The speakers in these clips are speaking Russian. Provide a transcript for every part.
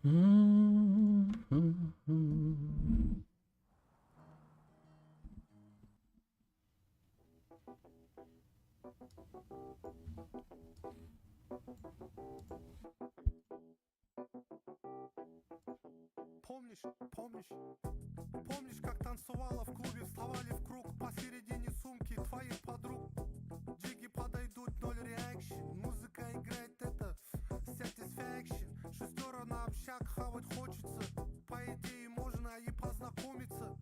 Помнишь, как танцевала в клубе, вставали в круг посередине сумки твоих подруг? Джиги подойдут, ноль реакшн, музыка играет, это satisfaction. Шестеро на общак, хавать хочется, по идее можно и познакомиться.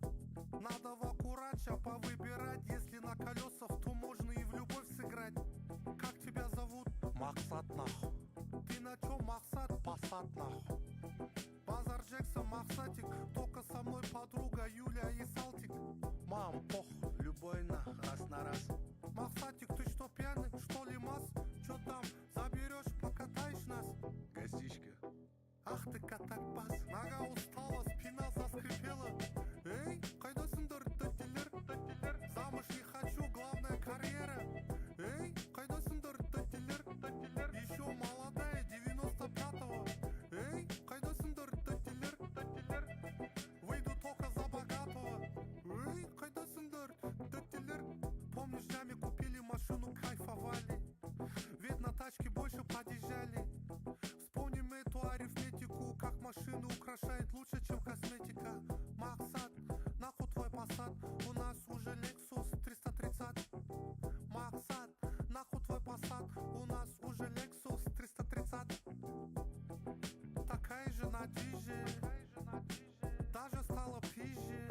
Надо в аккуратча повыбирать, если на колесах, то можно и в любовь сыграть. Как тебя зовут? Максат нахуй. Ты на чём, Максат? Пассат нахуй. Базар Джексон, Максатик, только со мной подруга Юля и Салтик. Мам, похуй, любой раз на раз. Максатик, ты что, пьяный, что ли, мас? Чё там, заберешь, покатаешь нас? Гостичка. Ах ты катакбас. Нога устала, спина заскрипела. Эй, кайдасыңдар, тәттелер, тәттелер. Замуж не хочу, главная карьера. Эй, кайдасыңдар, тәттелер, тәттелер. Еще молодая, 95-го. Эй, кайдасыңдар, тәттелер, тәттелер. Выйду только за богатого. Эй, кайдасыңдар, тәттелер. Помнишь, днями купили машину, кайфовали. Ведь на тачке больше подъезжали. Вспомним эту арифметику, как машину украшает лучше, чем косметика. Максат, нахуй твой Passat, у нас уже Lexus 330. Максат, нахуй твой Passat, у нас уже Lexus 330. Такая же на диже, даже стала пизже.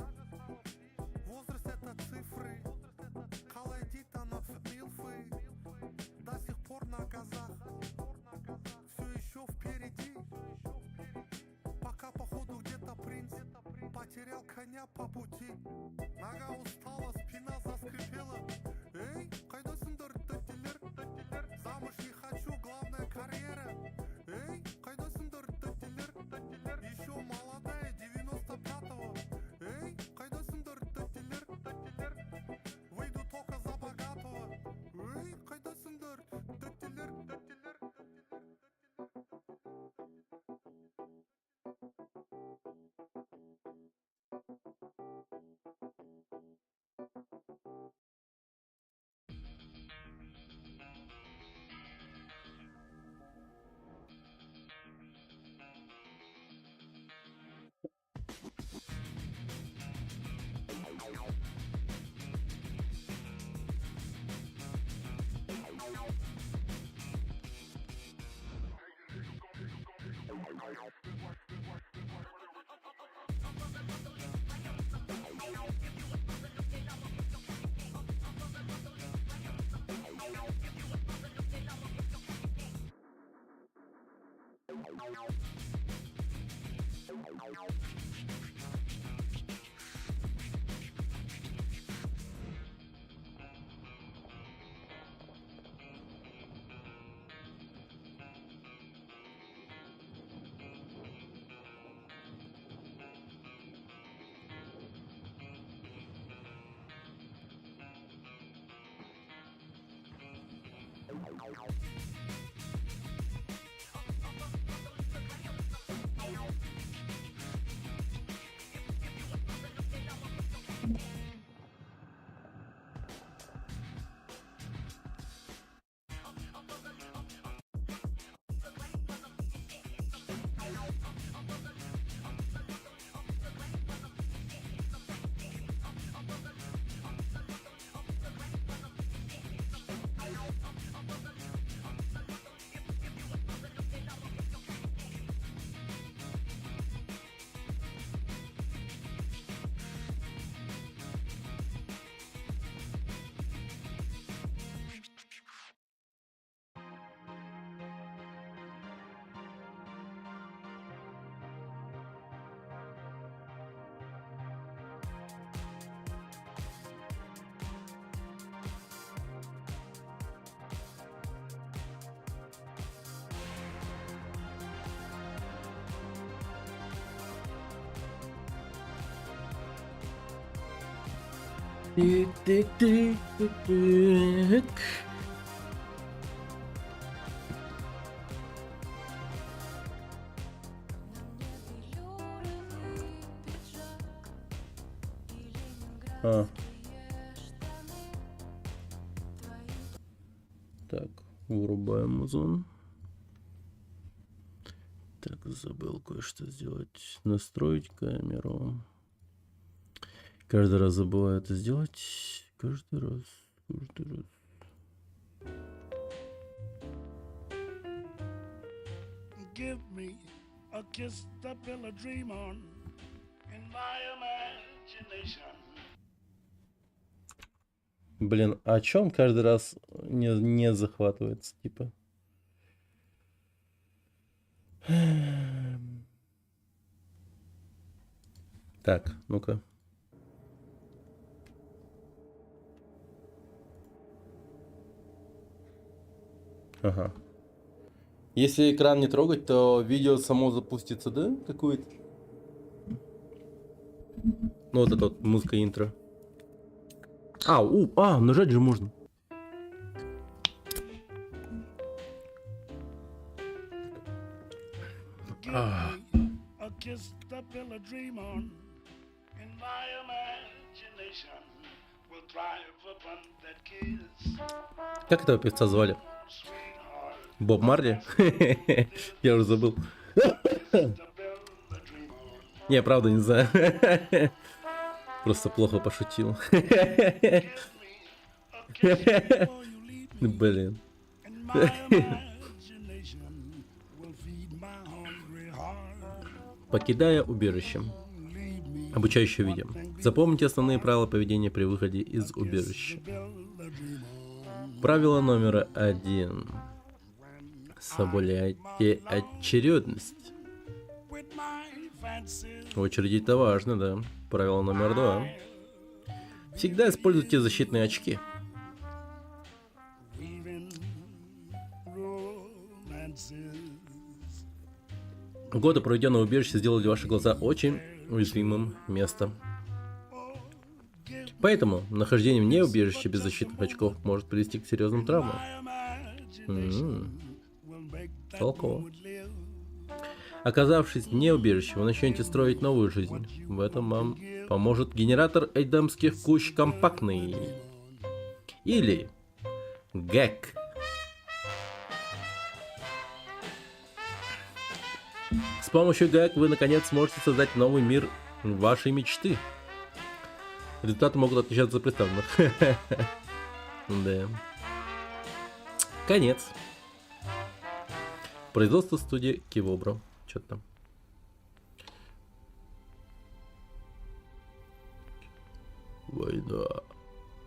Возраст это цифры, колодитанов милфы. До сих пор на газах, все еще впереди. Пока походу где-то принц потерял коня по пути. Нога устала, спина заскрипела. Эй, кайдасыңдар, тәттелер, тәттелер. Замуж не хочу, главная карьера. Эй, кайдасыңдар, тәттелер, тәттелер. Еще молодая, 95-го. Эй, кайдасыңдар, тәттелер, тәттелер. Выйду только за богатого. Эй, кайдасыңдар, тәттелер, тәттелер. А. Так, вырубаем музон. Так, забыл кое-что сделать. Настроить камеру. Каждый раз забываю это сделать. Каждый раз. Give me a kiss to build a dream on in my imagination. Блин, а чё он каждый раз не захватывается, типа? Так, ну-ка. Ага. Если экран не трогать, то видео само запустится, да? Какое-то. Ну вот это вот музыка интро. Нажать же можно. Give me a kiss to build a dream on in my imagination. We'll thrive upon that kiss. Как этого певца звали? Боб Марли? Я уже забыл. Не, правда не знаю. Просто плохо пошутил. Блин. Покидая убежище. Обучающее видео. Запомните основные правила поведения при выходе из убежища. Правило номер 1. Соблюдайте очередность. Очередь это важно, да. Правило номер 2. Всегда используйте защитные очки. Годы, проведенные в убежище, сделали ваши глаза очень уязвимым местом. Поэтому нахождение вне убежища без защитных очков может привести к серьезным травмам. Толково. Оказавшись вне убежища, вы начнете строить новую жизнь. В этом вам поможет генератор эдемских кущ компактный. Или ГЭК. С помощью ГЭК вы наконец сможете создать новый мир вашей мечты. Результаты могут отличаться от представленных. Да. Конец. Производство студии Кивобро. Что-то там. Война.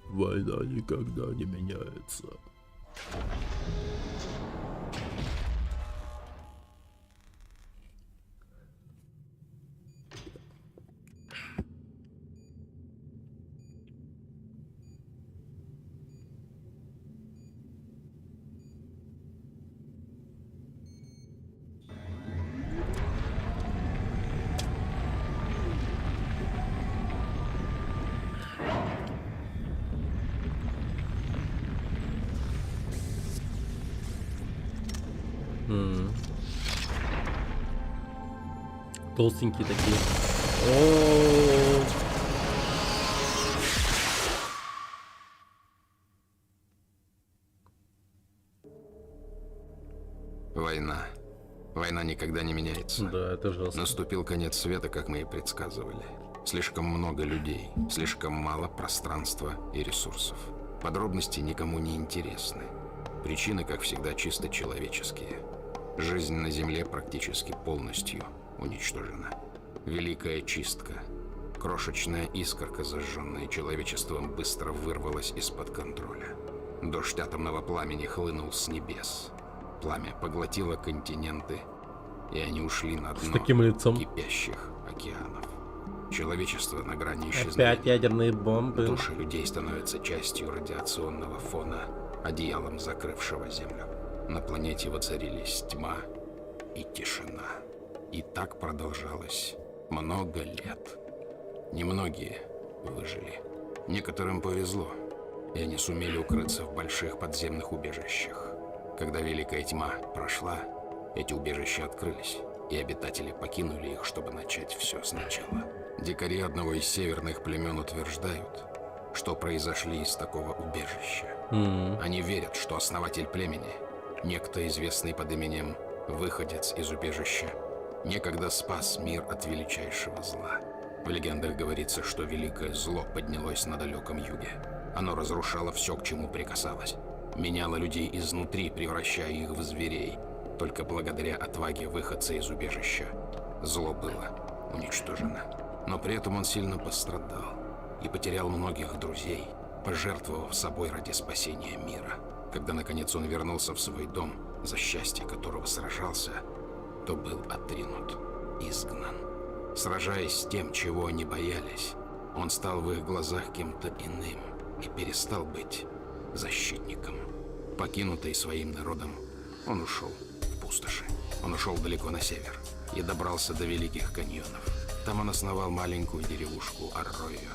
Война никогда не меняется. Толстенькие такие. О-о-о. Война. Война никогда не меняется. Да, это жестко. Наступил конец света, как мы и предсказывали. Слишком много людей, слишком мало пространства и ресурсов. Подробности никому не интересны. Причины, как всегда, чисто человеческие. Жизнь на Земле практически полностью уничтожена. Великая чистка. Крошечная искорка, зажженная человечеством, быстро вырвалась из-под контроля. Дождь атомного пламени хлынул с небес. Пламя поглотило континенты, и они ушли на дно таким лицом кипящих океанов. Человечество на грани исчезновения. Опять ядерные бомбы. Души людей становятся частью радиационного фона, одеялом закрывшего Землю. На планете воцарились тьма и тишина. И так продолжалось много лет. Немногие выжили. Некоторым повезло, и они сумели укрыться в больших подземных убежищах. Когда Великая Тьма прошла, эти убежища открылись, и обитатели покинули их, чтобы начать все сначала. Дикари одного из северных племен утверждают, что произошли из такого убежища. М. Они верят, что основатель племени, некто известный под именем Выходец из убежища, некогда спас мир от величайшего зла. В легендах говорится, что великое зло поднялось на далеком юге. Оно разрушало все, к чему прикасалось. Меняло людей изнутри, превращая их в зверей. Только благодаря отваге выходца из убежища зло было уничтожено. Но при этом он сильно пострадал и потерял многих друзей, пожертвовав собой ради спасения мира. Когда, наконец, он вернулся в свой дом, за счастье которого сражался, то был отринут, изгнан. Сражаясь с тем, чего они боялись, он стал в их глазах кем-то иным и перестал быть защитником. Покинутый своим народом, он ушел в пустоши. Он ушел далеко на север и добрался до Великих каньонов. Там он основал маленькую деревушку Арройо,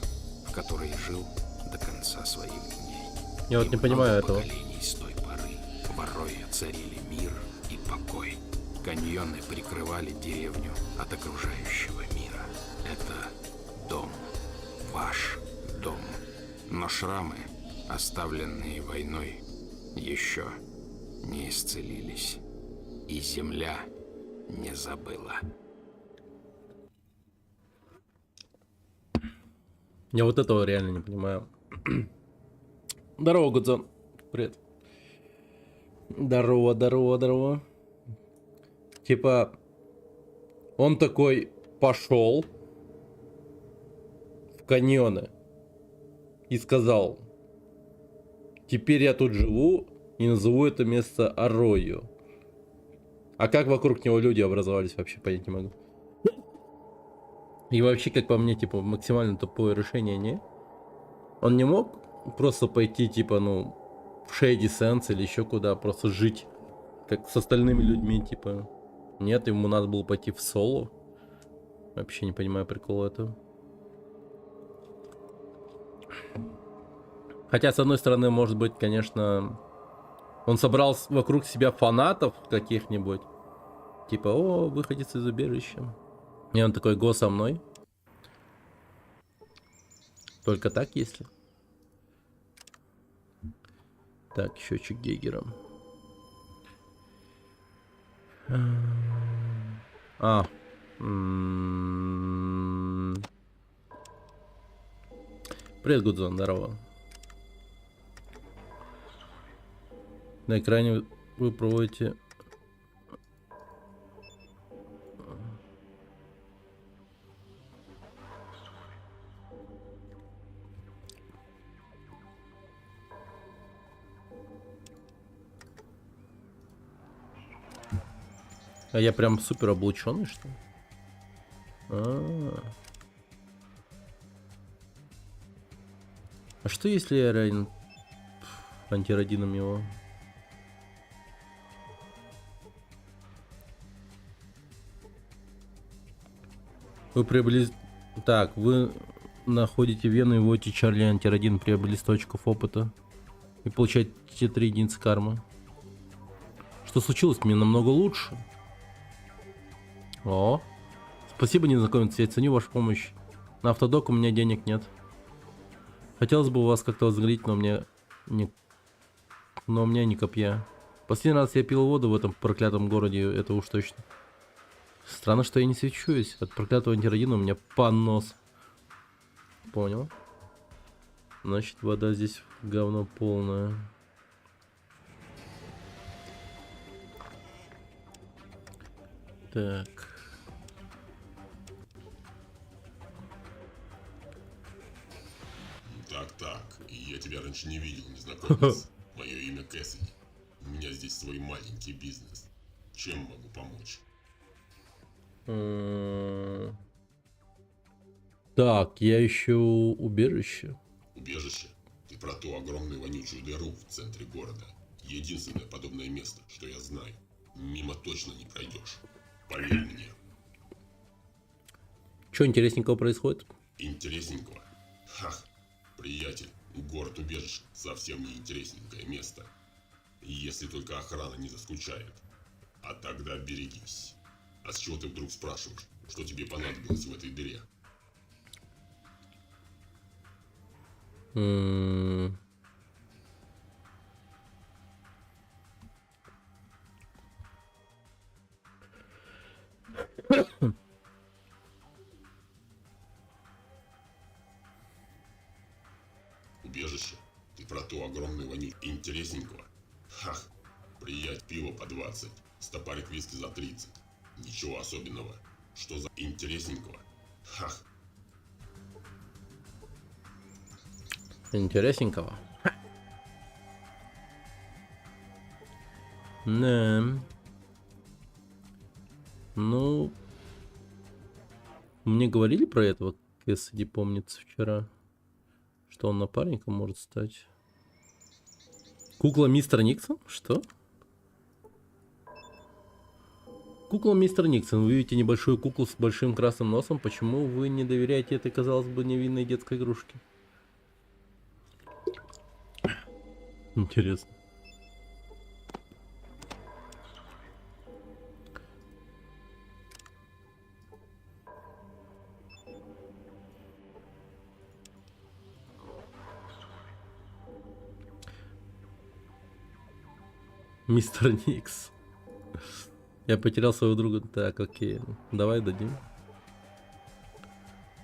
в которой жил до конца своих дней. Я вот И не понимаю много этого. поколений с той поры в Арройо царили мир и покой. Каньоны прикрывали деревню от окружающего мира. Это дом, ваш дом. Но шрамы, оставленные войной, еще не исцелились. И земля не забыла. Я вот этого реально не понимаю. Здорово, Гудзон. Привет. Здорово, здорово, здорово. Типа, он такой пошел в каньоны и сказал: теперь я тут живу и назову это место Арройо. А как вокруг него люди образовались, вообще понять не могу. И вообще, как по мне, типа, максимально тупое решение, не? Он не мог просто пойти, типа, ну, в Shady Sands или еще куда, просто жить, как с остальными людьми, типа. Нет, ему надо было пойти в соло. Вообще не понимаю прикола этого. Хотя, с одной стороны, может быть, конечно, он собрал вокруг себя фанатов каких-нибудь. Типа, о, выходец из убежища. И он такой: го со мной. Только так, если. Так, счетчик Гейгера. А. Привет, Гудзон, здорово. На экране вы проводите... А я прям супер облученный, что ли? А что если я ранен антирадином его? Вы приобрели... Так, вы находите вену и вводите Чарли антирадин, приобрели 100 очков опыта и получаете 3 единицы кармы. Что случилось? Мне намного лучше. О, спасибо, незнакомец, я ценю вашу помощь. На автодок у меня денег нет. Хотелось бы у вас как-то возглядеть, но у меня ни копья. Последний раз я пил воду в этом проклятом городе, это уж точно. Странно, что я не свечусь. От проклятого антирадина у меня понос. Понял. Значит, вода здесь говно полное. Так. Так, я тебя раньше не видел, незнакомец. Мое имя Кэссиди. У меня здесь свой маленький бизнес. Чем могу помочь? Так, я ищу убежище. Убежище? Ты про ту огромную вонючую дыру в центре города. Единственное подобное место, что я знаю. Мимо точно не пройдешь. Поверь мне. Что интересненького происходит? Интересненького? Хах, приятель, город-убежище совсем не интересненькое место. Если только охрана не заскучает. А тогда берегись. А с чего ты вдруг спрашиваешь, что тебе понадобилось в этой дыре? М. Убежище. Ты про ту огромную воню интересненького? Хах, приять пиво по 20, стопарик виски за 30. Ничего особенного. Что за интересненького? Хах. Интересненького. Да. Ну, мне говорили про этого Кэссиди, помнится, вчера, что он напарником может стать. Кукла мистера Никсон? Что? Кукла мистер Никсон. Вы видите небольшую куклу с большим красным носом. Почему вы не доверяете этой, казалось бы, невинной детской игрушке? Интересно. Мистер Никс. Я потерял своего друга. Так, окей. Давай дадим.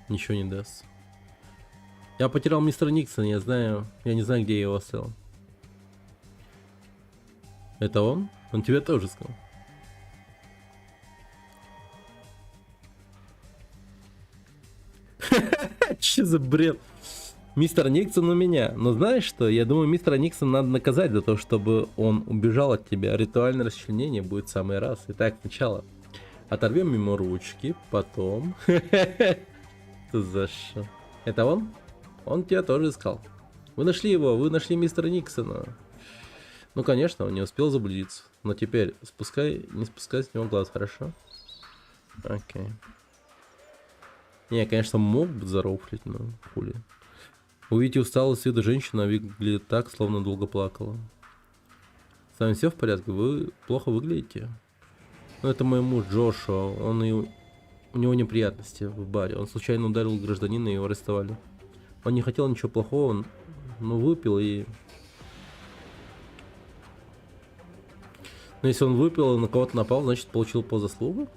Ничего не даст. Я потерял мистера Никсона. Я не знаю, где я его оставил. Это он? Он тебе тоже сказал. Че за бред? Мистер Никсон у меня. Но знаешь что? Я думаю, мистера Никсона надо наказать за то, чтобы он убежал от тебя. Ритуальное расчленение будет в самый раз. Итак, сначала оторвем ему ручки, потом... За что? Это он? Он тебя тоже искал. Вы нашли его, вы нашли мистера Никсона. Ну, конечно, он не успел заблудиться. Но теперь не спускай с него глаз, хорошо? Окей. Не, конечно, мог бы зарофлить, но хули. Увидите усталую с виду женщину, а выглядит так, словно долго плакала. С вами все в порядке? Вы плохо выглядите? Ну, это мой муж Джошуа. У него неприятности в баре. Он случайно ударил гражданина и его арестовали. Он не хотел ничего плохого, но выпил и... Но если он выпил и на кого-то напал, значит получил по заслугам?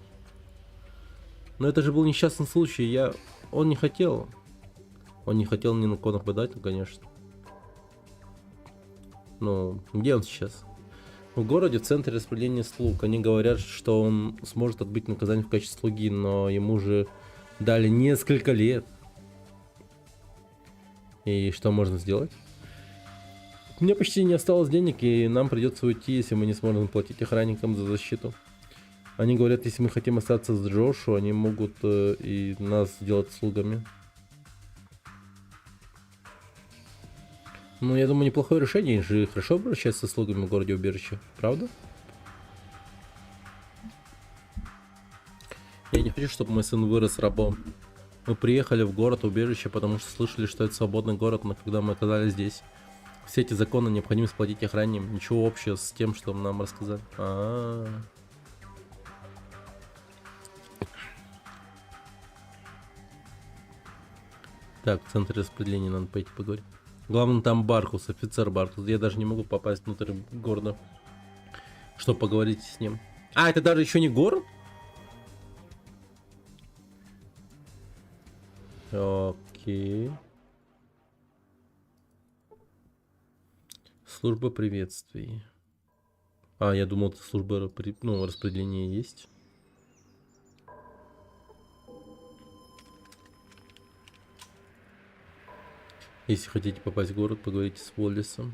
Но это же был несчастный случай, Он не хотел. Он не хотел ни на кого нападать, ну конечно. Ну, где он сейчас? В городе, в центре распределения слуг. Они говорят, что он сможет отбыть наказание в качестве слуги, но ему же дали несколько лет. И что можно сделать? У меня почти не осталось денег, и нам придется уйти, если мы не сможем платить охранникам за защиту. Они говорят, если мы хотим остаться с Джошу, они могут и нас сделать слугами. Ну, я думаю, неплохое решение, их же хорошо обращаться со слугами в городе убежище, правда? Я не хочу, чтобы мой сын вырос рабом. Мы приехали в город убежище, потому что слышали, что это свободный город, но когда мы оказались здесь, все эти законы необходимо сплотить охранникам. Ничего общего с тем, что нам рассказали. Так, в центре распределения надо пойти поговорить. Главное, там Баркус, офицер Баркус. Я даже не могу попасть внутрь города, чтобы поговорить с ним. А, это даже еще не город? Окей. Служба приветствий. А, я думал, это служба распределения есть. Если хотите попасть в город, поговорите с Уоллесом.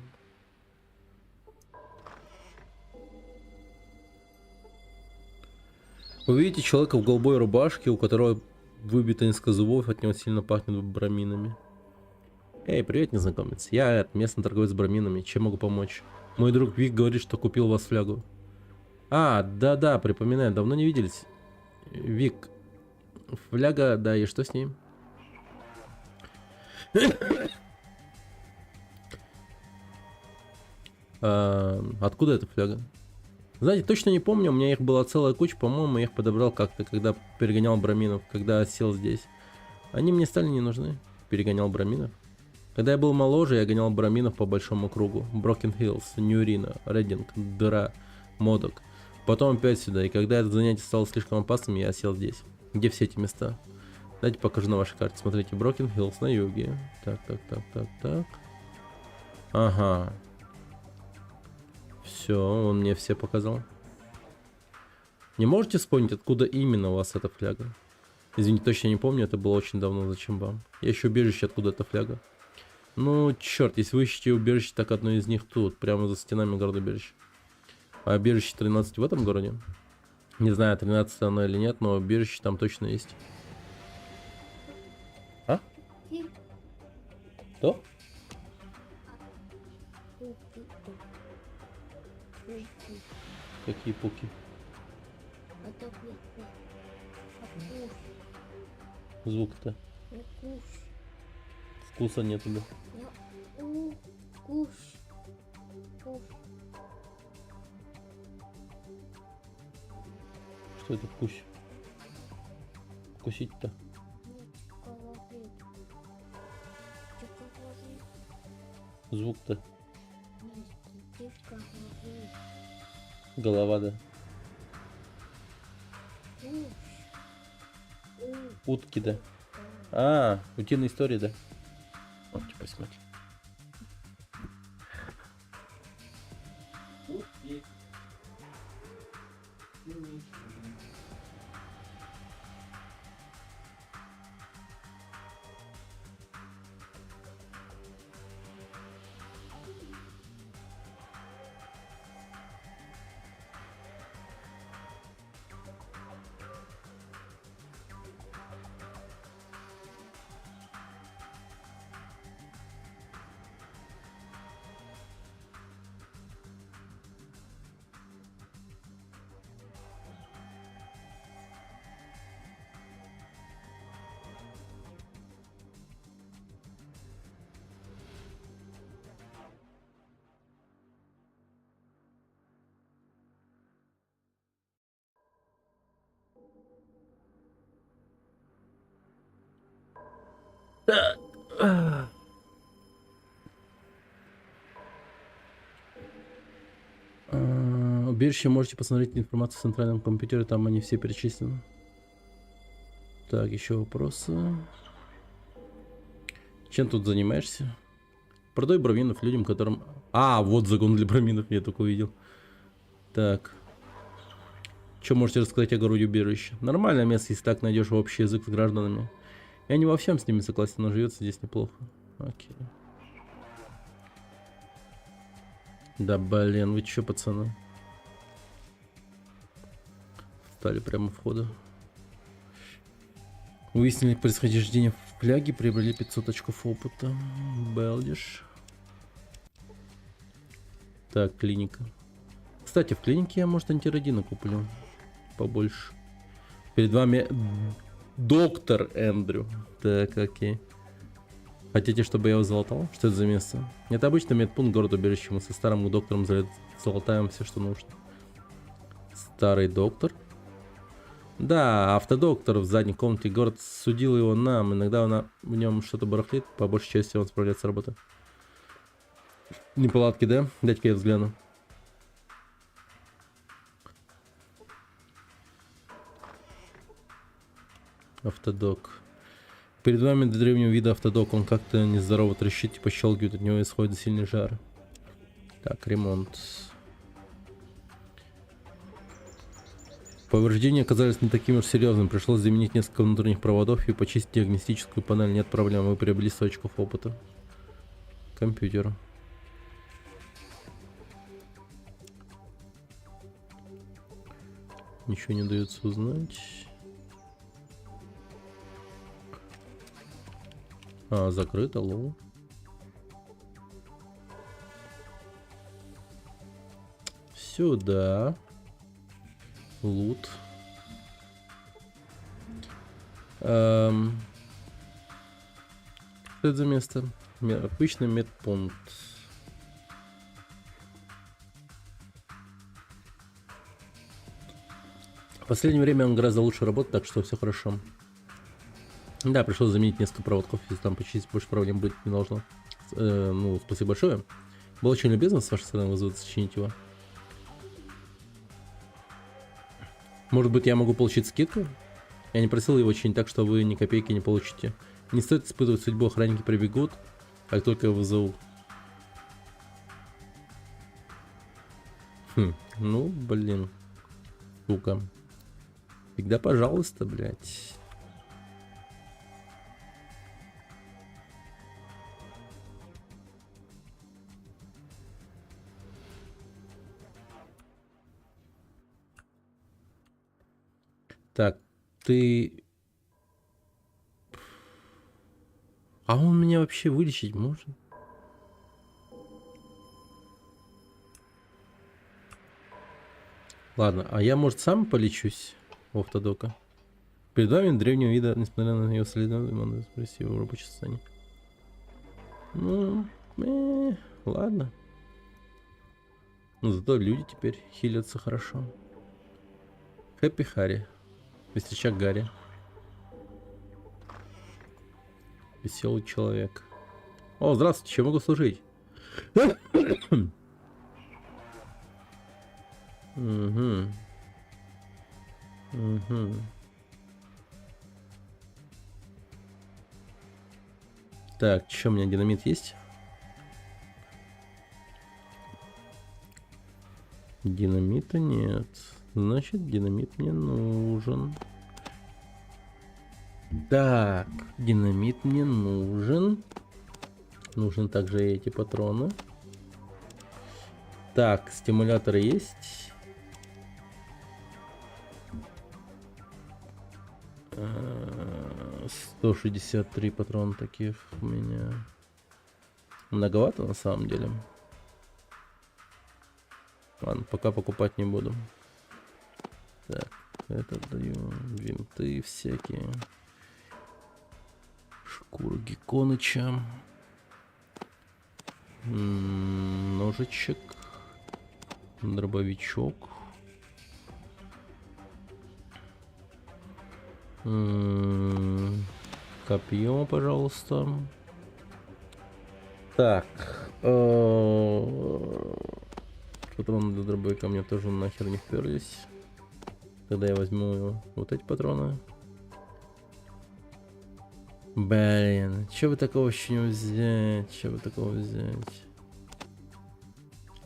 Вы видите человека в голубой рубашке, у которого выбито несколько зубов, от него сильно пахнет браминами. Эй, привет, незнакомец. Я местный торговец браминами. Чем могу помочь? Мой друг Вик говорит, что купил у вас флягу. А, да-да, припоминаю, давно не виделись. Вик, фляга, да, и что с ней? Откуда эта фляга? Знаете, точно не помню, у меня их была целая куча, по-моему, я их подобрал как-то, когда перегонял браминов, когда сел здесь. Они мне стали не нужны. Перегонял браминов. Когда я был моложе, я гонял браминов по большому кругу. Брокен Хиллз, Ньюрина, Реддинг, Дыра, Модок. Потом опять сюда, и когда это занятие стало слишком опасным, я сел здесь. Где все эти места? Давайте покажу на вашей карте. Смотрите, Брокен Хиллз на юге. Так. Ага. Все, он мне все показал. Не можете вспомнить, откуда именно у вас эта фляга? Извините, точно не помню, это было очень давно, зачем вам? Я ищу убежище, откуда эта фляга. Ну, черт, если вы ищете убежище, так одно из них тут, прямо за стенами города убежища. А убежище 13 в этом городе? Не знаю, 13 оно или нет, но убежище там точно есть. А? Что? Какие пуки? Звук-то. Вкуса нету, да? Что это вкус? Вкусить-то? Звук-то? Голова, да? Утки, да? А, утиная история, да? Вот, типа, смотри. Утки. Убежище можете посмотреть информацию в центральном компьютере, там они все перечислены. Так, еще вопросы. Чем тут занимаешься? Продаю браминов людям, которым... А, вот загон для браминов, я только увидел. Так. Что можете рассказать о городе убежище? Нормальное место, если так найдешь общий язык с гражданами. Я не во всем с ними согласен, но живется здесь неплохо. Окей. Да блин, вы чё, пацаны? Стали прямо у входа. Выяснили происхождение фляги, приобрели 500 очков опыта. Белдиш. Так, клиника. Кстати, в клинике я, может, антирадина куплю. Побольше. Перед вами доктор Эндрю. Так, окей. Хотите, чтобы я его залатал? Что это за место? Это обычный медпункт города убежища. Мы со старым доктором залатаем все, что нужно. Старый доктор? Да, автодоктор в задней комнате. Город судил его нам. Иногда в нем что-то барахлит. По большей части он справляется с работой. Неполадки, да? Дайте-ка я взгляну. Автодок. Перед вами до древнего вида автодок. Он как-то нездорово трещит и пощелкивает. От него исходит сильный жар. Так, ремонт. Повреждения оказались не такими уж серьезными. Пришлось заменить несколько внутренних проводов и почистить диагностическую панель. Нет проблем, вы приобрели 100 очков опыта. Компьютер. Ничего не дается узнать. А, закрыто, лол. Сюда. Лут. Что это за место? Обычный медпункт. В последнее время он гораздо лучше работает, так что все хорошо. Да, пришлось заменить несколько проводков, если там почистить, больше проблем быть не должно. Ну, спасибо большое. Было очень любезно с вашей стороны вызваться сочинить его. Может быть, я могу получить скидку? Я не просил его чинить так, что вы ни копейки не получите. Не стоит испытывать судьбу, охранники прибегут, как только я вызову. Ну, блин. Сука. Всегда пожалуйста, блядь. Так, ты... А он меня вообще вылечить может? Ладно, а я, может, сам полечусь у автодока? Перед вами древнего вида, несмотря на ее следы, можно спросить его в рабочем состоянии. Ну, ладно. Но зато люди теперь хилятся хорошо. Хэппи Харри. Весельчак Гарри. Веселый человек. О, здравствуйте, чем могу служить? Угу. Угу. Так, что у меня динамит есть? Динамита нет. Значит, динамит мне нужен. Так, динамит мне нужен. Нужны также и эти патроны. Так, стимулятор есть. 163 патрона таких у меня. Многовато на самом деле. Ладно, пока покупать не буду. Так, это даю. Винты всякие. Шкуру Гекконыча. Ножичек. Дробовичок. Копье, пожалуйста. Так. Патроны для дробовика мне тоже нахер не вперлись. Тогда я возьму вот эти патроны. Блин, что бы такого еще не взять? Что бы такого взять?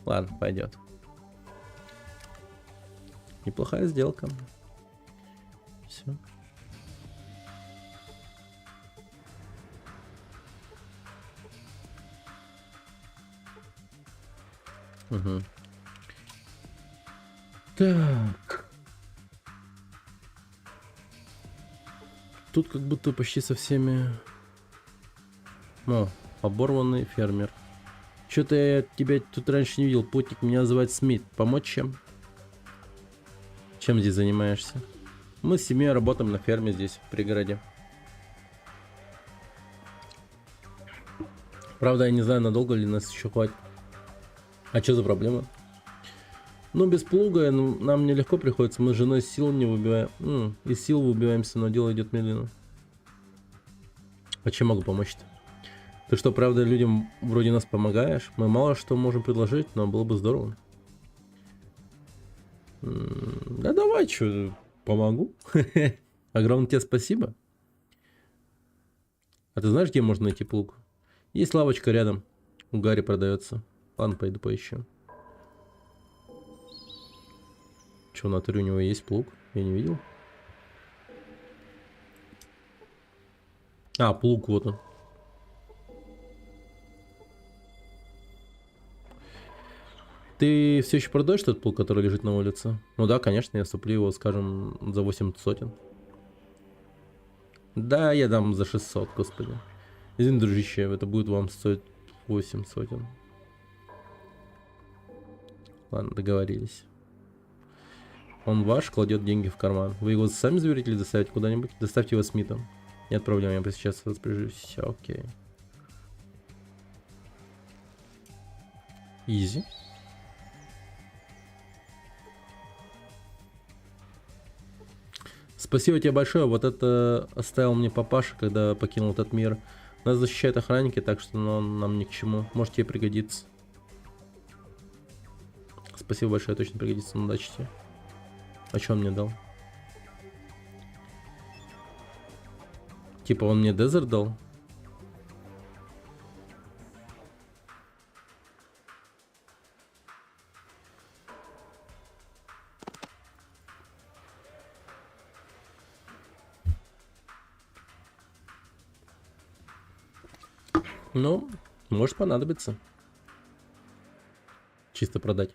Ладно, пойдет. Неплохая сделка. Все. Угу. Так. Тут как будто почти со всеми... О, оборванный фермер. Что-то я тебя тут раньше не видел. Путник, меня зовут Смит. Помочь чем? Чем здесь занимаешься? Мы с семьей работаем на ферме здесь, в пригороде. Правда, я не знаю, надолго ли нас еще хватит. А что за проблема? Ну, без плуга нам нелегко приходится. Мы с женой сил не выбиваем. Из сил выбиваемся, но дело идет медленно. А чем могу помочь-то? Ты что, правда, людям вроде нас помогаешь? Мы мало что можем предложить, но было бы здорово. Да давай, что, помогу. Огромное тебе спасибо. А ты знаешь, где можно найти плуг? Есть лавочка рядом. У Гарри продается. Ладно, пойду поищу. Что, в натуре у него есть плуг? Я не видел. А, плуг, вот он. Ты все еще продаешь тот плуг, который лежит на улице? Ну да, конечно, я суплю его, скажем, за 8 сотен. Да, я дам за 600, господи. Извини, дружище, это будет вам стоить 8 сотен. Ладно, договорились. Он ваш, кладет деньги в карман. Вы его сами заберете или доставите куда-нибудь? Доставьте его Смитом. Нет проблем, я прямо сейчас распоряжусь. Окей. Изи. Спасибо тебе большое. Вот это оставил мне папаша, когда покинул этот мир. Нас защищают охранники, так что он нам ни к чему. Может тебе пригодится. Спасибо большое, точно пригодится. Ну, удачи тебе. А что он мне дал? Типа он мне дезерт дал? Ну, может понадобиться. Чисто продать.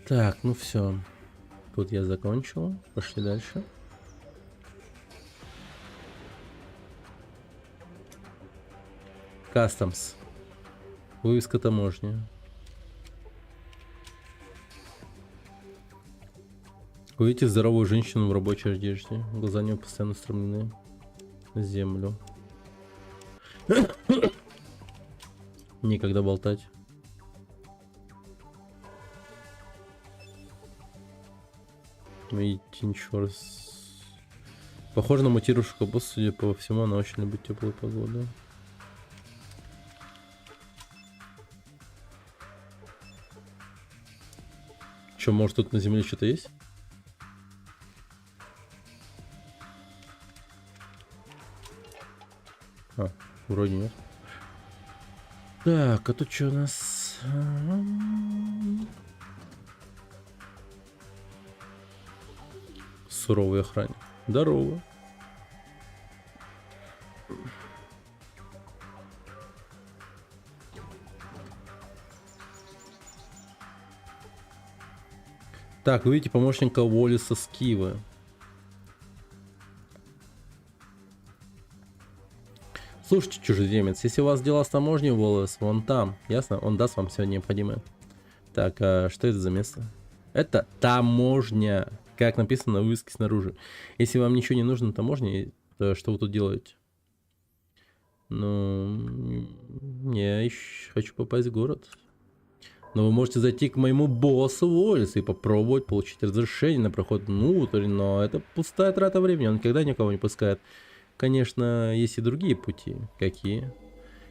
Так, ну все. Тут я закончил. Пошли дальше. Customs. Вывеска таможни. Увидите здоровую женщину в рабочей одежде. Глаза у нее постоянно устремлены на землю. Никогда болтать. Видите, ничего раз. Похоже на мутирующую колбасу, судя по всему, она очень любит теплую погоду. Че, может тут на земле что-то есть? А, вроде нет. Так, а тут что у нас? Суровый охранник. Здорово. Так, вы видите помощника Уоллиса Скива. Слушайте, чужеземец, если у вас дела с таможней, Уоллес, вон там, ясно? Он даст вам все необходимое. Так, а что это за место? Это таможня, как написано на вывеске снаружи. Если вам ничего не нужно на таможне, то что вы тут делаете? Ну, я еще хочу попасть в город. Но вы можете зайти к моему боссу Уоллесу и попробовать получить разрешение на проход внутрь, но это пустая трата времени, он никогда никого не пускает. Конечно, есть и другие пути. Какие?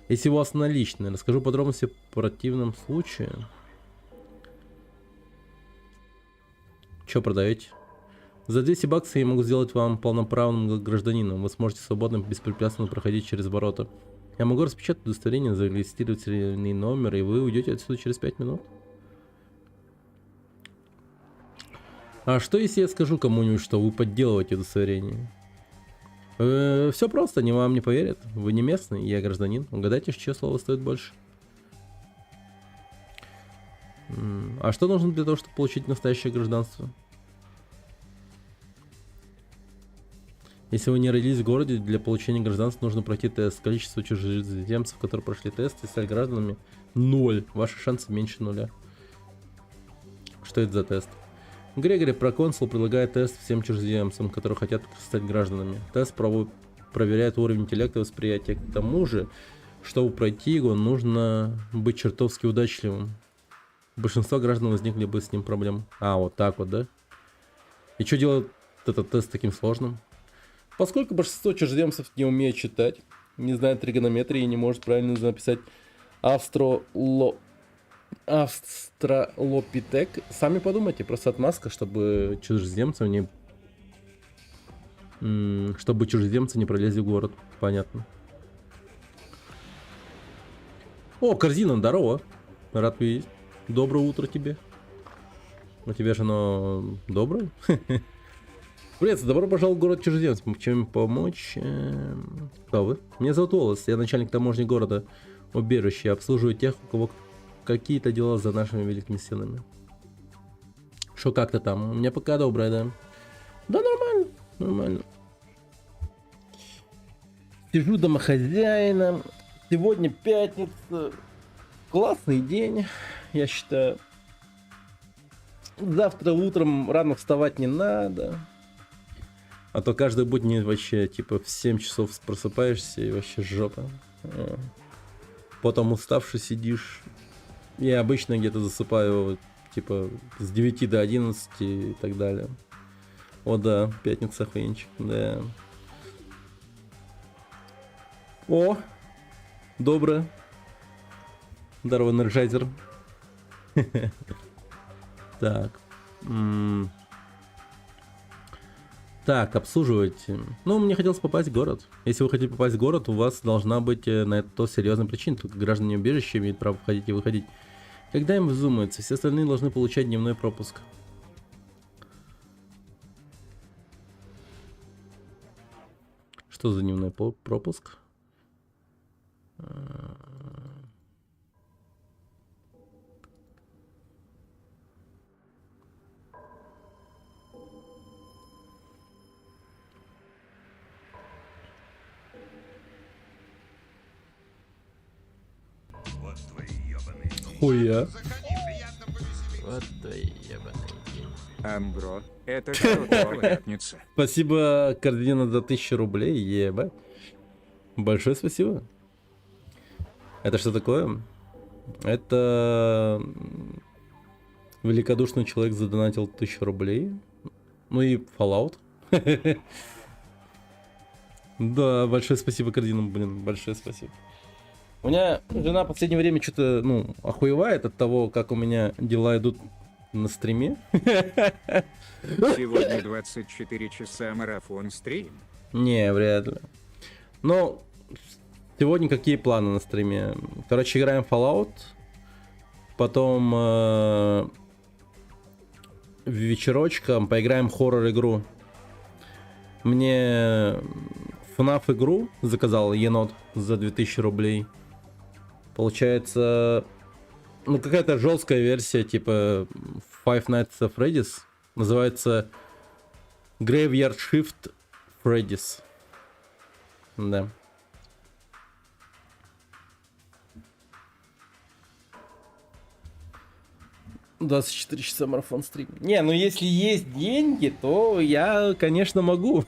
Если у вас наличные, расскажу подробности в противном случае. Что продаете? За 200 баксов я могу сделать вам полноправным гражданином. Вы сможете свободно, беспрепятственно проходить через ворота. Я могу распечатать удостоверение, зарегистрировать серийный номер, и вы уйдете отсюда через 5 минут. А что если я скажу кому-нибудь, что вы подделываете удостоверение? Все просто, они вам не поверят. Вы не местный, я гражданин. Угадайте, чье слово стоит больше. А что нужно для того, чтобы получить настоящее гражданство? Если вы не родились в городе, для получения гражданства нужно пройти тест. Количество чужеземцев, которые прошли тест и стали гражданами, 0. Ваши шансы меньше 0. Что это за тест? Грегори, проконсул, предлагает тест всем чужеземцам, которые хотят стать гражданами. Тест проверяет уровень интеллекта и восприятия. К тому же, чтобы пройти его, нужно быть чертовски удачливым. Большинство граждан возникли бы с ним проблем. А, вот так вот, да? И что делает этот тест таким сложным? Поскольку большинство чужеземцев не умеет читать, не знает тригонометрии и не может правильно написать австралопитек, сами подумайте, просто отмазка, чтобы чужеземцы не пролезли в город. Понятно. О, корзина, здорово. Рад видеть. Доброе утро тебе. У тебя же оно доброе? Привет, добро пожаловать в город чужеземцев. Чем помочь? Кто вы? Меня зовут Уоллес, я начальник таможни города убежища. Обслуживаю тех, у кого какие-то дела за нашими великими стенами. Шо, как-то там? У меня пока доброе, да? Да, нормально, нормально. Сижу домохозяином. Сегодня пятница. Классный день, я считаю. Завтра утром рано вставать не надо. А то каждый будни вообще, типа, в 7 часов просыпаешься и вообще жопа. Потом уставший сидишь. Я обычно где-то засыпаю, типа, с 9 до 11 и так далее. О, да, пятница, охуенчик, да. О, доброе. Здорово, энерджайзер. Так. Так, обслуживать. Ну, мне хотелось попасть в город. Если вы хотите попасть в город, у вас должна быть на это серьезная причина. Только граждане убежища имеют право входить и выходить. Когда им вздумается, все остальные должны получать дневной пропуск. Что за дневной пропуск? Хуя. Вот твой ебаный день. Амбро, это круто, пятница. Спасибо, Кардина, за 1000 рублей, ебать. Большое спасибо. Это что такое? Это великодушный человек задонатил 1000 рублей. Ну и Fallout. Да, большое спасибо, Кардину, блин, большое спасибо. У меня жена в последнее время что-то, ну, охуевает от того, как у меня дела идут на стриме. Сегодня 24 часа марафон стрим. Не, вряд ли. Но сегодня какие планы на стриме? Короче, играем в Fallout. Потом вечерочком поиграем в хоррор-игру. Мне FNAF игру заказал енот за 2000 рублей. Получается, ну, какая-то жесткая версия, типа Five Nights at Freddy's. Называется Graveyard Shift Freddy's. Да. «24 часа марафон стрим». Не, ну если есть деньги, то я, конечно, могу.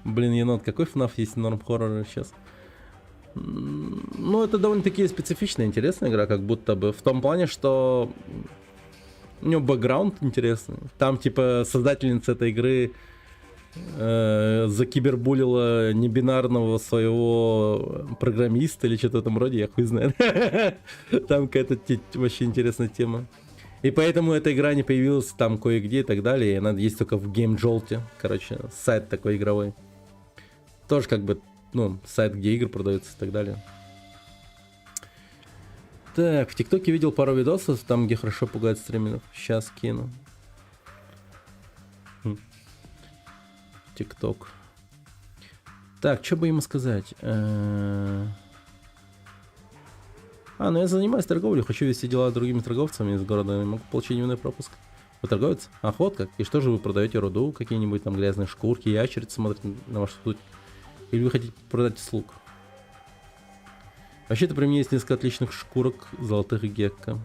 Блин, енот, какой FNAF есть норм хоррора сейчас? Ну, это довольно-таки специфичная, интересная игра, как будто бы. В том плане, что у него бэкграунд интересный. Там, типа, создательница этой игры закибербулила небинарного своего программиста или что-то в этом роде, я хуй знает. Там какая-то вообще интересная тема. И поэтому эта игра не появилась там кое-где и так далее. Она есть только в GameJolt. Короче, сайт такой игровой. Тоже как бы, ну, сайт, где игры продаются и так далее. Так, в ТикТоке видел пару видосов, там, где хорошо пугают стримеров. Сейчас кину. ТикТок. Так, что бы ему сказать? Ну я занимаюсь торговлей, хочу вести дела с другими торговцами из города, могу получить дневной пропуск. Вы торговец? Ах, вот как? И что же вы продаете руду? Какие-нибудь там грязные шкурки, ящерицы смотрят на вашу суть? Или вы хотите продать слуг? Вообще-то при мне есть несколько отличных шкурок золотых гекко.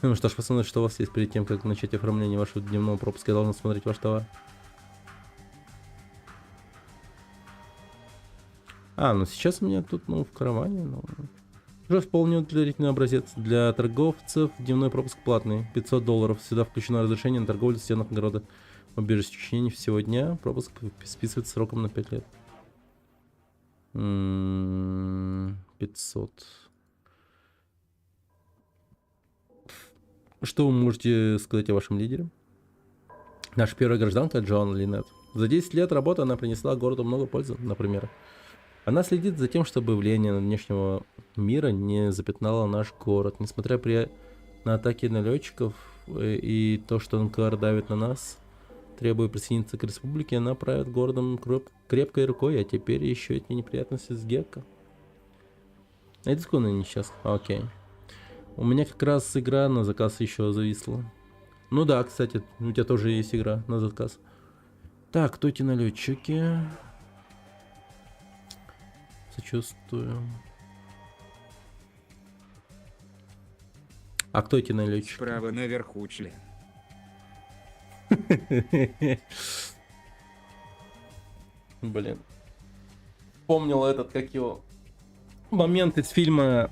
Ну что ж, пацаны, что у вас есть перед тем, как начать оформление вашего дневного пропуска? Я должен смотреть ваш товар. Ну сейчас у меня тут, ну, в караване, ну... Уже вполне удовлетворительный образец. Для торговцев дневной пропуск платный. $500. Сюда включено разрешение на торговлю в стенах города. Убежище в течение всего дня. Пропуск списывается сроком на 5 лет. 500. Что вы можете сказать о вашем лидере? Наша первая гражданка Джоан Линнет. За 10 лет работы она принесла городу много пользы, например. Она следит за тем, чтобы влияние внешнего мира не запятнало наш город. Несмотря на атаки налетчиков и то, что НКР давит на нас, требуя присоединиться к республике, она правит городом крепкой рукой, а теперь еще эти неприятности с Гекко. Это сколько они сейчас? Окей. У меня как раз игра на заказ еще зависла. Ну да, кстати, у тебя тоже есть игра на заказ. Так, кто эти налетчики? Сочувствую. А кто эти налетчики? Справа наверху член. Блин. Помнил этот, как его, момент из фильма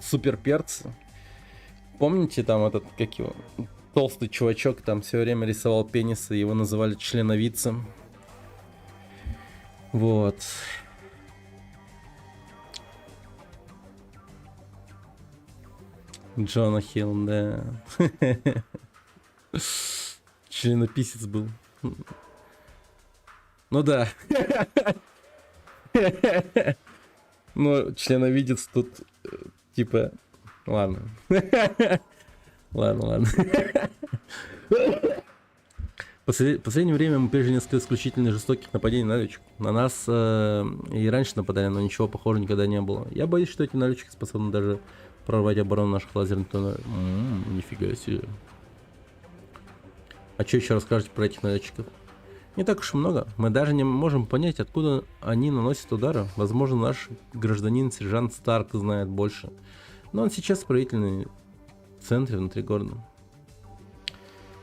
Супер Перцы. Помните там этот, как его, толстый чувачок там все время рисовал пенисы, его называли членовицем. Вот. Джона Хилл, да. Членописец был. Ну да. Ну, членовидец тут, типа... Ладно. Ладно. Последнее время мы пережили несколько исключительно жестоких нападений на налетчиков. На нас и раньше нападали, но ничего похожего никогда не было. Я боюсь, что эти налетчики способны даже прорвать оборону наших лазерных туннелей. Нифига себе. А что еще расскажете про этих налетчиков? Не так уж и много. Мы даже не можем понять, откуда они наносят удары. Возможно, наш гражданин-сержант Старк знает больше. Но он сейчас в правительной центре внутри города.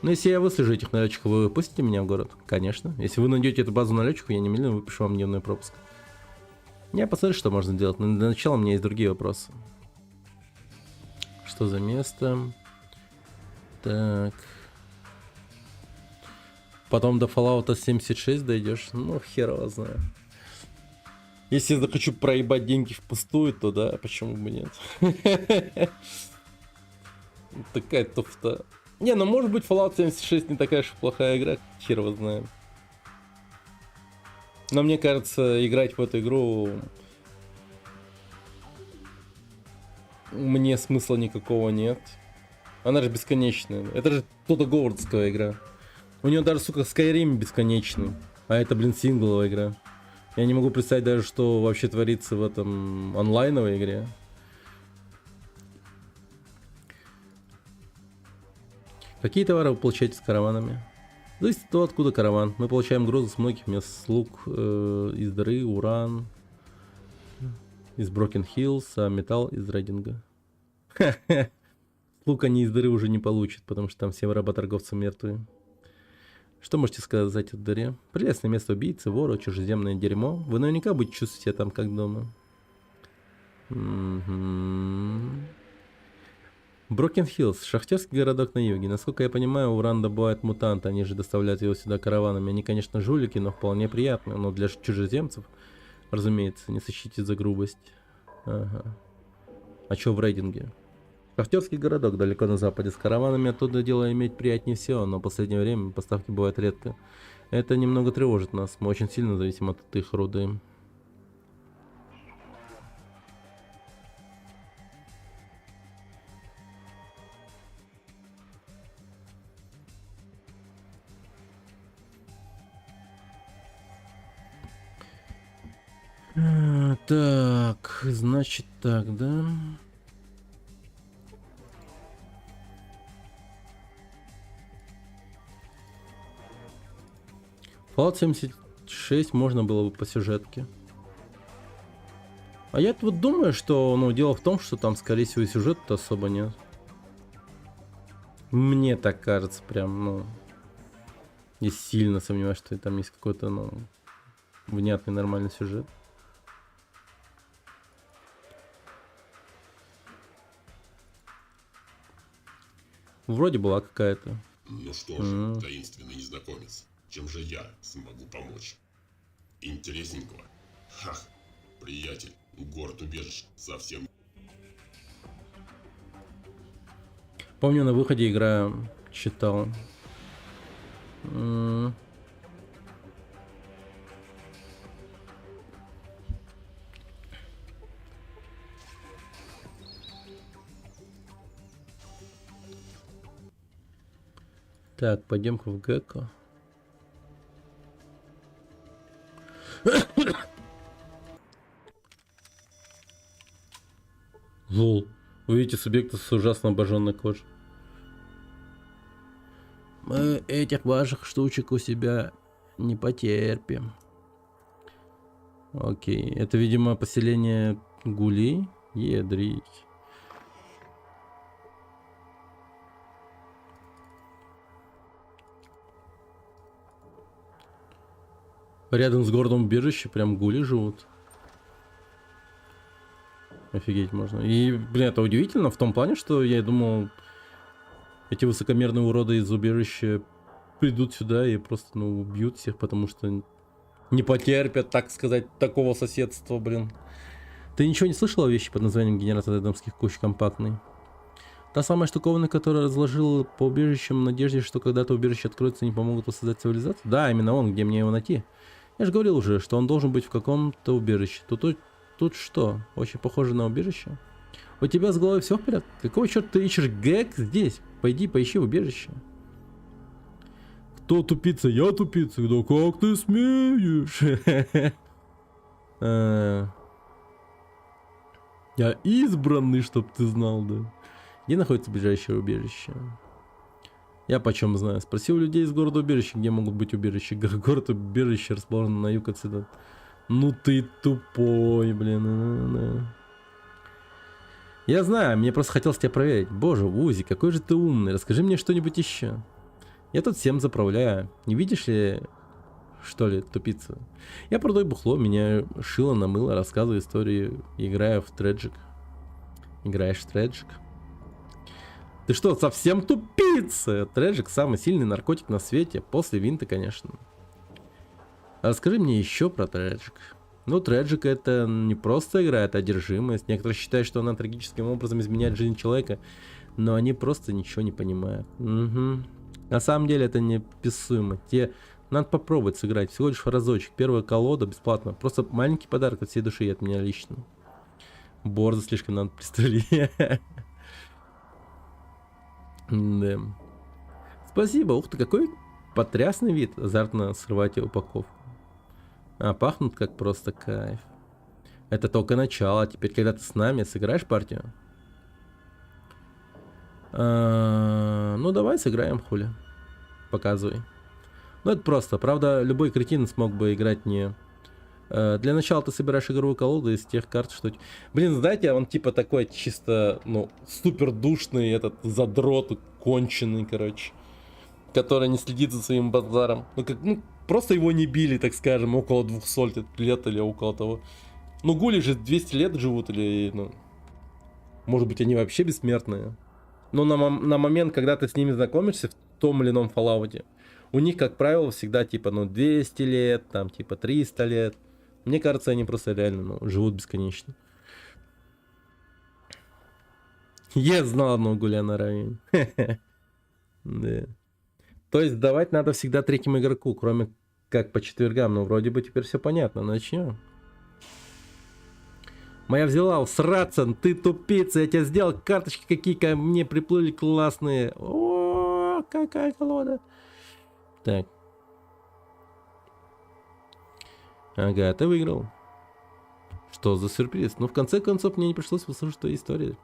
Но если я выслежу этих налетчиков, вы выпустите меня в город? Конечно. Если вы найдете эту базу налетчиков, я немедленно выпишу вам дневной пропуск. Я посмотрю, что можно сделать. Но для начала у меня есть другие вопросы. Что за место? Так. Потом до Fallout 76 дойдешь? Ну, хер его знаю. Если я захочу проебать деньги впустую, то да, почему бы нет? Такая туфта. Не, ну может быть Fallout 76 не такая уж плохая игра, хер его знает. Но мне кажется, играть в эту игру мне смысла никакого нет. Она же бесконечная. Это же Тота Говардская игра. У него даже, сука, Skyrim бесконечный. А это, блин, сингловая игра. Я не могу представить даже, что вообще творится в этом онлайновой игре. Какие товары вы получаете с караванами? Зависит от того, откуда караван. Мы получаем грузы с многих мест. Лук из дыры, уран из Broken Hills, а металл из Рейдинга. Лук они из дыры уже не получат, потому что там все работорговцы мертвые. Что можете сказать о дыре? Прелестное место убийцы, вора, чужеземное дерьмо. Вы наверняка будете чувствовать себя там как дома. Broken Hills, шахтерский городок на юге. Насколько я понимаю, уран добывают мутанты, они же доставляют его сюда караванами. Они, конечно, жулики, но вполне приятные. Но для чужеземцев, разумеется, не сочтите за грубость. Ага. А чё в рейдинге? Шахтерский городок далеко на западе. С караванами оттуда дело иметь приятнее всего, но в последнее время поставки бывают редко. Это немного тревожит нас. Мы очень сильно зависим от их руды. Так, значит так, да? Fallout 76 можно было бы по сюжетке. А я вот думаю, что, ну, дело в том, что там, скорее всего, сюжета особо нет. Мне так кажется, прям, ну... Я сильно сомневаюсь, что там есть какой-то, ну... Внятный, нормальный сюжет. Вроде была какая-то. Ну что же, таинственный незнакомец, чем же я смогу помочь? Интересненького. Хах, приятель, город-убежище совсем. Помню, на выходе игра читал. Так, пойдем-ка в Гекко. Лол. Вы видите субъекта с ужасно обожженной кожей. Мы этих ваших штучек у себя не потерпим. Окей. Это, видимо, поселение гулей. Ядрить. Рядом с городом убежище прям гули живут. Офигеть можно. И, блин, это удивительно в том плане, что я думал, эти высокомерные уроды из убежища придут сюда и просто, ну, убьют всех, потому что не потерпят, так сказать, такого соседства, блин. Ты ничего не слышал о вещи под названием генератор эдемских куч компактный? Та самая штуковина, которая разложила по убежищам в надежде, что когда-то убежище откроется и не помогут воссоздать цивилизацию? Да, именно он, где мне его найти? Я же говорил уже, что он должен быть в каком-то убежище. Тут что? Очень похоже на убежище? У тебя с головой все в порядке? Какого черта ты ищешь гэг здесь? Пойди поищи убежище. Кто тупица? Я тупица. Да как ты смеешь? Я избранный, чтоб ты знал, да. Где находится ближайшее убежище? Я почем знаю. Спроси у людей из города убежища, где могут быть убежища. Город убежище расположен на юг отсюда. Ну ты тупой, блин. Я знаю, мне просто хотелось тебя проверить. Боже, Узи, какой же ты умный. Расскажи мне что-нибудь еще. Я тут всем заправляю. Не видишь ли, что ли, тупица? Я продаю бухло, меня шило на мыло, рассказываю истории, играю в Треджик. Играешь в Треджик? Ты что, совсем тупица? Треджик самый сильный наркотик на свете, после винта, конечно. А расскажи мне еще про Треджик. Ну, Треджик это не просто игра, это одержимость. Некоторые считают, что она трагическим образом изменяет жизнь человека, но они просто ничего не понимают. Угу. На самом деле это неописуемо. Тебе надо попробовать сыграть, всего лишь разочек. Первая колода бесплатно. Просто маленький подарок от всей души и от меня лично. Борзо слишком надо пристрелить. Да. Спасибо. Ух ты, какой потрясный вид. Азартно срывайте упаковку. А пахнут как просто кайф. Это только начало. Теперь, когда ты с нами, сыграешь партию? Ну, давай сыграем, хули. Показывай. Ну, это просто. Правда, любой кретин смог бы играть не... Для начала ты собираешь игровую колоду из тех карт, что... Блин, знаете, он типа такой чисто, ну, супер душный, этот задрот, конченый, короче. Который не следит за своим базаром. Ну, как, ну, просто его не били, так скажем, около 200 лет или около того. Ну, гули же 200 лет живут, или, ну... Может быть, они вообще бессмертные. Но на момент, когда ты с ними знакомишься в том или ином Fallout, у них, как правило, всегда типа, ну, 200 лет, там, типа, 300 лет. Мне кажется, они просто реально, ну, живут бесконечно. Я знал одного гуля на районе. Да. То есть давать надо всегда третьему игроку, кроме как по четвергам. Ну, вроде бы теперь все понятно. Начнем. Моя взяла, сраться, ты тупица, я тебе сделал карточки, какие ко мне приплыли классные. О, какая колода. Так. Ага, ты выиграл. Что за сюрприз? Ну, в конце концов, мне не пришлось выслушать твою историю.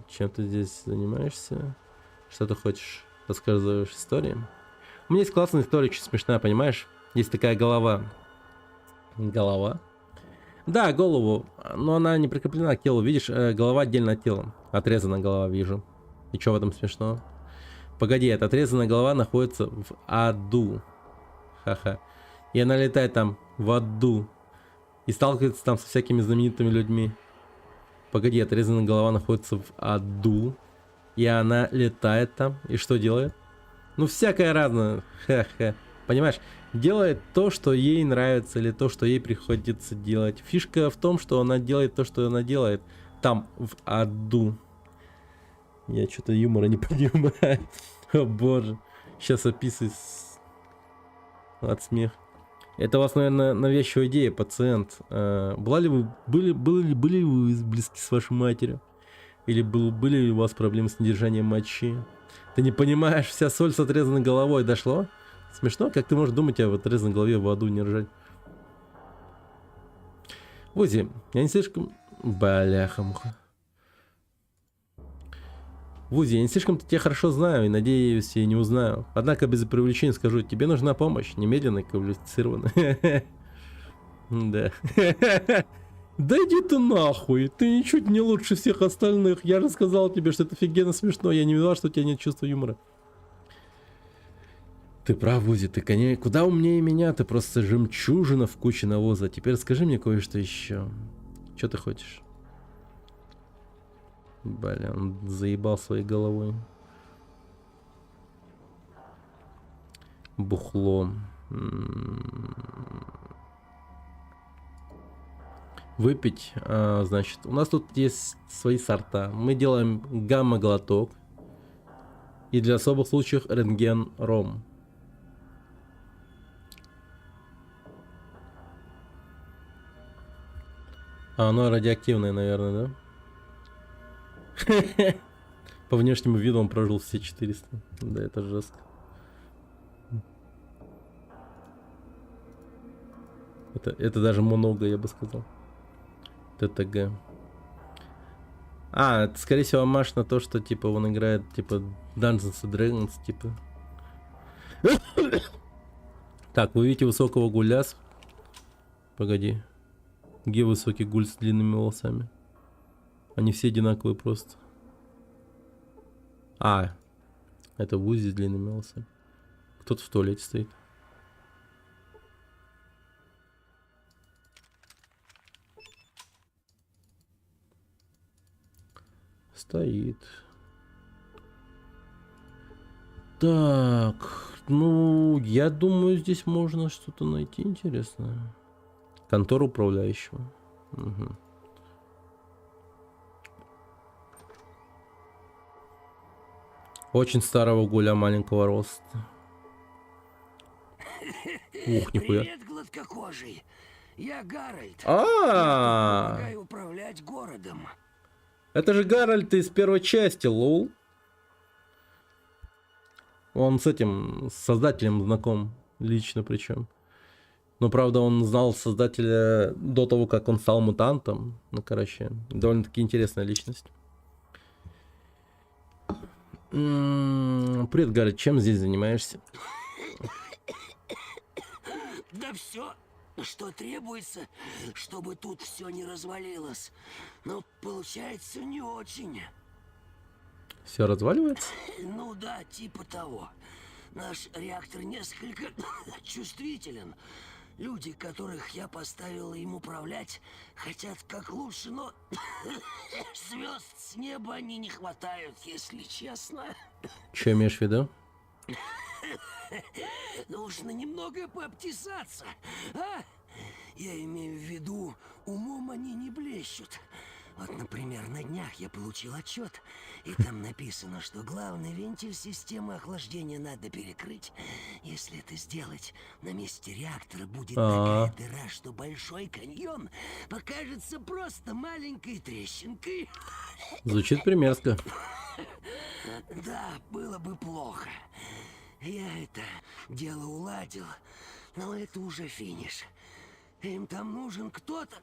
Чем ты здесь занимаешься? Что ты хочешь? Рассказываешь истории? У меня есть классная история, очень смешная, понимаешь? Есть такая голова. Голова? Да, голову. Но она не прикреплена к телу. Видишь, голова отдельно от тела. Отрезана голова, вижу. И что в этом смешного? Погоди, эта отрезанная голова находится в аду. Ха-ха. И она летает там в аду. И сталкивается там со всякими знаменитыми людьми. Погоди, отрезанная голова находится в аду. И она летает там. И что делает? Ну, всякое разное. Ха-ха. Понимаешь? Делает то, что ей нравится, или то, что ей приходится делать. Фишка в том, что она делает то, что она делает. Там, в аду. Я что-то юмора не понимаю. О боже. Сейчас описывай от смеха. Это у вас, наверное, навязчивая идея, пациент. Были ли вы близки с вашей матерью? Или были ли у вас проблемы с недержанием мочи? Ты не понимаешь, вся соль с отрезанной головой дошло? Смешно, как ты можешь думать о отрезанной голове в аду не ржать? Вузи, я не слишком... Бляха-муха. Вузи, я не слишком-то тебя хорошо знаю и надеюсь, я не узнаю. Однако без привлечения скажу, тебе нужна помощь, немедленно и квалифицированная. Да. Да иди ты нахуй, ты ничуть не лучше всех остальных. Я же сказал тебе, что это офигенно смешно, я не виноват, что у тебя нет чувства юмора. Ты прав, Вузи, ты, конечно, куда умнее меня, ты просто жемчужина в куче навоза. Теперь скажи мне кое-что еще. Что ты хочешь? Бля, он заебал своей головой. Бухло. Выпить, значит, у нас тут есть свои сорта. Мы делаем гамма-глоток. И для особых случаев рентген-ром. А оно радиоактивное, наверное, да? По внешнему виду он прожил все 400. Да, это жестко. Это даже много, я бы сказал. ТТГ. Это, скорее всего, амаш на то, что, типа, он играет, типа, Dungeons and Dragons, типа. Так, вы видите высокого гуля с... Погоди. Где высокий гуль с длинными волосами? Они все одинаковые просто. Это Вузи с длинными волосами. Кто-то в туалете стоит. Стоит. Так, ну, я думаю, здесь можно что-то найти интересное. Контора управляющего. Угу. Очень старого гуля маленького роста. Ух, нихуя. Привет, гладкокожий. Я Гарольд. Я помогаю управлять городом. Это же Гарольд из первой части, лол. Он с этим создателем знаком. Лично причем. Но правда он знал создателя до того, как он стал мутантом. Ну, короче, довольно-таки интересная личность. Привет, Гарольд, чем здесь занимаешься? Да все, что требуется, чтобы тут все не развалилось. Но получается не очень. Все разваливается? Ну да, типа того. Наш реактор несколько чувствителен. Люди, которых я поставил им управлять, хотят как лучше, но звезд с неба они не хватают, если честно. Че имеешь в виду? Нужно немного пообтесаться, а? Я имею в виду, умом они не блещут. Вот, например, на днях я получил отчет, и там написано, что главный вентиль системы охлаждения надо перекрыть. Если это сделать, на месте реактора будет такая дыра, что Большой каньон покажется просто маленькой трещинкой. Звучит примерзко. Да, было бы плохо. Я это дело уладил, но это уже финиш. Им там нужен кто-то,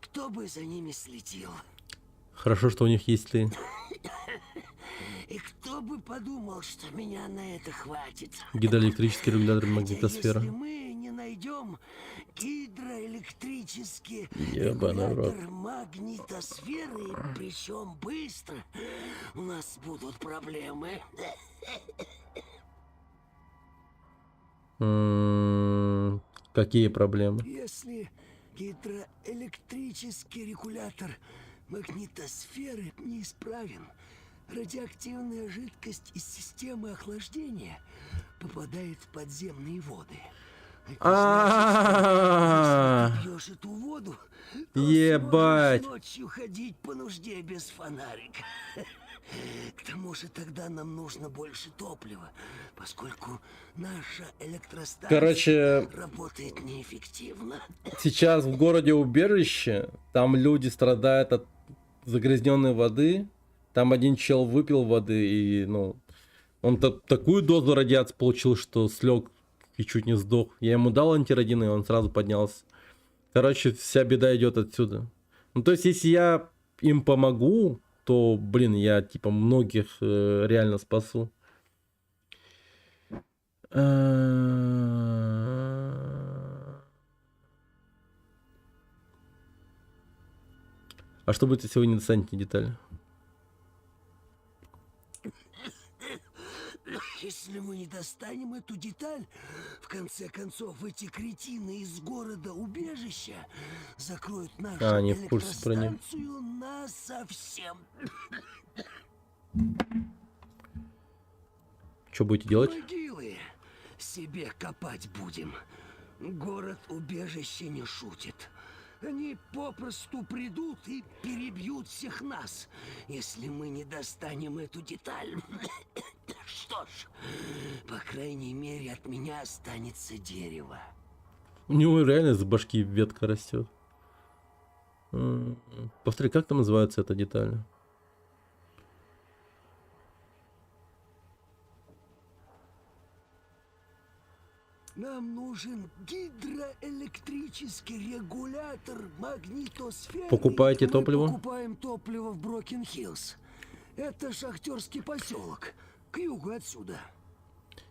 кто бы за ними следил. Хорошо, что у них есть ты. И кто бы подумал, что меня на это хватит. Гидроэлектрический регулятор магнитосферы. Если мы не найдем гидроэлектрический Ебаный рот. регулятор магнитосферы, причем быстро, у нас будут проблемы. Какие проблемы? Если гидроэлектрический регулятор магнитосферы неисправен, радиоактивная жидкость из системы охлаждения попадает в подземные воды. Если ты пьешь эту воду, то Ебать. сможешь ночью ходить по нужде без фонарика. К тому же тогда нам нужно больше топлива, поскольку наша электростанция работает неэффективно. Сейчас в городе убежище, там люди страдают от загрязненной воды. Там один чел выпил воды и, ну, он такую дозу радиации получил, что слег и чуть не сдох. Я ему дал антирадин, и он сразу поднялся. Короче, вся беда идет отсюда. Ну, то есть, если я им помогу, то, блин, я, типа, многих реально спасу. А что будет, если вы не достанете детали? Если мы не достанем эту деталь, в конце концов эти кретины из города-убежища закроют нашу они в курсе про них. электростанцию насовсем. Что будете делать? Могилы себе копать будем. Город-убежище не шутит. Они попросту придут и перебьют всех нас, если мы не достанем эту деталь. Что ж, по крайней мере, от меня останется дерево. У него реально с башки ветка растет. Повтори, как там называется эта деталь? Нам нужен гидроэлектрический регулятор магнитосферы. Покупаете топливо? Мы покупаем топливо в Брокен-Хиллз. Это шахтерский поселок, к югу отсюда.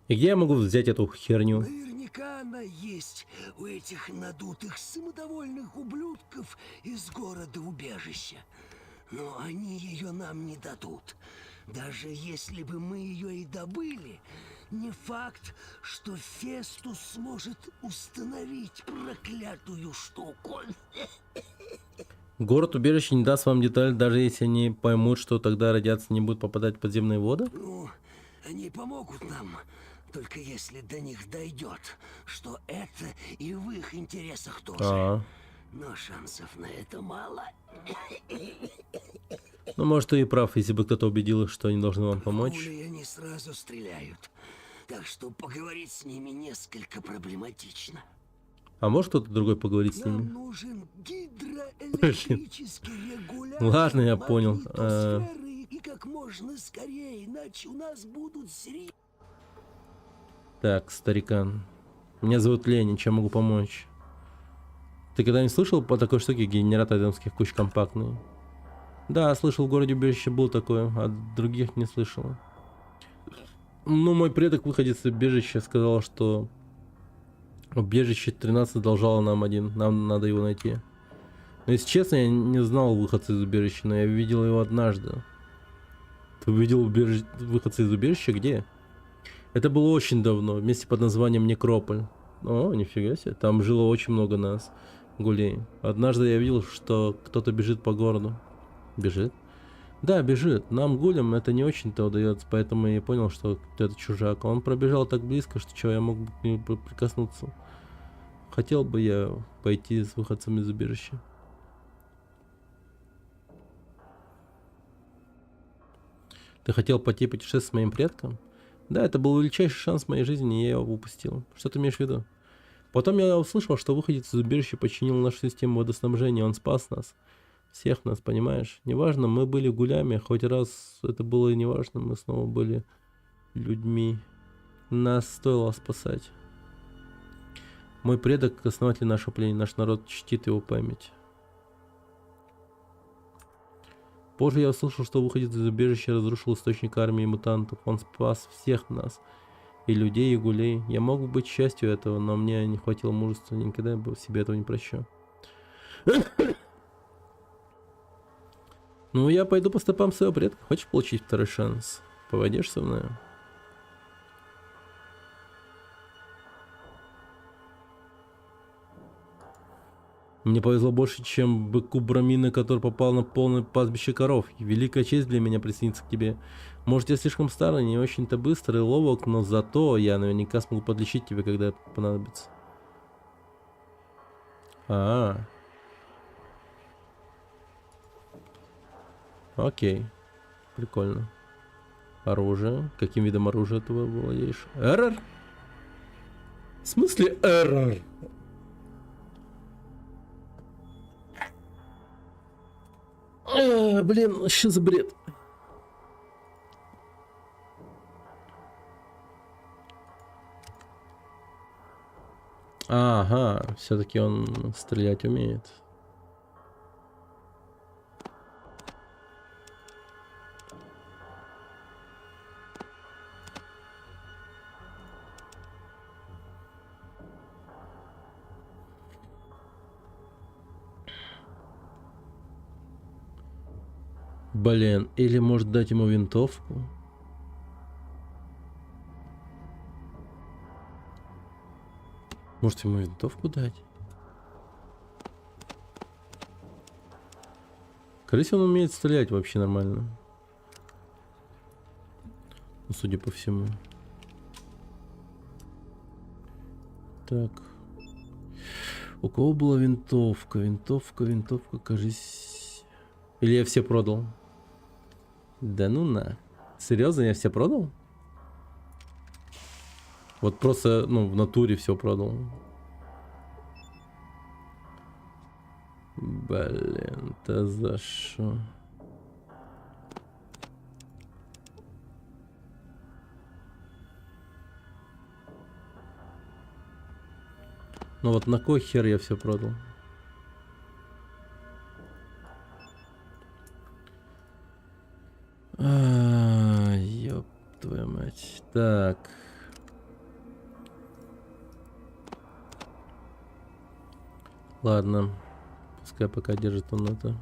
И где я могу взять эту херню? Наверняка она есть у этих надутых самодовольных ублюдков из города-убежища. Но они ее нам не дадут. Даже если бы мы ее и добыли, не факт, что Фестус сможет установить проклятую штуку. Город-убежище не даст вам деталь, даже если они поймут, что тогда радиация не будет попадать в подземные воды? Ну, они помогут нам, только если до них дойдет, что это и в их интересах тоже. Но шансов на это мало. Ну, может, ты и прав, если бы кто-то убедил их, что они должны вам помочь. Пули они сразу стреляют, так что поговорить с ними несколько проблематично. А может кто-то другой поговорить с Нам ними? нужен гидроэлектрический регулятор. Ладно, я понял. магнитосферы, и как можно скорее, иначе у нас будут серьезные... Так, старикан. Меня зовут Леня, чем могу помочь? Ты когда-нибудь слышал по такой штуке генератор эдемских куч компактный? Да, слышал, в городе-убежище был такое, а других не слышал. Ну, мой предок, выходец из убежища, сказал, что убежище 13 задолжало нам надо его найти. Но, если честно, я не знал выходца из убежища, но я видел его однажды. Ты увидел выходца из убежища? Где? Это было очень давно, вместе под названием Некрополь. О, нифига себе, там жило очень много нас, гулей. Однажды я видел, что кто-то бежит по городу. Бежит? Да, бежит. Нам, гулям, это не очень-то удается, поэтому я понял, что это чужак. Он пробежал так близко, что чего я мог бы к нему прикоснуться. Хотел бы я пойти с выходцем из убежища. Ты хотел пойти путешествовать с моим предком? Да, это был величайший шанс в моей жизни, и я его упустил. Что ты имеешь в виду? Потом я услышал, что выходец из убежища починил нашу систему водоснабжения, он спас нас. Всех нас, понимаешь? Неважно, мы были гулями, хоть раз это было и неважно, мы снова были людьми. Нас стоило спасать. Мой предок, основатель нашего племени, наш народ чтит его память. Позже я услышал, что выходец из убежища разрушил источник армии мутантов. Он спас всех нас. И людей, и гулей. Я мог бы быть частью этого, но мне не хватило мужества. Никогда бы себе этого не прощу. Ну, я пойду по стопам своего предка. Хочешь получить второй шанс? Поводишь со мной? Мне повезло больше, чем быку Брамина, который попал на полное пастбище коров. И великая честь для меня присоединиться к тебе. Может, я слишком старый, не очень-то быстрый и ловок, но зато я наверняка смогу подлечить тебя, когда понадобится. Окей. Прикольно. Оружие. Каким видом оружия ты владеешь? Эррор? В смысле эррор? Блин, что за бред? Ага, все-таки он стрелять умеет. Блин, или может дать ему винтовку? Может ему винтовку дать? Скорее он умеет стрелять вообще нормально. Ну, судя по всему. Так. У кого была винтовка? Винтовка, кажись. Или я все продал? Да ну на. Серьезно, я все продал? Вот просто, ну, в натуре все продал. Блин, да за что? Ну вот на кой хер я все продал? Ёб твою мать. Так. Ладно. Пускай пока держит он это.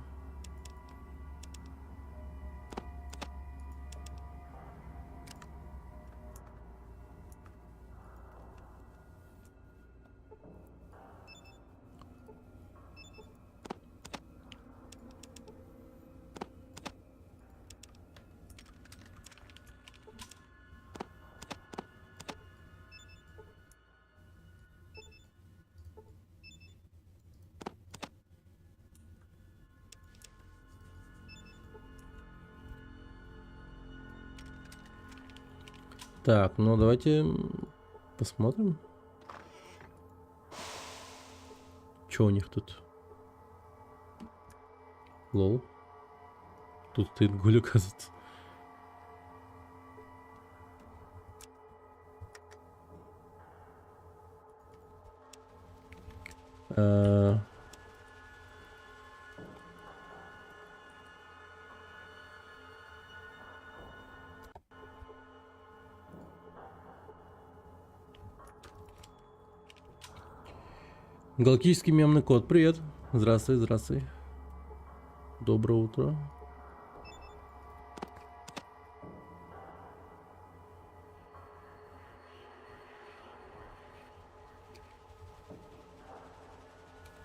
Так, ну давайте посмотрим. Что у них тут? Лол. Тут стоит Гуль, оказывается. Галактический мемный кот, привет. Здравствуй, здравствуй. Доброе утро.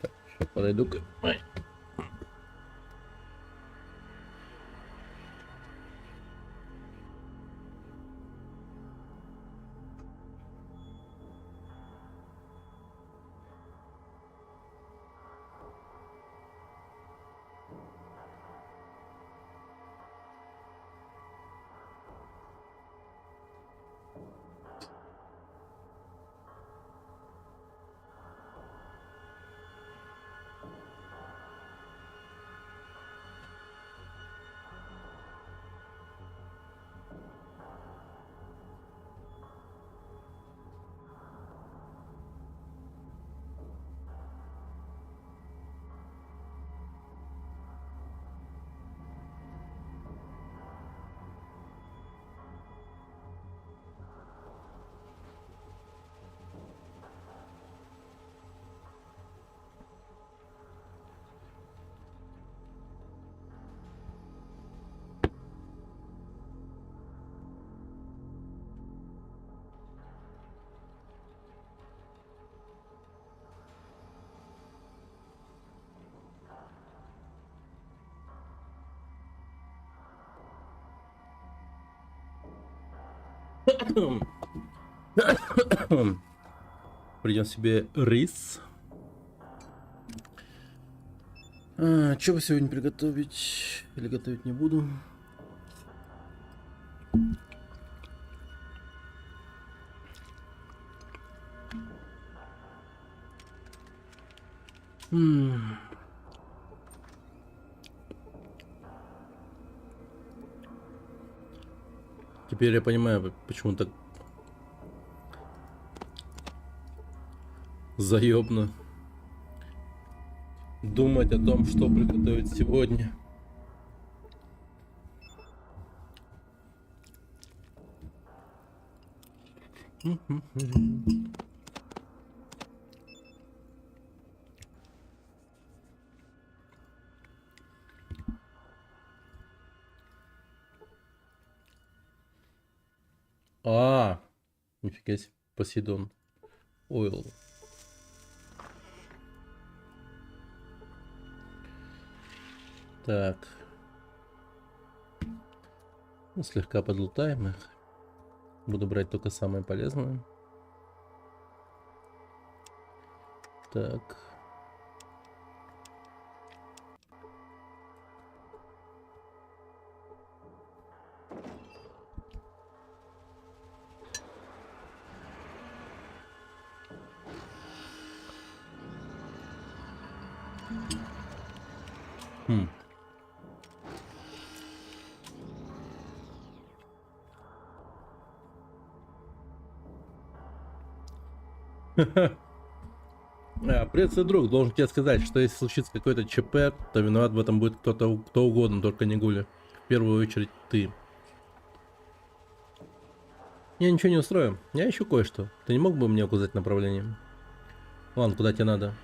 Так, сейчас подойду-ка. Ай. Придем себе рис. Что бы сегодня приготовить? Или готовить не буду? Теперь я понимаю, почему так заебно думать о том, что приготовить сегодня. Нифига себе, Посейдон. Ойл. Так. Ну, слегка подлутаем их. Буду брать только самое полезное. Так. Хм. Приветствую, друг. Должен тебе сказать, что если случится какой-то ЧП, то виноват в этом будет кто угодно, только не Гуля. В первую очередь ты. Я ничего не устрою. Я ищу кое-что. Ты не мог бы мне указать направление? Ладно, куда тебе надо?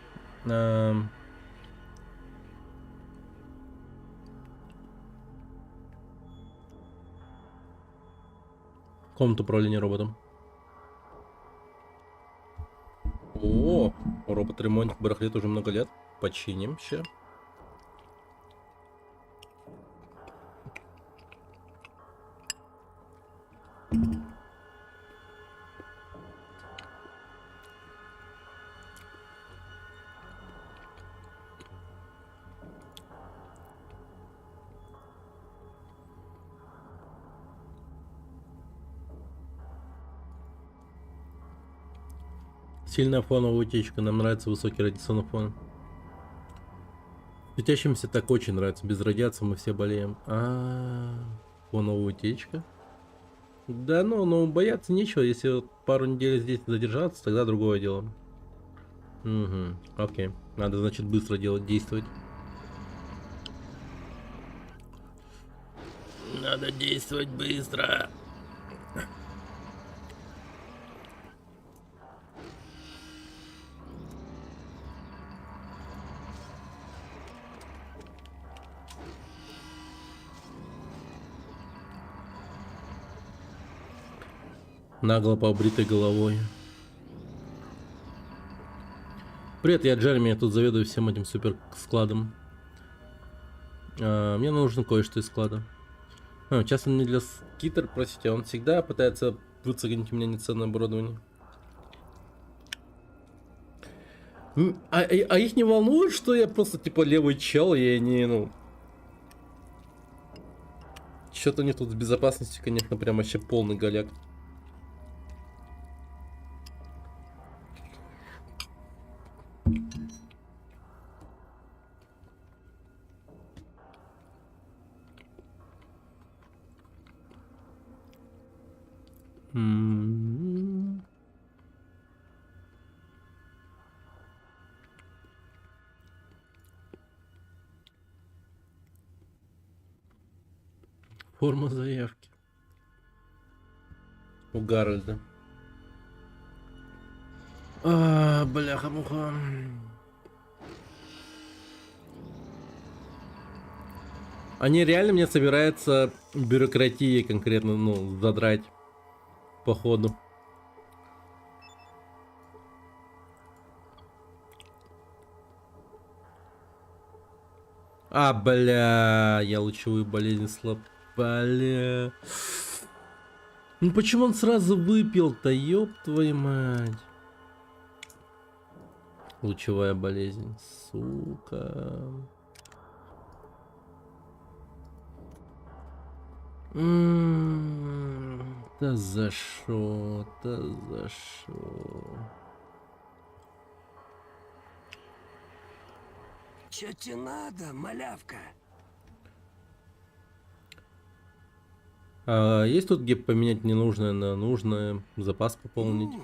Комнату управления роботом. О, робот-ремонтник барахлит уже много лет. Починим ща. Сильная фоновая утечка. Нам нравится высокий радиационный фон. Светящимся так очень нравится. Без радиации мы все болеем. Фоновая утечка. Да ну бояться нечего. Если вот пару недель здесь задержаться, тогда другое дело. Угу, окей. Надо, значит, быстро действовать. Надо действовать быстро. Нагло побритой головой. Привет, я Джереми, я тут заведую всем этим супер складом. Мне нужно кое-что из склада. Сейчас он не для скитер, простите, он всегда пытается выцегнить у меня неценное оборудование. Их не волнует, что я просто типа левый чел, и они, ну... Что-то у них тут с безопасностью, конечно, прям вообще полный голяк. Форма заявки. У Гарольда. Бляха-муха. Они реально мне собираются бюрократией конкретно, ну, задрать. Походу. Бля, я лучевую болезнь слаб. Бля. Ну почему он сразу выпил-то, ёб твою мать. Лучевая болезнь, сука. Да за шо, да за шо. Чё тебе надо, малявка? Есть тут где поменять ненужное на нужное, запас пополнить?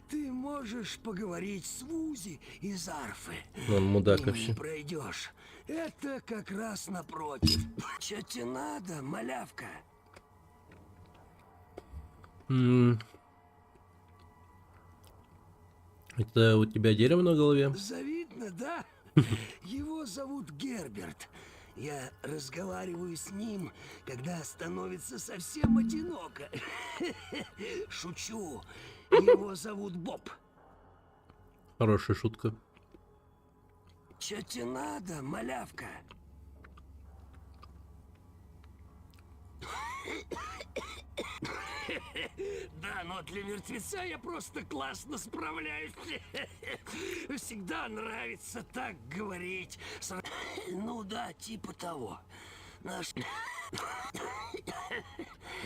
Ты можешь поговорить с Вузи из Арфы. Он мудак Мимо вообще. не пройдешь. Это как раз напротив. Чё тебе надо, малявка? Это у тебя дерево на голове? Завидно, да? Его зовут Герберт. Я разговариваю с ним, когда становится совсем одиноко. Шучу. Его зовут Боб. Хорошая шутка. Чё тебе надо, малявка? Но для мертвеца я просто классно справляюсь. Всегда нравится так говорить. Ну да, типа того. Наш...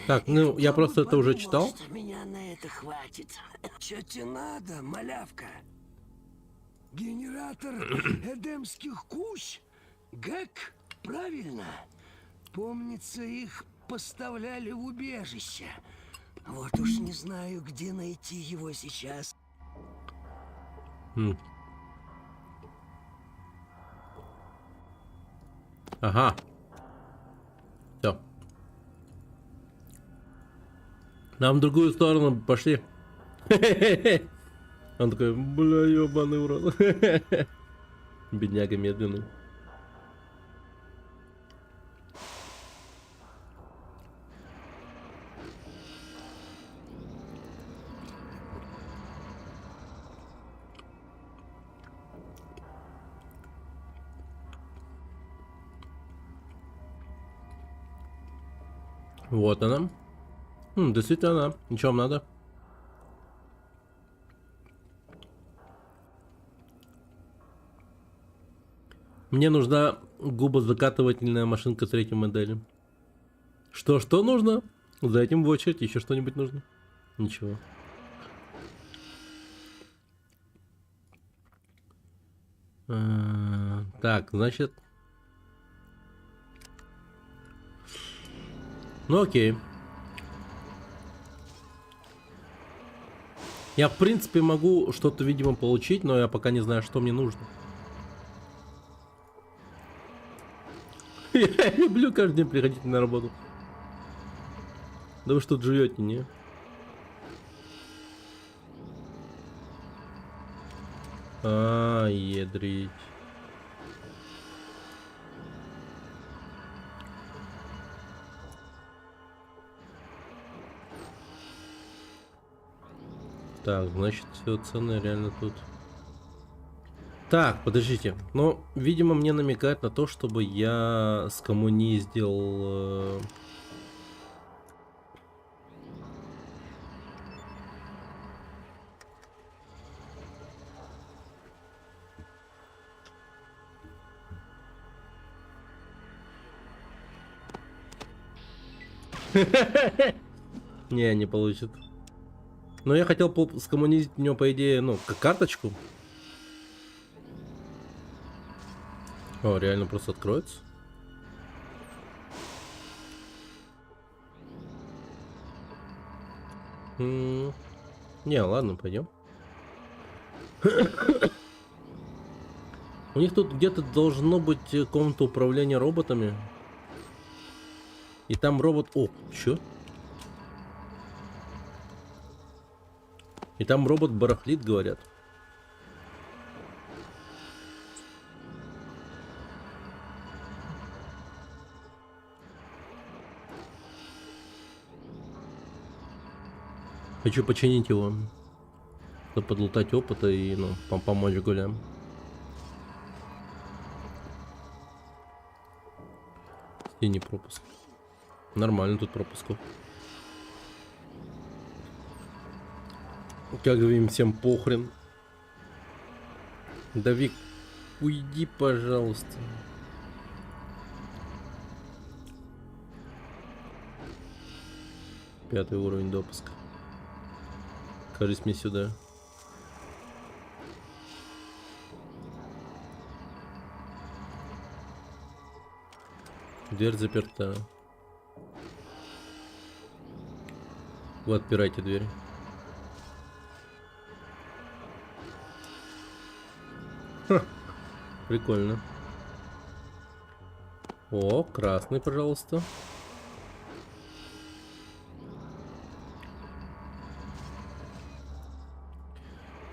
Так, ну, я Кто бы просто это уже подумал, читал. что меня на это хватит. Чё тебе надо, малявка? Генератор эдемских кущ? ГЭК? Правильно. Помнится, их поставляли в убежище. Вот уж не знаю, где найти его сейчас. Ага. Все. Нам в другую сторону пошли. Он такой, бля, ебаный урод. Бедняга медленный. Вот она. Действительно она. Ничего вам надо? Мне нужна губозакатывательная машинка третьей модели. Что нужно? За этим в очередь. Еще что-нибудь нужно? Ничего. Так, значит... Ну окей. Я в принципе могу что-то, видимо, получить, но я пока не знаю, что мне нужно. Я люблю каждый день приходить на работу. Да вы что тут живете, не? Ядрить. Так, значит, все цены реально тут. Так, подождите. Ну, видимо, мне намекает на то, чтобы я с коммуни сделал... Не, не получит. Но я хотел скоммунизить у него, по идее, ну, как карточку. О, реально просто откроется. Не, ладно, пойдем. У них тут где-то должно быть комната управления роботами. И там робот... О, чё? И там робот барахлит, говорят. Хочу починить его, чтобы подлутать опыта и, ну, помочь гулям. Синий пропуск. Нормально тут пропусков. Как же им всем похрен. Давик, уйди, пожалуйста. Пятый уровень допуска. Кажись мне сюда. Дверь заперта. Вы отпирайте дверь. Ха, прикольно. О, красный, пожалуйста.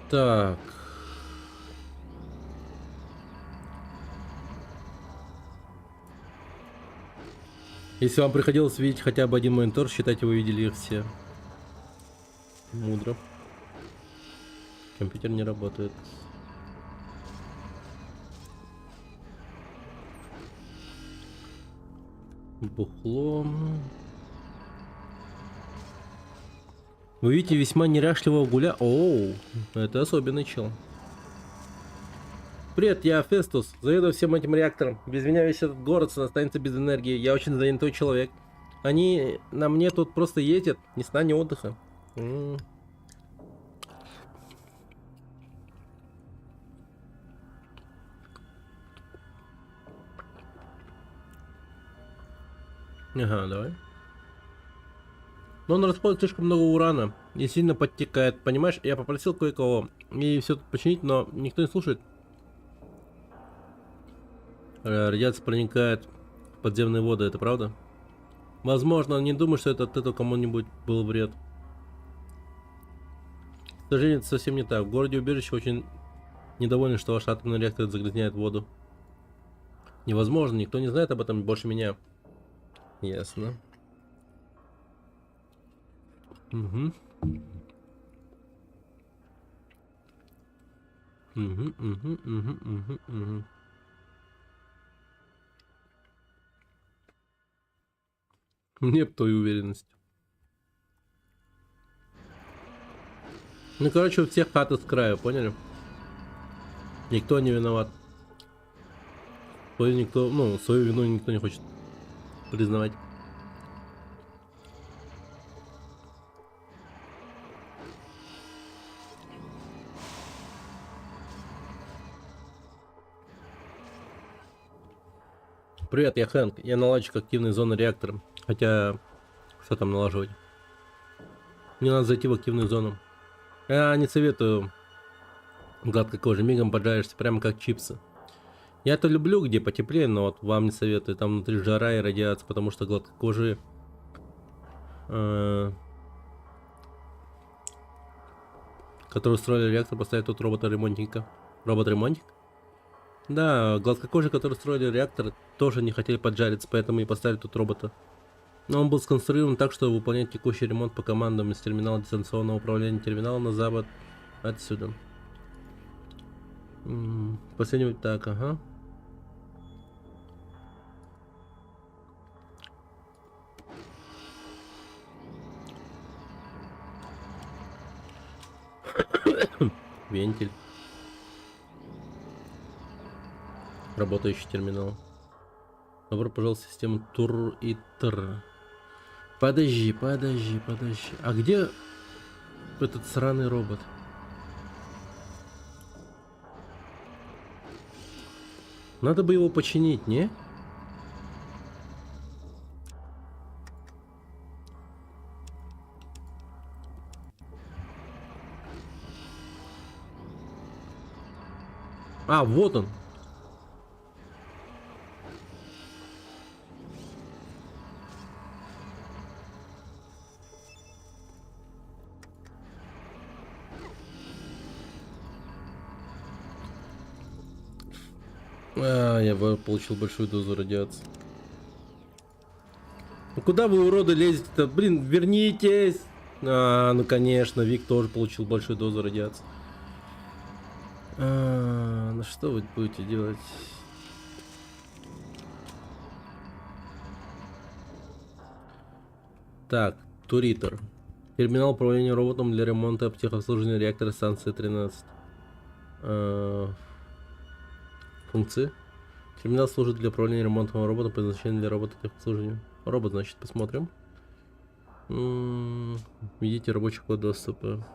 Так. Если вам приходилось видеть хотя бы один монитор, считайте, вы видели их все. Мудро. Компьютер не работает. Бухло. Вы видите весьма неряшливого гуля. Оу, это особенный чел. Привет, я Фестус, заведую всем этим реактором. Без меня весь этот город останется без энергии. Я очень занятой человек. Они на мне тут просто ездят, ни сна, ни отдыха. Ага, давай. Но он расходует слишком много урана и сильно подтекает. Понимаешь, я попросил кое-кого и все тут починить, но никто не слушает. Радиация проникает в подземные воды, это правда? Возможно, он не думает, что это от этого кому-нибудь был вред. К сожалению, это совсем не так. В городе убежище очень недовольны, что ваш атомный реактор загрязняет воду. Невозможно, никто не знает об этом больше меня. Ясно. Угу. Угу. Нет той уверенности. Ну, короче, у всех хаты с краю, поняли? Никто не виноват. Свою вину никто не хочет признавать. Привет, я Хэнк. Я наладчик активной зоны реактора. Хотя, что там налаживать? Мне надо зайти в активную зону. Я не советую гладкой кожи. Мигом поджарешься, прямо как чипсы. Я-то люблю, где потеплее, но вот вам не советую. Там внутри жара и радиация, потому что гладкой кожи... который строили реактор, поставить тут робота-ремонтника. Робот-ремонтник? Да, гладкокожие, которые строили реактор, тоже не хотели поджариться, поэтому и поставили тут робота. Но он был сконструирован так, чтобы выполнять текущий ремонт по командам из терминала дистанционного управления терминала на запад отсюда. Последний так, ага. Вентиль. Работающий терминал. Добро пожаловать в систему Тур и Тр. Подожди. А где этот сраный робот? Надо бы его починить, не? А, вот он. Я бы получил большую дозу радиации. Ну куда вы, уроды, лезете-то? Блин, вернитесь! Ну конечно, Вик тоже получил большую дозу радиации. Ну что вы будете делать? Так, Туритор. Терминал управления роботом для ремонта и техобслуживания реактора станции 13. Функции. Терминал служит для управления ремонтом робота, предназначен для робота техобслуживания. Робот, значит, посмотрим. Видите рабочий код доступа.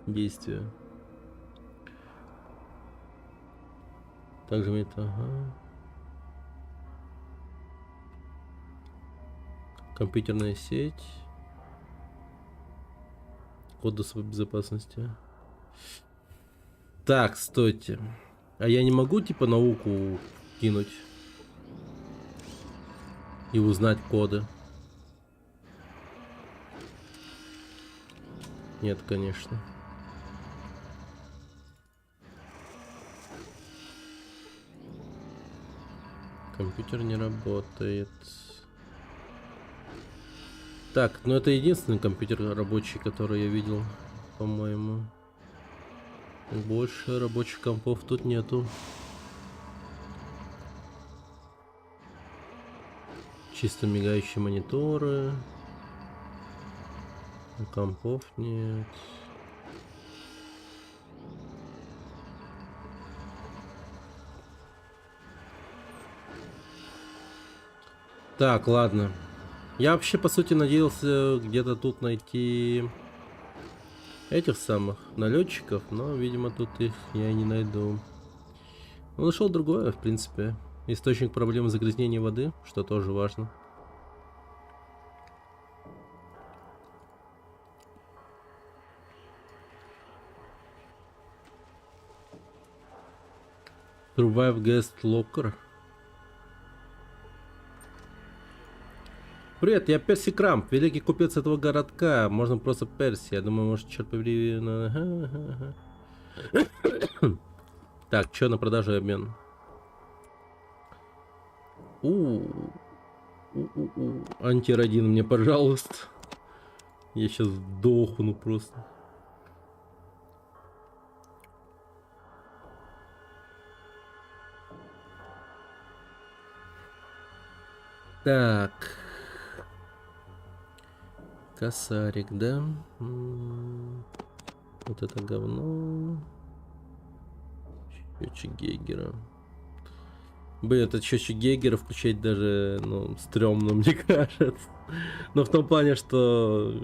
Действия. Также это, ага. Компьютерная сеть. Код доступа безопасности. Так, стойте. А я не могу, типа, науку кинуть и узнать коды? Нет, конечно. Компьютер не работает. Так, ну это единственный компьютер рабочий, который я видел, по-моему. Больше рабочих компов тут нету. Чисто мигающие мониторы. Компов нет. Так, ладно. Я вообще, по сути, надеялся где-то тут найти этих самых налетчиков, но, видимо, тут их я не найду. Но нашел другое, в принципе. Источник проблем загрязнения воды, что тоже важно. Survive Guest Locker. Привет, я Перси Крамп, великий купец этого городка. Можно просто Перси. Я думаю, может, черт побери. Так, что на продажу и обмен? Антирадин мне, пожалуйста. Я сейчас сдохну просто. Так. Косарик, да? Вот это говно. Счетчик Гейгера. Блин, этот счетчик Гейгера включать даже, ну, стрёмно, мне кажется. Но в том плане, что...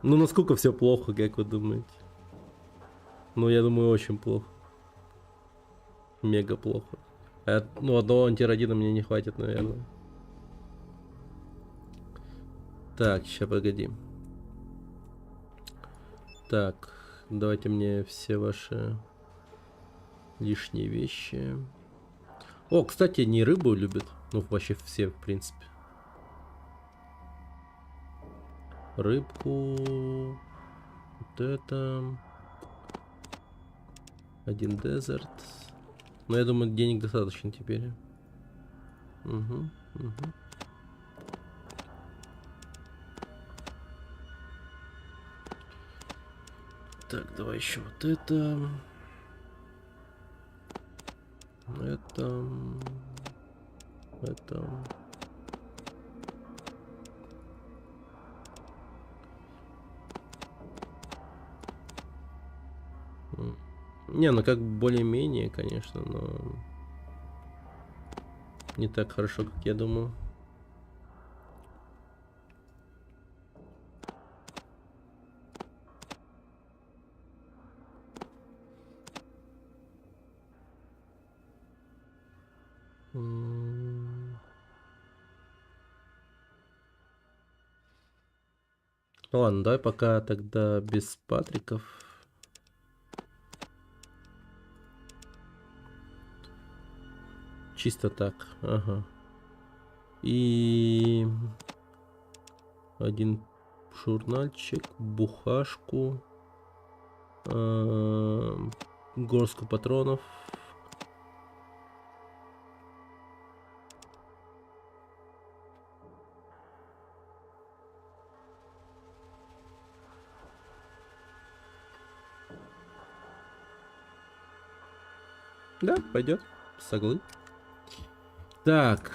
Ну, насколько все плохо, как вы думаете? Ну, я думаю, очень плохо. Мега плохо. Ну, одного антирадина мне не хватит, наверное. Так, сейчас, погоди. Так, давайте мне все ваши лишние вещи. О, кстати, не рыбу любят. Ну, вообще все, в принципе. Рыбку. Вот это. Один дезерт. Но я думаю, денег достаточно теперь. Угу. Так, давай еще вот это. Это. Не, ну как более-менее, конечно, но не так хорошо, как я думал. Ну ладно, давай пока тогда без Патриков. Чисто так, ага. И один журнальчик, бухашку, горстку патронов. Да, пойдет. Соглы. Так.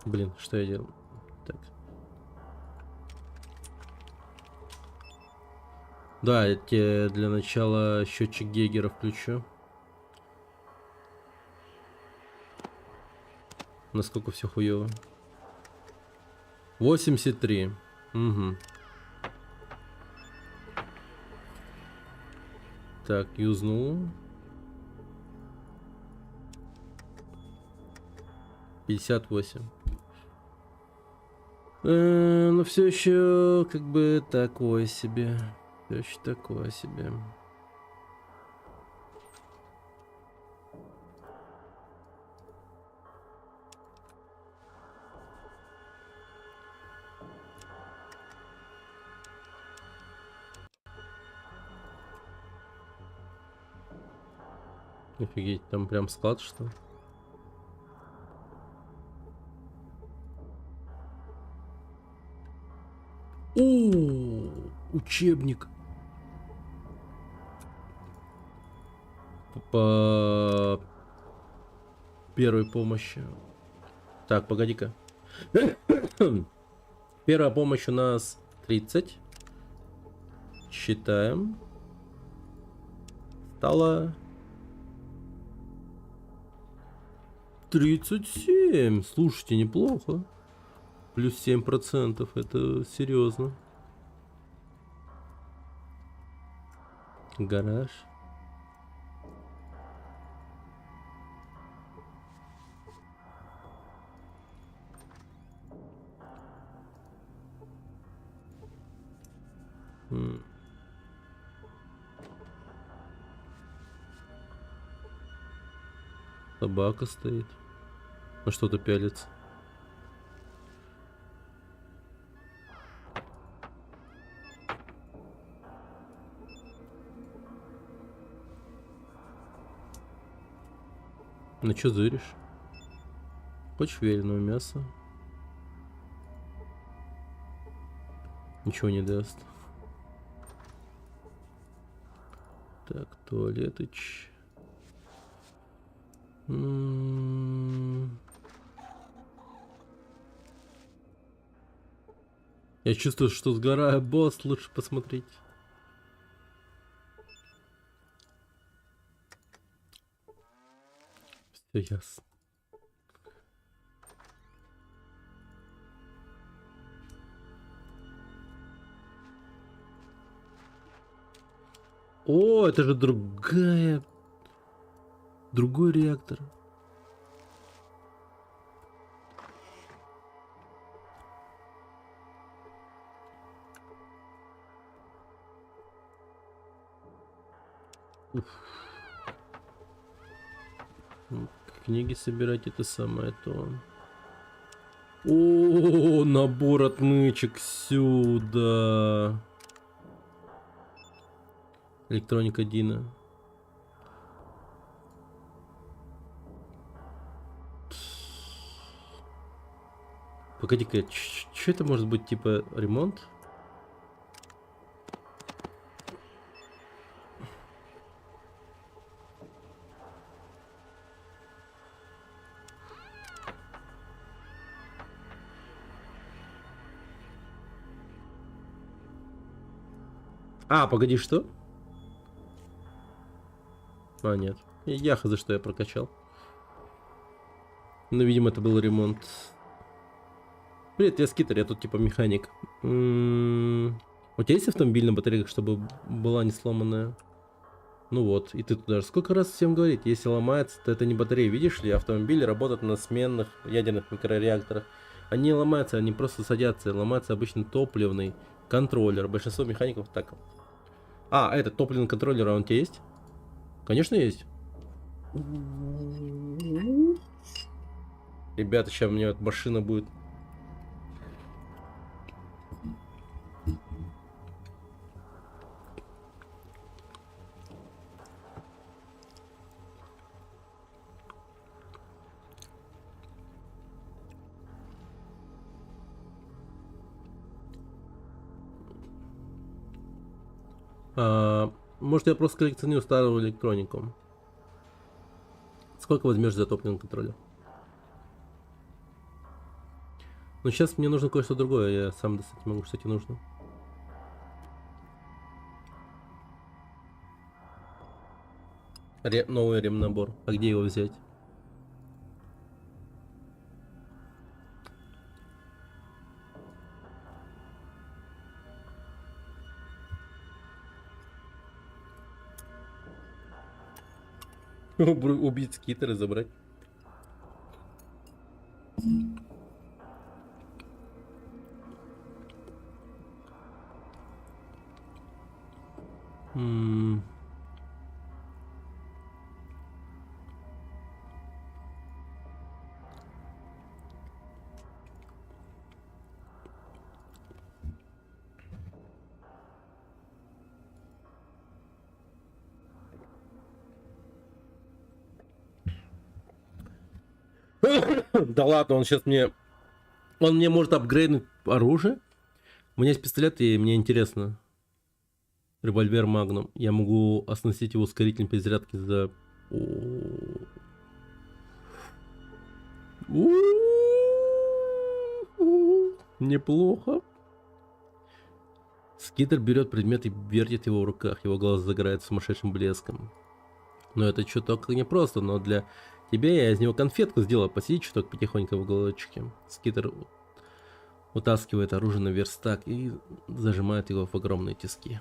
Блин, что я делал? Так. Да, я тебе для начала счетчик Гейгера включу. Насколько все хуево. 83. Угу. Так, юзнул. 58. Но все еще как бы такое себе. Все еще такое себе. Офигеть, там прям склад, что ли? О, учебник по первой помощи. Так, погоди-ка. Первая помощь у нас 30. Считаем. Стало 37. Слушайте, неплохо. Плюс 7%. Это серьезно. Гараж. Собака стоит. На что-то пялится. Ну чё зыришь? Хочешь вяленого мяса? Ничего не даст. Так, туалетыч. Я чувствую, что сгораю, босс, лучше посмотреть. Все ясно. О, это же другой реактор. Уф. Книги собирать это самое то. О, набор отмычек сюда. Электроника Дина. Погоди-ка, что это может быть, типа ремонт? А, погоди, что? А, нет. Я за что я прокачал. Ну, видимо, это был ремонт. Привет, я Скитер, я тут типа механик. У тебя есть автомобиль на батарейках, чтобы была не сломанная? Ну вот, и ты туда же. Сколько раз всем говорить, если ломается, то это не батарея. Видишь ли, автомобили работают на сменных ядерных микрореакторах. Они не ломаются, они просто садятся. Ломается обычно топливный контроллер. Большинство механиков так. А, этот топливный контроллер, а он у тебя есть? Конечно есть. Ребята, сейчас у меня машина будет. Может, я просто коллекционирую старую электронику. Сколько возьмешь за топливный контроллер? Ну, сейчас мне нужно кое-что другое. Я сам достать могу, что тебе нужно. Новый ремнабор. А где его взять? Убить скитера, забрать. Да ладно, он сейчас мне... Он мне может апгрейднуть оружие? У меня есть пистолет, и мне интересно. Револьвер Магнум. Я могу оснастить его ускорителем перезарядки за... Неплохо. Скитер берет предмет и вертит его в руках. Его глаз загорает сумасшедшим блеском. Но это чуток непросто, но для тебя я из него конфетку сделал. Посиди чуток потихоньку в уголочке. Скитер утаскивает оружие на верстак и зажимает его в огромные тиски.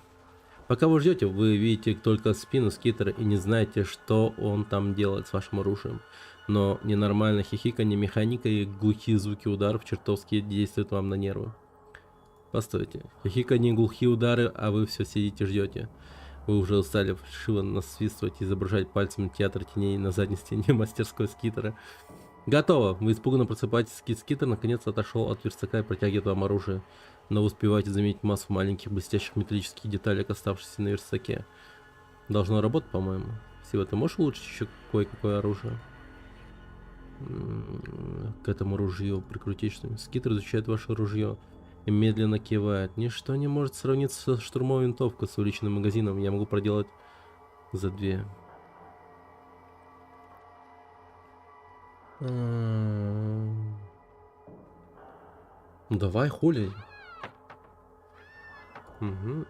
Пока вы ждете, вы видите только спину Скитера и не знаете, что он там делает с вашим оружием. Но ненормальное хихиканье механика и глухие звуки ударов чертовски действуют вам на нервы. Постойте, хихиканье и глухие удары, а вы все сидите ждете. Вы уже устали фальшиво насвистывать и изображать пальцем театр теней на задней стене мастерской Скитера. Готово! Вы испуганно просыпаетесь, Скитер наконец отошел от верстака и протягивает вам оружие. Но вы успеваете заметить массу маленьких блестящих металлических деталей, оставшихся на верстаке. Должно работать, по-моему. Сива, ты можешь улучшить еще кое-какое оружие? К этому ружью прикрутить что-нибудь. Скитер изучает ваше ружье и медленно кивает. Ничто не может сравниться со штурмовой винтовкой с увеличенным магазином. Я могу проделать за 2. Давай, хули. Угу.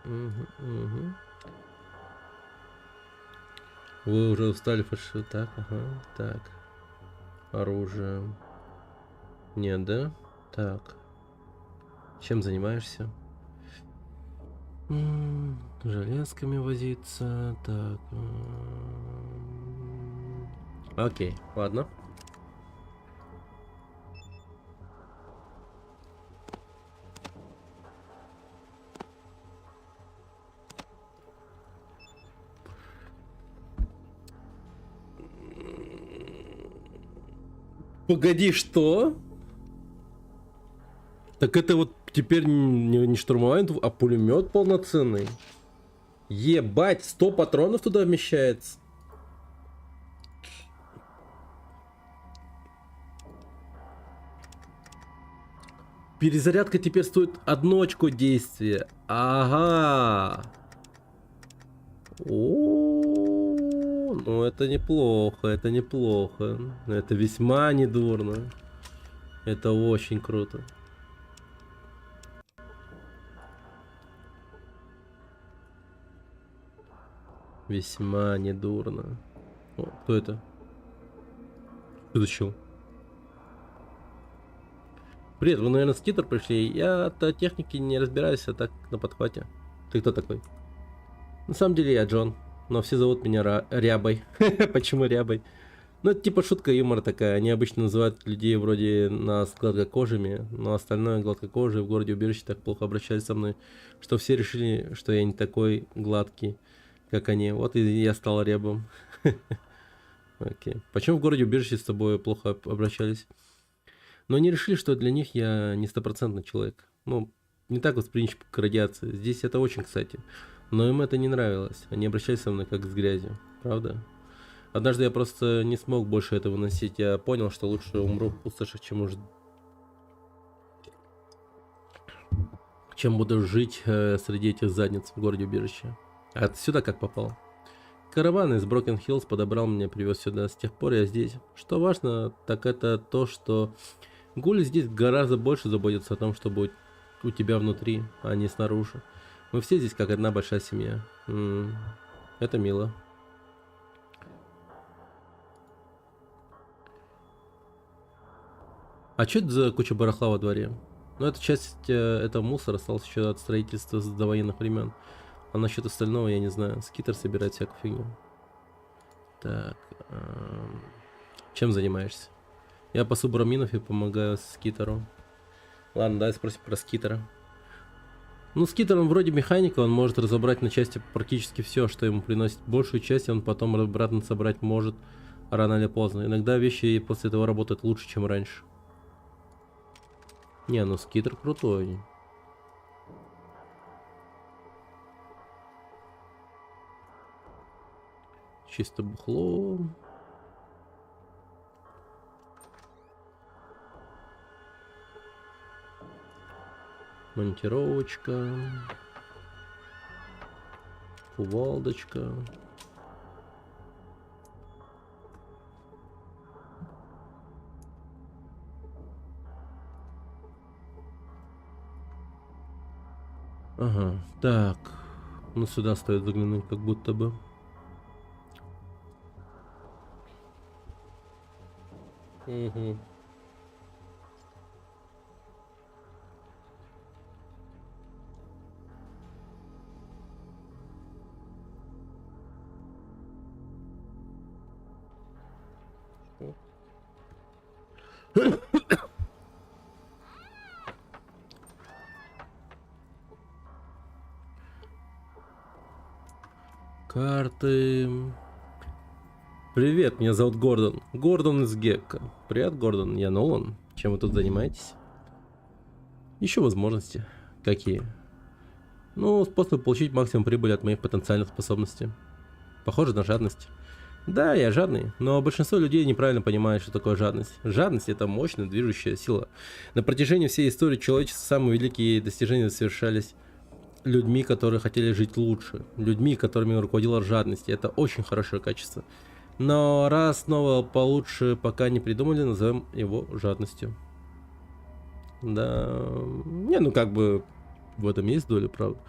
Вы уже устали фальшивить. Так, ага, так. Оружие. Нет, да? Так. Чем занимаешься? Железками возиться. Так. Окей, ладно. Погоди, что? Так это вот теперь не штурмовая, а пулемет полноценный. Ебать, 100 патронов туда вмещается. Перезарядка теперь стоит 1 очко действия. Ага. О, ну это неплохо, это неплохо. Это весьма недурно. Это очень круто. Весьма недурно. О, кто это? Что за чел? Привет, вы, наверное, с Скитер пришли. Я-то техники не разбираюсь, а так на подхвате. Ты кто такой? На самом деле я Джон, но все зовут меня Рябой. Почему Рябой? Ну, это типа шутка юмора такая. Они обычно называют людей вроде нас гладкокожими, но остальное гладкокожие в городе убежище так плохо обращались со мной, что все решили, что я не такой гладкий, как они. Вот и я стал Рябом. Окей. Почему в городе убежище с тобой плохо обращались? Но они решили, что для них я не стопроцентный человек. Ну, не так восприимчив к радиации. Здесь это очень кстати. Но им это не нравилось. Они обращались со мной как с грязью. Правда? Однажды я просто не смог больше это выносить. Я понял, что лучше умру в пустошах, чем буду жить среди этих задниц в городе убежище. А ты сюда как попал? Караван из Брокен Хиллз подобрал меня, привез сюда. С тех пор я здесь. Что важно, так это то, что гули здесь гораздо больше заботятся о том, что будет у тебя внутри, а не снаружи. Мы все здесь как одна большая семья. Это мило. А что это за куча барахла во дворе? Ну, эта часть этого мусора осталась еще от строительства с довоенных времен. А насчет остального я не знаю. Скитер собирает всякую фигню. Так. Чем занимаешься? Я пасу браминов и помогаю Скитеру. Ладно, давай спросим про Скитера. Ну, Скитер, он вроде механика, он может разобрать на части практически все, что ему приносит. Большую часть он потом обратно собрать может рано или поздно. Иногда вещи после этого работают лучше, чем раньше. Не, ну Скитер крутой. Чисто бухло. Монтировочка. Кувалдочка. Ага, так. Ну сюда стоит заглянуть, как будто бы. Угу. Карты. Привет, меня зовут Гордон. Гордон из Гекка. Привет, Гордон, я Нолан. Чем вы тут занимаетесь? Ищу возможности. Какие? Ну, способ получить максимум прибыли от моих потенциальных способностей. Похоже на жадность. Да, я жадный, но большинство людей неправильно понимает, что такое жадность. Жадность — это мощная движущая сила. На протяжении всей истории человечества самые великие достижения совершались людьми, которые хотели жить лучше. Людьми, которыми руководила жадность. И это очень хорошее качество. Но раз снова получше пока не придумали, назовем его жадностью. Да... Не, ну как бы в этом есть доля правды.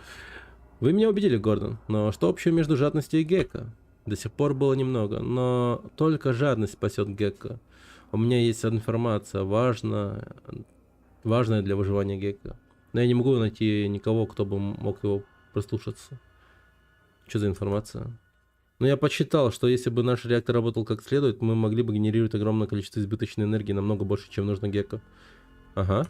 Вы меня убедили, Гордон. Но что общего между жадностью и Гекко? До сих пор было немного, но только жадность спасет Гекко. У меня есть информация, важная для выживания Гекко. Но я не могу найти никого, кто бы мог его прослушаться. Что за информация? Но я подсчитал, что если бы наш реактор работал как следует, мы могли бы генерировать огромное количество избыточной энергии, намного больше, чем нужно Гекко. Ага.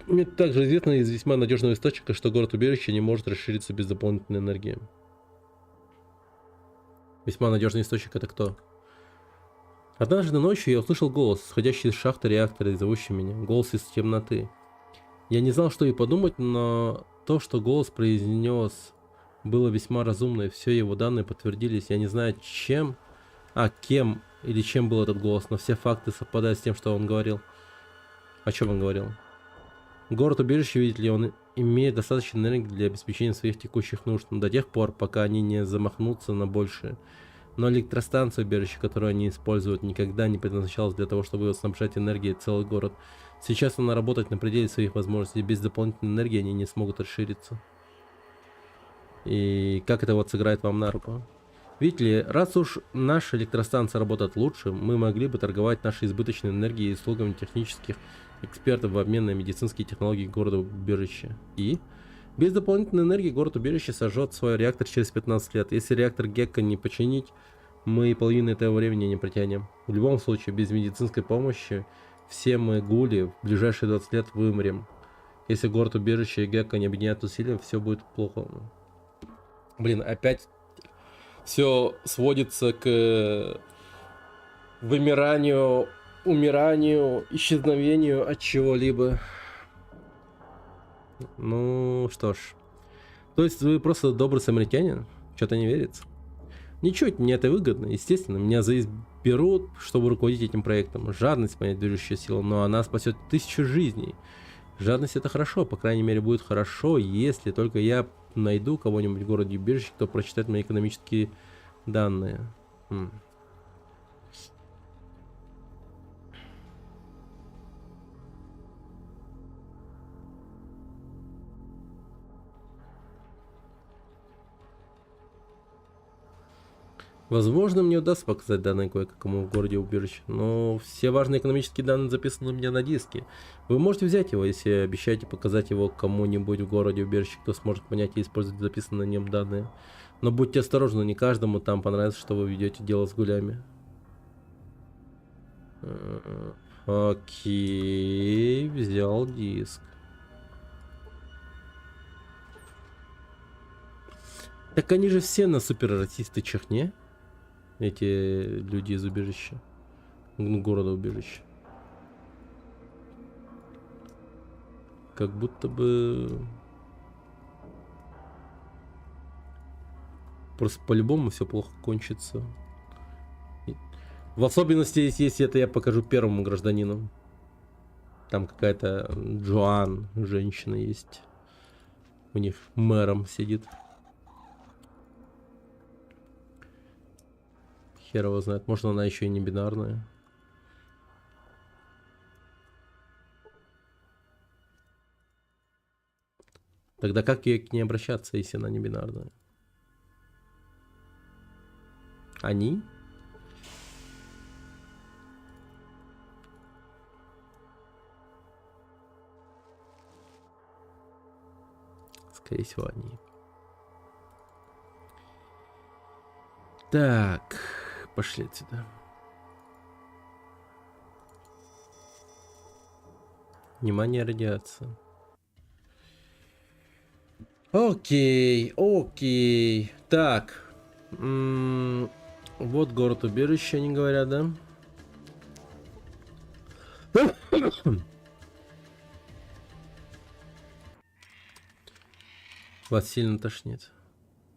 Мне также известно из весьма надежного источника, что город-убежище не может расшириться без дополнительной энергии. Весьма надежный источник — это кто? Однажды ночью я услышал голос, сходящий из шахты реактора и зовущий меня. Голос из темноты. Я не знал, что и подумать, но то, что голос произнес, было весьма разумно, и все его данные подтвердились. Я не знаю, кем или чем был этот голос, но все факты совпадают с тем, что он говорил. О чем он говорил? Город-убежище, видите ли, он имеет достаточно энергии для обеспечения своих текущих нужд, но до тех пор, пока они не замахнутся на большее. Но электростанция убежища, которую они используют, никогда не предназначалась для того, чтобы снабжать энергией целый город. Сейчас она работает на пределе своих возможностей, без дополнительной энергии они не смогут расшириться. И как это вот сыграет вам на руку? Видите ли, раз уж наша электростанция работает лучше, мы могли бы торговать нашей избыточной энергией и услугами технических экспертов в обмен на медицинские технологии города-убежища. И без дополнительной энергии город-убежище сожжет свой реактор через 15 лет. Если реактор Гекко не починить, мы и половины этого времени не протянем. В любом случае, без медицинской помощи все мы, гули, в ближайшие 20 лет вымрем. Если город-убежище и Гекко не объединят усилия, все будет плохо. Блин, опять все сводится к вымиранию, умиранию, исчезновению от чего-либо. Ну что ж. То есть вы просто добрый самаритянин? Что-то не верится? Ничего, мне это выгодно. Естественно, меня берут, чтобы руководить этим проектом. Жадность — моя движущая сила, но она спасет 1000 жизней. Жадность — это хорошо, по крайней мере, будет хорошо, если только я найду кого-нибудь в городе-убежище, кто прочитает мои экономические данные. Возможно, мне удастся показать данные кое-какому в городе-убежище, но все важные экономические данные записаны у меня на диске. Вы можете взять его, если обещаете показать его кому-нибудь в городе-убежище, кто сможет понять и использовать записанные на нем данные. Но будьте осторожны, не каждому там понравится, что вы ведете дело с гулями. Окей, взял диск. Так они же все на супер-расисты чехне? Эти люди из убежища. Ну, города-убежища. Как будто бы... Просто по-любому все плохо кончится. В особенности, если это я покажу первому гражданину. Там какая-то Джоан, женщина есть. У них мэром сидит. Хер его знает. Может, она еще и не бинарная. Тогда как ей к ней обращаться, если она не бинарная? Они? Скорее всего, они. Так, пошли отсюда. Внимание, радиация. Окей, окей. Так. Вот город-убежище, они говорят, да? Вас сильно тошнит.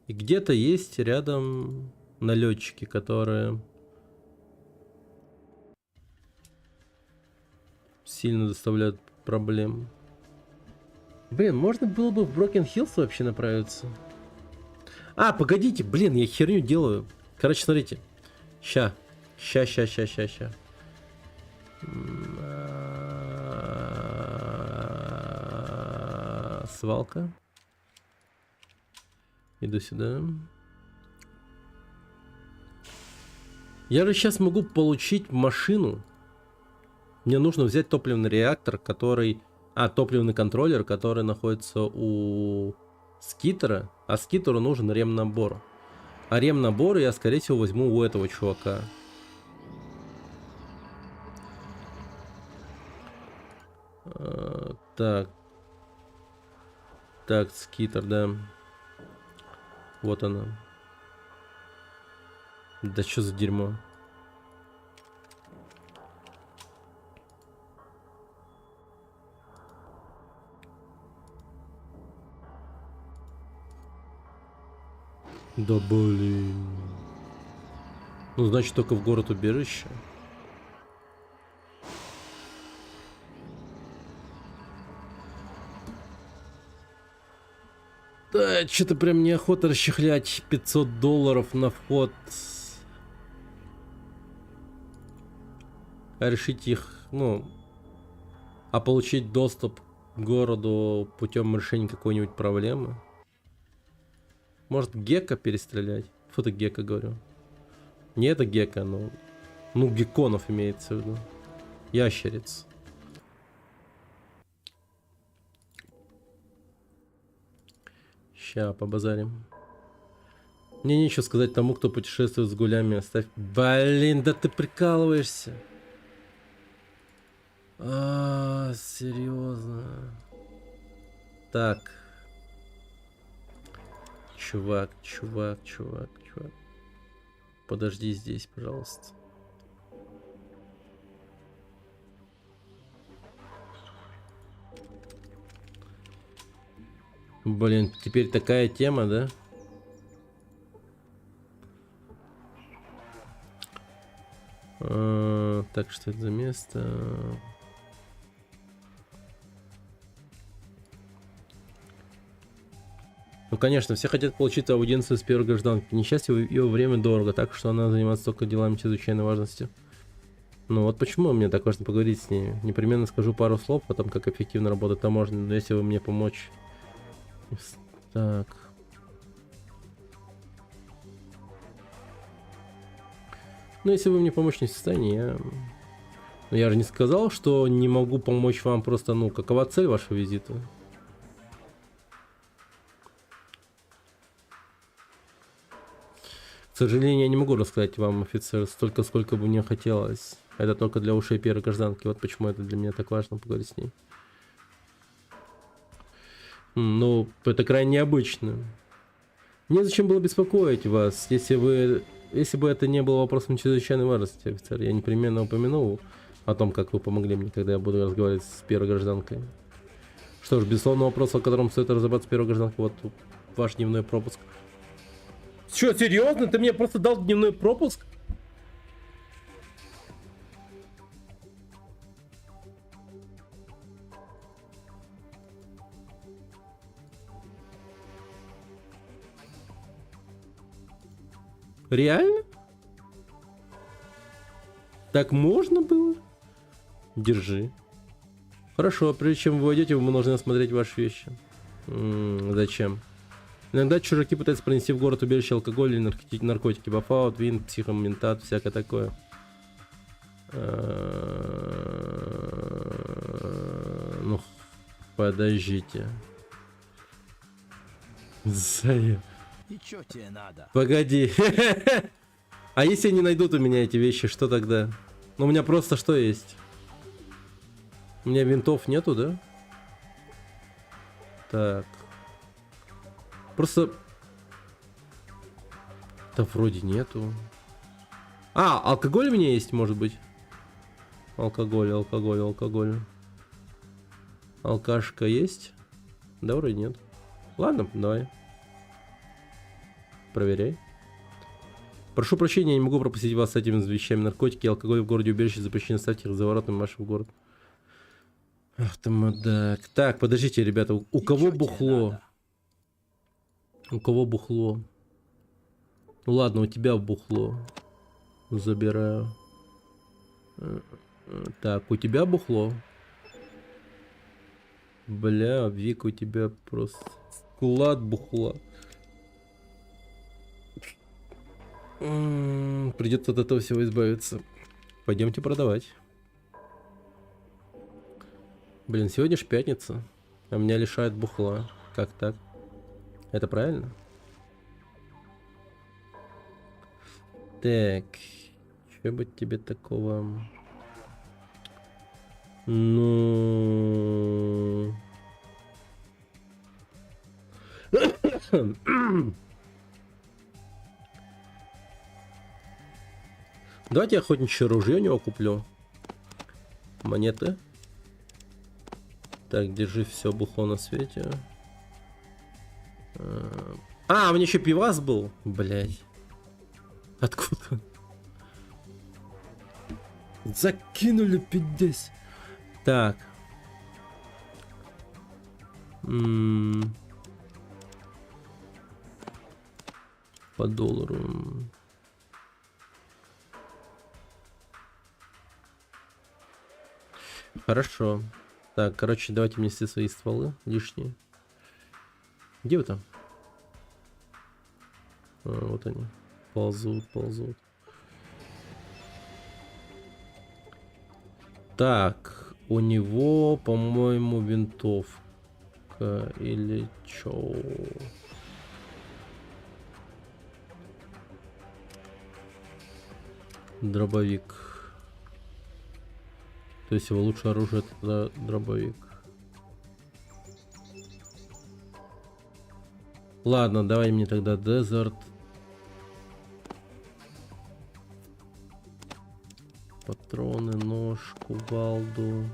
И где-то есть рядом налетчики, которые сильно доставляют проблем. Блин, можно было бы в Broken Hills вообще направиться? А, погодите, блин, я херню делаю. Короче, смотрите. Ща. Свалка. Иду сюда. Я же сейчас могу получить машину. Мне нужно взять топливный реактор, который... топливный контроллер, который находится у Скитера. А Скитеру нужен ремнабор. А ремнабор я, скорее всего, возьму у этого чувака. Так. Так, Скитер, да. Вот она. Да что за дерьмо? Да блин. Ну, значит, только в город-убежище. Да, что-то прям неохота расчехлять $500 на вход. А решить их, ну... А получить доступ к городу путем решения какой-нибудь проблемы. Может, Гека перестрелять? Фу-то Гека, говорю. Не это Гека, но... Ну, гекконов имеется в виду. Ящериц. Ща, побазарим. Мне нечего сказать тому, кто путешествует с гулями. Оставь... Блин, да ты прикалываешься. Серьезно. Так. Чувак. Подожди здесь, пожалуйста. Блин, теперь такая тема, да? Так, что это за место? Ну, конечно, все хотят получить аудиенцию с первой гражданки. К несчастью, ее время дорого, так что она занимается только делами чрезвычайной важности. Ну вот почему мне так важно поговорить с ней. Непременно скажу пару слов о том, как эффективно работает таможня, но если вы мне помочь... Так... Ну, если вы мне помочь не в состоянии, я... Но я же не сказал, что не могу помочь вам просто, ну, какова цель вашего визита? К сожалению, я не могу рассказать вам, офицер, столько, сколько бы мне хотелось. Это только для ушей первой гражданки. Вот почему это для меня так важно поговорить с ней. Ну, это крайне необычно. Мне зачем было беспокоить вас, если бы это не было вопросом чрезвычайной важности, офицер. Я непременно упомянул о том, как вы помогли мне, когда я буду разговаривать с первой гражданкой. Что ж, безусловно, вопрос, о котором стоит разобраться с первой гражданкой, вот ваш дневной пропуск. Что, серьезно? Ты мне просто дал дневной пропуск? Реально? Так можно было? Держи. Хорошо, прежде чем вы войдете, мы должны осмотреть ваши вещи. Зачем? Иногда чужаки пытаются пронести в город убежище алкоголь или наркотики. Бафаут, вин, психоментат, всякое такое. Ну, подождите. Заеб. И чё тебе надо? Погоди. А если они найдут у меня эти вещи, что тогда? Ну, у меня просто что есть? У меня винтов нету, да? Так. Просто... Да вроде нету. А, алкоголь у меня есть, может быть? Алкоголь. Алкашка есть? Да, вроде нет. Ладно, давай. Проверяй. Прошу прощения, я не могу пропустить вас с этими вещами. Наркотики и алкоголь в городе убежище запрещены. Ставьте их за воротами марша в город. Ах ты мудак. Так, подождите, ребята. У кого бухло? У кого бухло? Ну ладно, у тебя бухло. Забираю. Так, у тебя бухло? Бля, Вик, у тебя просто склад бухла. Придется от этого всего избавиться. Пойдемте продавать. Блин, сегодня ж пятница, а меня лишают бухла. Как так? Это правильно? Так, что бы тебе такого? Ну... Давайте я охотничье ружье у него куплю. Монеты. Так, держи все бухло на свете. А, у меня еще пивас был. Блять. Откуда? Закинули 50. Так. По доллару. Хорошо. Так, короче, давайте мне все свои стволы лишние. Где вы там? А, вот они. Ползут. Так, у него, по-моему, винтовка или чё? Дробовик. То есть его лучшее оружие это дробовик. Ладно, давай мне тогда Desert. Патроны, нож, кувалду.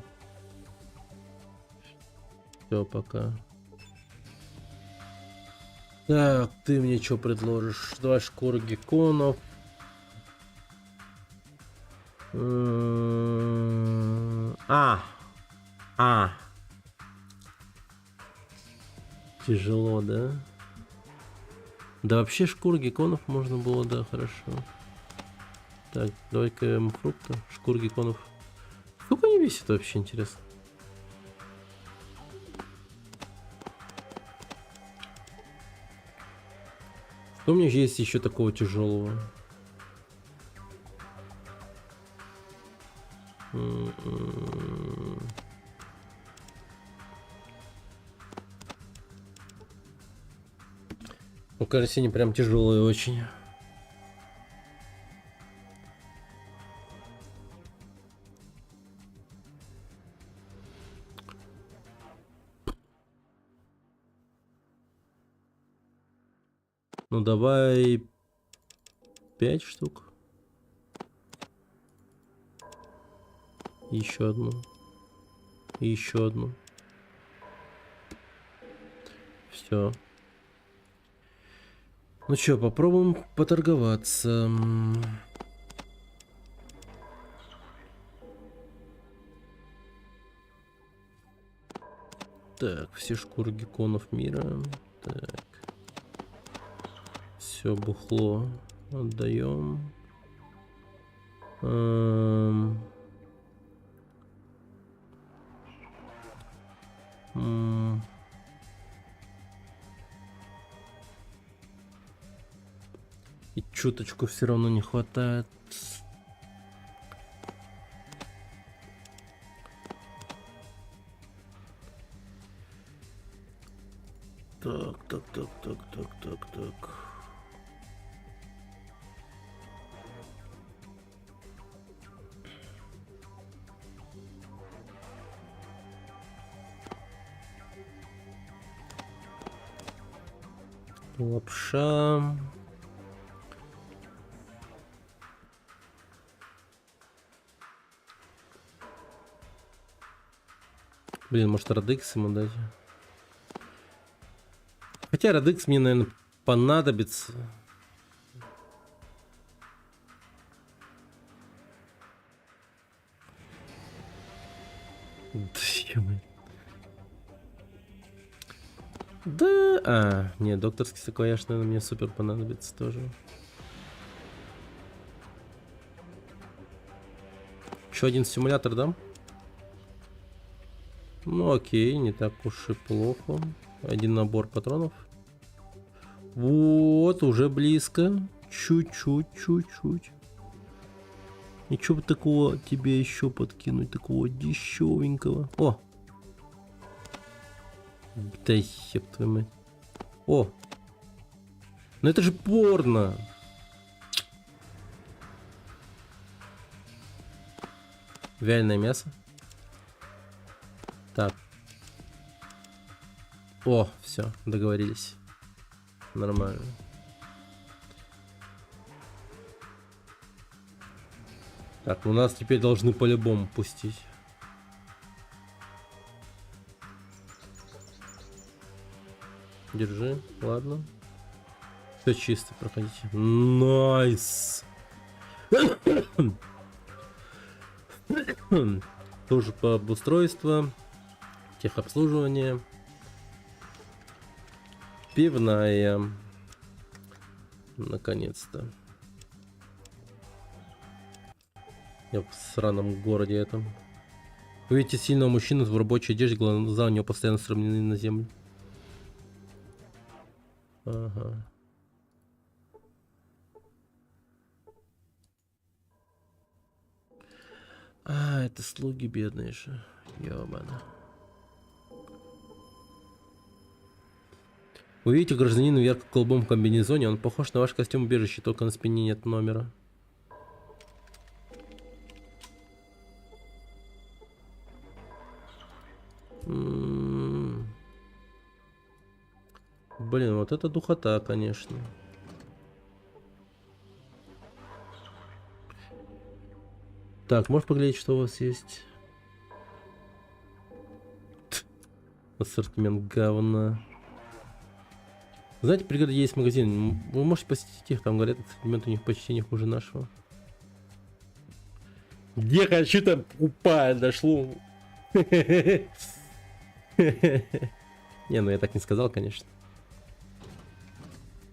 Все, пока. Так, ты мне что предложишь? 2 шкуры гекконов. Тяжело, да? Да вообще шкур гекконов можно было, да, хорошо. Так, давай-ка фрукта, шкур гекконов. Сколько они весят вообще, интересно? Что у меня есть еще такого тяжелого? Ну, кажется, они прям тяжелые очень. Ну, давай 5 штук. Еще одну. И еще одну. Все. Ну что, попробуем поторговаться. Так, все шкуры гекконов мира. Так. Все бухло отдаем. чуточку все равно не хватает. Так. Лапша. Блин, может Радекс ему дать? Хотя Радекс мне, наверное, понадобится. Да, нет, докторский саквояж, наверное, мне супер понадобится тоже. Еще один симулятор, да? Ну окей, не так уж и плохо. Один набор патронов. Вот, уже близко. Чуть-чуть. Ничего такого тебе еще подкинуть, такого дешевенького. О! Да еб твою мать. О! Ну это же порно! Вяленое мясо. Так. О, все, договорились. Нормально. Так, у нас теперь должны по-любому пустить. Держи, ладно. Все чисто, проходите. Найс. Тоже по обустройству. Техобслуживание. Пивная. Наконец-то. Я в сраном городе этом. Вы видите сильного мужчину в рабочей одежде, глаза у него постоянно сравнены на землю. Ага. А, это слуги бедные же. Ёбана. Вы видите гражданина в ярко-голубом комбинезоне, он похож на ваш костюм убежища, только на спине нет номера. Блин, вот это духота, конечно. Так, можешь поглядеть, что у вас есть? Ассортимент говна. Знаете, в пригороде есть магазин. Вы можете посетить их, там говорят, ассортимент у них почти не хуже нашего. Где хочу, там упасть дошло. Не, ну я так не сказал, конечно.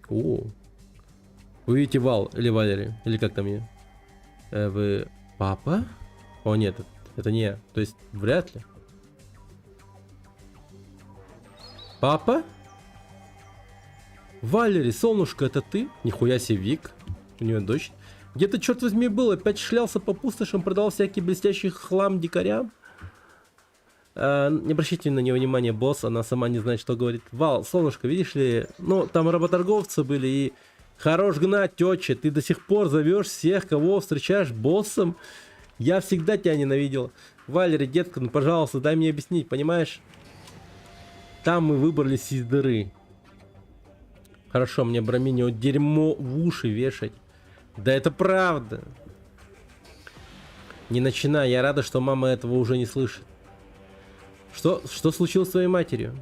О, вы видите Вал или Валери, или как там я? Вы папа? О нет, это не я. То есть вряд ли. Папа? Валери, солнышко, это ты? Нихуя себе Вик. У нее дочь. Где ты, черт возьми, был? Опять шлялся по пустошам, продал всякий блестящий хлам дикарям? Не обращайте на нее внимания, босс, она сама не знает, что говорит. Вал, солнышко, видишь ли, ну, там работорговцы были, и хорош гнать, тёча, ты до сих пор зовешь всех, кого встречаешь, боссом. Я всегда тебя ненавидел. Валери, детка, ну, пожалуйста, дай мне объяснить, понимаешь? Там мы выбрались из дыры. Хорошо, мне Браминio дерьмо в уши вешать. Да это правда. Не начинай, я рада, что мама этого уже не слышит. Что случилось с твоей матерью?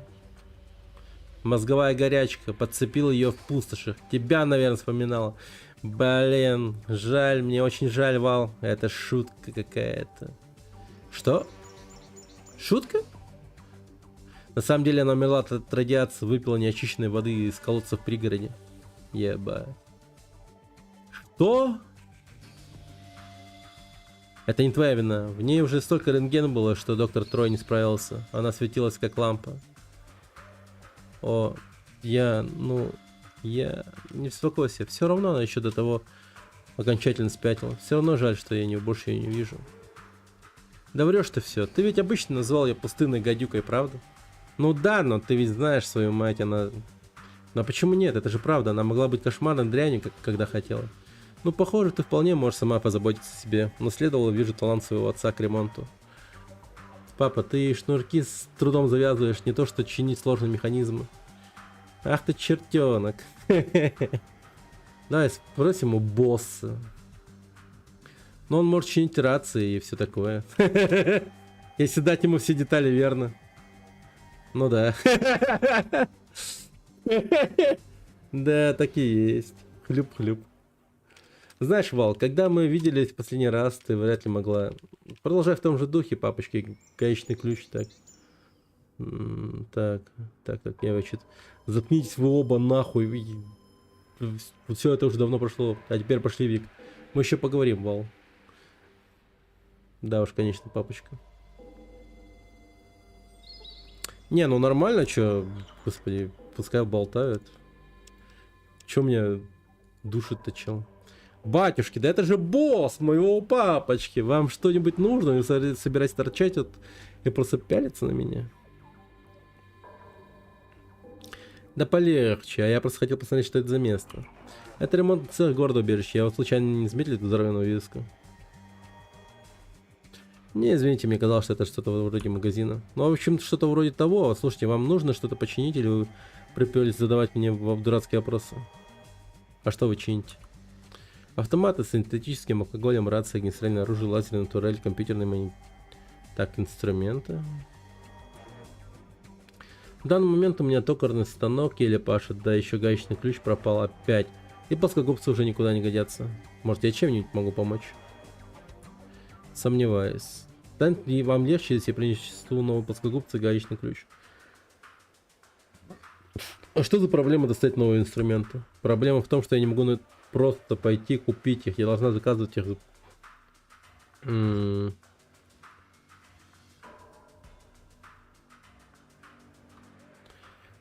Мозговая горячка. Подцепил ее в пустошах. Тебя, наверное, вспоминала. Блин, жаль, мне очень жаль, Вал. Это шутка какая-то. Что? Шутка? На самом деле она умерла от радиации, выпила неочищенной воды из колодца в пригороде. Еба. Что? Это не твоя вина. В ней уже столько рентген было, что доктор Трой не справился. Она светилась как лампа. О, я, ну... Я не беспокойся. Все равно она еще до того окончательно спятила. Все равно жаль, что я больше ее не вижу. Да врешь ты все. Ты ведь обычно называл ее пустынной гадюкой, правда? Ну да, но ты ведь знаешь свою мать, она... Но почему нет? Это же правда. Она могла быть кошмарной дрянью, когда хотела. Ну, похоже, ты вполне можешь сама позаботиться о себе. Наследовала, вижу, талант своего отца к ремонту. Папа, ты шнурки с трудом завязываешь, не то что чинить сложные механизмы. Ах ты чертенок. Давай спросим у босса. Но он может чинить рации и все такое. Если дать ему все детали, верно. Ну да. Да, так и есть. Хлюп-хлюп. Знаешь, Вал, когда мы виделись в последний раз, ты вряд ли могла... Продолжай в том же духе, папочки, гаечный ключ, так. Так, я вообще... Заткнитесь вы оба нахуй. Все это уже давно прошло, а теперь пошли, Вик. Мы еще поговорим, Вал. Да уж, конечно, папочка. Не, ну нормально, чё, господи, пускай болтают. Чё меня душит-то, чел? Батюшки, да это же босс моего папочки. Вам что-нибудь нужно? Вы собираетесь торчать и просто пялиться на меня? Да полегче, а я просто хотел посмотреть, что это за место. Это ремонтный цех города убежища. Я вот случайно не заметил эту здоровенную вывеску. Не, извините, мне казалось, что это что-то вроде магазина. Ну, в общем, что-то вроде того. Слушайте, вам нужно что-то починить или вы приперлись задавать мне дурацкие вопросы? А что вы чините? Автоматы с синтетическим алкоголем, рация, огнестрельное оружие, лазерная турель, компьютерный монитор. Так, инструменты. В данный момент у меня токарный станок еле пашет, да еще гаечный ключ пропал опять. И плоскогубцы уже никуда не годятся. Может, я чем-нибудь могу помочь? Сомневаюсь. Станет ли вам легче, если я принесу новый плоскогубцы и гаечный ключ? А что за проблема достать новые инструменты? Проблема в том, что я не могу просто пойти купить их. Я должна заказывать их.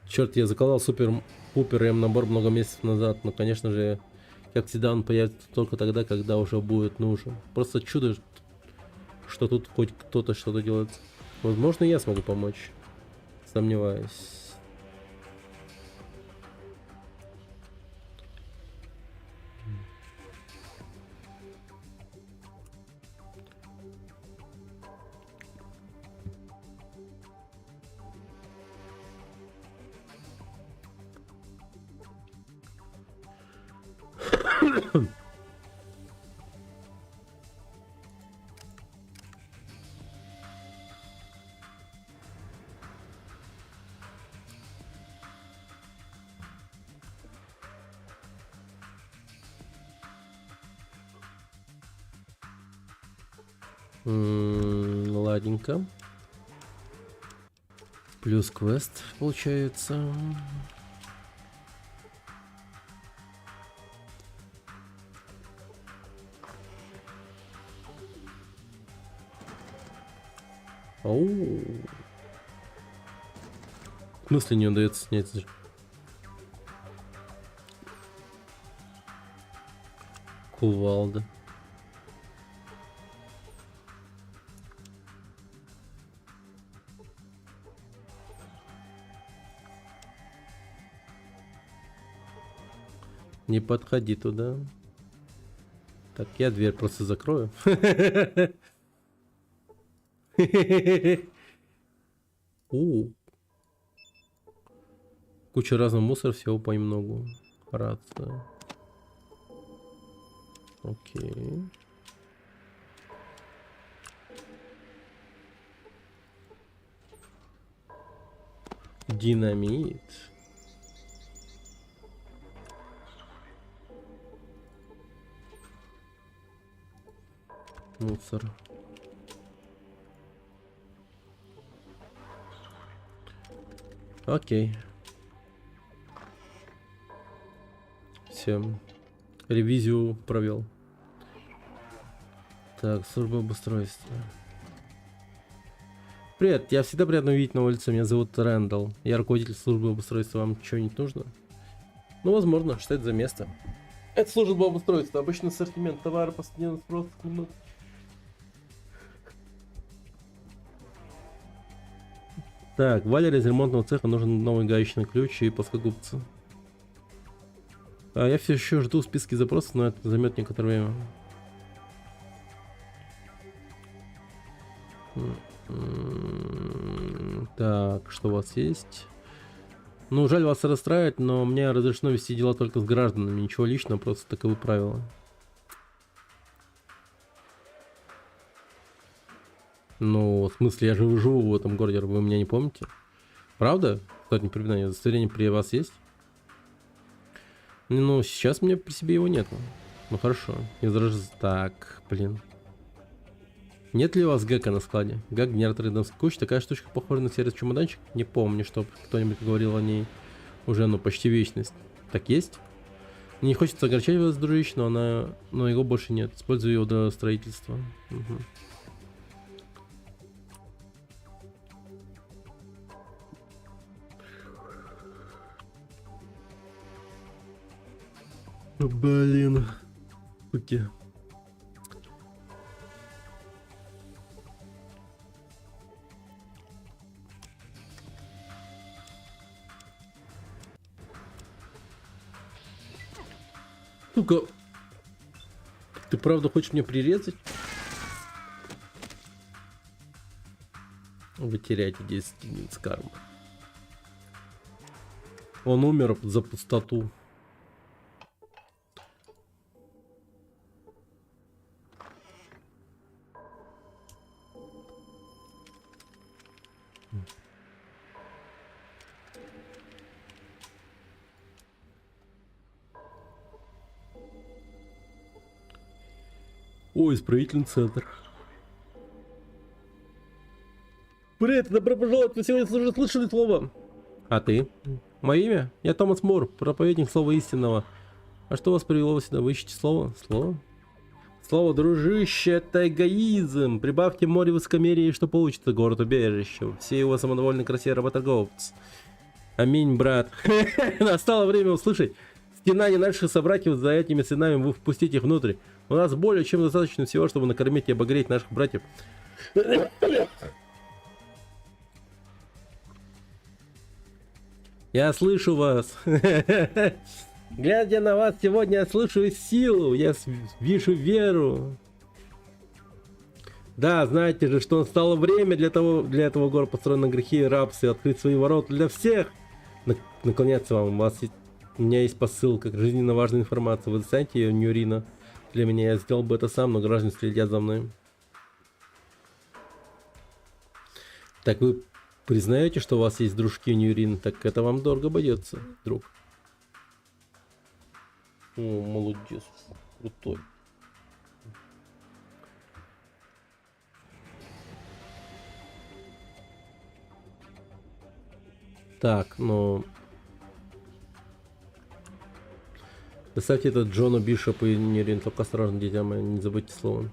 Черт, я заказал супер-пупер М-набор много месяцев назад. Но, конечно же, как всегда, он появится только тогда, когда уже будет нужен. Просто чудо, что тут хоть кто-то что-то делает. Возможно, я смогу помочь. Сомневаюсь. Ладненько. Плюс квест получается. Оу. В смысле не удается снять? Кувалда. Не подходи туда. Так, я дверь просто закрою. Куча разного мусора, всего понемногу. Рация. Окей. Динамит. Мусор. Окей. Все. Ревизию провел. Так, служба обустройства. Привет, я всегда приятно увидеть на улице. Меня зовут Рэндалл. Я руководитель службы обустройства. Вам что-нибудь нужно? Ну, возможно, что это за место. Это служба обустройства. Обычный ассортимент товара, постоянно спрос. Так, Валере из ремонтного цеха нужен новый гаечный ключ и плоскогубцы. А я все еще жду списки запросов, но это займет некоторое время. Так, что у вас есть? Ну, жаль вас расстраивать, но мне разрешено вести дела только с гражданами. Ничего личного, просто таковы правила. Ну, в смысле, я же живу в этом городе, вы меня не помните? Правда? Кстати, не припоминаю, удостоверение при вас есть? Ну, сейчас у меня при себе его нету. Ну, хорошо. Так, блин. Нет ли у вас гэка на складе? Гак, генератор рядомской кучи. Такая штучка похожа на сервис чемоданчик. Не помню, чтоб кто-нибудь говорил о ней уже, ну, почти вечность. Так есть? Не хочется огорчать вас, дружище, но его больше нет. Использую его для строительства. Угу. Блин. Суки. Сука. Ты правда хочешь мне прирезать? Вы теряете 10 единиц кармы. Он умер за пустоту. Ой, исправительный центр. Привет, добро пожаловать, вы сегодня уже слышали слово. А ты? Мое имя? Я Томас Мор, проповедник слова истинного. А что вас привело сюда? Вы ищете слово? Слово? Слово, дружище, это эгоизм. Прибавьте море высокомерия, и что получится? Город-убежище. Все его самодовольные красивые работорговцы. Аминь, брат. Настало время услышать стенания наших собратьев. За этими стенами вы впустите их внутрь. У нас более чем достаточно всего, чтобы накормить и обогреть наших братьев. Я слышу вас. Глядя на вас сегодня, я слышу силу. Я вижу веру. Да, знаете же, что настало время для этого города, построен на грехи и рабстве, открыть свои ворота для всех. Наклоняться вам. У меня есть посыл, как жизненно важная информация. Вы достанете ее, Нюрина? Для меня я сделал бы это сам, но граждане следят за мной. Так вы признаете, что у вас есть дружки Нюрин? Так это вам дорого обойдется, друг. О, молодец, крутой. Так, ну... Доставьте этот Джону Бишоп и Нюрин, только осторожно, дитя мои, не забудьте слово.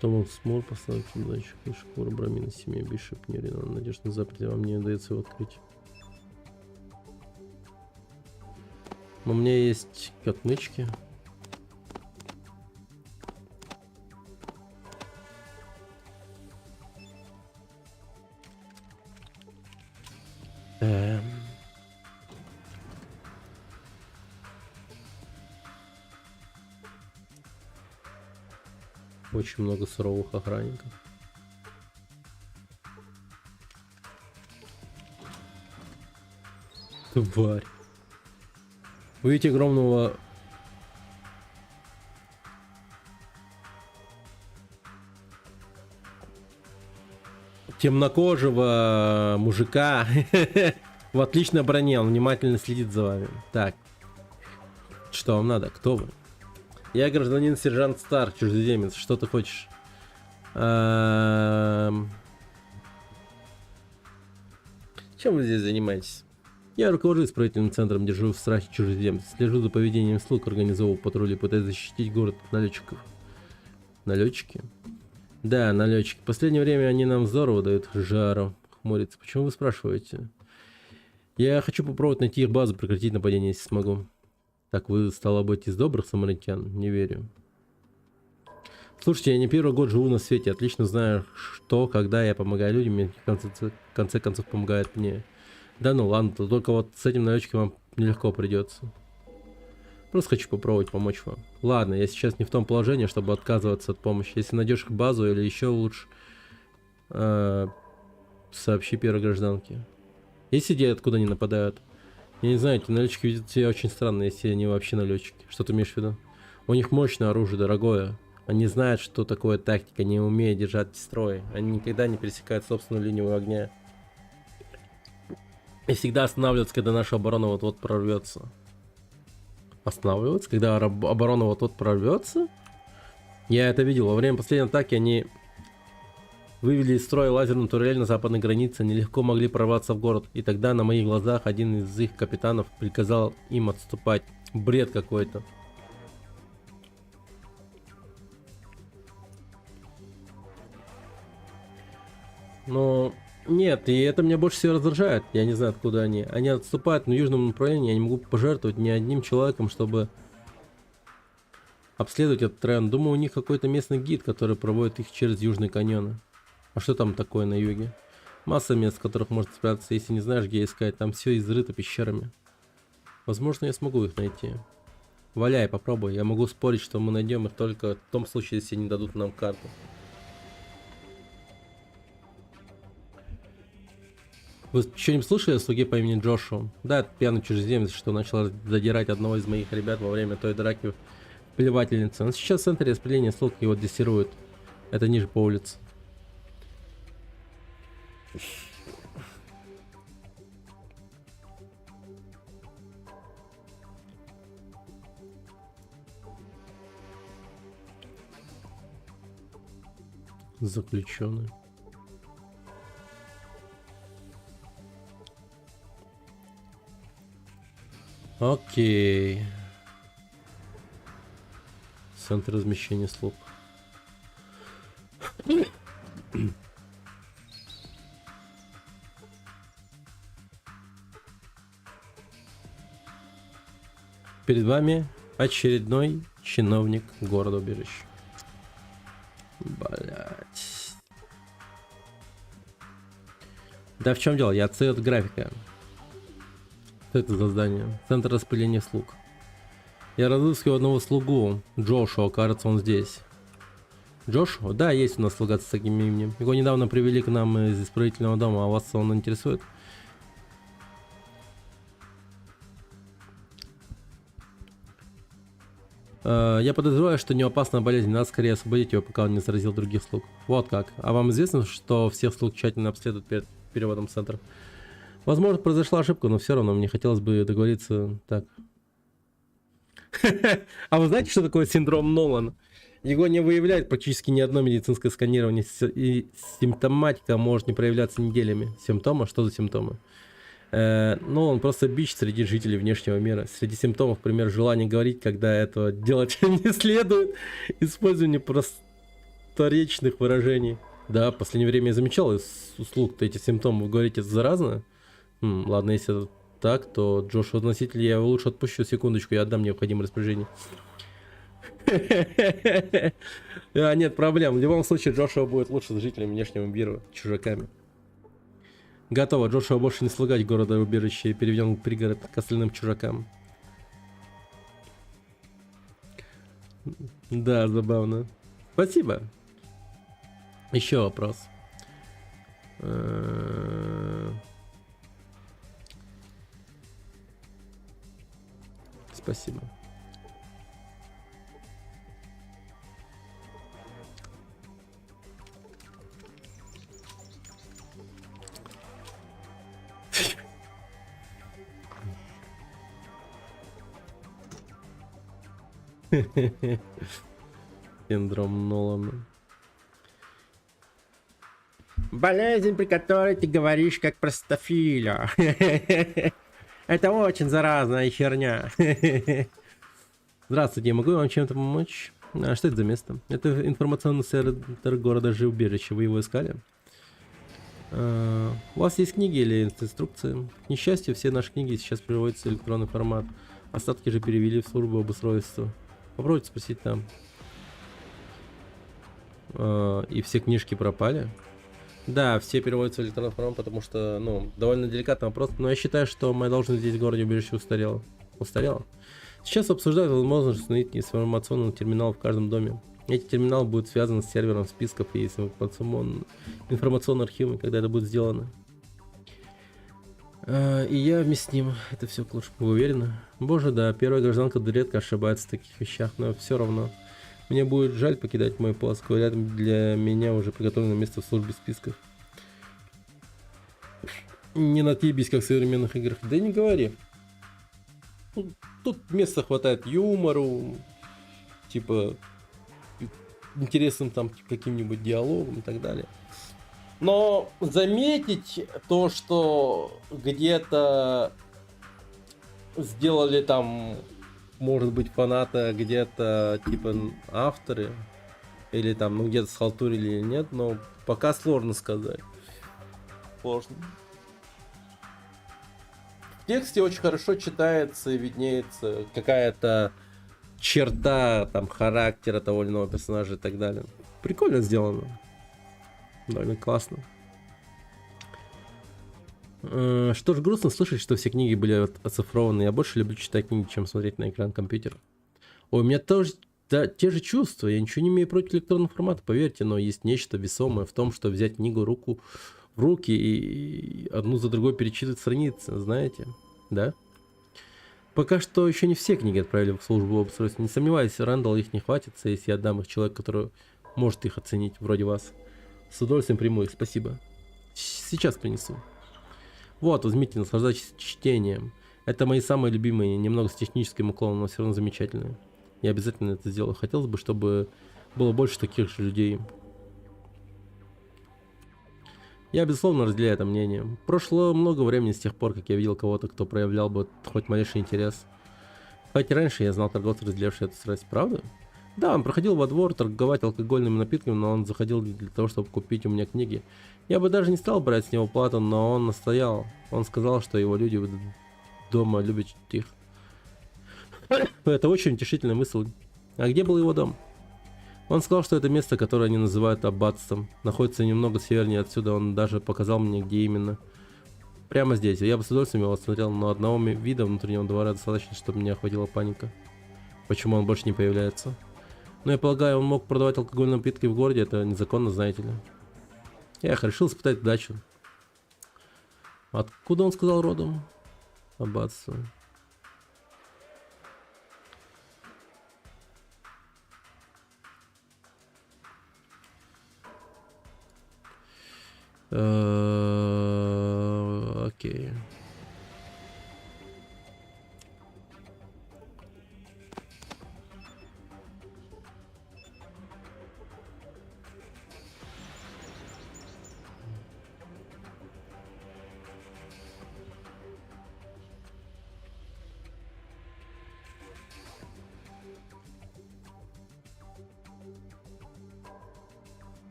Томас Мор поставил чемоданчик и шкуру Брамина, семья Бишоп, Нюрин. Надежда на западе вам не удается его открыть. Но у меня есть отмычки. Очень много суровых охранников. Тварь. Вы видите огромного... темнокожего мужика в отличной броне. Он внимательно следит за вами. Так. Что вам надо? Кто вы? Я гражданин сержант Стар, чужеземец. Что ты хочешь? Чем вы здесь занимаетесь? Я руковожу исправительным центром, держу в страхе чужеземцев. Слежу за поведением слуг, организовываю патрули, пытаюсь защитить город от налетчиков. Налетчики? Да, налетчики. В последнее время они нам здорово дают жару. хмурится. Почему вы спрашиваете? Я хочу попробовать найти их базу, прекратить нападение, если смогу. Так, вы, стало быть, из добрых самаритян? Не верю. Слушайте, я не первый год живу на свете, отлично знаю, что, когда я помогаю людям, и в конце концов помогают мне. Да ну ладно, то только вот с этим новичком вам нелегко придется. Просто хочу попробовать помочь вам. Ладно, я сейчас не в том положении, чтобы отказываться от помощи. Если найдешь их базу или еще лучше, сообщи первой гражданке. Есть идея, откуда они нападают? Я не знаю, эти налетчики ведут себя очень странно, если они вообще налетчики. Что ты имеешь в виду? У них мощное оружие, дорогое. Они знают, что такое тактика, не умеют держать строй. Они никогда не пересекают собственную линию огня. И всегда останавливаются, когда наша оборона вот-вот прорвется. Останавливаются, когда оборона вот-вот прорвется? Я это видел. Во время последней атаки они вывели из строя лазерную турель на западной границе, они легко могли прорваться в город. И тогда на моих глазах один из их капитанов приказал им отступать. Бред какой-то. Но нет, и это меня больше всего раздражает. Я не знаю, откуда они. Они отступают на южном направлении, я не могу пожертвовать ни одним человеком, чтобы обследовать этот район. Думаю, у них какой-то местный гид, который проводит их через южные каньоны. А что там такое на юге? Масса мест, в которых можно спрятаться, если не знаешь, где искать. Там все изрыто пещерами. Возможно, я смогу их найти. Валяй, попробуй. Я могу спорить, что мы найдем их только в том случае, если они дадут нам карту. Вы что-нибудь слышали о слуге по имени Джошуа? Да, это пьяный чужеземец, что начал задирать одного из моих ребят во время той драки в плевательнице. Он сейчас в центре распределения слуг, его дрессируют. Это ниже по улице. Заключенный. Окей. Центр размещения слуг. Перед вами очередной чиновник города-убежища. Блять. Да в чем дело? Я отстаю от графика. Что это за здание? Центр распыления слуг. Я разыскиваю одного слугу. Джошуа, кажется, он здесь. Джошуа? Да, есть у нас слуга с таким именем. Его недавно привели к нам из исправительного дома. А вас он интересует? Я подозреваю, что не опасная болезнь. Надо скорее освободить его, пока он не заразил других слуг. Вот как. А вам известно, что всех слуг тщательно обследуют перед переводом в центр? Возможно, произошла ошибка, но все равно мне хотелось бы договориться так. А вы знаете, что такое синдром Нолана? Его не выявляет практически ни одно медицинское сканирование, и симптоматика может не проявляться неделями. Симптомы? Что за симптомы? Ну, он просто бич среди жителей внешнего мира. Среди симптомов, например, желание говорить, когда этого делать не следует, использование просторечных выражений. Да, в последнее время я замечал из услуг-то эти симптомы. Вы говорите, это заразно? Ладно, если это так, то Джошуа носитель, я его лучше отпущу. Секундочку, я отдам необходимое распоряжение. Нет проблем. В любом случае, Джошуа будет лучше с жителями внешнего мира, чужаками. Готово. Джошуа больше не слугать города-убежища и переведен в пригород к остальным чужакам. Да, забавно. Спасибо. Еще вопрос. Спасибо. Синдром Нолана. Болезнь, при которой ты говоришь как простофиля. Это очень заразная херня. Здравствуйте, я могу вам чем-то помочь? А что это за место? Это информационный центр города-убежища. Вы его искали? У вас есть книги или инструкции? К несчастью, все наши книги сейчас переводятся в электронный формат. Остатки же перевели в службу обустройства. Попробуйте спросить там. И все книжки пропали? Да, все переводятся в электронный формат, потому что, ну, довольно деликатный вопрос. Но я считаю, что моя должность здесь в городе убежище устарела. Устарела? Сейчас обсуждают возможность установить информационный терминал в каждом доме. Эти терминалы будут связаны с сервером списков и с информационным архивом, когда это будет сделано. И я вместе с ним. Это все к лучшему. Вы уверены? Боже, да, первая гражданка редко ошибается в таких вещах, но все равно. Мне будет жаль покидать мой пост. Говорят, для меня уже приготовлено место в службе списков. Не надъебись, как в современных играх. Да не говори. Тут места хватает юмору, типа интересным там каким-нибудь диалогом и так далее. Но заметить то, что где-то сделали там, может быть, фанаты, а где-то типа авторы, или там, ну, где-то схалтурили или нет, но пока сложно сказать. Сложно. В тексте очень хорошо читается и виднеется какая-то черта там характера того или иного персонажа и так далее. Прикольно сделано. Довольно классно. Что ж, грустно слышать, что все книги были оцифрованы. Я больше люблю читать книги, чем смотреть на экран компьютера. Ой, у меня тоже те же чувства. Я ничего не имею против электронного формата, поверьте, но есть нечто весомое в том, что взять книгу в руки и одну за другой перечитывать страницы, знаете? Да? Пока что еще не все книги отправили в службу обустройства. Не сомневаюсь, Рэндалл их не хватится, если я отдам их человеку, который может их оценить, вроде вас. С удовольствием приму их, спасибо. Сейчас принесу. Вот, возьмите, наслаждайтесь чтением. Это мои самые любимые, немного с техническим уклоном, но все равно замечательные. Я обязательно это сделаю. Хотелось бы, чтобы было больше таких же людей. Я, безусловно, разделяю это мнение. Прошло много времени с тех пор, как я видел кого-то, кто проявлял бы хоть малейший интерес. Хотя раньше я знал торговца, разделявшего эту страсть. Правда? Да, он проходил во двор торговать алкогольными напитками, но он заходил для того, чтобы купить у меня книги. Я бы даже не стал брать с него плату, но он настоял. Он сказал, что его люди дома любят их. Это очень утешительная мысль. А где был его дом? Он сказал, что это место, которое они называют аббатством, находится немного севернее отсюда. Он даже показал мне, где именно. Прямо здесь. Я бы с удовольствием его осмотрел, но одного вида внутреннего двора достаточно, чтобы меня охватила паника. Почему он больше не появляется? Но я полагаю, он мог продавать алкогольные напитки в городе. Это незаконно, знаете ли. Я решил испытать удачу. Откуда он сказал родом? Аббатство. Окей.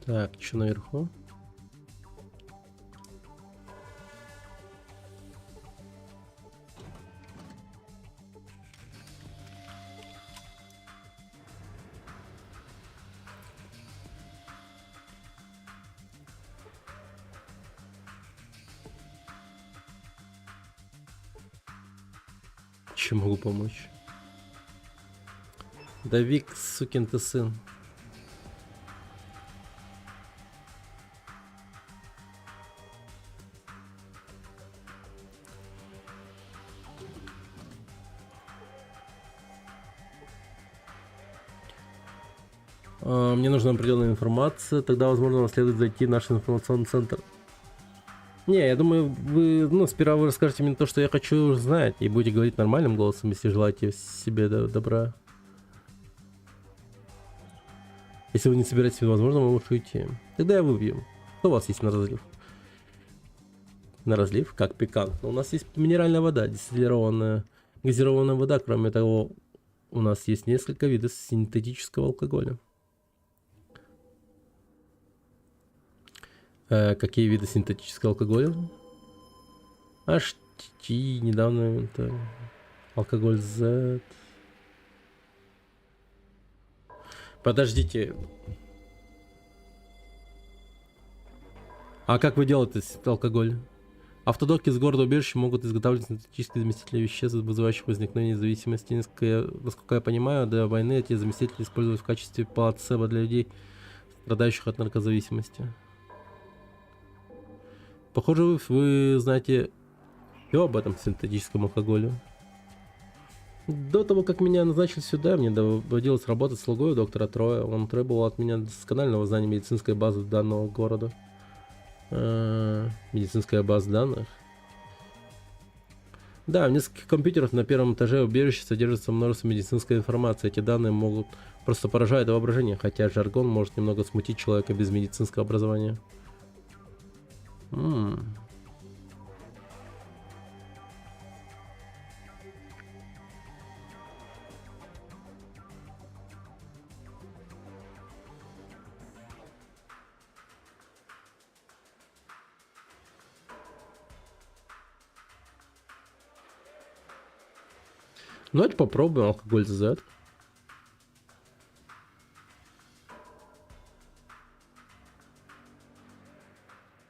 Так, что наверху? Чем могу помочь? Да Вик, сукин ты сын. Мне нужна определенная информация, тогда, возможно, вам следует зайти в наш информационный центр. Не, я думаю, вы, сперва вы расскажете мне то, что я хочу знать, и будете говорить нормальным голосом, если желаете себе добра. Если вы не собираетесь, возможно, вы можете уйти. Тогда я выпью. Что у вас есть на разлив? На разлив? Как пикантно. У нас есть минеральная вода, дистиллированная, газированная вода. Кроме того, у нас есть несколько видов синтетического алкоголя. Какие виды синтетического алкоголя? HT, недавно это... Алкоголь Z. Подождите. А как вы делаете алкоголь? Автодоки с города-убежища могут изготавливать синтетические заместители веществ, вызывающих возникновение зависимости. Насколько я понимаю, до войны эти заместители использовались в качестве плацебо для людей, страдающих от наркозависимости. Похоже, вы знаете все об этом синтетическом алкоголе. До того, как меня назначили сюда, мне доводилось работать слугой у доктора Троя. Он требовал от меня досконального знания медицинской базы данного города. Медицинская база данных. Да, в нескольких компьютерах на первом этаже убежища содержится множество медицинской информации. Эти данные могут просто поражать воображение, хотя жаргон может немного смутить человека без медицинского образования. Ну, давайте попробуем алкоголь Z.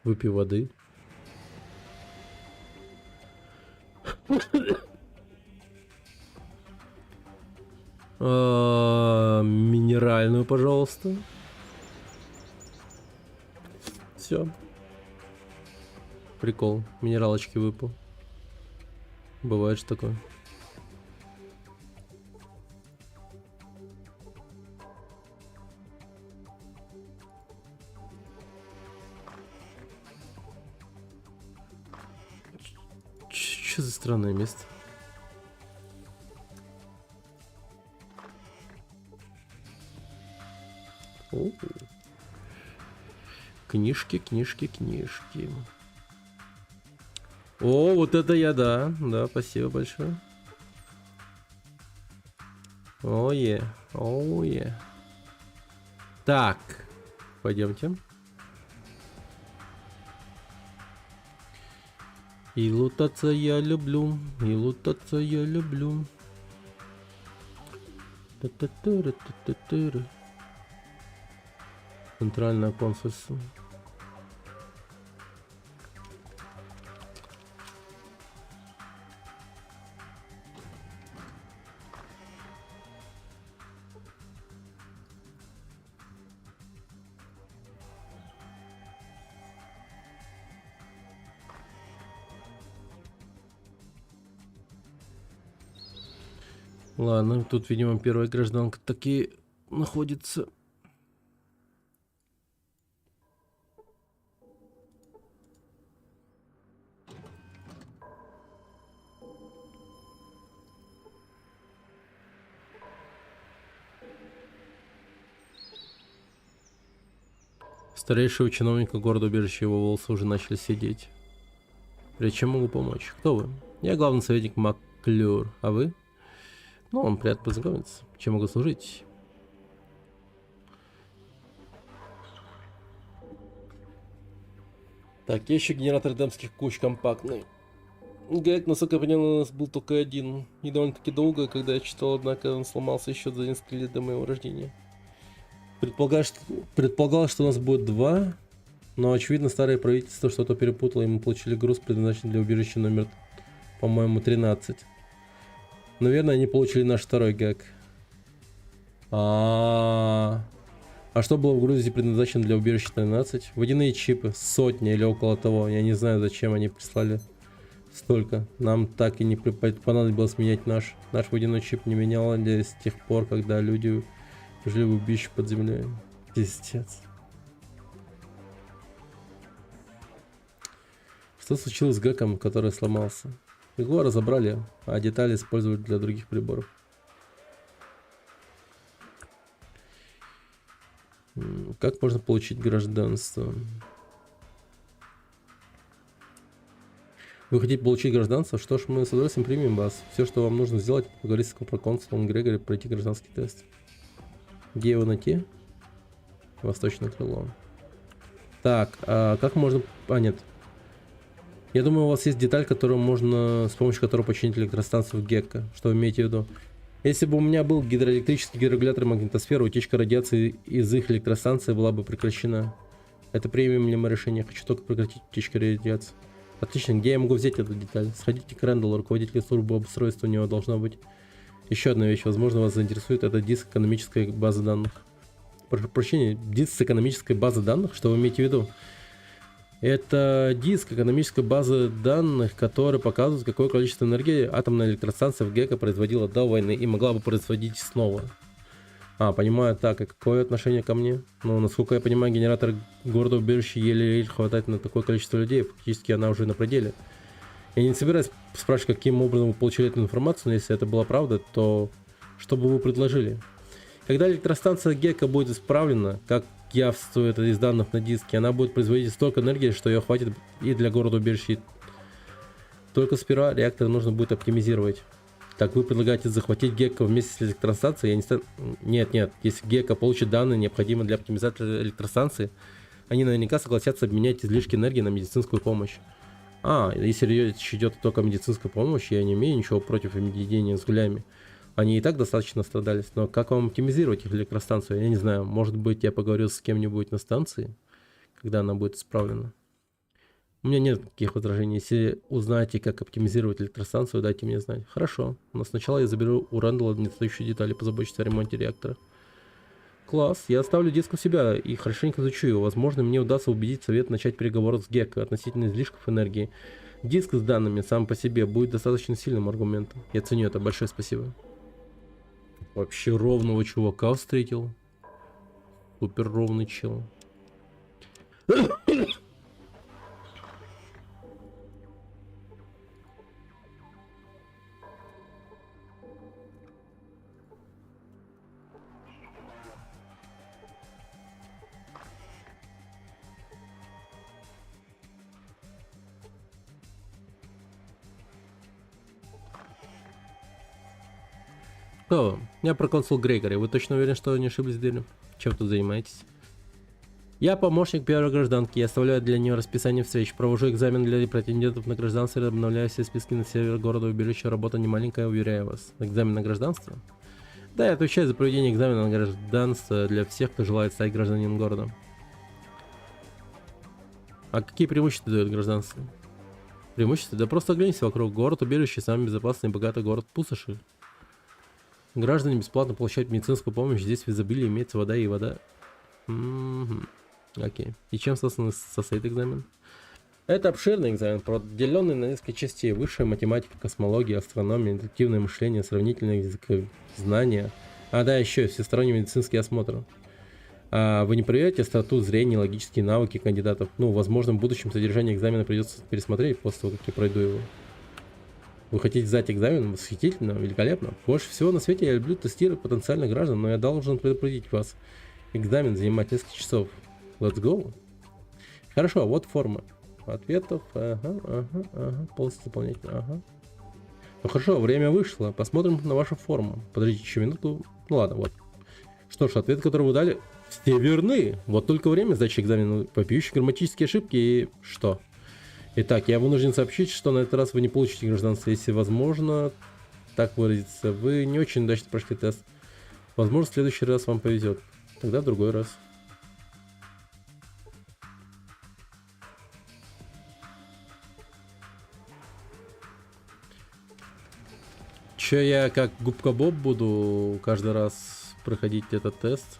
Выпей воды. Минеральную, пожалуйста. Все. Прикол. Минералочки выпал. Бывает же такое. Что за странное место? О, книжки, книжки, книжки. О, вот это я, да. Да, спасибо большое. Ое, ое. Так, пойдемте. И лутаться я люблю, и лутаться я люблю. Та-та-та-ра-та-та-та-ра. Центральное консульство. Ладно, тут, видимо, первая гражданка таки находится. Старейшего чиновника города убежища, его волосы уже начали сидеть. Прежде чем могу помочь? Кто вы? Я главный советник Маклюр. А вы? Ну, он приятно познакомиться. Чем могу служить? Так, я еще генератор дамских куч компактный. Гайк, насколько я понял, у нас был только один. И довольно-таки долго, когда я читал, однако он сломался еще за несколько лет до моего рождения. Предполагалось, что у нас будет два, но, очевидно, старое правительство что-то перепутало, и мы получили груз, предназначенный для убежища номер, по-моему, 13. Наверное, они получили наш второй гэг. А что было в грузе, предназначено для убежища 13? Водяные чипы, сотни или около того. Я не знаю, зачем они прислали столько. Нам так и не понадобилось менять наш. Наш водяной чип не менял с тех пор, когда люди жили в убежище под землей. Пиздец. Что случилось с гэком, который сломался? Его разобрали, а детали использовали для других приборов. Как можно получить гражданство? Вы хотите получить гражданство? Что ж, мы с удовольствием примем вас. Все, что вам нужно сделать, поговорить с проконсулом Грегори, пройти гражданский тест. Где его найти? Восточное крыло. Так, а как можно... А, нет. Я думаю, у вас есть деталь, которую можно, с помощью которой починить электростанцию в Гекко. Что вы имеете в виду? Если бы у меня был гидроэлектрический гидрогулятор магнитосферы, утечка радиации из их электростанции была бы прекращена. Это приемлемое решение. Хочу только прекратить утечку радиации. Отлично, где я могу взять эту деталь? Сходите к Рэндаллу, руководителю службы обустройства у него должно быть. Еще одна вещь, возможно, вас заинтересует, это диск экономической базы данных. Прошу прощения, диск с экономической базы данных? Что вы имеете в виду? Это диск экономической базы данных, который показывает, какое количество энергии атомная электростанция в Гекко производила до войны и могла бы производить снова. А, понимаю, так, и какое отношение ко мне? Ну, насколько я понимаю, генератор города-убежища еле хватает на такое количество людей, фактически она уже на пределе. Я не собираюсь спрашивать, каким образом вы получили эту информацию, но если это была правда, то что бы вы предложили? Когда электростанция Гекко будет исправлена, как явствует из данных на диске, она будет производить столько энергии, что ее хватит и для города-убежища. Только сперва реактор нужно будет оптимизировать. Так, вы предлагаете захватить Гекко вместе с электростанцией? Я не стану... Нет. Если Гекко получит данные, необходимые для оптимизации электростанции, они наверняка согласятся обменять излишки энергии на медицинскую помощь. А, если речь идет только о медицинской помощи, я не имею ничего против объединения с гулями. Они и так достаточно страдались, но как вам оптимизировать их электростанцию? Я не знаю, может быть, я поговорю с кем-нибудь на станции, когда она будет исправлена. У меня нет никаких возражений. Если узнаете, как оптимизировать электростанцию, дайте мне знать. Хорошо, но сначала я заберу у Рэндалла недостающие детали, позабочусь о ремонте реактора. Класс, я оставлю диск у себя и хорошенько изучу его. Возможно, мне удастся убедить совет начать переговоры с Гекко относительно излишков энергии. Диск с данными сам по себе будет достаточно сильным аргументом. Я ценю это, большое спасибо. Вообще ровного чувака встретил. Супер ровный чел. О, я проконсул Грегори. Вы точно уверены, что не ошиблись дверью? Чем вы тут занимаетесь? Я помощник первой гражданки. Я оставляю для нее расписание встреч. Провожу экзамен для претендентов на гражданство. Обновляю все списки на сервер города-убежища. Работа не маленькая, уверяю вас. Экзамен на гражданство? Да, я отвечаю за проведение экзамена на гражданство для всех, кто желает стать гражданином города. А какие преимущества дает гражданство? Преимущества? Да просто оглянись вокруг. Город-убежище, самый безопасный и богатый город пустоши. Граждане бесплатно получают медицинскую помощь. Здесь в изобилии имеется вода и вода. Окей. И чем, собственно, состоит экзамен? Это обширный экзамен, поделенный на несколько частей. Высшая математика, космология, астрономия, индуктивное мышление, сравнительное языковзнание. А да, еще всесторонний медицинский осмотр. А вы не проверяете остроту зрения, логические навыки кандидатов? Ну, возможно, в будущем содержание экзамена придется пересмотреть после того, как я пройду его. Вы хотите сдать экзамен? Восхитительно, великолепно. Больше всего на свете я люблю тестировать потенциальных граждан, но я должен предупредить вас. Экзамен занимает несколько часов. Let's go. Хорошо, вот форма ответов. Ага. Полностью заполнять. Ага. Ну хорошо, время вышло. Посмотрим на вашу форму. Подождите еще минуту. Ну ладно, вот. Что ж, ответы, которые вы дали, все верны. Вот только время сдачи экзамена. Вопиющие грамматические ошибки и что? Итак, я вынужден сообщить, что на этот раз вы не получите гражданство, если возможно так выразиться. Вы не очень удачно прошли тест. Возможно, в следующий раз вам повезет. Тогда в другой раз. Че, я как губка Боб буду каждый раз проходить этот тест?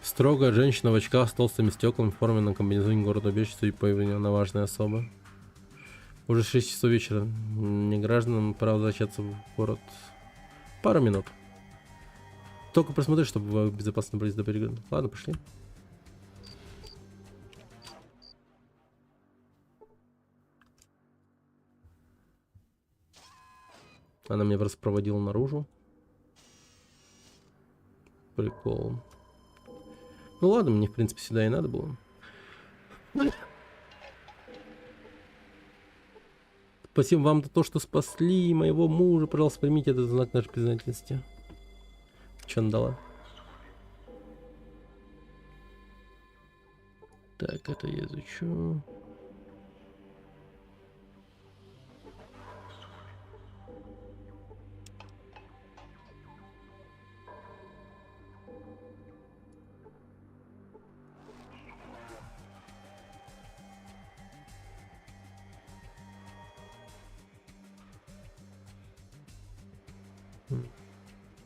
Строгая женщина в очках с толстыми стеклами в форменном комбинезоне города-убежища, судя по явлению, она важная особа. Уже 6 часов вечера. Не гражданам пора возвращаться в город. Пару минут. Только просмотри, чтобы вы безопасно добрались до берега. Ладно, пошли. Она меня просто проводила наружу. Прикол. Ну ладно, мне в принципе сюда и надо было. Спасибо вам за то, что спасли моего мужа. Пожалуйста, примите этот знак нашей признательности. Че она дала? Так, это я изучу.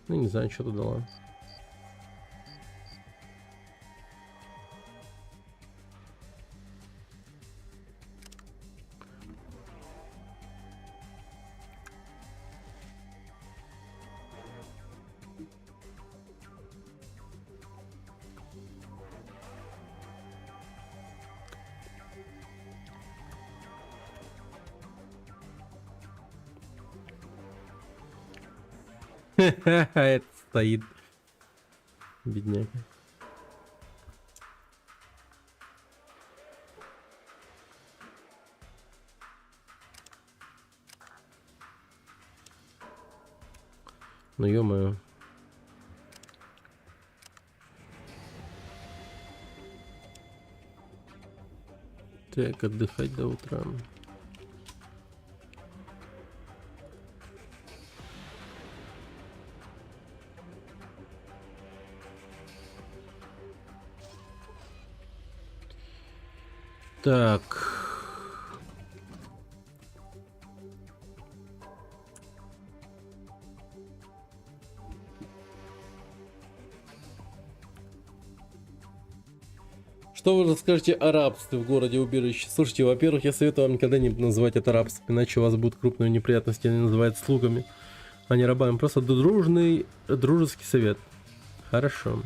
Ну, не знаю, что ты дала. Это стоит. Бедняга. Ну ё-моё. Так, отдыхать до утра. Так. Что вы расскажете о рабстве в городе убежище? Слушайте, во-первых, я советую вам никогда не называть это рабством, иначе у вас будут крупные неприятности, они называют слугами, а не рабами. Просто дружеский совет. Хорошо.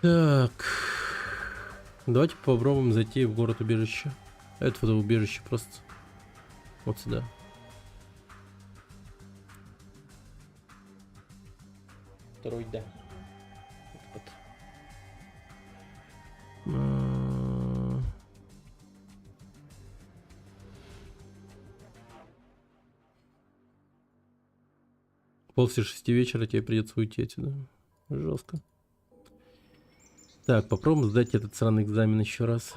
Так. Давайте попробуем зайти в город убежище. Это вот убежище просто. Вот сюда. Второй, да. Вот. После 6 вечера тебе придется уйти отсюда. Жестко. Так, попробуем сдать этот сраный экзамен еще раз.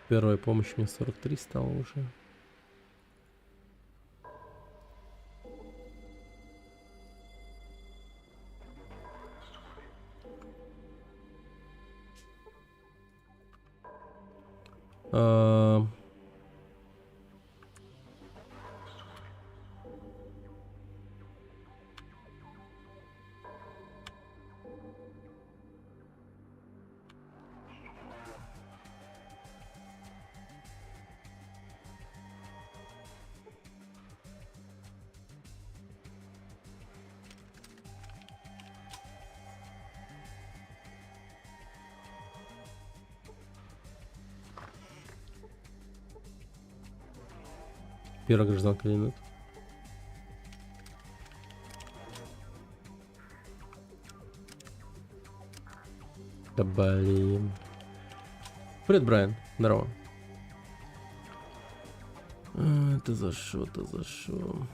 Первая помощь мне 43 стала уже. Первая гражданка или нет? Да блин. Привет, Брайан. Здорово. Это за шо, это за шо?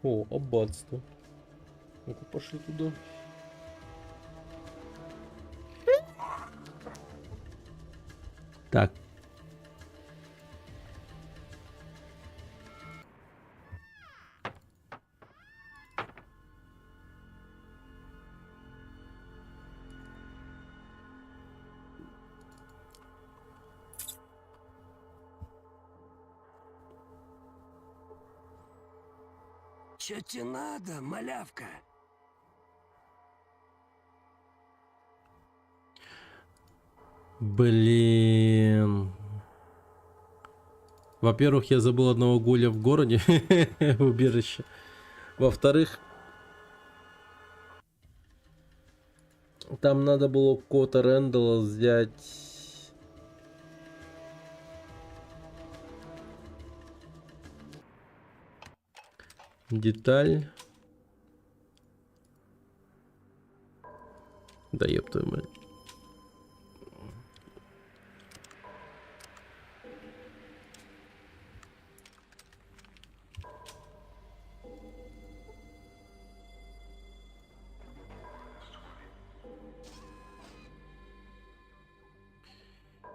О, аббатство. Ну-ка, пошли туда. Так. Чё тебе надо, малявка? Блин. Во-первых, я забыл одного гуля в городе, в убежище. Во-вторых, там надо было кота Рэндалла взять. Деталь. Да ёб твою мать.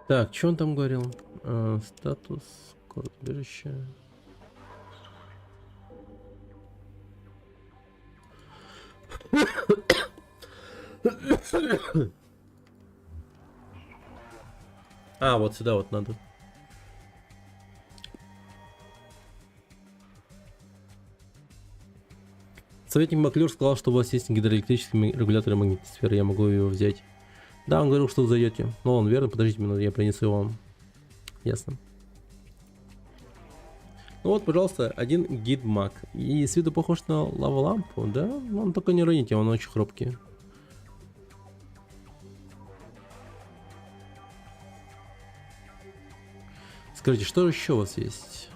Так, что он там говорил? Статус, город убежища. А, вот сюда вот надо. Советник Маклюр сказал, что у вас есть гидроэлектрический регулятор магнитной сферы. Я могу его взять. Да, он говорил, что вы зайдете. Ну, он верно, подождите минуту, я принесу вам. Ясно. Ну вот, пожалуйста, один гид-маг. И с виду похож на лава-лампу, да? Он только не роните, он очень хрупкий. Скажите, что еще у вас есть?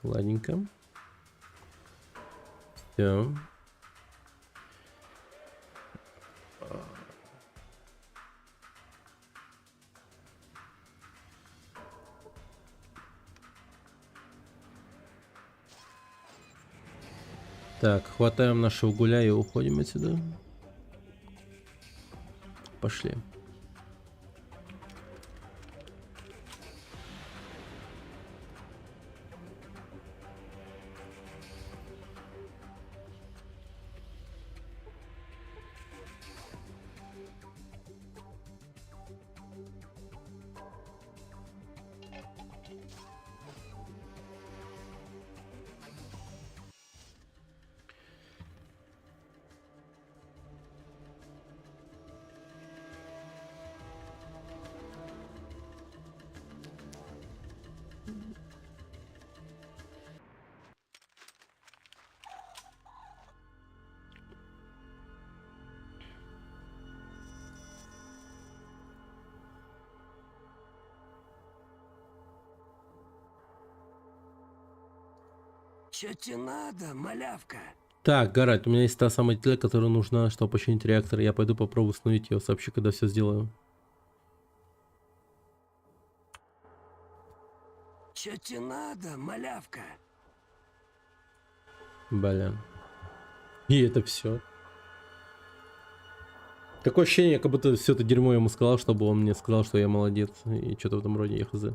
Ладненько. Все. Так, хватаем нашего гуля и уходим отсюда. Пошли. Чё тебе надо, малявка? Так, Гаральд, у меня есть та самая деталь, которая нужна, чтобы починить реактор. Я пойду попробую установить ее. Сообщи, когда все сделаю. Чё тебе надо, малявка? Блин. И это все. Такое ощущение, как будто все это дерьмо я ему сказал, чтобы он мне сказал, что я молодец. И что-то в этом роде, я хз.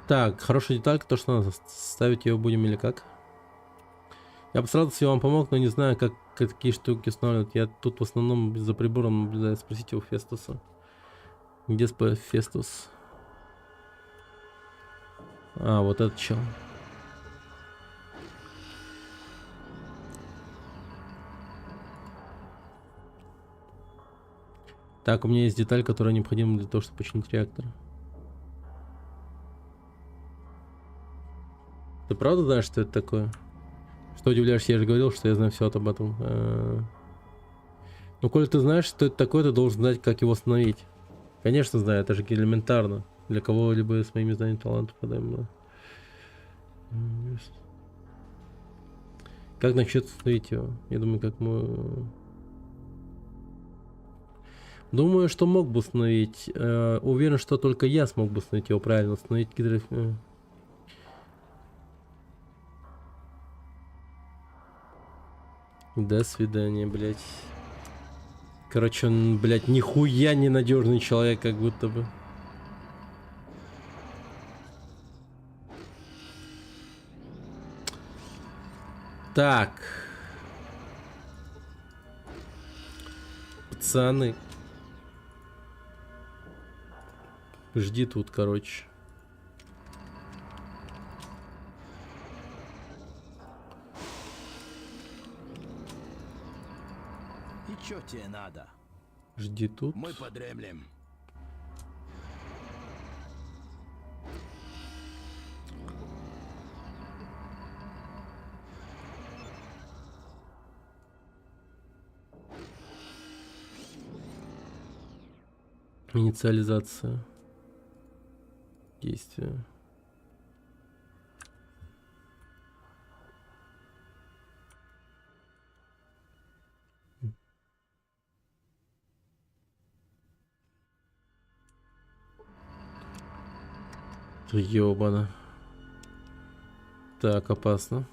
Так, хорошая деталька, то что надо ставить ее будем или как? Я бы с радостью вам помог, но не знаю, как какие штуки устанавливать. Я тут в основном за прибором наблюдаю. Спросите у Фестуса. Где Фестус? А, вот этот чел. Так, у меня есть деталь, которая необходима для того, чтобы починить реактор. Ты правда знаешь, что это такое? Что удивляешься, я же говорил, что я знаю все об этом. Ну, коли ты знаешь, что это такое, ты должен знать, как его остановить. Конечно знаю, это же элементарно. Для кого-либо с моими знаниями талантов подаем. Как насчет остановить его? Я думаю, как мы... Думаю, что мог бы установить. Уверен, что только я смог бы установить его правильно. Установить До свидания, блядь. Короче, он, блядь, нихуя ненадежный человек, как будто бы. Так. Пацаны. Жди тут, короче. И чё тебе надо? Жди тут. Мы подремлем. Инициализация. Действие. Ёбана. Так, опасно.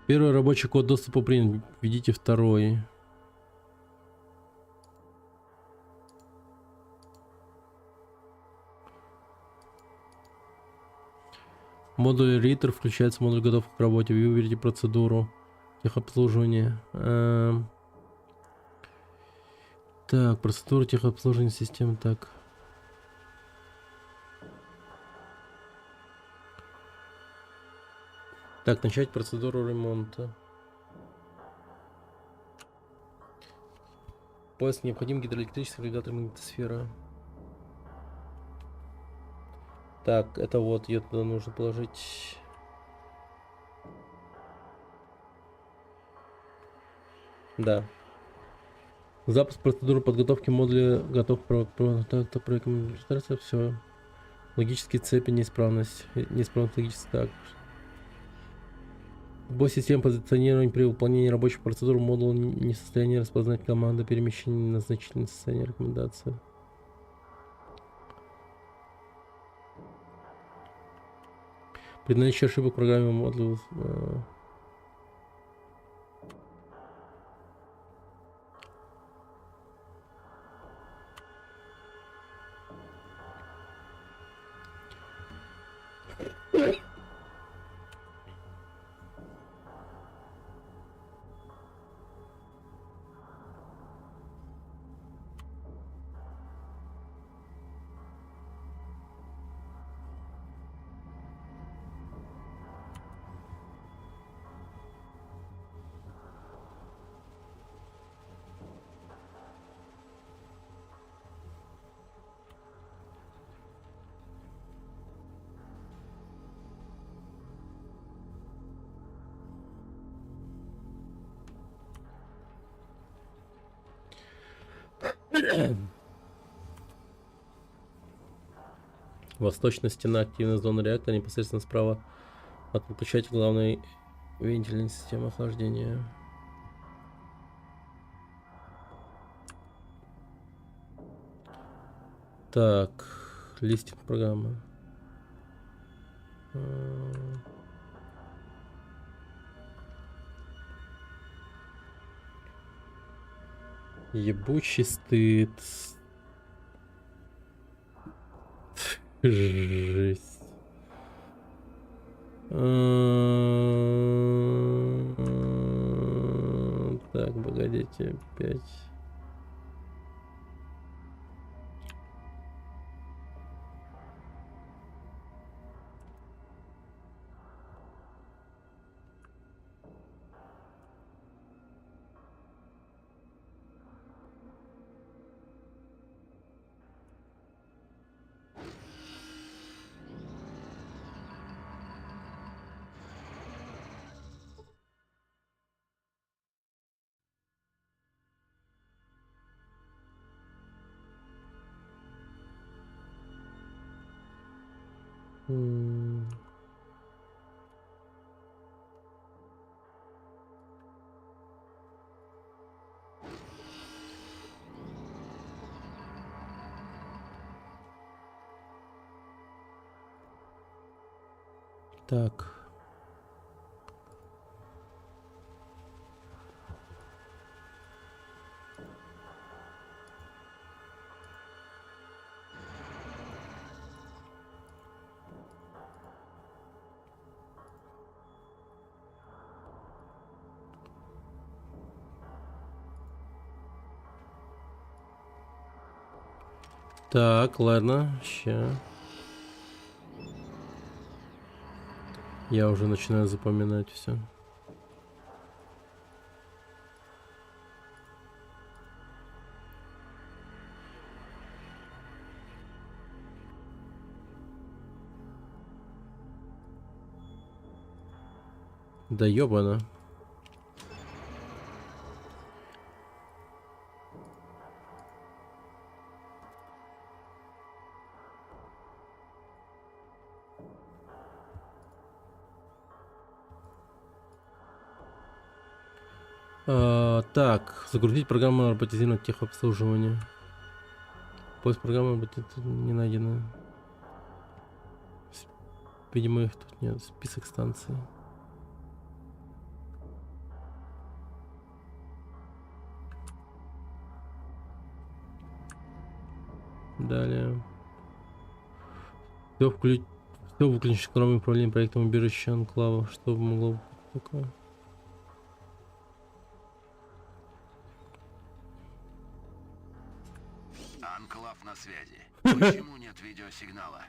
Первый рабочий код доступа принят. Введите второй. Модуль Риттер включается, модуль готов к работе. Вы выберите процедуру техобслуживания. Так, процедура техобслуживания системы. Так. Так, начать процедуру ремонта. Поиск необходим гидроэлектрический регулятор магнитосфера. Так, это вот ее туда нужно положить. Да. Запуск процедуры подготовки модуля готов. Так, порекомендация, все. Логические цепи, неисправность. Неисправность логических. Так. Сбой систем позиционирования при выполнении рабочих процедур модул не в состоянии распознать команды перемещения на значительное состояние рекомендации. При наличии ошибок в программе модуля Восточная стена активной зоны реактора непосредственно справа от выключателя главной вентильной системы охлаждения. Так, листинг программы. Ебучий стыд. Жесть. Так, погодите, опять. М. Так. Так, ладно, ща. Я уже начинаю запоминать все. Да ёбана. Так, загрузить программу роботизированного техобслуживания. Поиск программы не найдено. Видимо, их тут нет. Список станций. Далее. Все выключить, кроме управления проектом убежища Анклава. Что бы могло быть такое? Анклав на связи. Почему нет видеосигнала?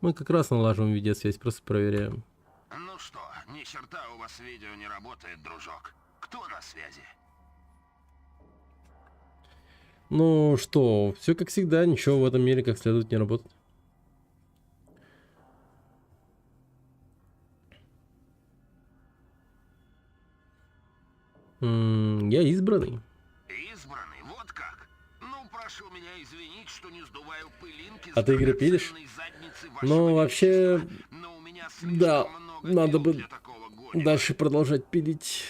Мы как раз налаживаем видеосвязь, просто проверяем. Ну что, ни черта у вас видео не работает, дружок. Кто на связи? Ну что, все как всегда, ничего в этом мире как следует не работает. Я избранный. Избранный, вот как. Ну, прошу меня извинить, что не сдуваю пылинки. А ты игры пилишь? Ну, вообще, да, надо бы дальше продолжать пилить.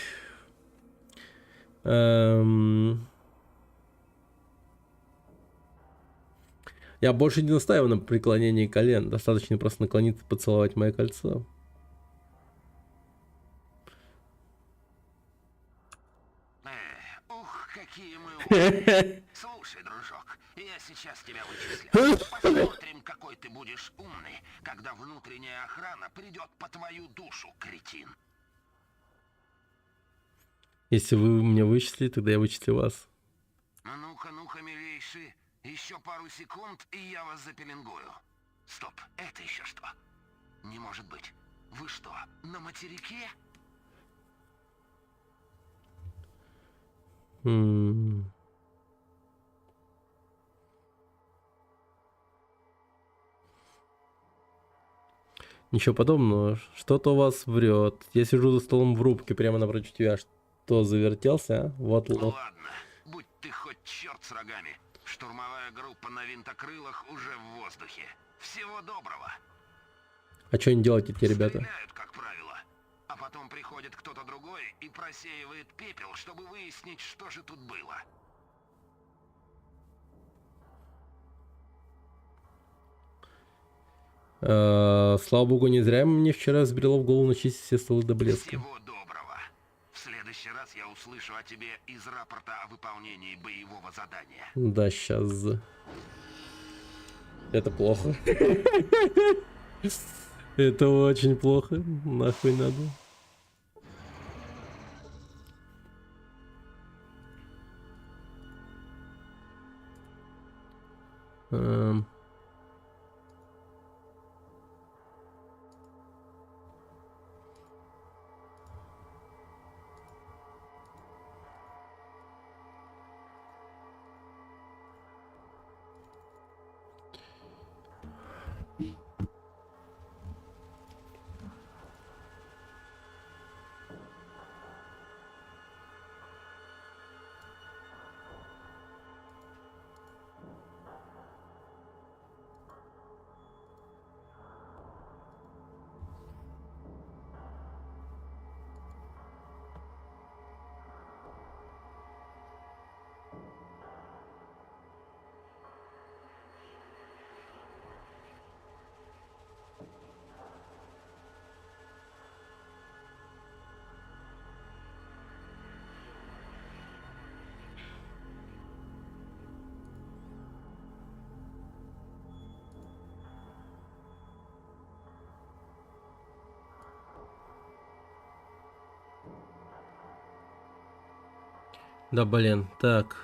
Я больше не настаиваю на преклонении колен. Достаточно просто наклониться, поцеловать мое кольцо. Ух, какие мы умные. Слушай, дружок, я сейчас тебя вычислю. Посмотрим, какой ты будешь умный, когда внутренняя охрана придет по твою душу, кретин. Если вы меня вычислили, тогда я вычислю вас. Ну-ка, ну-ка, милейший. Еще пару секунд, и я вас запеленгую. Стоп, это еще что? Не может быть. Вы что, на материке? Ничего подобного. Что-то у вас врет. Я сижу за столом в рубке прямо напротив тебя. Что, завертелся, а? Вот лох. Ладно, будь ты хоть черт с рогами. Штурмовая группа на винтокрылах уже в воздухе. Всего доброго. А что они делают, эти ребята? Стреляют, как правило. А потом приходит кто-то другой и просеивает пепел, чтобы выяснить, что же тут было. Слава богу, не зря мне вчера сбрело в голову начистить все столы до блеска. Всего доброго. В следующий раз я услышу о тебе из рапорта о выполнении боевого задания. Да, сейчас. Это плохо. Это очень плохо. Нахуй надо. Да блин, так.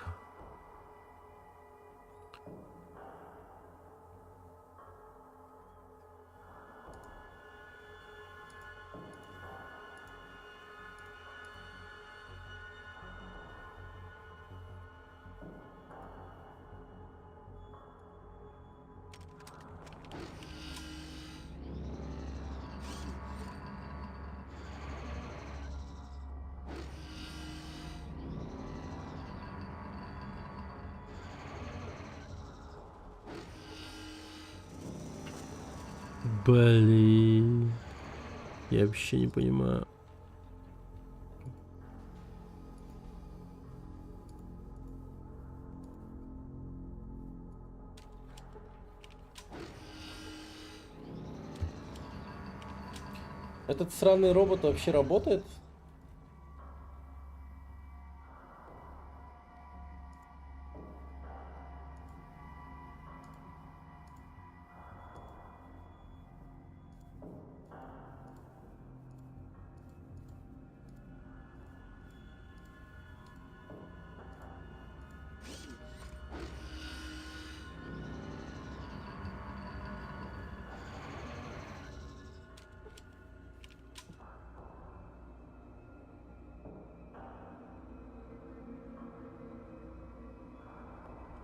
Блин. Я вообще не понимаю. Этот сраный робот вообще работает?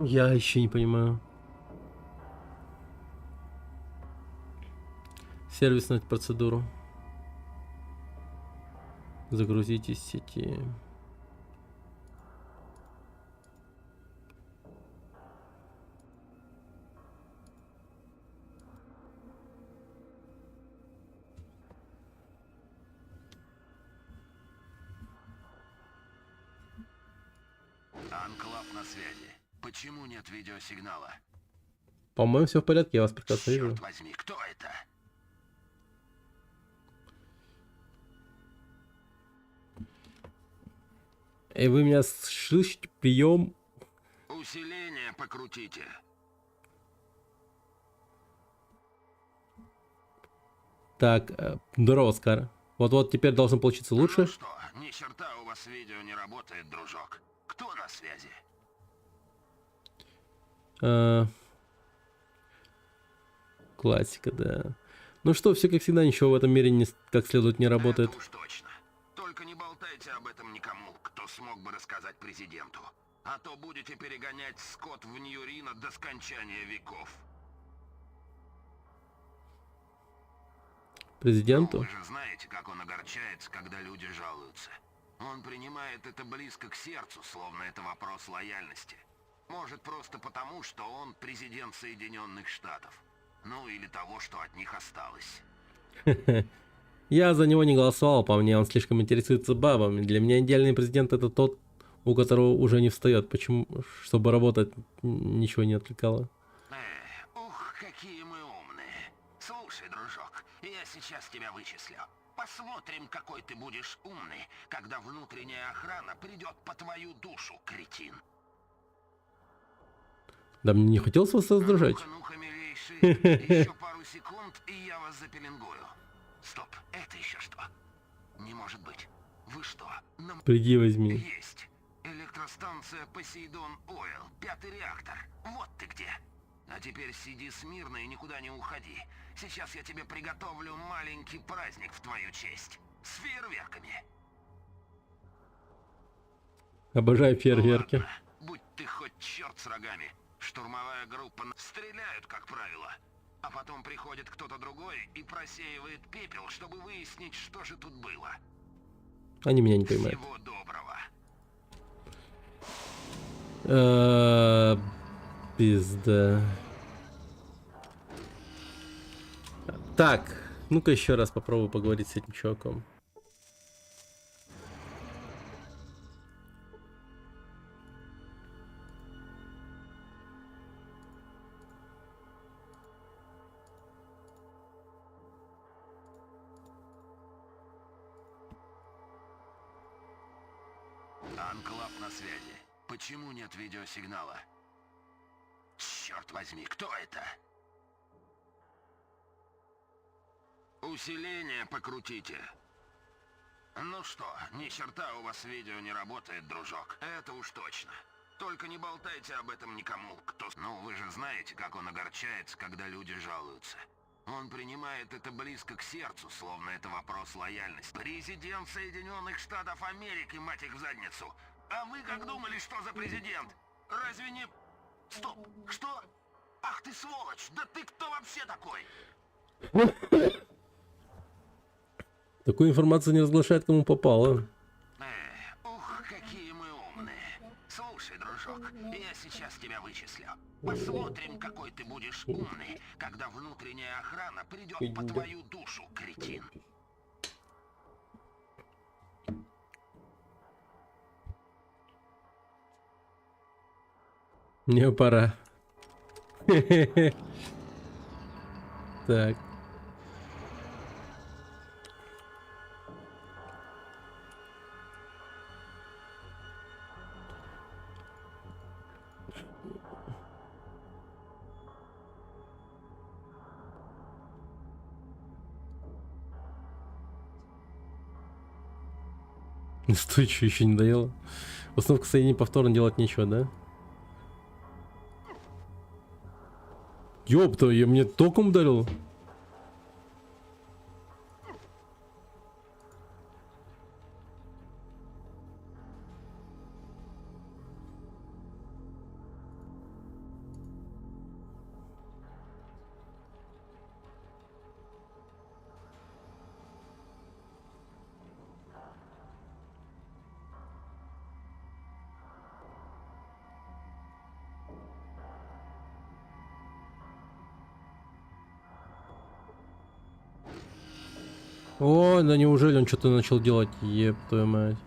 Я еще не понимаю. Сервисную процедуру. Загрузить из сети. Анклав на связи. Почему нет видеосигнала? По-моему, все в порядке, я вас прекрасно вижу. Черт возьми, кто это? Эй, вы меня слышите? Прием. Усиление покрутите. Так, здорово, Оскар. Вот-вот теперь должно получиться лучше. Ну что, ни черта у вас видео не работает, дружок. Кто на связи? Классика, да. Ну что, все как всегда, ничего в этом мире не как следует не работает. Это уж точно. Только не болтайте об этом никому, кто смог бы рассказать президенту. А то будете перегонять скот в Ньюрино до скончания веков. Президенту? Вы же знаете, как он огорчается, когда люди жалуются. Он принимает это близко к сердцу, словно это вопрос лояльности. Может, просто потому, что он президент Соединенных Штатов. Ну, или того, что от них осталось. Я за него не голосовал, по мне он слишком интересуется бабами. Для меня идеальный президент это тот, у которого уже не встает. Почему? Чтобы работать, ничего не отвлекало. Ух, какие мы умные. Слушай, дружок, я сейчас тебя вычислю. Посмотрим, какой ты будешь умный, когда внутренняя охрана придет по твою душу, кретин. Да мне не хотелось вас раздражать. Ну-ка, милейший, еще пару секунд, и я вас запеленгую. Стоп, это еще что? Не может быть. Вы что? Приди возьми. Есть. Электростанция Посейдон Ойл, 5-й реактор. Вот ты где. А теперь сиди смирно и никуда не уходи. Сейчас я тебе приготовлю маленький праздник в твою честь. С фейерверками. Обожаю фейерверки. Ладно, будь ты хоть черт с рогами. Штурмовая группа стреляют, как правило. А потом приходит кто-то другой и просеивает пепел, чтобы выяснить, что же тут было. Они меня не понимают. Всего доброго. Пизда. Так, ну-ка еще раз попробую поговорить с этим чуваком. Анклав на связи. Почему нет видеосигнала? Черт возьми, кто это? Усиление покрутите. Ну что, ни черта у вас видео не работает, дружок. Это уж точно. Только не болтайте об этом никому, кто... Ну, вы же знаете, как он огорчается, когда люди жалуются. Он принимает это близко к сердцу, словно это вопрос лояльности. Президент Соединенных Штатов Америки, мать их в задницу. А вы как думали, что за президент? Разве не... Стоп, что? Ах ты сволочь, да ты кто вообще такой? Такую информацию не разглашает, кому попало. Ух, какие мы умные. Слушай, дружок, я сейчас тебя вычислю. Посмотрим, какой ты будешь умный, когда внутренняя охрана придет по твою душу, кретин. Мне пора. Так. Стой, что еще не доело? Установка соединений повторно делать нечего, да? Ёпта, я мне током ударил. О, да неужели он что-то начал делать? Еб твою мать.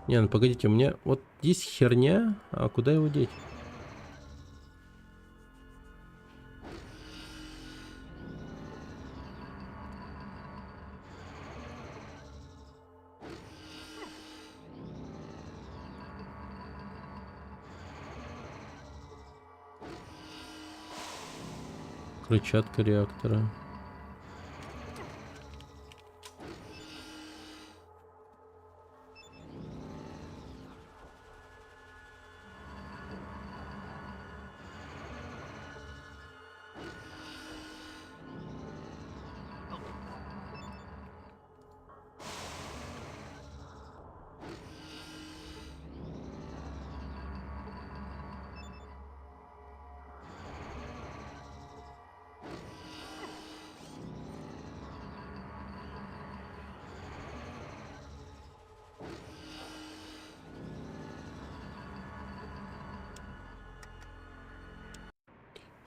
Не, ну погодите, у меня вот есть херня, а куда его деть? Крыльчатка реактора.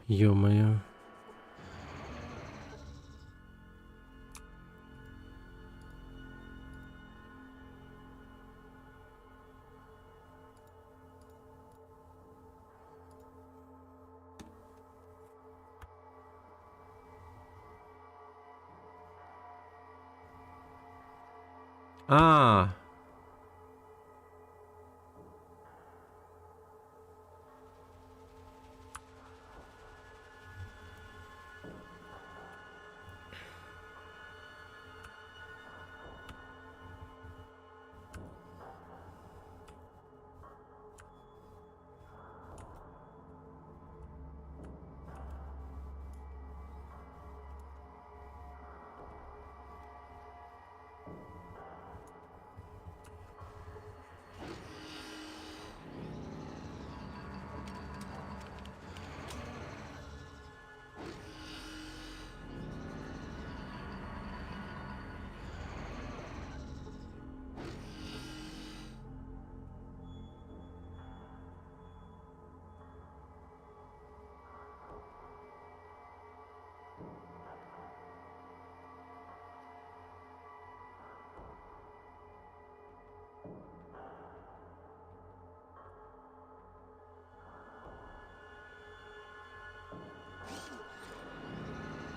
Ё-моё. А,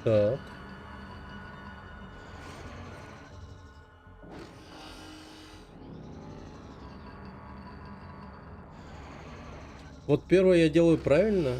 Так. Вот первое я делаю правильно.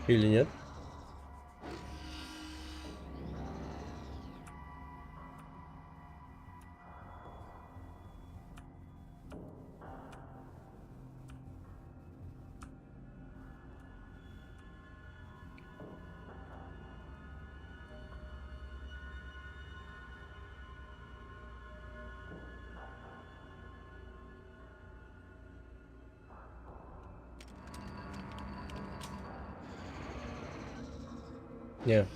Или нет? Не.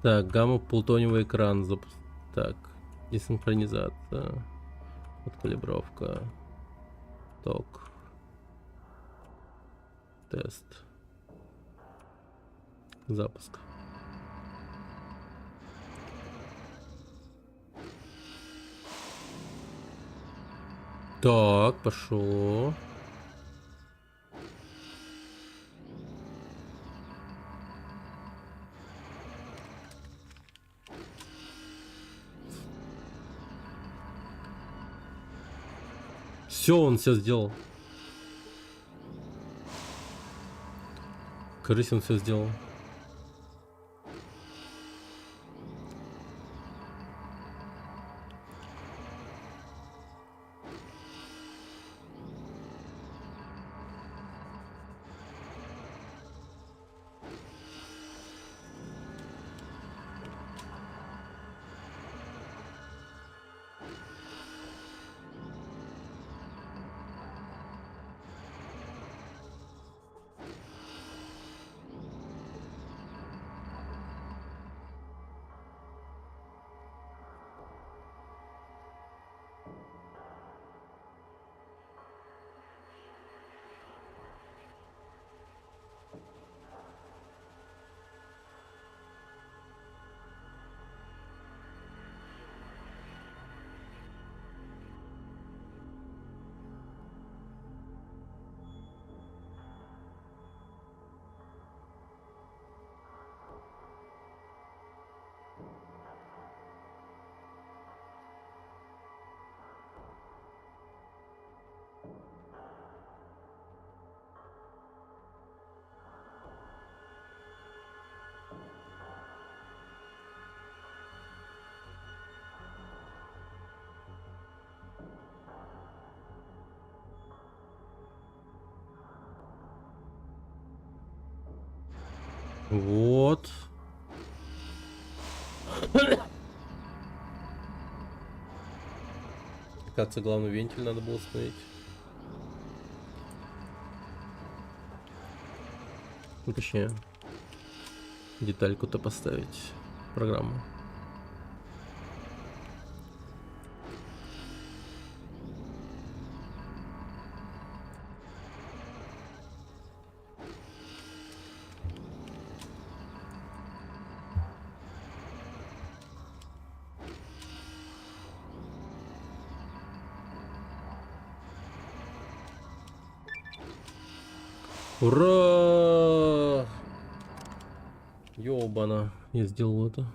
Так, гамма-плутониевый экран. Так, десинхронизация. Откалибровка. Ток. Тест. Запуск. Так, пошло. Все, он все сделал. Кажется, он все сделал. Вот. Кажется, главный вентиль надо было установить. Ну, точнее, детальку-то поставить. Программу. Ура! Ёбана, я сделал это.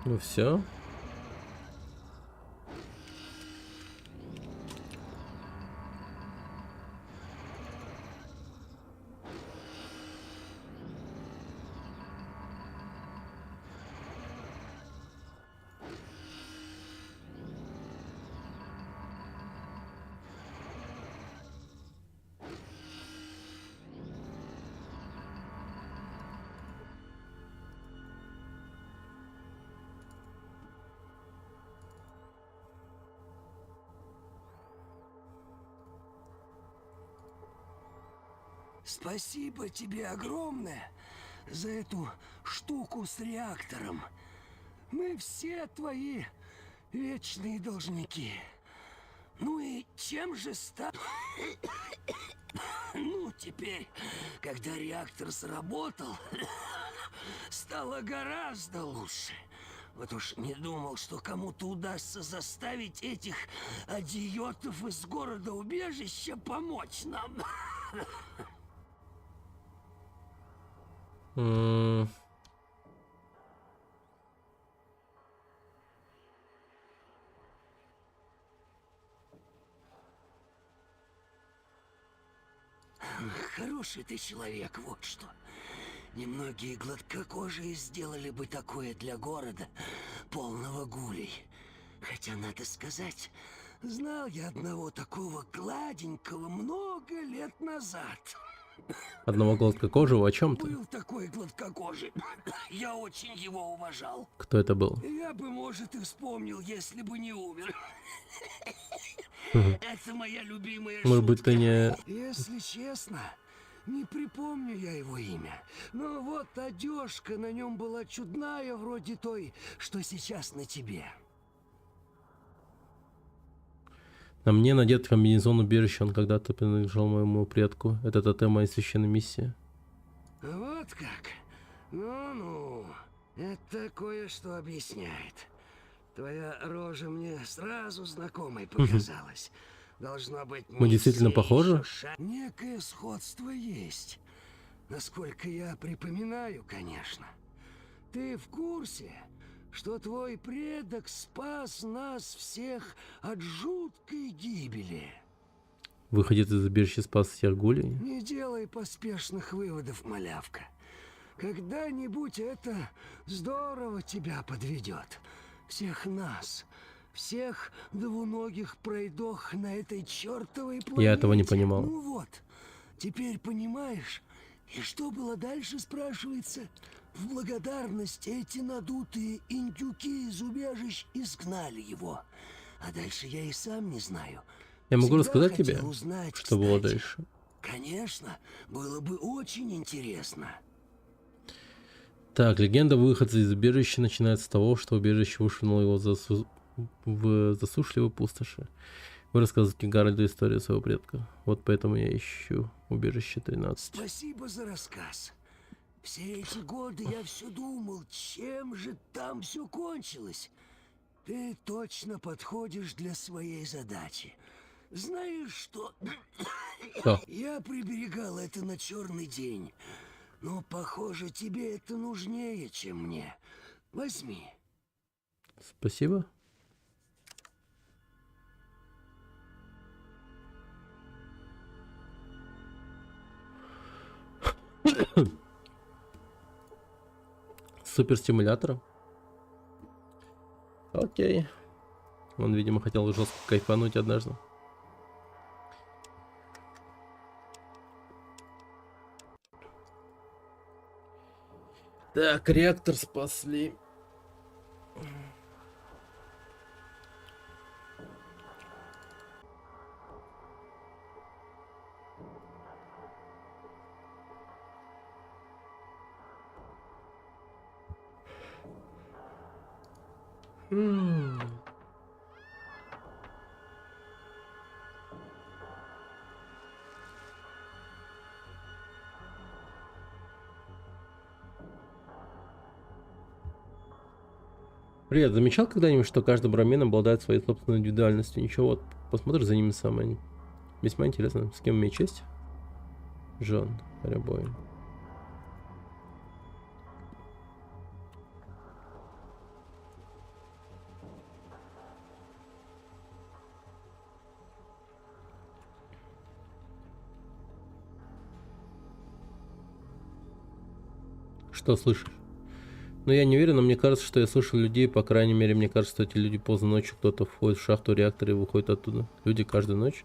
Ну все. Спасибо тебе огромное за эту штуку с реактором. Мы все твои вечные должники. Ну и чем же стал... Ну, теперь, когда реактор сработал, стало гораздо лучше. Вот уж не думал, что кому-то удастся заставить этих адиотов из города-убежища помочь нам. Хороший ты человек, вот что. Немногие гладкокожие сделали бы такое для города, полного гулей. Хотя, надо сказать, знал я одного такого гладенького много лет назад. Одного гладкокожего? О чем ты? Был такой гладкокожий. Я очень его уважал. Кто это был? Я бы, может, и вспомнил, если бы не умер. Это моя любимая шутка. Может быть, ты не... Если честно, не припомню я его имя. Но вот одежка на нем была чудная, вроде той, что сейчас на тебе. На мне надет комбинезон убежища, он когда-то принадлежал моему предку. Это тотем моей священной миссии. Вот как? Ну-ну, это кое-что объясняет. Твоя рожа мне сразу знакомой показалась. Должно быть, Мы действительно похожи? Некое сходство есть. Насколько я припоминаю, конечно. Ты в курсе, что твой предок спас нас всех от жуткой гибели? Выходит из убежища, спас всех гулей? Не делай поспешных выводов, малявка. Когда-нибудь это здорово тебя подведет. Всех нас, всех двуногих пройдох на этой чертовой планете. Я этого не понимал. Ну вот, теперь понимаешь? И что было дальше, спрашивается? В благодарность эти надутые индюки из убежищ изгнали его. А дальше я и сам не знаю. Я могу Всегда рассказать хотел тебе, узнать, что было кстати. дальше? Конечно, было бы очень интересно. Так, легенда выходца из убежища начинается с того, что убежище вышвырнуло его в засушливой пустоши. Вы рассказываете Гарольду историю своего предка. Вот поэтому я ищу убежище 13. Спасибо за рассказ. Все эти годы я все думал, чем же там все кончилось. Ты точно подходишь для своей задачи. Знаешь что? Что? Я приберегал это на черный день. Но, похоже, тебе это нужнее, чем мне. Возьми. Спасибо. Суперстимулятор. Окей. Он, видимо, хотел жестко кайфануть однажды. Так, реактор спасли. Привет, замечал когда-нибудь, что каждый брамен обладает своей собственной индивидуальностью? Ничего, вот посмотришь за ними самое. Весьма интересно. С кем имею честь? Джон Рябой. Что слышишь? Но я не уверен, но мне кажется, что я слышал людей, по крайней мере, мне кажется, что эти люди поздно ночью, кто-то входит в шахту реактора и выходит оттуда. Люди каждую ночь.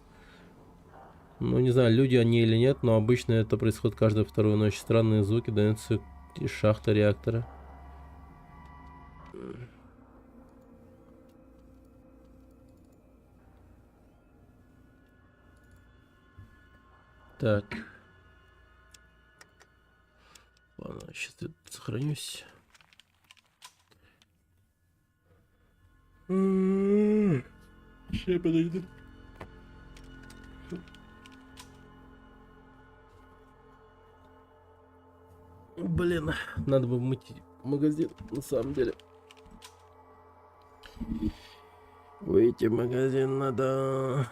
Ну, не знаю, люди они или нет, но обычно это происходит каждую вторую ночь. Странные звуки доносятся из шахты реактора. Так. Сейчас я сохранюсь. Сейчас подойду. Блин, надо бы мыть магазин, на самом деле. Выйти в магазин надо.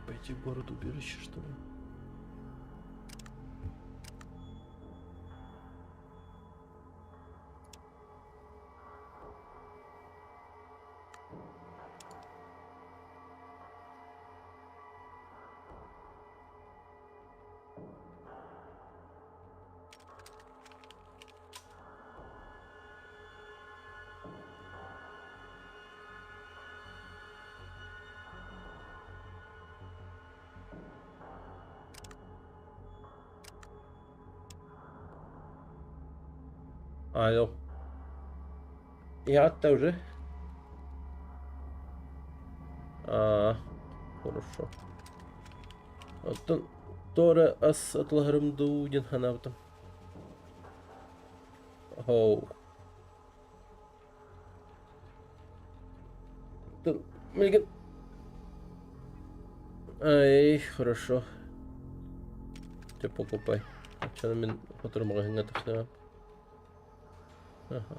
Пойти в город убежище, что ли? Алло. Я тоже. Хорошо. Тора ас атлагарым дудин ханавтам. Оу. Ай, хорошо. Ты покупай. Что на меня, который магазин это все. Ага.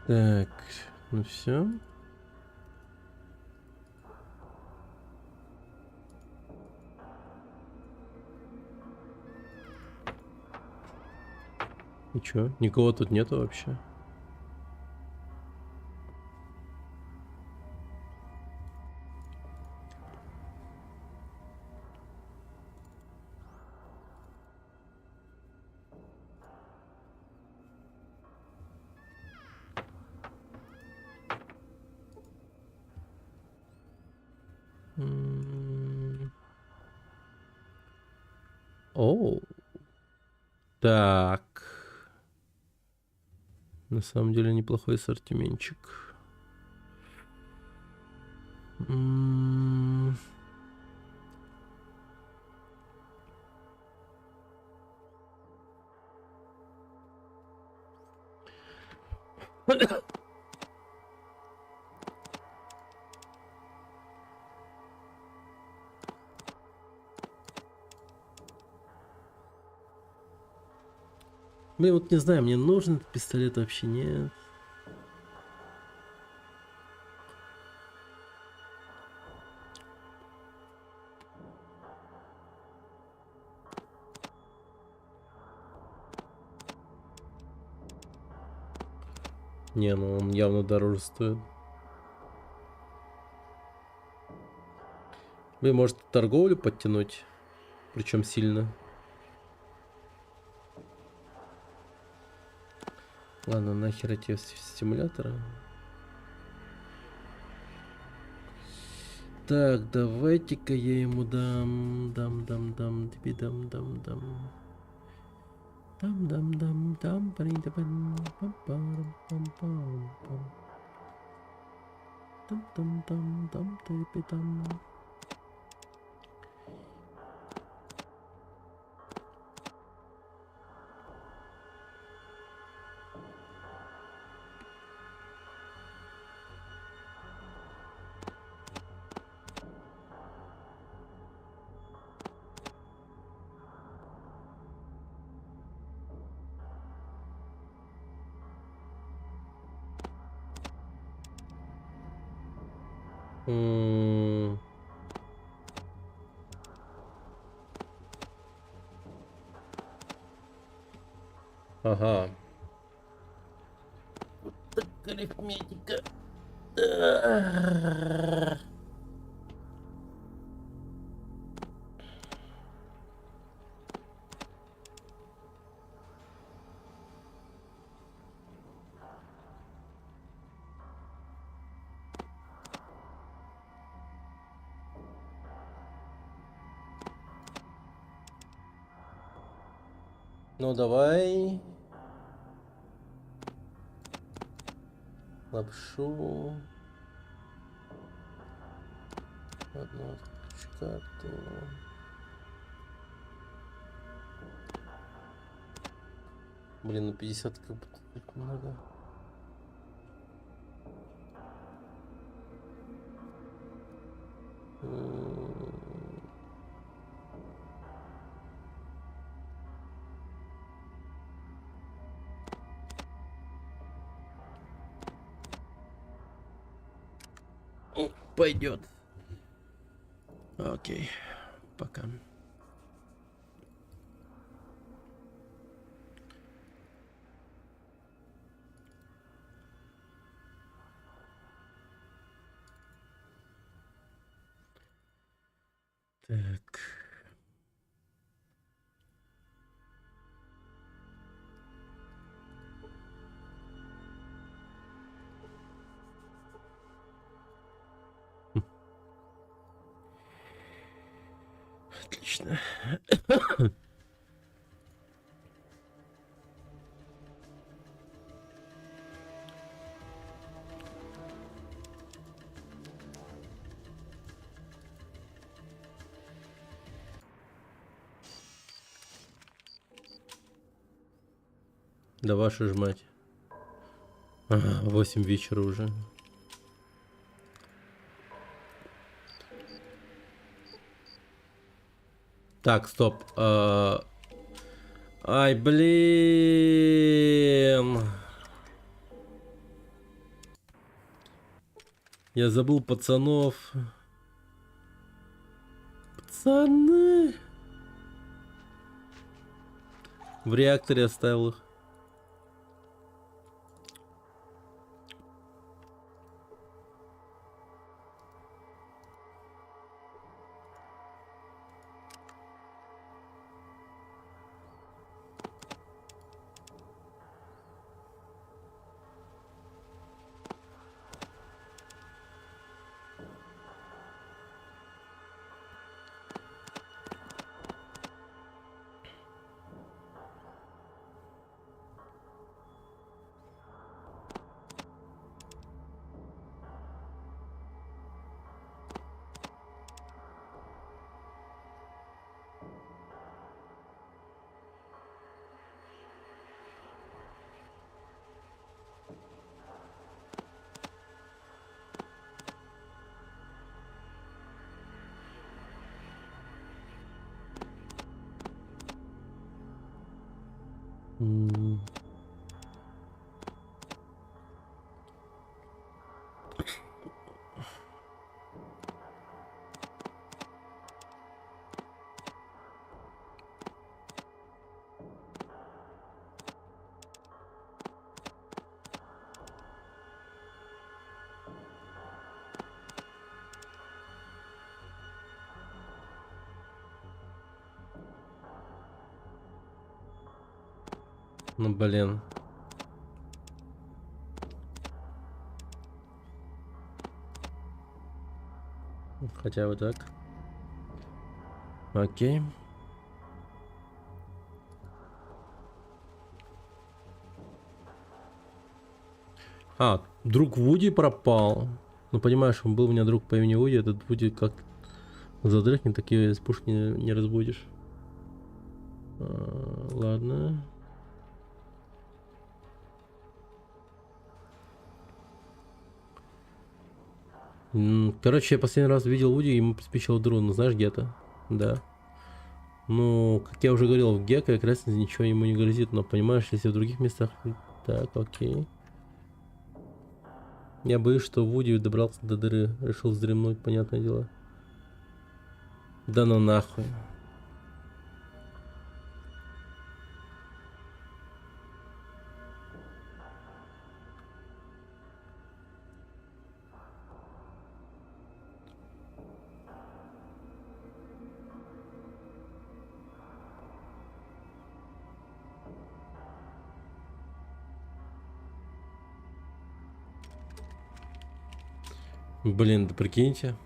Так, ну все. Ничего, никого тут нету вообще. О, так. На самом деле неплохой ассортиментчик. Блин, вот не знаю, мне нужен этот пистолет вообще нет. Не, ну он явно дороже стоит. Блин, может торговлю подтянуть? Причем сильно. Ладно, нахер эти стимуляторы. Так, давайте-ка я ему дам, тебе дам. Дам, пам-пам. Там. М. Ага. Вот так арифметика. Ну давай. Лапшу. Одну карту. Блин, ну 50 как будто так много. Пойдет. Окей. Пока. Так. Отлично. Да вашу ж мать. Ага, 8 вечера уже. Так, стоп. Ай, блин. Я забыл пацанов. Пацаны. В реакторе оставил их. Ну блин. Хотя бы так. Окей. А, друг Вуди пропал. Ну понимаешь, он был у меня друг по имени Вуди. Этот Вуди как задрыхнет, такие из пушки не разбудишь. Ладно. Короче, я последний раз видел Вуди, ему приспичило дрон, знаешь, где-то? Да. Ну, как я уже говорил, в Гекко как раз ничего ему не грозит, но понимаешь, если в других местах... Так, окей. Я боюсь, что Вуди добрался до дыры, решил вздремнуть, понятное дело. Да ну нахуй. Блин, да прикиньте.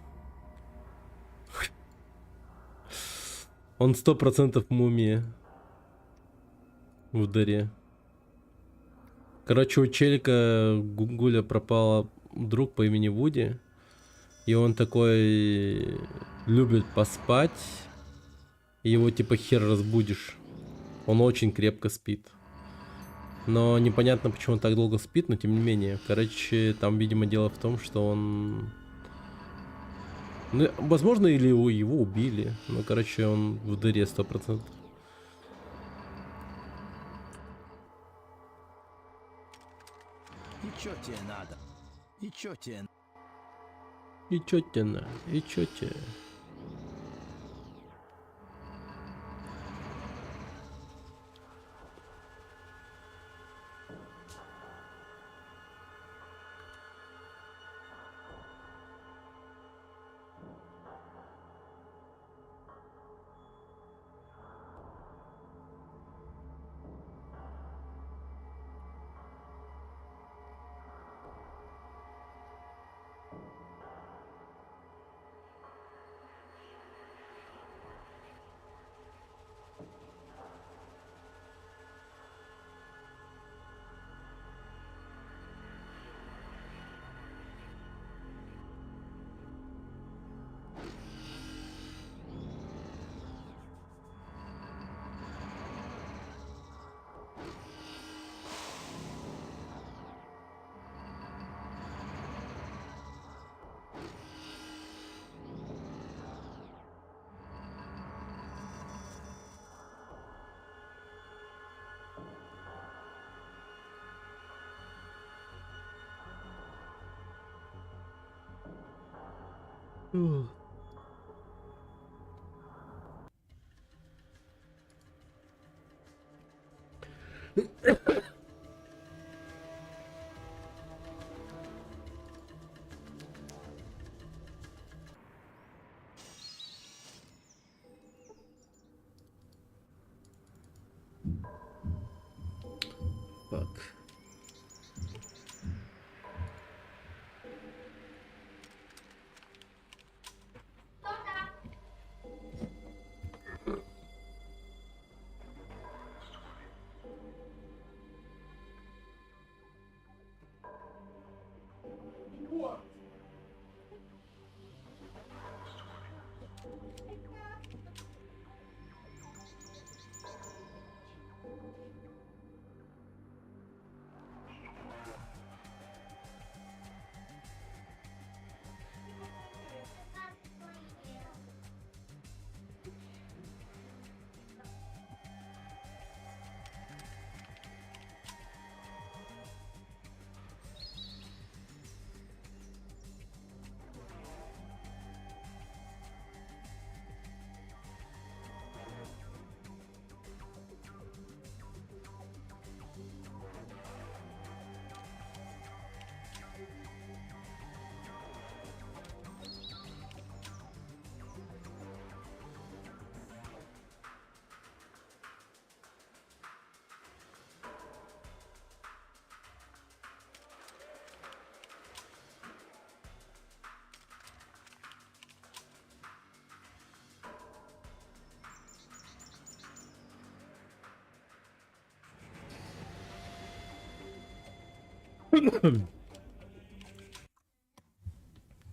Он 100% мумия. В дыре. Короче, у челика Гугуля пропал друг по имени Вуди. И он такой любит поспать. И его типа хер разбудишь. Он очень крепко спит. Но непонятно, почему он так долго спит, но тем не менее. Короче, там, видимо, дело в том, что он... Ну, возможно, или его убили. Ну, короче, он в дыре 100%. И чё тебе надо? И чё тебе? И чё тебе надо? И чё тебе? Fuck.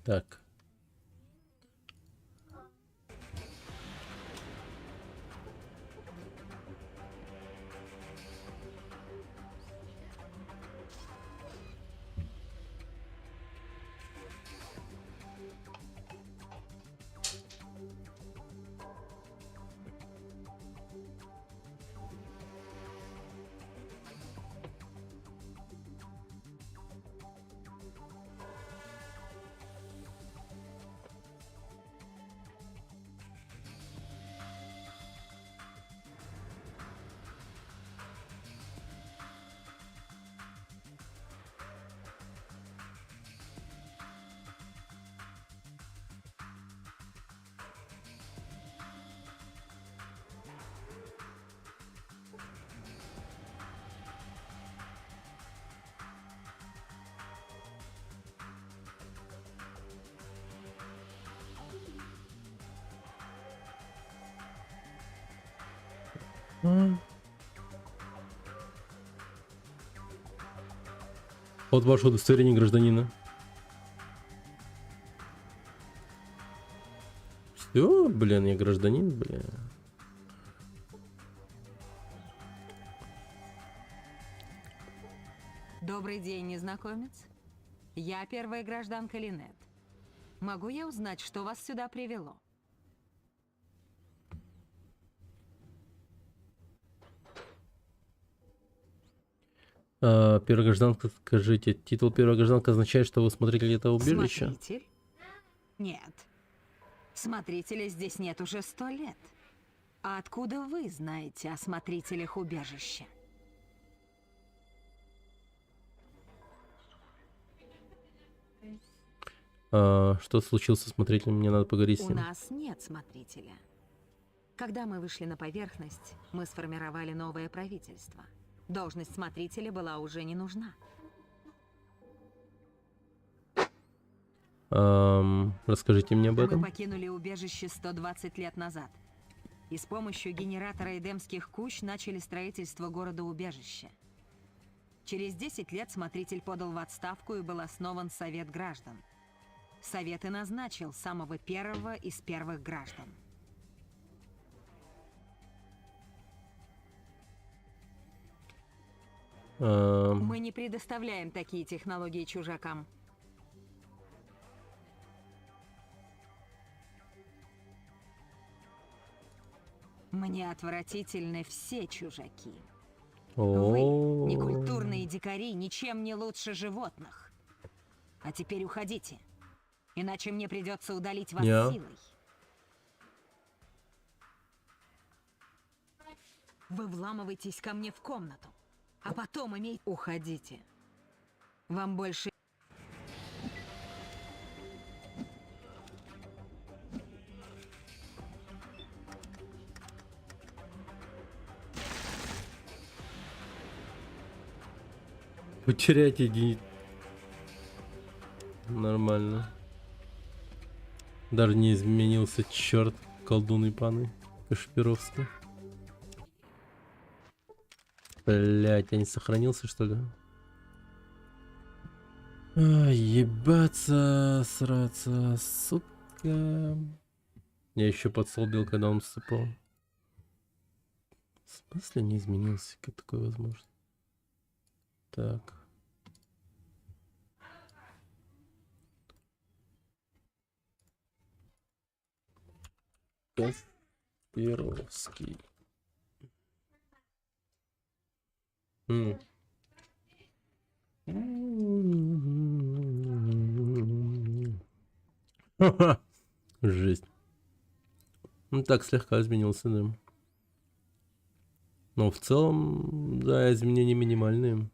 Так. Вот ваше удостоверение гражданина. Все, блин, я гражданин, блин. Добрый день, незнакомец. Я первая гражданка Линет. Могу я узнать, что вас сюда привело? Первая гражданка, скажите, титул первая гражданка означает, что вы смотритель этого убежища? Смотритель? Нет. Смотрителя здесь нет уже 100 лет. А откуда вы знаете о смотрителях убежища? Что случилось со смотрителем? Мне надо поговорить с У ним. нас нет смотрителя. Когда мы вышли на поверхность, мы сформировали новое правительство. Должность смотрителя была уже не нужна. Расскажите мне об Мы этом. покинули убежище 120 лет назад. И с помощью генератора эдемских кущ начали строительство города-убежища. Через 10 лет смотритель подал в отставку и был основан Совет граждан. Совет и назначил самого первого из первых граждан. Мы не предоставляем такие технологии чужакам. Мне отвратительны все чужаки. Вы, некультурные дикари, ничем не лучше животных. А теперь уходите, иначе мне придется удалить вас силой. Вы вламываетесь ко мне в комнату, а потом имейте... Уходите. Вам больше... Потерять единицу. Нормально. Даже не изменился, черт, колдун и паны Кашпировский. Блять, я не сохранился, что ли? Ебаться, сраться, сука. Я еще подсолбил, когда он вступал. В смысле не изменился? Как такое возможно? Так. Кашпировский. Жесть. Ну так слегка изменился, да. Но в целом, да, изменения минимальные.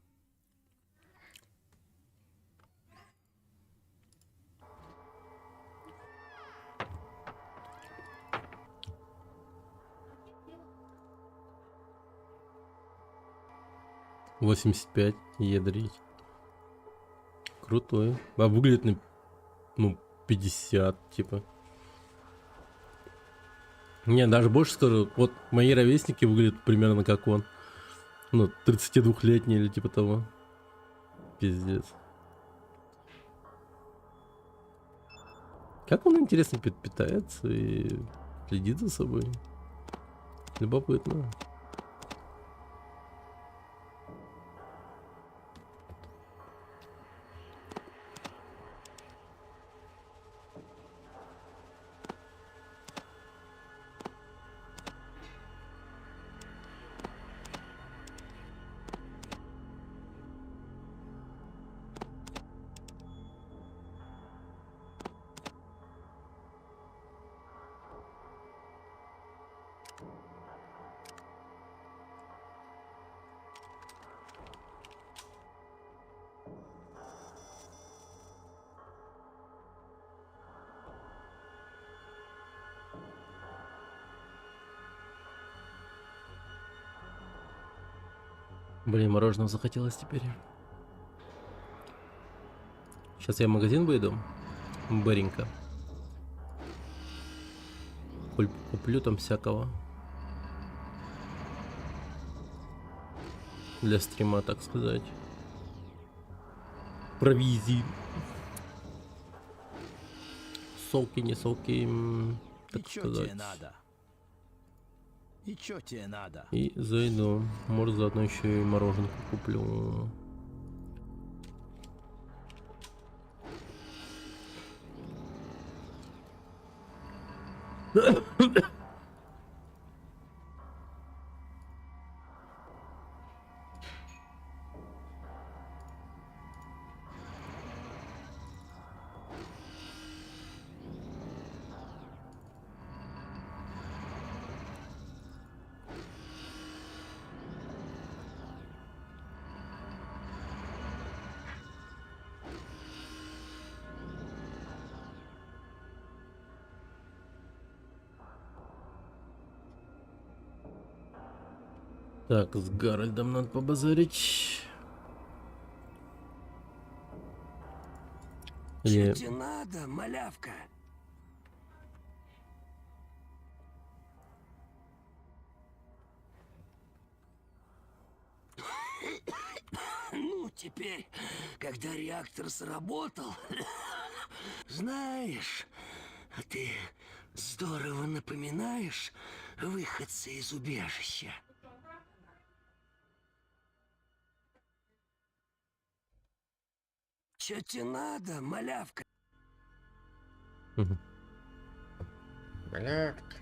$85 ядрить. Крутой. А выглядит на, ну, 50, типа. Не, даже больше скажу. Вот мои ровесники выглядят примерно как он. Ну, 32-летний или типа того. Пиздец. Как он, интересно, питается и следит за собой? Любопытно. Блин, мороженого захотелось теперь. Сейчас я в магазин выйду. Быренько. Куплю там всякого. для стрима, так сказать. Провизии. Соки, не соки, И так чё сказать. тебе надо? И чё тебе надо? И зайду. Может, заодно еще и мороженку куплю. Так, с Гарольдом надо побазарить. Чё Или... тебе надо, малявка? Ну, теперь, когда реактор сработал, знаешь, а ты здорово напоминаешь выходца из убежища. Чё тебе надо, малявка? Мгм. Малявка.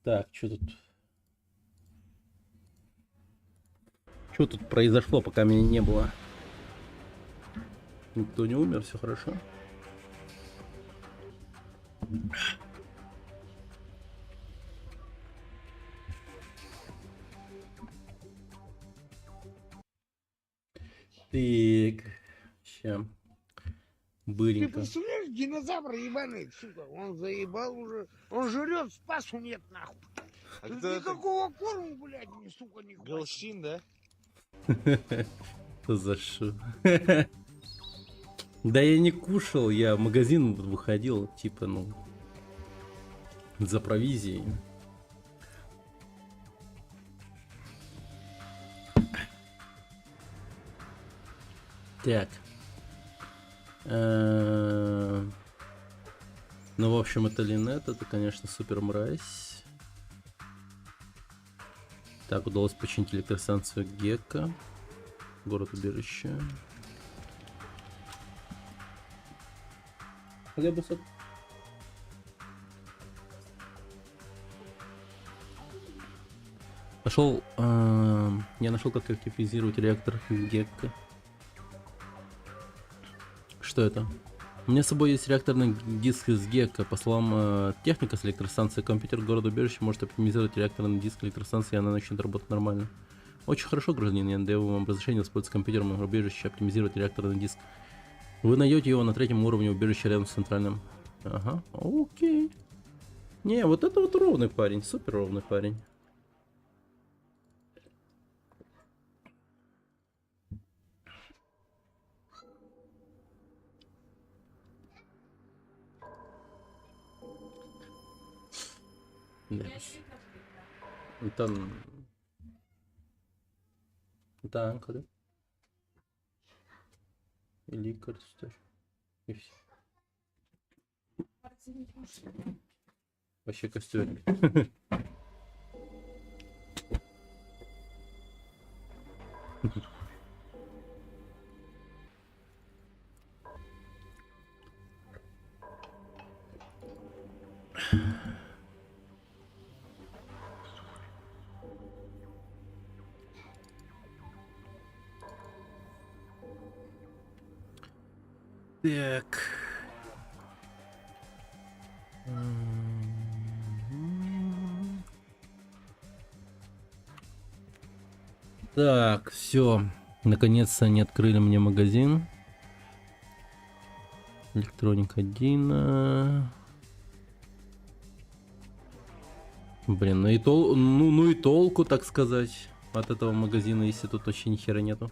Так, что тут? Что тут произошло, пока меня не было? Никто не умер, все хорошо. Так, ща. Ты Быренько. представляешь, динозавр ебаный, сука, он заебал уже. Он жрет, спасу нет, нахуй. Тут никакого корма, блядь, ни, сука, не хватит. Голщин, да? Что за шу? Да я не кушал, я в магазин выходил, типа, ну, за провизией. Так. Ну, в общем, это Линет, это, конечно, супер мразь. Так, удалось починить электростанцию Гекка. Город-убежище. Хлебусок. Нашел, я нашел, как активизировать реактор Гекка. Что это? У меня с собой есть реакторный диск из Гекка. По словам техника с электростанции, компьютер города-убежища может оптимизировать реакторный диск электростанции, и она начнет работать нормально. Очень хорошо, гражданин, я даю вам разрешение воспользоваться компьютером убежища, оптимизировать реакторный диск. Вы найдете его на 3-м уровне убежища рядом с центральным. Ага, окей. Не, вот это вот ровный парень, супер ровный парень. Там... Так, ходи. И ликар тоже. И все. Вообще костюм. Так. Так, все. Наконец-то они открыли мне магазин. Электроник 1. Блин, ну и толку, так сказать, от этого магазина, если тут вообще ни хера нету.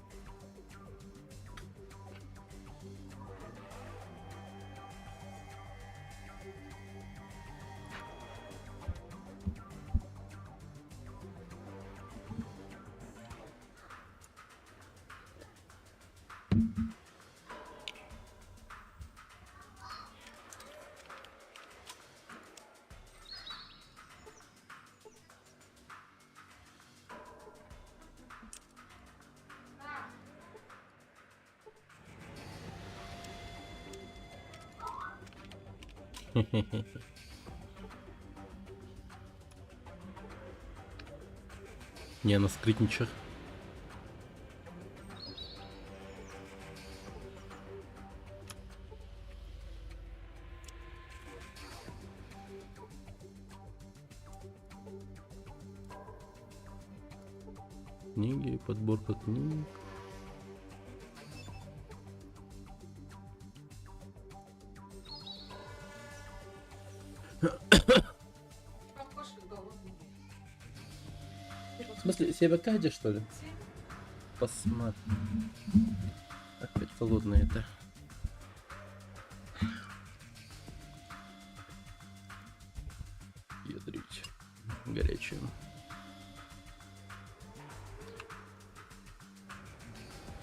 Не, на скрытничах. Книги, подборка книг. В смысле, себя кадя, что ли? Посмотри. Опять холодное это. Ядрить. Горячее.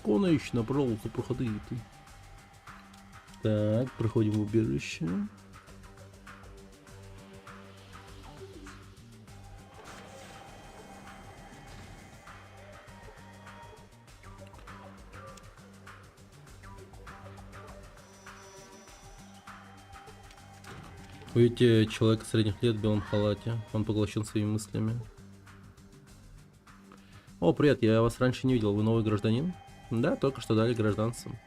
Конечно, пожалуйста, проходи ты. Так, проходим в убежище. Видите, человек средних лет в белом халате. Он поглощен своими мыслями. О, привет, я вас раньше не видел. Вы новый гражданин? Да, только что дали гражданцам.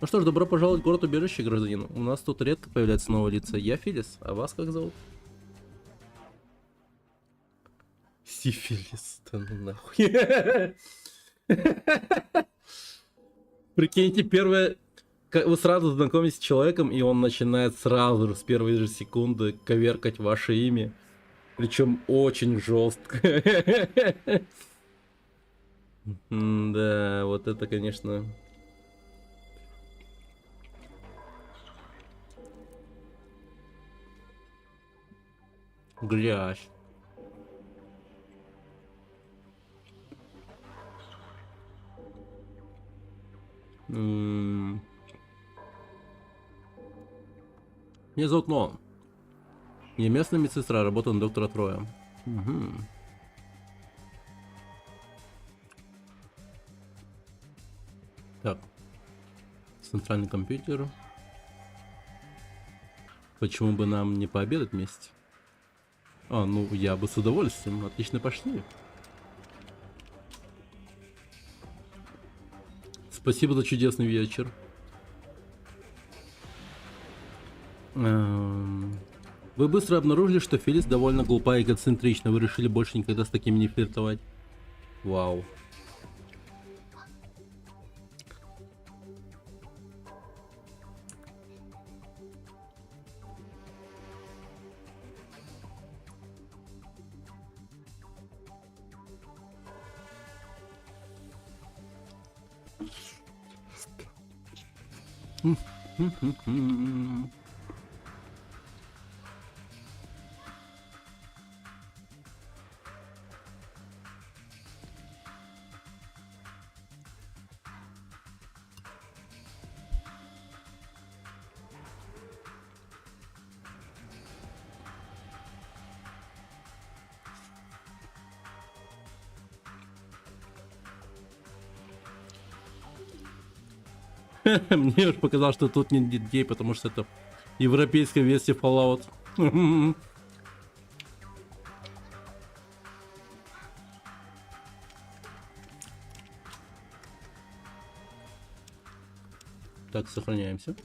Ну что ж, добро пожаловать в город-убежище, гражданин. У нас тут редко появляются новые лица. Я Филис, а вас как зовут? Сифилис, да ну нахуй. Прикиньте, первое... Вы сразу знакомитесь с человеком, и он начинает сразу же, с первой же секунды, коверкать ваше имя. Причем очень жестко. Да, вот это, конечно... Грязь. Меня зовут Ноан. Я местная медсестра, работаю на доктора Троя. Угу. Так. Центральный компьютер. Почему бы нам не пообедать вместе? А, ну я бы с удовольствием. Отлично, пошли. Спасибо за чудесный вечер. Вы быстро обнаружили, что Филис довольно глупа и эгоцентрична. Вы решили больше никогда с такими не флиртовать. Вау. Мне уж показалось, что тут нет детей, потому что это европейская версия Fallout. Так, сохраняемся.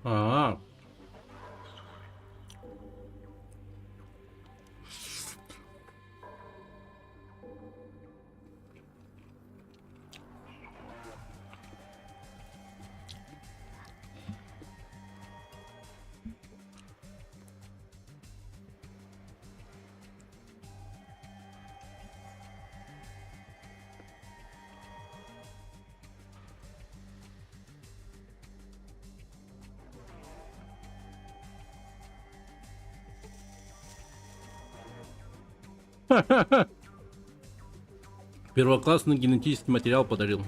А, первоклассный генетический материал подарил.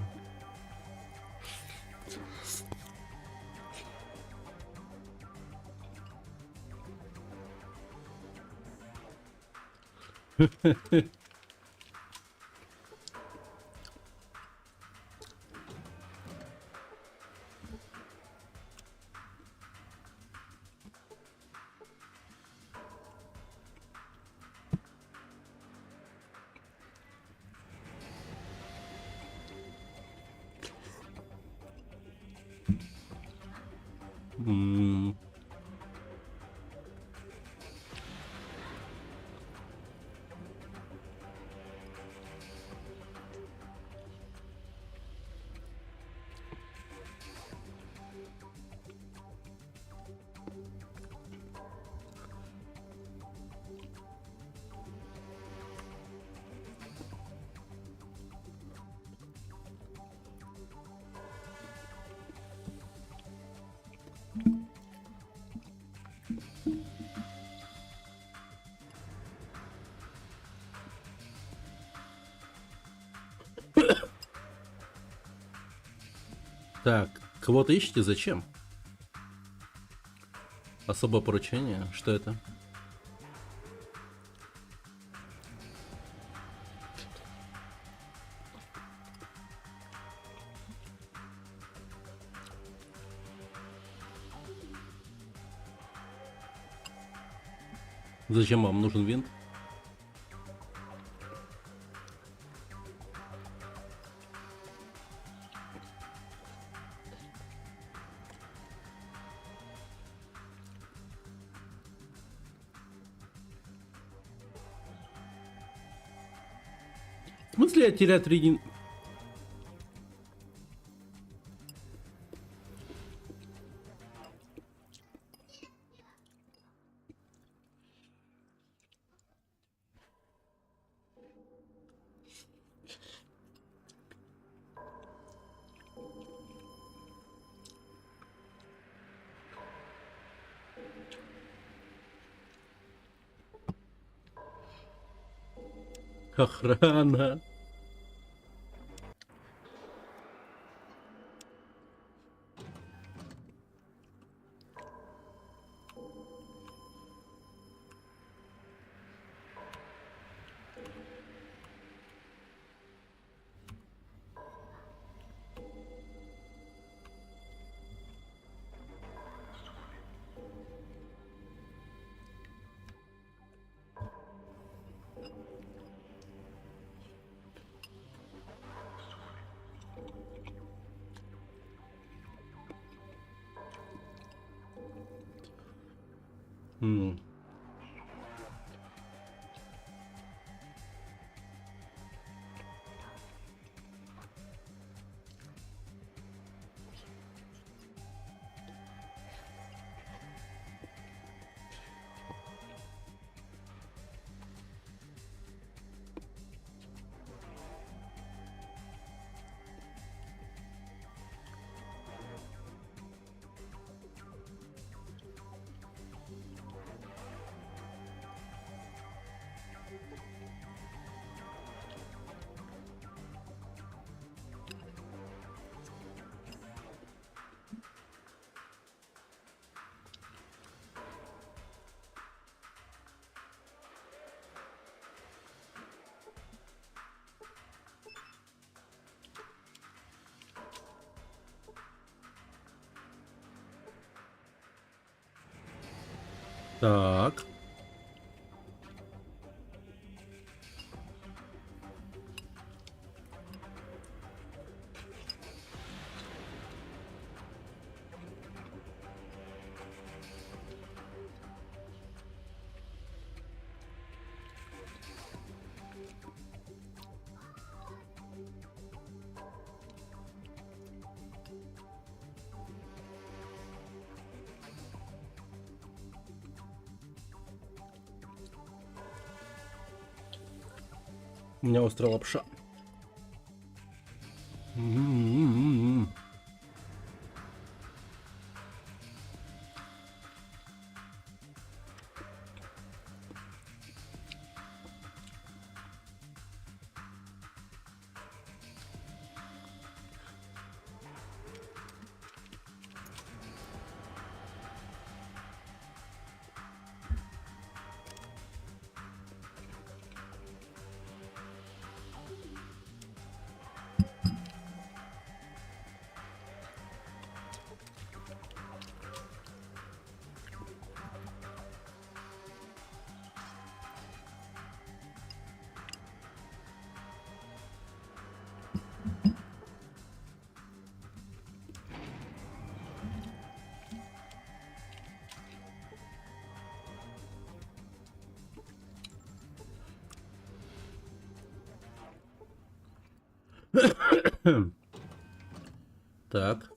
Так, кого-то ищете? Зачем? Особое поручение? Что это? Зачем вам нужен винт? В смысле я теряю 3 Охрана. Так. У меня острая лапша. Так.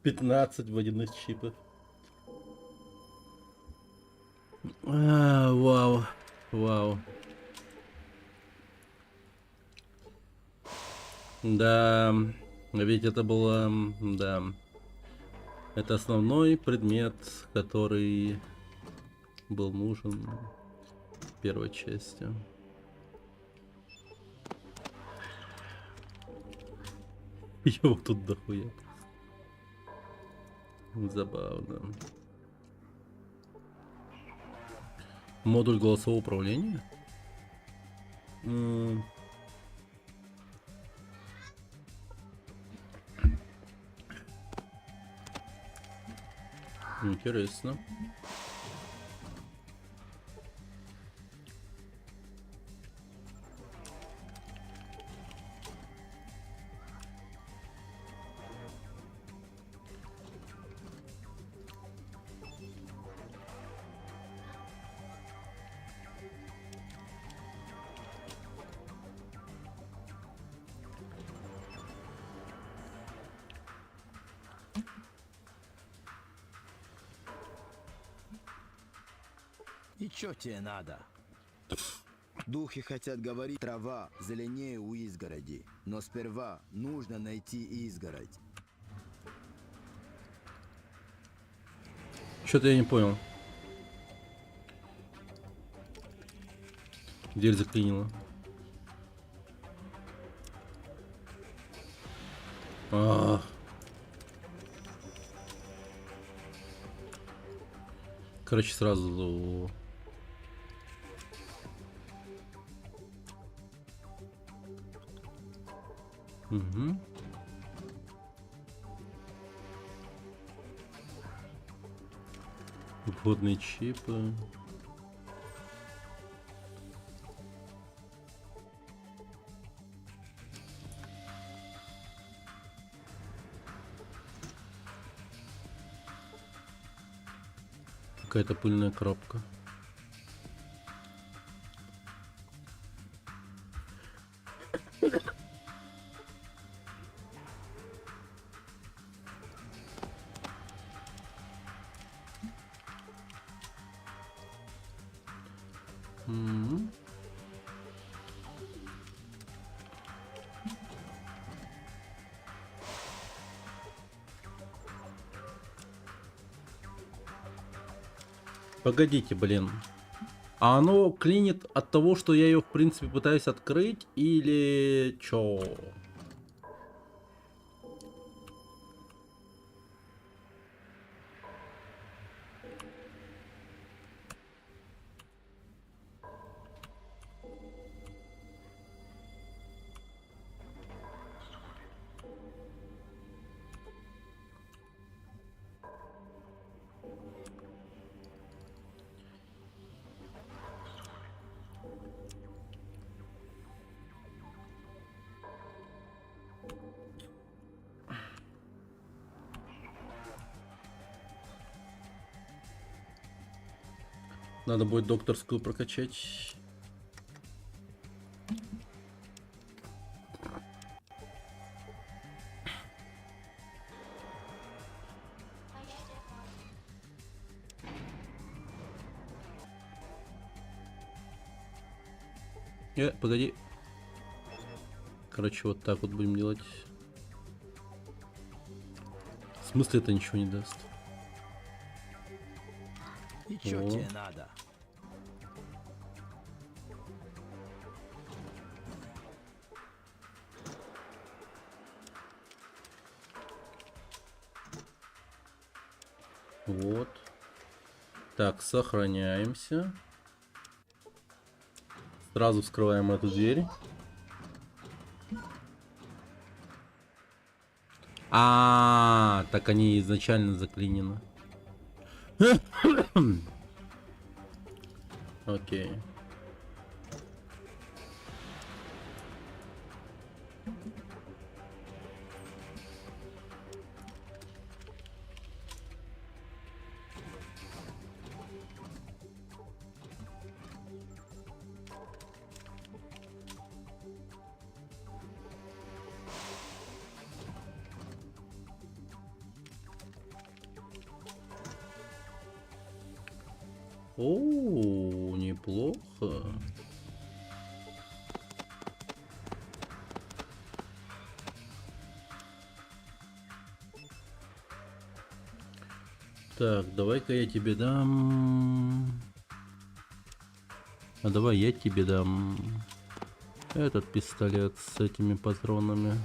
15 водяных чипов. Вау. Вау. Да, ведь это было... Да. Это основной предмет, который был нужен в первой части. Его тут дохуя. Забавно. Модуль голосового управления? Интересно. И чё тебе надо? Духи хотят говорить, трава зеленее у изгороди. Но сперва нужно найти изгородь. Что-то я не понял. Дверь заклинила. Короче, сразу... Угу. Вводные чипы. Какая-то пыльная коробка. Погодите, блин. А оно клинит от того, что я ее, в принципе, пытаюсь открыть, или чё? Надо будет докторскую прокачать. Погоди. Короче, вот так вот будем делать. В смысле это ничего не даст? И чё тебе надо? Вот. Так, сохраняемся. Сразу вскрываем эту дверь. Так они изначально заклинены. Окей. О, неплохо. Так, давай-ка я тебе дам. А давай я тебе дам этот пистолет с этими патронами.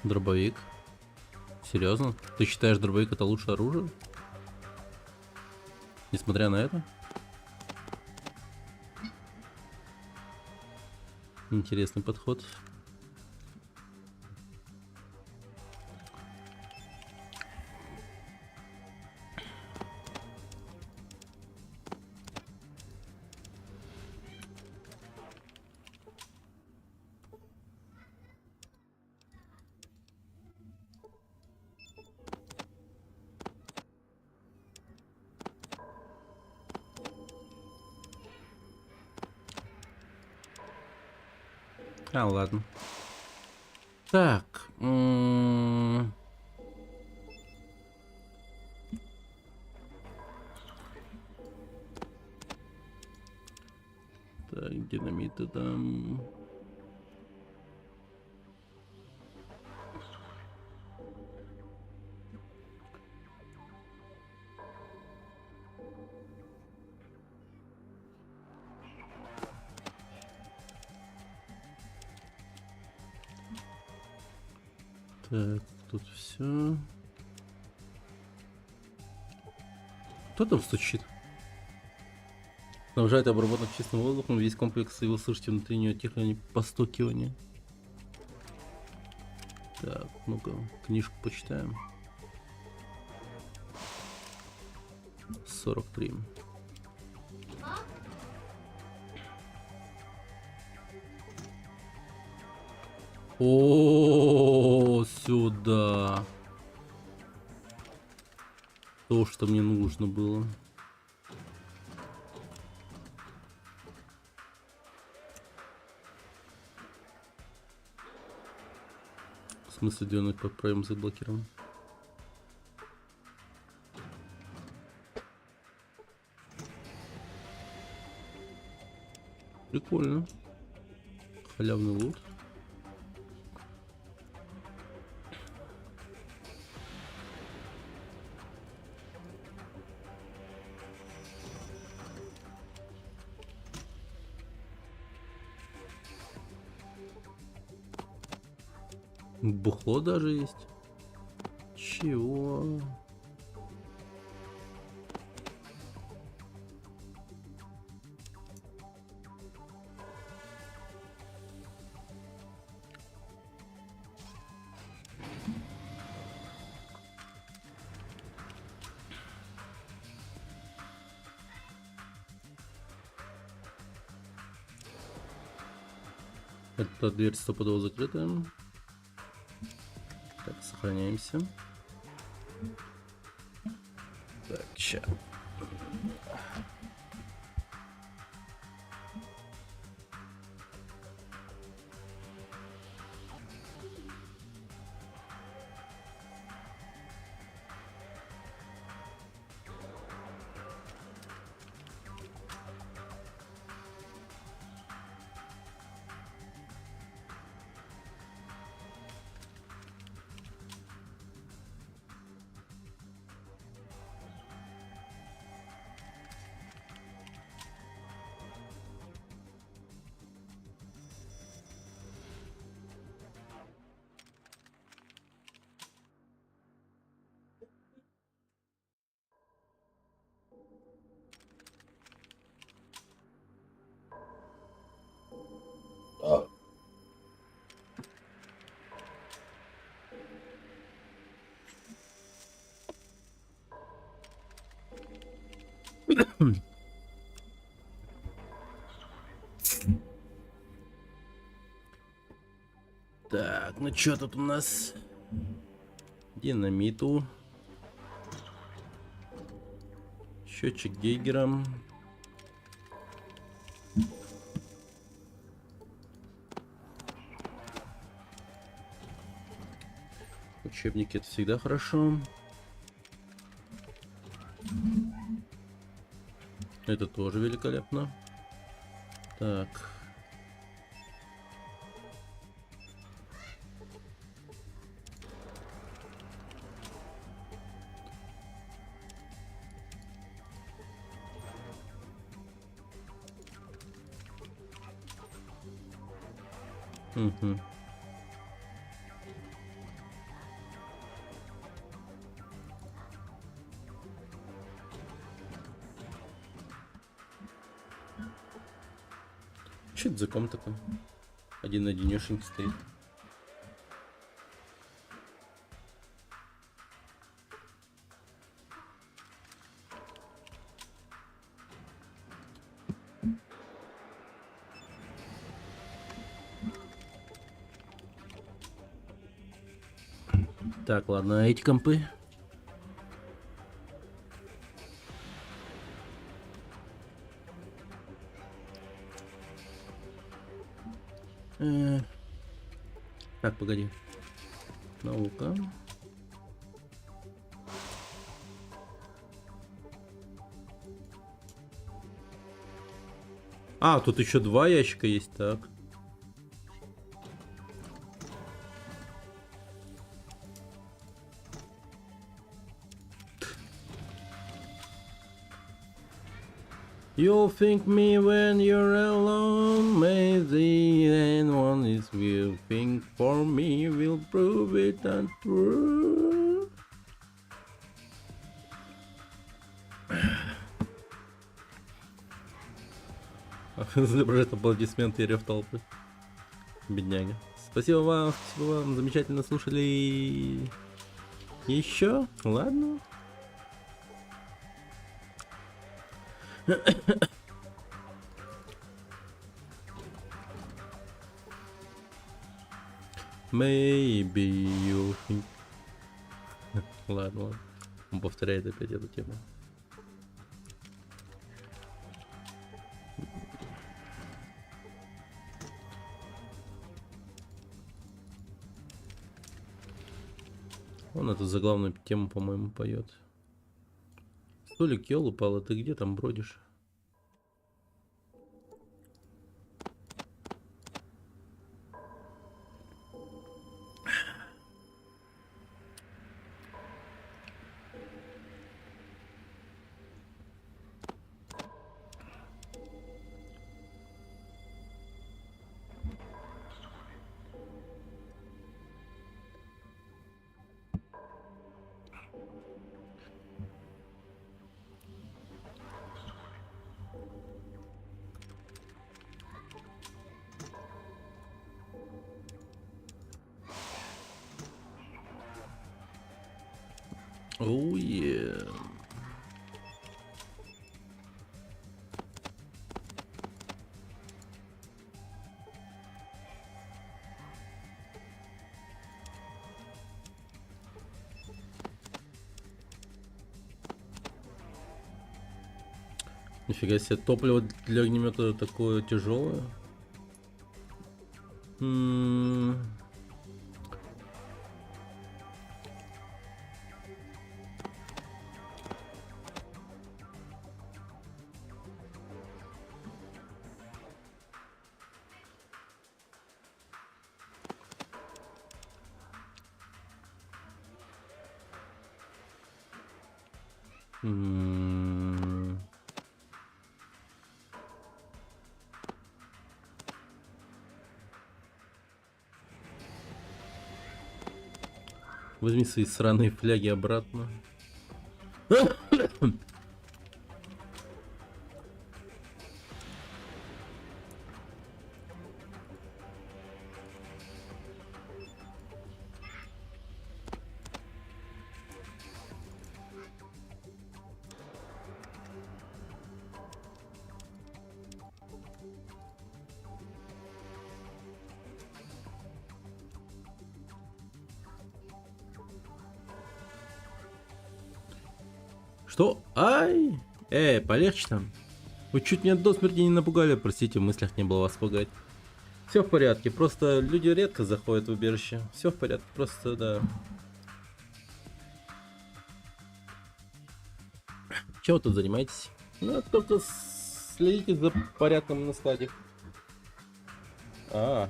Дробовик. Серьезно? Ты считаешь, дробовик это лучшее оружие? Несмотря на это? Интересный подход. А, ладно. Так. Так, динамиты там. Так, тут все. Кто там стучит? Снабжает обработан чистым воздухом, весь комплекс, и вы слышите внутри нее тихое постукивание. Так, ну-ка, книжку почитаем. 43. О, сюда. То, что мне нужно было. В смысле, двинуть по проем заблокирован? Прикольно. Халявный лут. Бухло даже есть. Чего? Эта дверь стопудово закрытая. Так, сохраняемся. Так, ща. Так, ну что тут у нас? Динамиту. Счетчик Гейгера. Учебники — это всегда хорошо. Это тоже великолепно. Так. Угу. Че это за ком такой? Один-одинешенький стоит. Так, ладно, а эти компы? Так, погоди. Наука. А, тут еще 2 ящика есть, так. You'll think me when you're alone, maybe anyone is will think for me, will prove it untrue. Изображает аплодисменты и рев толпы. Бедняга. Спасибо вам, замечательно слушали. Еще? Ладно. Maybe you think... Ладно. Он повторяет опять эту тему. Он эту заглавную тему, по-моему, поет. Столик, ёлы-палы, ты где там бродишь? Oh yeah. Нифига себе, топливо для огнемета такое тяжелое. Возьми свои сраные фляги обратно. Что? Ай! Полегче там. Вы чуть меня до смерти не напугали, простите, в мыслях не было вас пугать. Все в порядке, просто люди редко заходят в убежище. Все в порядке, просто да. Чего вы тут занимаетесь? Ну, только следите за порядком на складе. То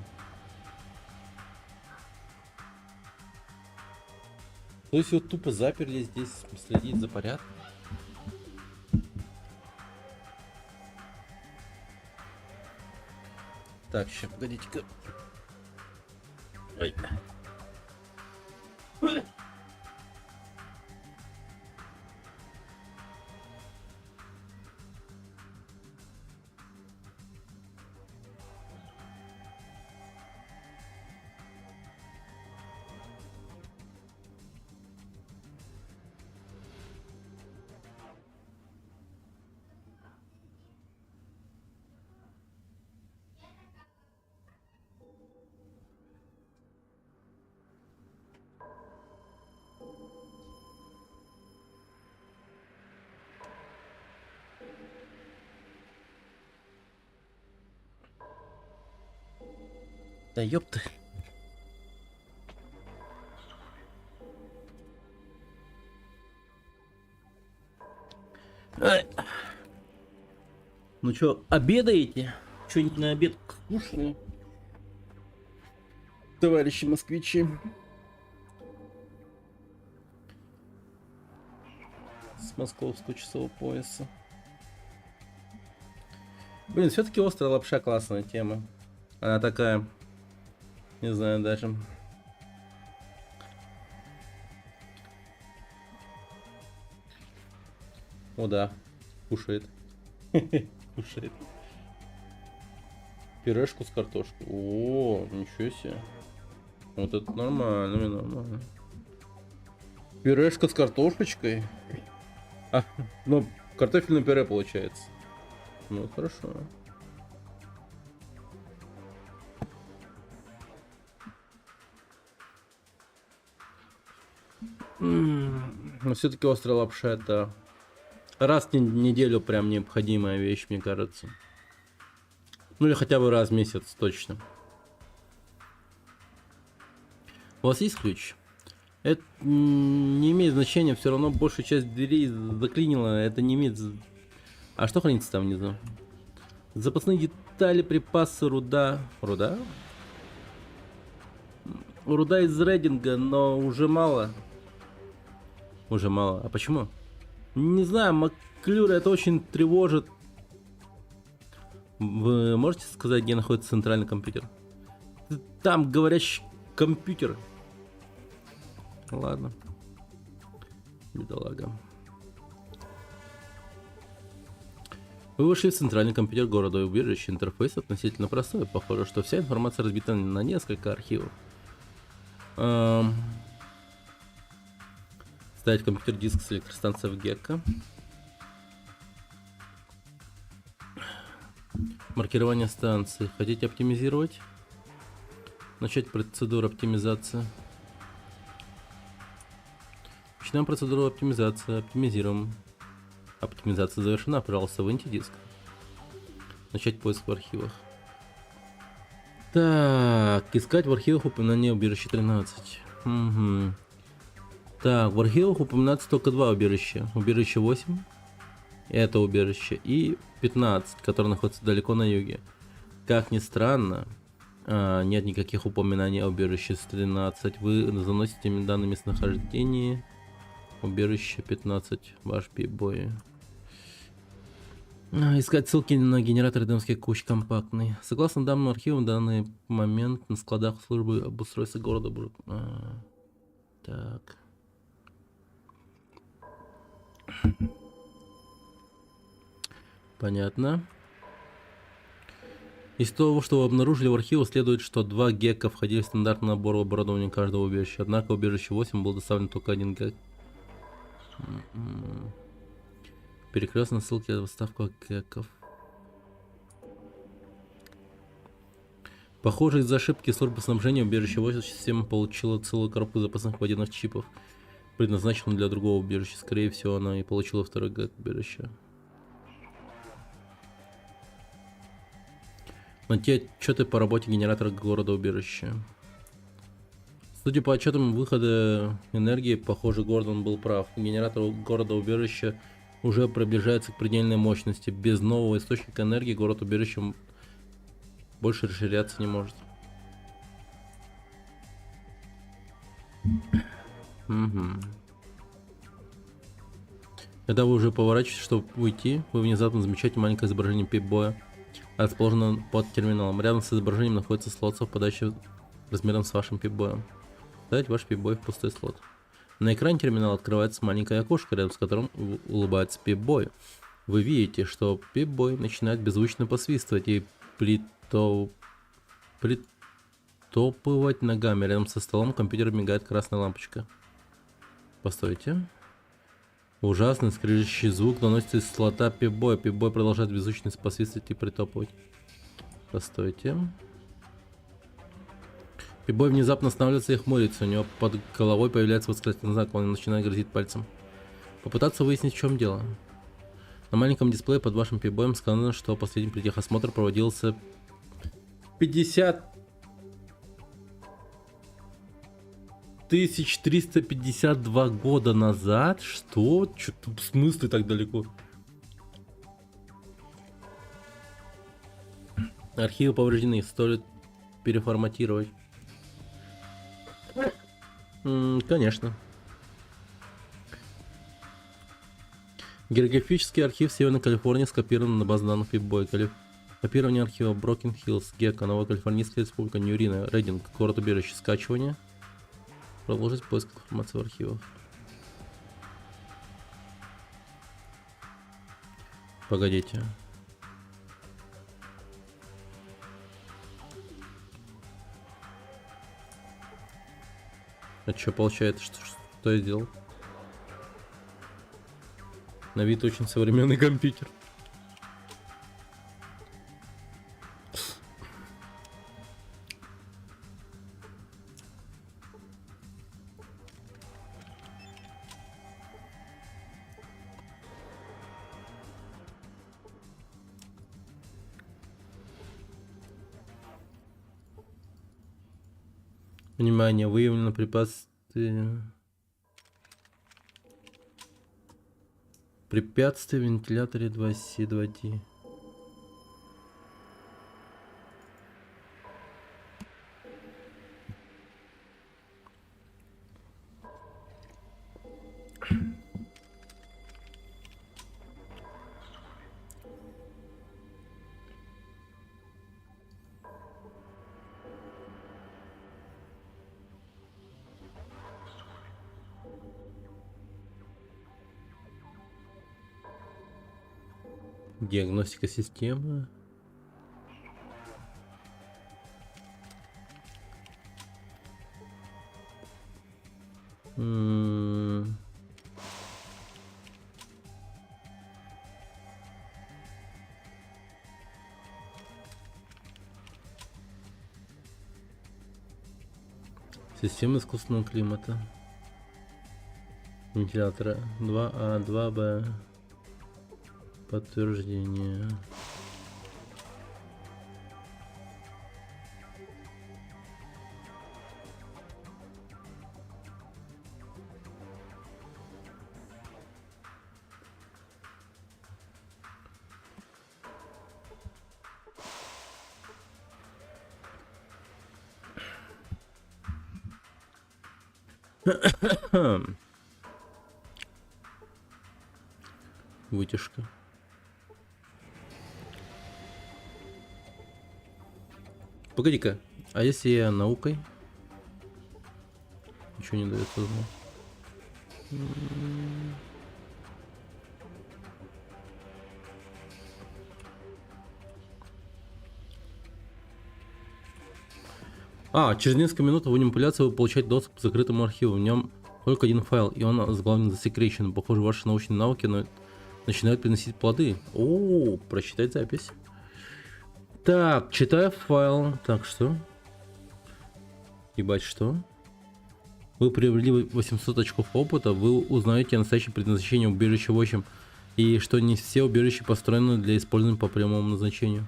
есть его тупо заперли здесь, следить за порядком? Так, сейчас, погодите-ка. Ой. Да ёпты. Ай. Ну чё, обедаете? Что-нибудь на обед кушали? Товарищи москвичи. С московского часового пояса. Блин, все-таки острая лапша классная тема. Она такая, не знаю даже. О да, кушает. Кушает. Пюрешку с картошкой. О, ничего себе. Вот это нормально, нормально. Пюрешка с картошечкой. А, ну, картофельное пюре получается. Ну, хорошо. Но все-таки острая лапша это раз в неделю прям необходимая вещь, мне кажется. Ну или хотя бы раз в месяц точно. У вас есть ключ? Это не имеет значения, все равно большую часть дверей заклинило, это не имеет... А что хранится там внизу? Запасные детали, припасы, руда... Руда? Руда из рейдинга, но уже мало. Уже мало. А почему? Не знаю, Маклюра это очень тревожит. Вы можете сказать, где находится центральный компьютер? Там говорящий компьютер. Ладно. Бедолага. Вы вышли в центральный компьютер города и убежище. Интерфейс относительно простой. Похоже, что вся информация разбита на несколько архивов. Ставить компьютер-диск с электростанции в Гекко. Маркирование станции. Хотите оптимизировать? Начать процедуру оптимизации. Начинаем процедуру оптимизации. Оптимизируем. Оптимизация завершена. Пожалуйста, выньте диск. Начать поиск в архивах. Так, искать в архивах упоминание убежища 13. Угу. Так, в архивах упоминается только два убежища. Убежище 8. Это убежище. И 15, которое находится далеко на юге. Как ни странно, нет никаких упоминаний о убежище 13. Вы заносите данные местонахождения. Убежище 15. Ваш пибой. Искать ссылки на генератор эдемских куч компактный. Согласно данным архивам, в данный момент на складах службы обустройства города будут... Так. Понятно. Из того, что вы обнаружили в архивах, следует, что 2 гекка входили в стандартный набор оборудования каждого убежища. Однако убежище 8 был доставлен только 1 гек. Перекрестные ссылки от выставку гекков. Похоже, из-за ошибки службы снабжения убежище 8 система получила целую коробку запасных водяных чипов, предназначенных для другого убежища. Скорее всего, она и получила второй гек убежища. Найти отчеты по работе генератора города-убежища. Судя по отчетам выхода энергии, похоже, Гордон был прав. Генератор города-убежища уже приближается к предельной мощности. Без нового источника энергии город-убежище больше расширяться не может. Угу. Когда вы уже поворачиваетесь, чтобы уйти, вы внезапно замечаете маленькое изображение Пип-Боя, расположенное под терминалом. Рядом с изображением находится слот, совпадающий размером с вашим Пип-Боем. Ставить ваш Пип-Бой в пустой слот. На экране терминала открывается маленькое окошко, рядом с которым улыбается Пип-Бой. Вы видите, что Пип-Бой начинает беззвучно посвистывать и притопывать ногами. Рядом со столом компьютера мигает красная лампочка. Постойте. Ужасный скрежещущий звук доносится из слота Пип-Боя. Пип-Бой продолжает беззвучно посвистывать и притопывать. Постойте. Пип-Бой внезапно останавливается и хмурится. У него под головой появляется восклицательный знак. Он начинает грозить пальцем. Попытаться выяснить, в чем дело. На маленьком дисплее под вашим Пип-Боем сказано, что последний предтехосмотр проводился 50 6352 года назад? Что? Что-то в смысле так далеко? Архивы повреждены, стоит переформатировать. Конечно. Географический архив Северной Калифорнии скопирован на базе данных Пип-Бой. Копирование архива Брокен Хиллз, Гекко, Новая Калифорнийская республика, Ньюрина, Рейдинг, город-убежище, скачивание. Продолжить поиск информации в архивах. Погодите. А что получается, что я сделал? На вид очень современный компьютер. Внимание, выявлено препятствие. Препятствие в вентиляторе 2C, 2D. Диагностика системы. Система искусственного климата. Вентилятора 2А, 2Б. Подтверждение. Вытяжка. Погоди-ка, а если я наукой? Ничего не дает узнать. Через несколько минут в манипуляции вы получаете доступ к закрытому архиву. В нем только один файл, и он заглавлен засекречен. Похоже, ваши научные навыки начинают приносить плоды. Прочитать запись. Так, читаю файл. Так, что? Ебать, что? Вы приобрели 800 очков опыта, вы узнаете о настоящем предназначении убежища 8, и что не все убежища построены для использования по прямому назначению.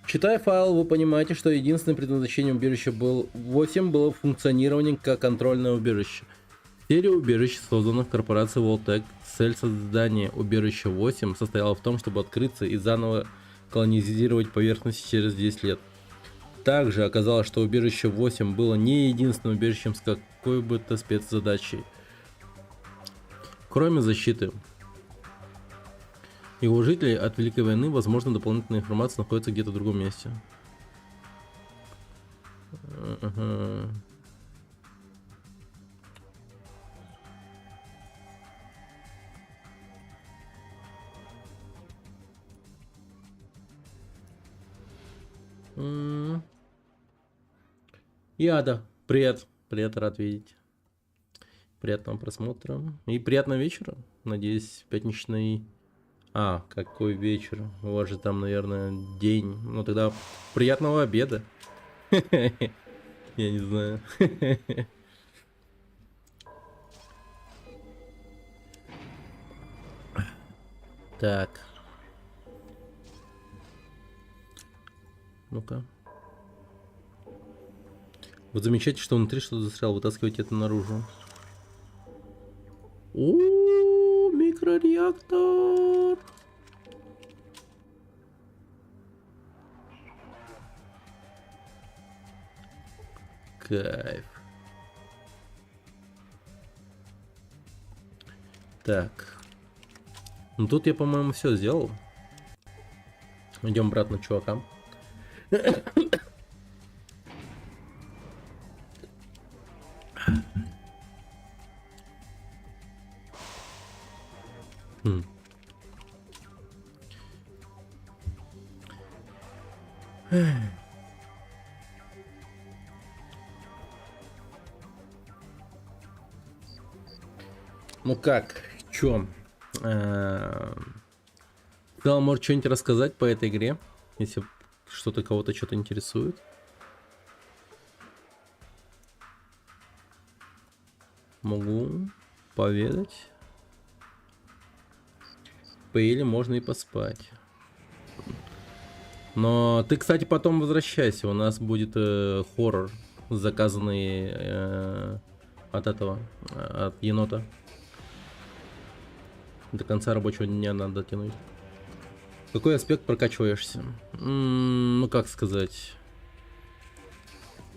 Читая файл, вы понимаете, что единственным предназначением убежища 8 было функционирование как контрольное убежище. Серия убежищ, созданных корпорацией Voltec, цель создания убежища 8 состояла в том, чтобы открыться и заново колонизировать поверхность через 10 лет. Также оказалось, что убежище 8 было не единственным убежищем с какой бы то спецзадачей. Кроме защиты его жителей от Великой войны, возможно, дополнительная информация находится где-то в другом месте. Яда, привет, рад видеть. Приятного просмотра и приятного вечера. Надеюсь, пятничный... какой вечер? У вас же там, наверное, день. Ну тогда приятного обеда. Я не знаю. Так. Вы замечаете, что внутри что-то застряло, вытаскивайте это наружу. О, микрореактор. Кайф. Так. Ну тут я, по-моему, все сделал. Идем обратно к чувакам. Ну как, чё? Сказал, может что-нибудь рассказать по этой игре, если что-то кого-то что-то интересует. Могу поведать. Поели, можно и поспать. Но ты, кстати, потом возвращайся. У нас будет хоррор, заказанный от этого, от енота. До конца рабочего дня надо дотянуть. Какой аспект прокачиваешься? Ну, как сказать.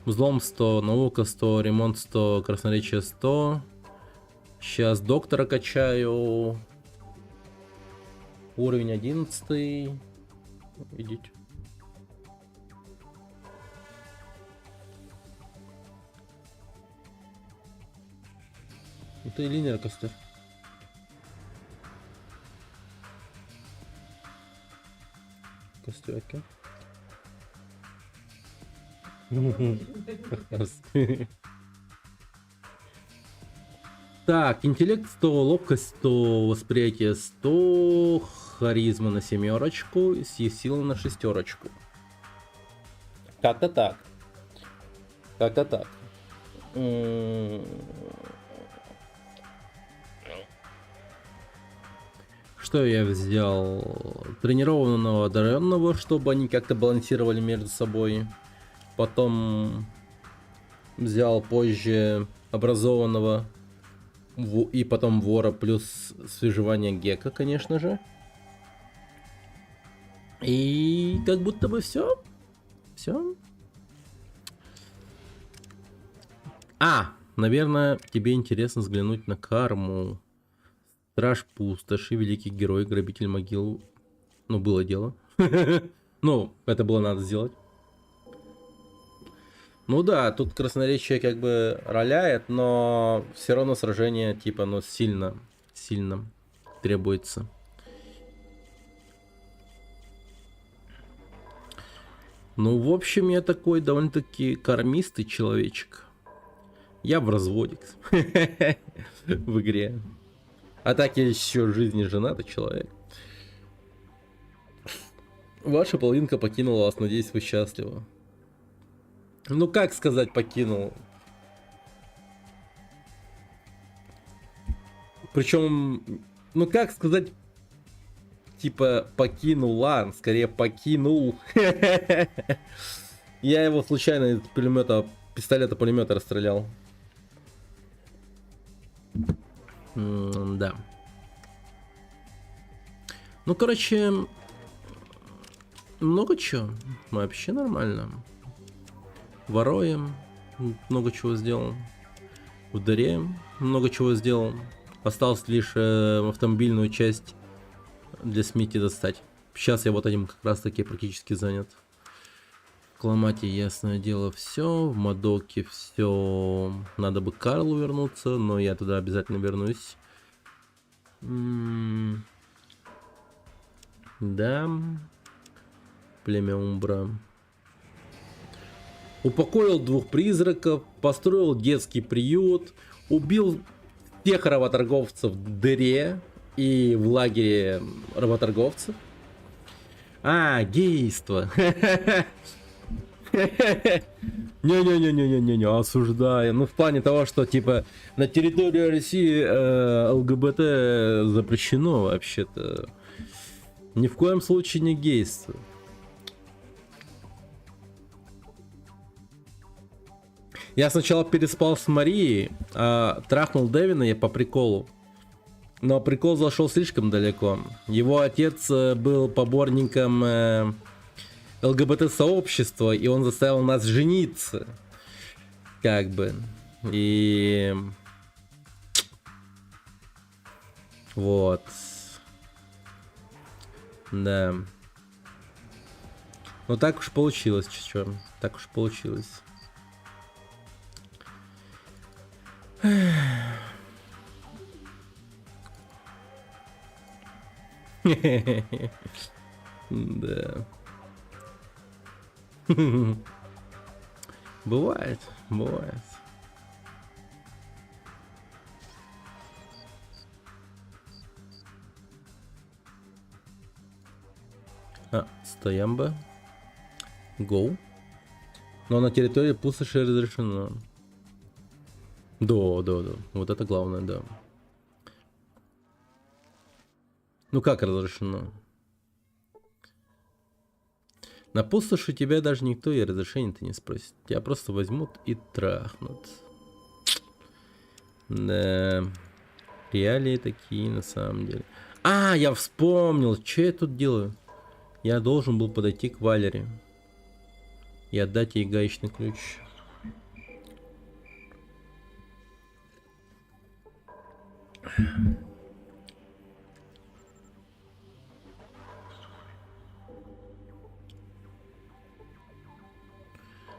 Взлом 100, наука 100, ремонт 100, красноречие 100. Сейчас доктора качаю. Уровень 11. Идите. Это линер костер. Костяки. Так, интеллект 100, ловкость 100, восприятие 100, харизма на 7, сила на 6. Как-то так. Как-то так. Что я взял? Тренированного, одаренного, чтобы они как-то балансировали между собой. Потом взял позже образованного и потом вора плюс свежевание Гека, конечно же. И как будто бы все. Все. Наверное, тебе интересно взглянуть на карму. Страж пустоши, великий герой, грабитель могил. Ну, было дело. Ну, это было надо сделать. Ну да, тут красноречие как бы роляет, но все равно сражение типа, ну, сильно требуется. Ну, в общем, я такой довольно-таки кормистый человечек. Я в разводе в игре. А так я еще в жизни женатый человек. Ваша половинка покинула вас, надеюсь, вы счастливы. Ну, как сказать покинул? Причем, ну, как сказать, типа, покинула, скорее покинул. Я его случайно из пистолета-пулемета расстрелял. Да. Ну, короче, много чего. Вообще нормально. Воруем, много чего сделал. Ударяем, много чего сделал. Осталось лишь автомобильную часть для Смити достать. Сейчас я вот этим как раз таки практически занят. В Кламате, ясное дело, все. В Мадоке все. Надо бы к Карлу вернуться, но я туда обязательно вернусь. Да. Племя Умбра. Упокоил 2 призраков, построил детский приют, убил всех работорговцев в дыре и в лагере работорговцев. Гейство. Не-не-не-не-не-не, осуждаю. Ну, в плане того, что, типа, на территории России ЛГБТ запрещено вообще-то. Ни в коем случае не гейство. Я сначала переспал с Марией, а трахнул Дэвина я по приколу. Но прикол зашел слишком далеко. Его отец был поборником ЛГБТ-сообщества, и он заставил нас жениться. Как бы. И... Вот. Да. Ну так уж получилось, чё. Так уж получилось. Да. Бывает, бывает. А, стоямба. Go. Но на территории пустоши разрешено. Да. Вот это главное, да. Ну как разрешено? На пустоши тебя даже никто и разрешения-то не спросит. Тебя просто возьмут и трахнут. Да. Реалии такие на самом деле. А, я вспомнил, что я тут делаю. Я должен был подойти к Валере и отдать ей гаечный ключ.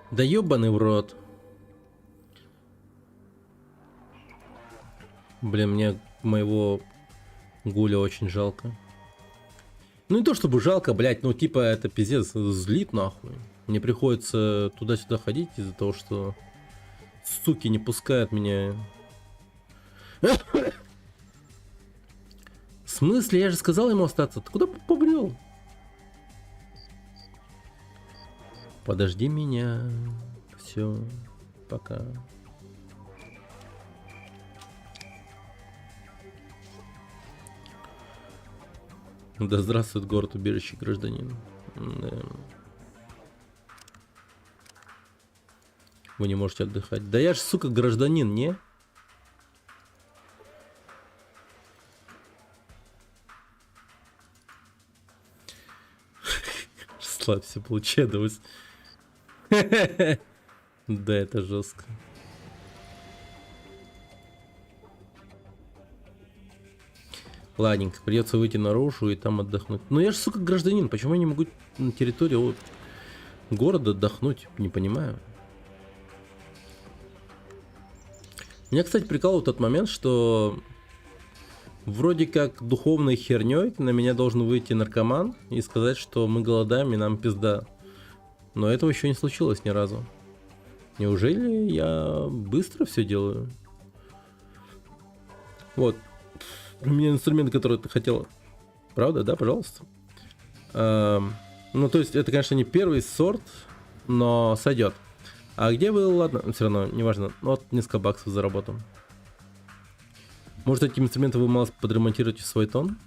Да ёбаный в рот. Блин, мне моего Гуля очень жалко. Ну не то чтобы жалко, блять, ну типа это пиздец злит нахуй. Мне приходится туда-сюда ходить из-за того, что суки не пускают меня. В смысле? Я же сказал ему остаться. Ты куда побрел? Подожди меня. Все. Пока. Да здравствует город-убежище, гражданин. Да. Вы не можете отдыхать. Да я ж, сука, гражданин, не? Расслабься, получилось. Да, это жестко. Ладненько, придется выйти наружу и там отдохнуть. Но я же, сука, гражданин, почему я не могу на территории города отдохнуть? Не понимаю. Меня, кстати, прикалывает тот момент, что вроде как духовной херней на меня должен выйти наркоман и сказать, что мы голодаем и нам пизда. Но этого еще не случилось ни разу. Неужели я быстро все делаю? Вот. У меня инструмент, который ты хотел. Правда, да, пожалуйста. Ну, то есть, это, конечно, не первый сорт, но сойдет. А где вы, ладно, все равно, неважно. Вот несколько баксов заработал. Может, этим инструментом вы мало подремонтируете свой тон?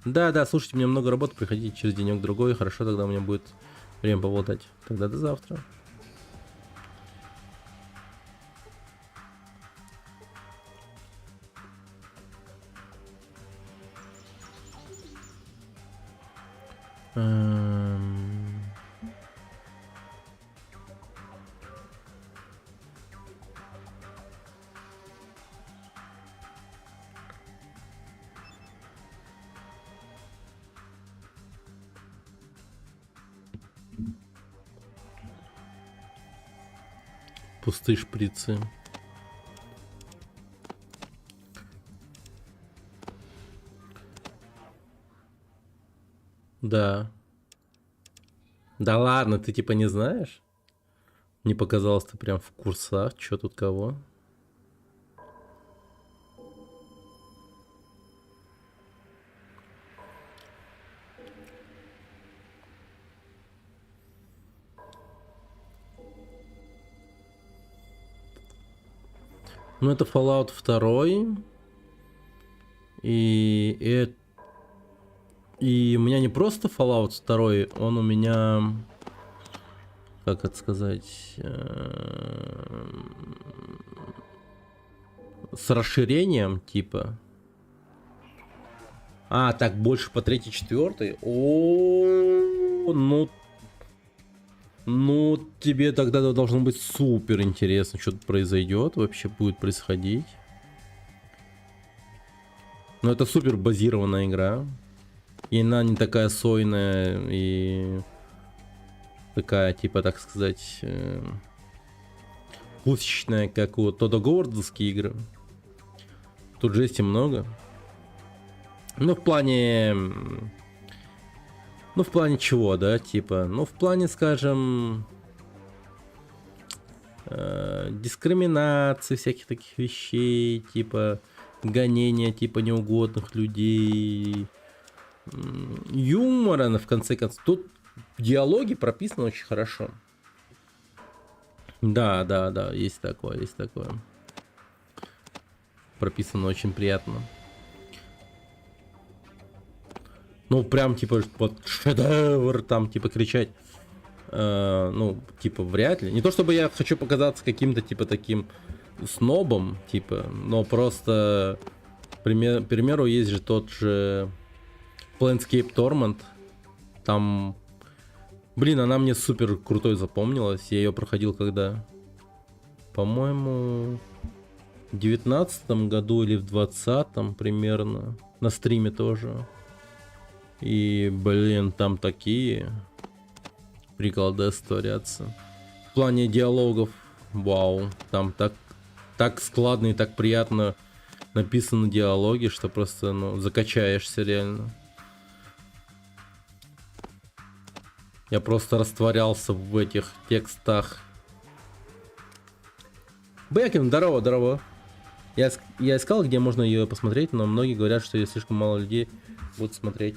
Да, слушайте, у меня много работы, приходите через денек-другой. Хорошо, тогда у меня будет время поболтать. Тогда до завтра. Пустые шприцы. Да. Да ладно, ты типа не знаешь? Не показалось, ты прям в курсах, чё тут кого? Ну, это Fallout 2. И у меня не просто Fallout 2, он у меня как это сказать, с расширением, типа. А, так, больше по 3-й, 4-й. О, ну, тебе тогда должно быть супер интересно, что тут произойдет, вообще будет происходить. Но это супер базированная игра. И она не такая сойная и такая, типа, так сказать, пусечная, как у Тодда Говардовские игры. Тут жести много. Ну, в плане чего, да, типа, ну, в плане, скажем, дискриминации, всяких таких вещей, типа, гонения, типа, неугодных людей, юмора, в конце концов. Тут диалоги прописаны очень хорошо. Да, есть такое, есть такое. Прописано очень приятно. Ну, прям, типа, вот шедевр, там, типа, кричать. Ну, типа, вряд ли. Не то, чтобы я хочу показаться каким-то, типа, таким снобом, типа, но просто, к примеру, есть же тот же Planescape Torment. Там, блин, она мне супер крутой запомнилась. Я ее проходил когда, по-моему, в 19-м году или в 20-м примерно. На стриме тоже. И, блин, там такие приколдесы творятся. В плане диалогов, вау, там так складно и так приятно написаны диалоги, что просто, ну, закачаешься реально. Я просто растворялся в этих текстах. Бекин, здорово. Я искал, где можно ее посмотреть, но многие говорят, что слишком мало людей будут смотреть.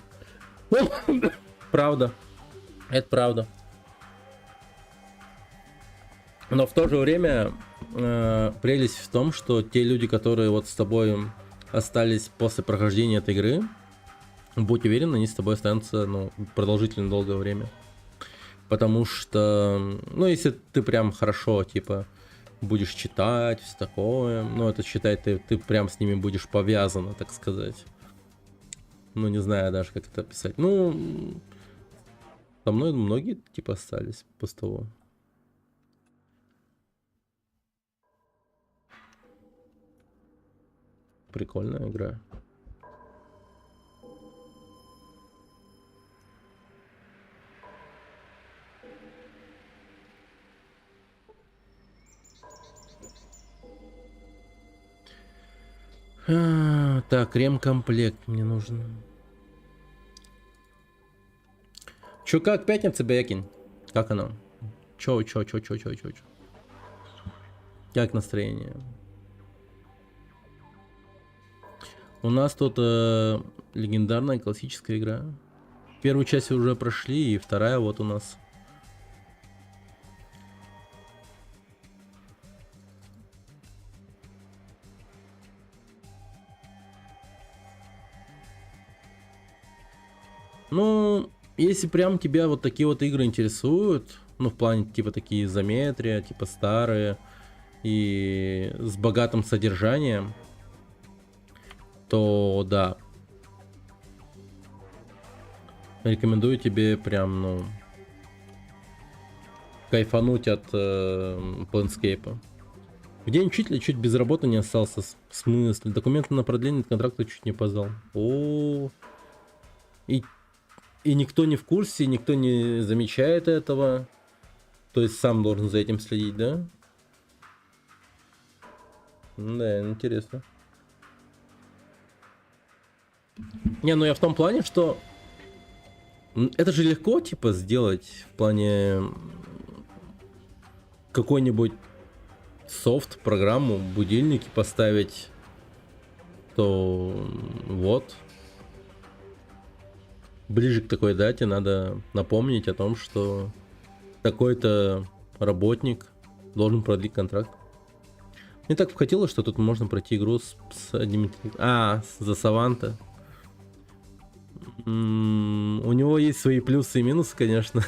Правда. Это правда. Но в то же время прелесть в том, что те люди, которые вот с тобой остались после прохождения этой игры, будь уверен, они с тобой останутся, ну, продолжительно долгое время. Потому что, ну, если ты прям хорошо, типа, будешь читать, все такое, ну, это считай, ты прям с ними будешь повязана, так сказать. Ну, не знаю даже, как это описать. Ну, со мной многие, типа, остались после того. Прикольная игра. Так, ремкомплект мне нужен. Чё, как пятница, Бекин? Как оно? Чё? Как настроение? У нас тут легендарная классическая игра. Первую часть уже прошли, и вторая вот у нас. Ну, если прям тебя вот такие вот игры интересуют, ну, в плане, типа, такие изометрия, типа, старые, и с богатым содержанием, то да. Рекомендую тебе прям, ну, кайфануть от Planescape. В день учителя чуть без работы не остался. В смысле? Документы на продление контракта чуть не опоздал. О, и никто не в курсе, никто не замечает этого. То есть сам должен за этим следить, да? Да, интересно. Не, ну я в том плане, что это же легко, типа, сделать в плане какой-нибудь софт, программу, будильники поставить, то вот. Ближе к такой дате надо напомнить о том, что такой-то работник должен продлить контракт. Мне так вкатило, что тут можно пройти игру с одним... за Саванта. У него есть свои плюсы и минусы, конечно.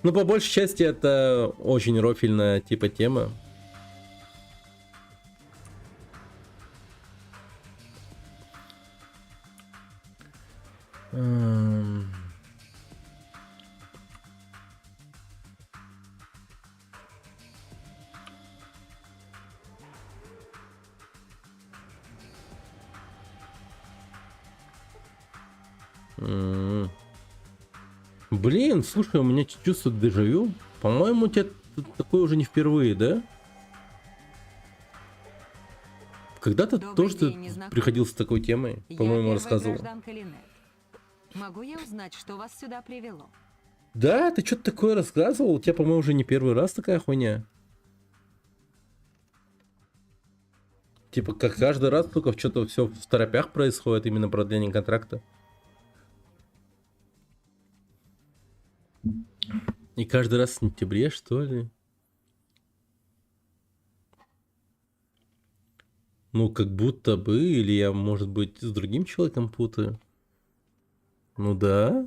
Ну, по большей части, это очень рофильная типа тема. Блин, слушай, у меня чувство дежавю. По-моему, у тебя такое уже не впервые, да? Когда-то тоже приходил с такой темой, по-моему, рассказывал. Могу я узнать, что вас сюда привело? Да, ты что-то такое рассказывал. У тебя, по-моему, уже не первый раз такая хуйня. Типа, как каждый раз, только что-то все в торопях происходит, именно продление контракта. И каждый раз в сентябре, что ли? Ну, как будто бы, или я, может быть, с другим человеком путаю. Ну да.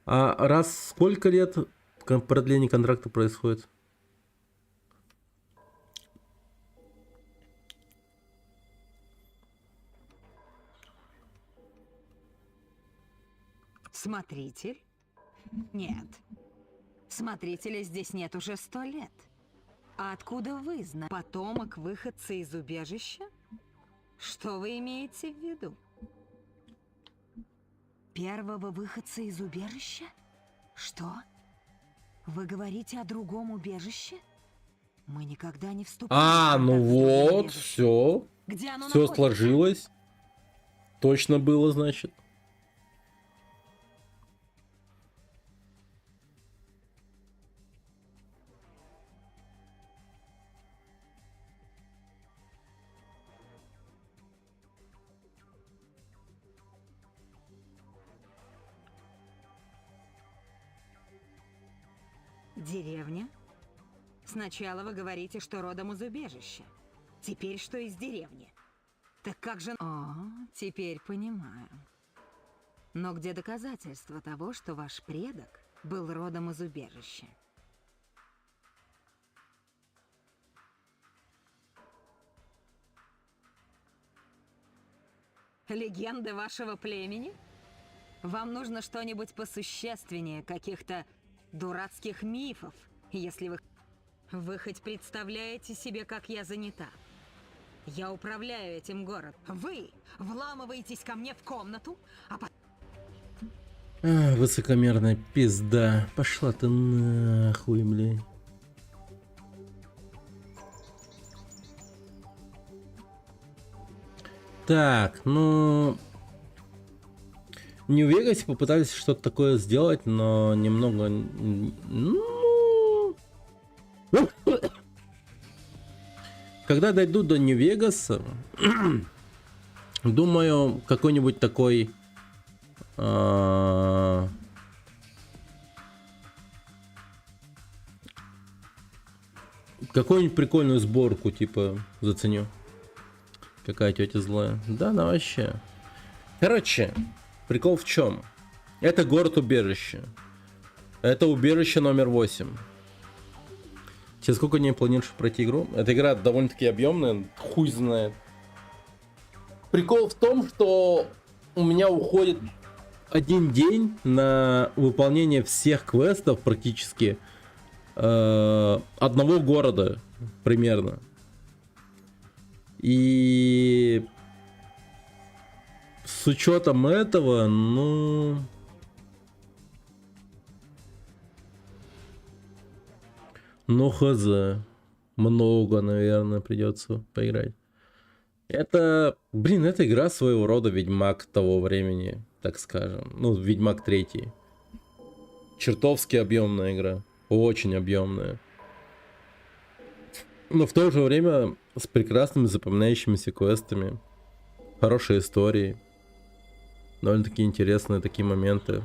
А раз сколько лет продление контракта происходит? Смотритель? Нет. Смотрителя здесь нет уже 100 лет. А откуда вы знаете? Потомок выходца из убежища? Что вы имеете в виду? Первого выходца из убежища? Что? Вы говорите о другом убежище? Мы никогда не вступали в Ну контакт с другим вот, убежищем. все. Где оно Все находится? сложилось. Точно было, значит. Деревня? Сначала вы говорите, что родом из убежища. Теперь что из деревни? Так как же... О, теперь понимаю. Но где доказательства того, что ваш предок был родом из убежища? Легенды вашего племени? Вам нужно что-нибудь посущественнее каких-то дурацких мифов, если вы... Вы хоть представляете себе, как я занята? Я управляю этим городом. Вы вламываетесь ко мне в комнату, а потом... Высокомерная пизда. Пошла ты нахуй, блядь. Так, ну... В Нью-Вегасе попытались что-то такое сделать, но немного... Ну... Когда дойду до Нью-Вегаса, думаю, какой-нибудь такой... Какую-нибудь прикольную сборку, типа, заценю. Какая тетя злая. Да, она вообще. Короче, прикол в чем? Это город-убежище. Это убежище номер 8. Через сколько дней планируешь пройти игру? Эта игра довольно-таки объемная, хуй знает. Прикол в том, что у меня уходит 1 день на выполнение всех квестов практически одного города примерно. И с учетом этого, ну... Ну, хз. Много, наверное, придется поиграть. Это, блин, это игра своего рода Ведьмак того времени, так скажем. Ну, Ведьмак 3. Чертовски объемная игра. Очень объемная. Но в то же время с прекрасными запоминающимися квестами. Хорошие истории. Довольно-таки интересные такие моменты.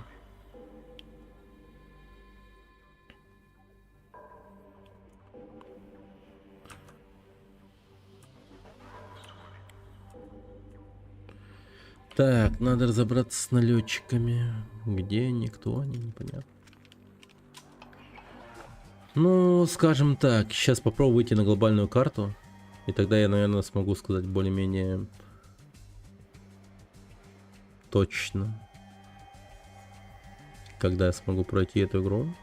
Так, надо разобраться с налетчиками. Где они, кто они, непонятно. Ну, скажем так, сейчас попробую выйти на глобальную карту. И тогда я, наверное, смогу сказать более-менее точно, когда я смогу пройти эту игру.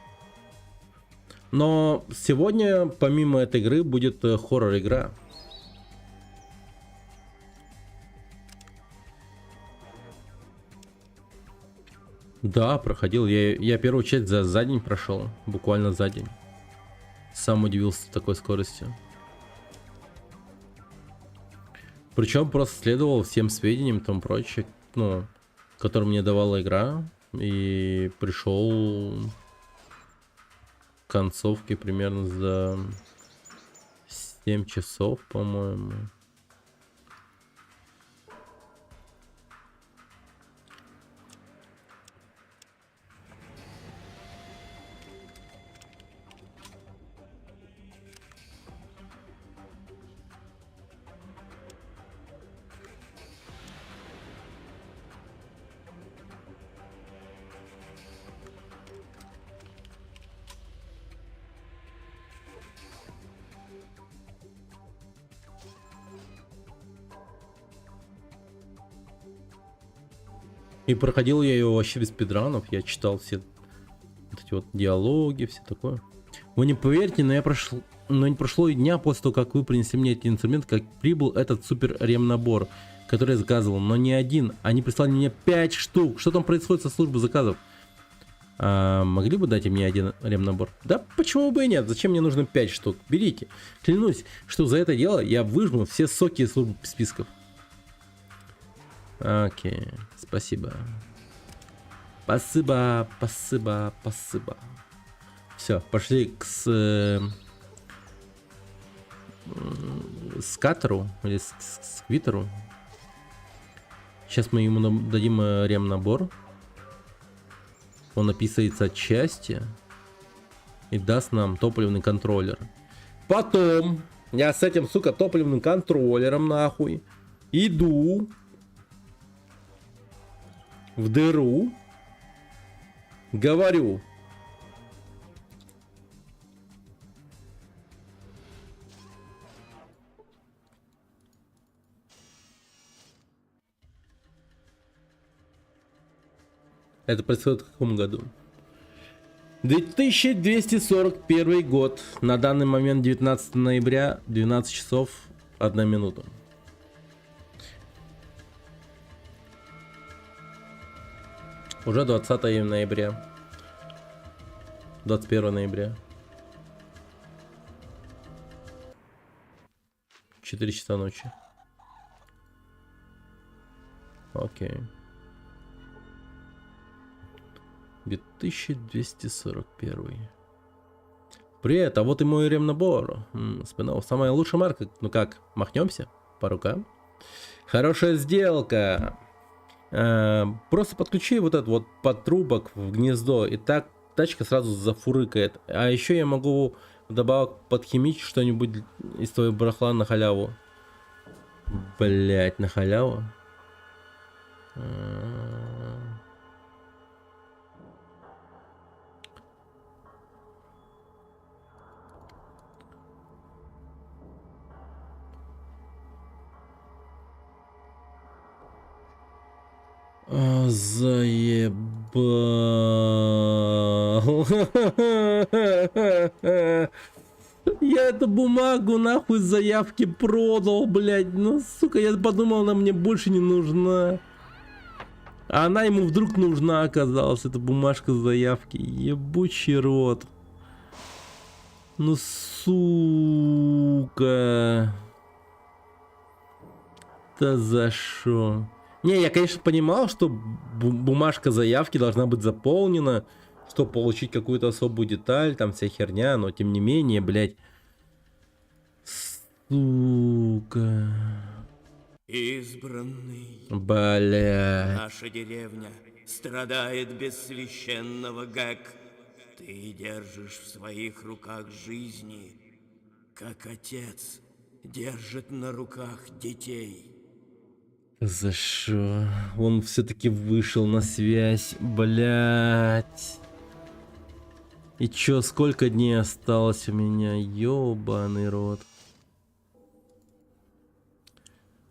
Но сегодня, помимо этой игры, будет хоррор-игра. Да, проходил. Я первую часть за день прошел. Буквально за день. Сам удивился такой скоростью. Причем просто следовал всем сведениям, там прочее, ну, которые мне давала игра. И пришел к концовке примерно за 7 часов, по-моему. И проходил я его вообще без спидранов. Я читал все вот эти вот диалоги, все такое. Вы не поверите, но не прошло и дня после того, как вы принесли мне эти инструменты, как прибыл этот супер ремнабор, который я заказывал. Но не один. Они прислали мне 5 штук. Что там происходит со службой заказов? Могли бы дать мне один ремнабор? Да почему бы и нет? Зачем мне нужно 5 штук? Берите. Клянусь, что за это дело я выжму все соки из службы списков. Окей, спасибо. Спасибо. Все, пошли к скатеру или сквитеру. Сейчас мы ему дадим ремнабор. Он описывается отчасти и даст нам топливный контроллер. Потом я с этим, сука, топливным контроллером нахуй иду в дыру, говорю: это происходит в каком году? 2241 год. На данный момент 19 ноября, 12 часов 1 минута. Уже 20 ноября. 21 ноября. 4 часа ночи. Окей. 2241. Привет, а вот и мой ремнабор. Спинов. Самая лучшая марка. Ну как, махнемся? По рукам? Хорошая сделка. Просто подключи вот этот вот подтрубок в гнездо, и так тачка сразу зафурыкает. А еще я могу вдобавок подхимичить что-нибудь из твоего барахла на халяву. Блять, на халяву? Заебал. Я эту бумагу нахуй с заявки продал, блядь. Ну, сука, я подумал, она мне больше не нужна. А она ему вдруг нужна оказалась, эта бумажка с заявки. Ебучий рот. Ну, сука. Да за шо? Не, я, конечно, понимал, что бумажка заявки должна быть заполнена, чтобы получить какую-то особую деталь, там вся херня, но тем не менее, блядь. Сука. Избранный. Блядь. Наша деревня страдает без священного ГЭК. Ты держишь в своих руках жизни, как отец держит на руках детей. За что? Он все-таки вышел на связь, блять. И чё, сколько дней осталось у меня? Ёбаный рот.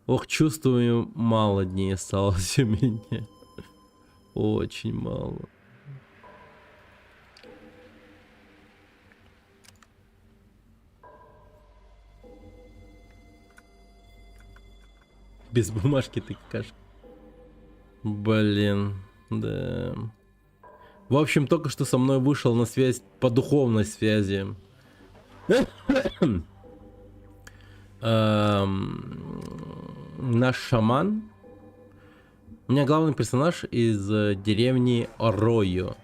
Ох, чувствую, мало дней осталось у меня. Очень мало. Без бумажки ты какашка. Блин, да. В общем, только что со мной вышел на связь по духовной связи. Наш шаман. У меня главный персонаж из деревни Аройо.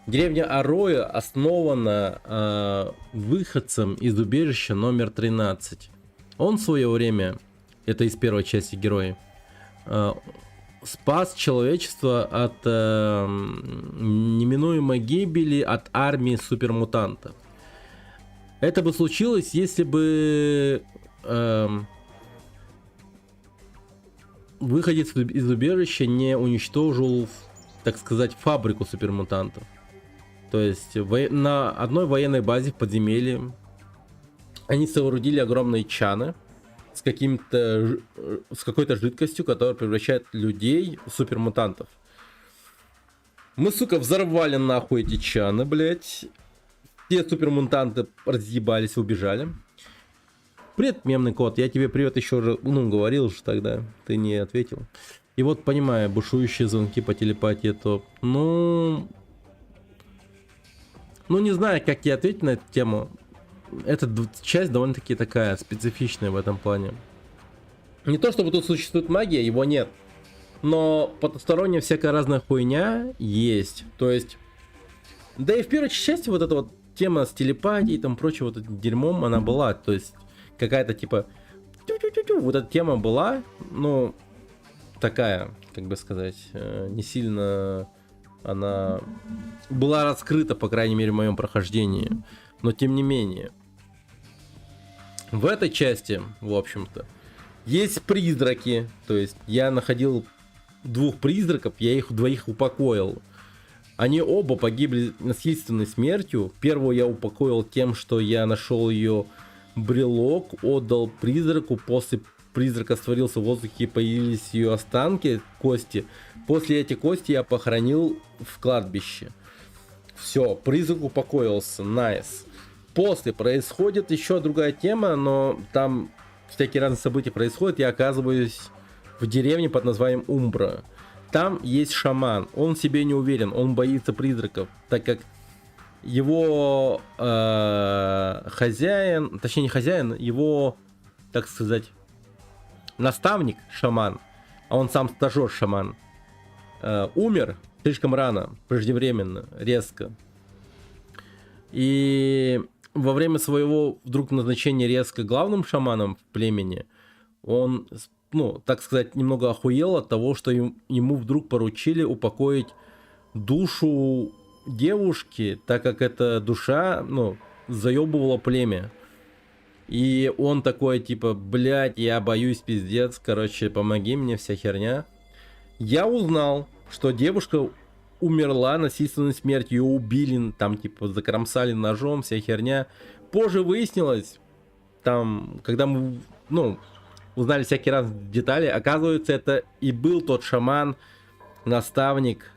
Деревня Аройо основана выходцем из убежища номер 13. Он в свое время, это из первой части героя, спас человечество от неминуемой гибели от армии супермутантов. Это бы случилось, если бы выходец из убежища не уничтожил, так сказать, фабрику супермутантов. То есть на одной военной базе в подземелье они соорудили огромные чаны с какой-то жидкостью, которая превращает людей в супермутантов. Мы, сука, взорвали нахуй эти чаны, блять. Все супермутанты разъебались и убежали. Привет, мемный кот, я тебе привет еще раз, говорил же тогда, ты не ответил. И вот, понимаю, бушующие звонки по телепатии, то, не знаю, как тебе ответить на эту тему. Эта часть довольно-таки такая специфичная в этом плане. Не то чтобы тут существует магия, его нет. Но потусторонняя всякая разная хуйня есть. То есть, да и в первой части вот эта вот тема с телепатией и там прочее вот этим дерьмом, она была. То есть, какая-то типа... Вот эта тема была, такая, как бы сказать, не сильно она была раскрыта, по крайней мере, в моем прохождении. Но тем не менее. В этой части, в общем-то, есть призраки. То есть я находил 2 призраков, я их двоих упокоил. Они оба погибли насильственной смертью. Первого я упокоил тем, что я нашел ее брелок, отдал призраку. После призрака створился в воздухе и появились ее останки, кости. После этих кости я похоронил в кладбище. Все, призрак упокоился, найс. После происходит еще другая тема, но там всякие разные события происходят. Я оказываюсь в деревне под названием Умбра. Там есть шаман, он в себе не уверен, он боится призраков, так как его хозяин, точнее не хозяин, его, так сказать, наставник, шаман, а он сам стажер шаман, умер слишком рано, преждевременно, резко. И во время своего вдруг назначения резко главным шаманом в племени, он, так сказать, немного охуел от того, что ему вдруг поручили упокоить душу девушки, так как эта душа, заебывала племя. И он такой, типа, блядь, я боюсь, пиздец, короче, помоги мне, вся херня. Я узнал, что девушка умерла насильственной смертью, ее убили, там, типа, закромсали ножом, вся херня. Позже выяснилось, там, когда мы, узнали всякие разные детали, оказывается, это и был тот шаман, наставник,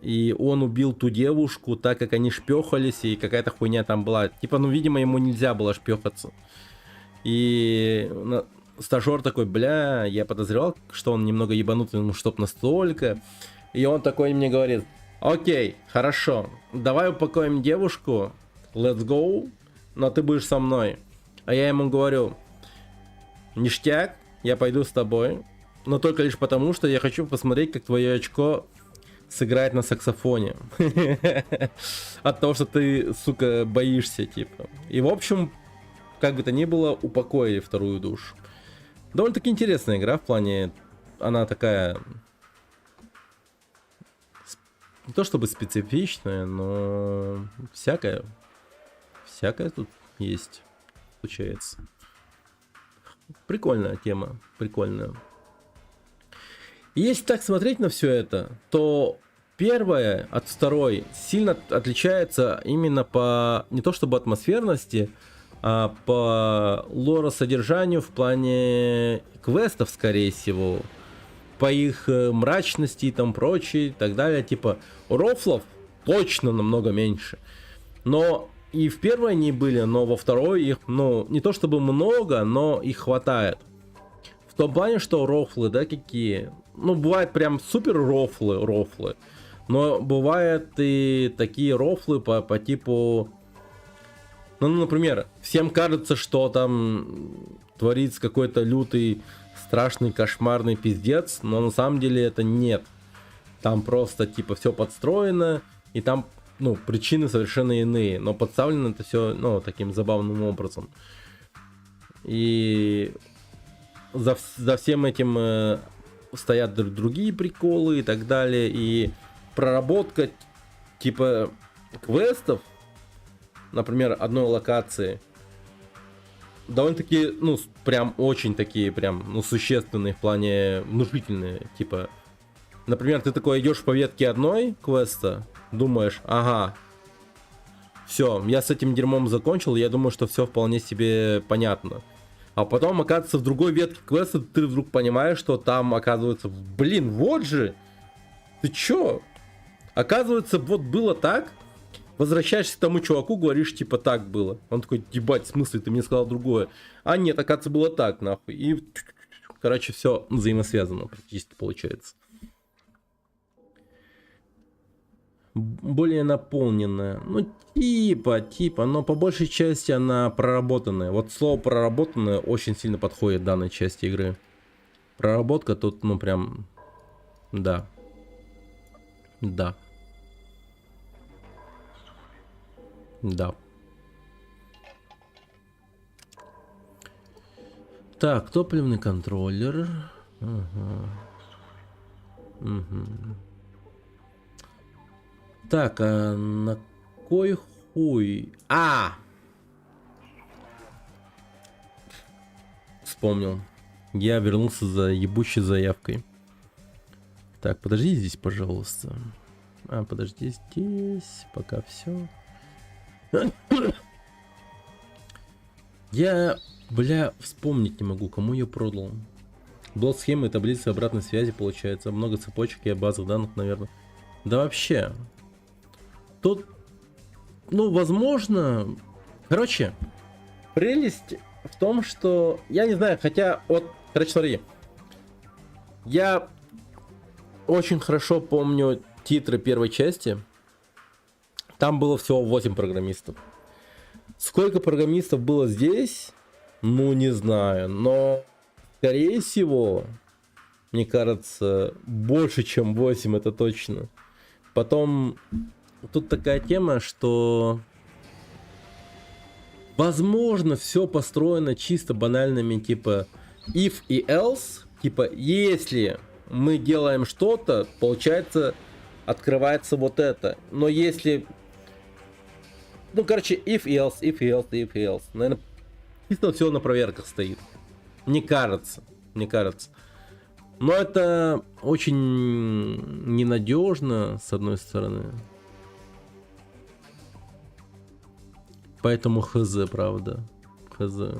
и он убил ту девушку, так как они шпехались, и какая-то хуйня там была. Типа, видимо, ему нельзя было шпехаться. И стажер такой, бля, я подозревал, что он немного ебанутый, чтоб настолько. И он такой мне говорит, окей, хорошо, давай упокоим девушку, let's go, но ты будешь со мной. А я ему говорю, ништяк, я пойду с тобой, но только лишь потому, что я хочу посмотреть, как твое очко сыграет на саксофоне. От того, что ты, сука, боишься, типа. И, в общем, как бы то ни было, упокоили вторую душу. Довольно-таки интересная игра в плане, она такая... Не то чтобы специфичная, но всякое тут есть, случается. Прикольная тема, прикольная. И если так смотреть на все это, то первое от второй сильно отличается именно по не то чтобы атмосферности, а по лоросодержанию в плане квестов, скорее всего, по их мрачности и там прочее и так далее. Типа рофлов точно намного меньше. Но и в первой они были, но во второй их, ну, не то чтобы много, но их хватает. В том плане, что рофлы, да, какие? Ну, бывает прям супер рофлы. Но бывают и такие рофлы по типу... Ну, например, всем кажется, что там творится какой-то лютый, страшный, кошмарный пиздец, но на самом деле это нет. Там просто типа все подстроено, и там, ну, причины совершенно иные, но подставлено это все, ну, таким забавным образом. И за всем этим стоят другие приколы и так далее, и проработка типа квестов, например, одной локации, довольно-таки, ну, прям очень такие, прям, ну, существенные в плане внушительные. Типа, например, ты такой идешь по ветке одной квеста, думаешь, ага, все, я с этим дерьмом закончил, я думаю, что все вполне себе понятно. А потом, оказывается, в другой ветке квеста ты вдруг понимаешь, что там, оказывается, блин, вот же, ты чё? Оказывается, вот было так. Возвращаешься к тому чуваку, говоришь, типа, так было. Он такой, ебать, в смысле, ты мне сказал другое. А нет, оказывается, было так, нахуй. И, короче, все взаимосвязано практически получается. Более наполненная. Ну, типа, но по большей части она проработанная. Вот слово проработанная очень сильно подходит данной части игры. Проработка тут, ну, прям, да. Да. Да. Так, топливный контроллер. Ага. Угу. Так, а на кой хуй? Вспомнил. Я вернулся за ебучей заявкой. Так, подожди здесь, пожалуйста. Подожди здесь. Пока все. Я, бля, вспомнить не могу, кому ее продал. Блок схемы и таблицы обратной связи получается. Много цепочек и базовых данных, наверное. Да вообще. Тут, ну, возможно... Короче, прелесть в том, что... Я не знаю, хотя... Вот, короче, смотри. Я очень хорошо помню титры первой части. Там было всего 8 программистов. Сколько программистов было здесь? Ну, не знаю. Но, скорее всего, мне кажется, больше, чем 8, это точно. Потом, тут такая тема, что... Возможно, все построено чисто банальными, типа, if и else. Типа, если мы делаем что-то, получается, открывается вот это. Но если... Ну, короче, if else, if else, if else. Наверное, чисто все на проверках стоит. Мне кажется. Но это очень ненадежно, с одной стороны. Поэтому хз, правда. Хз.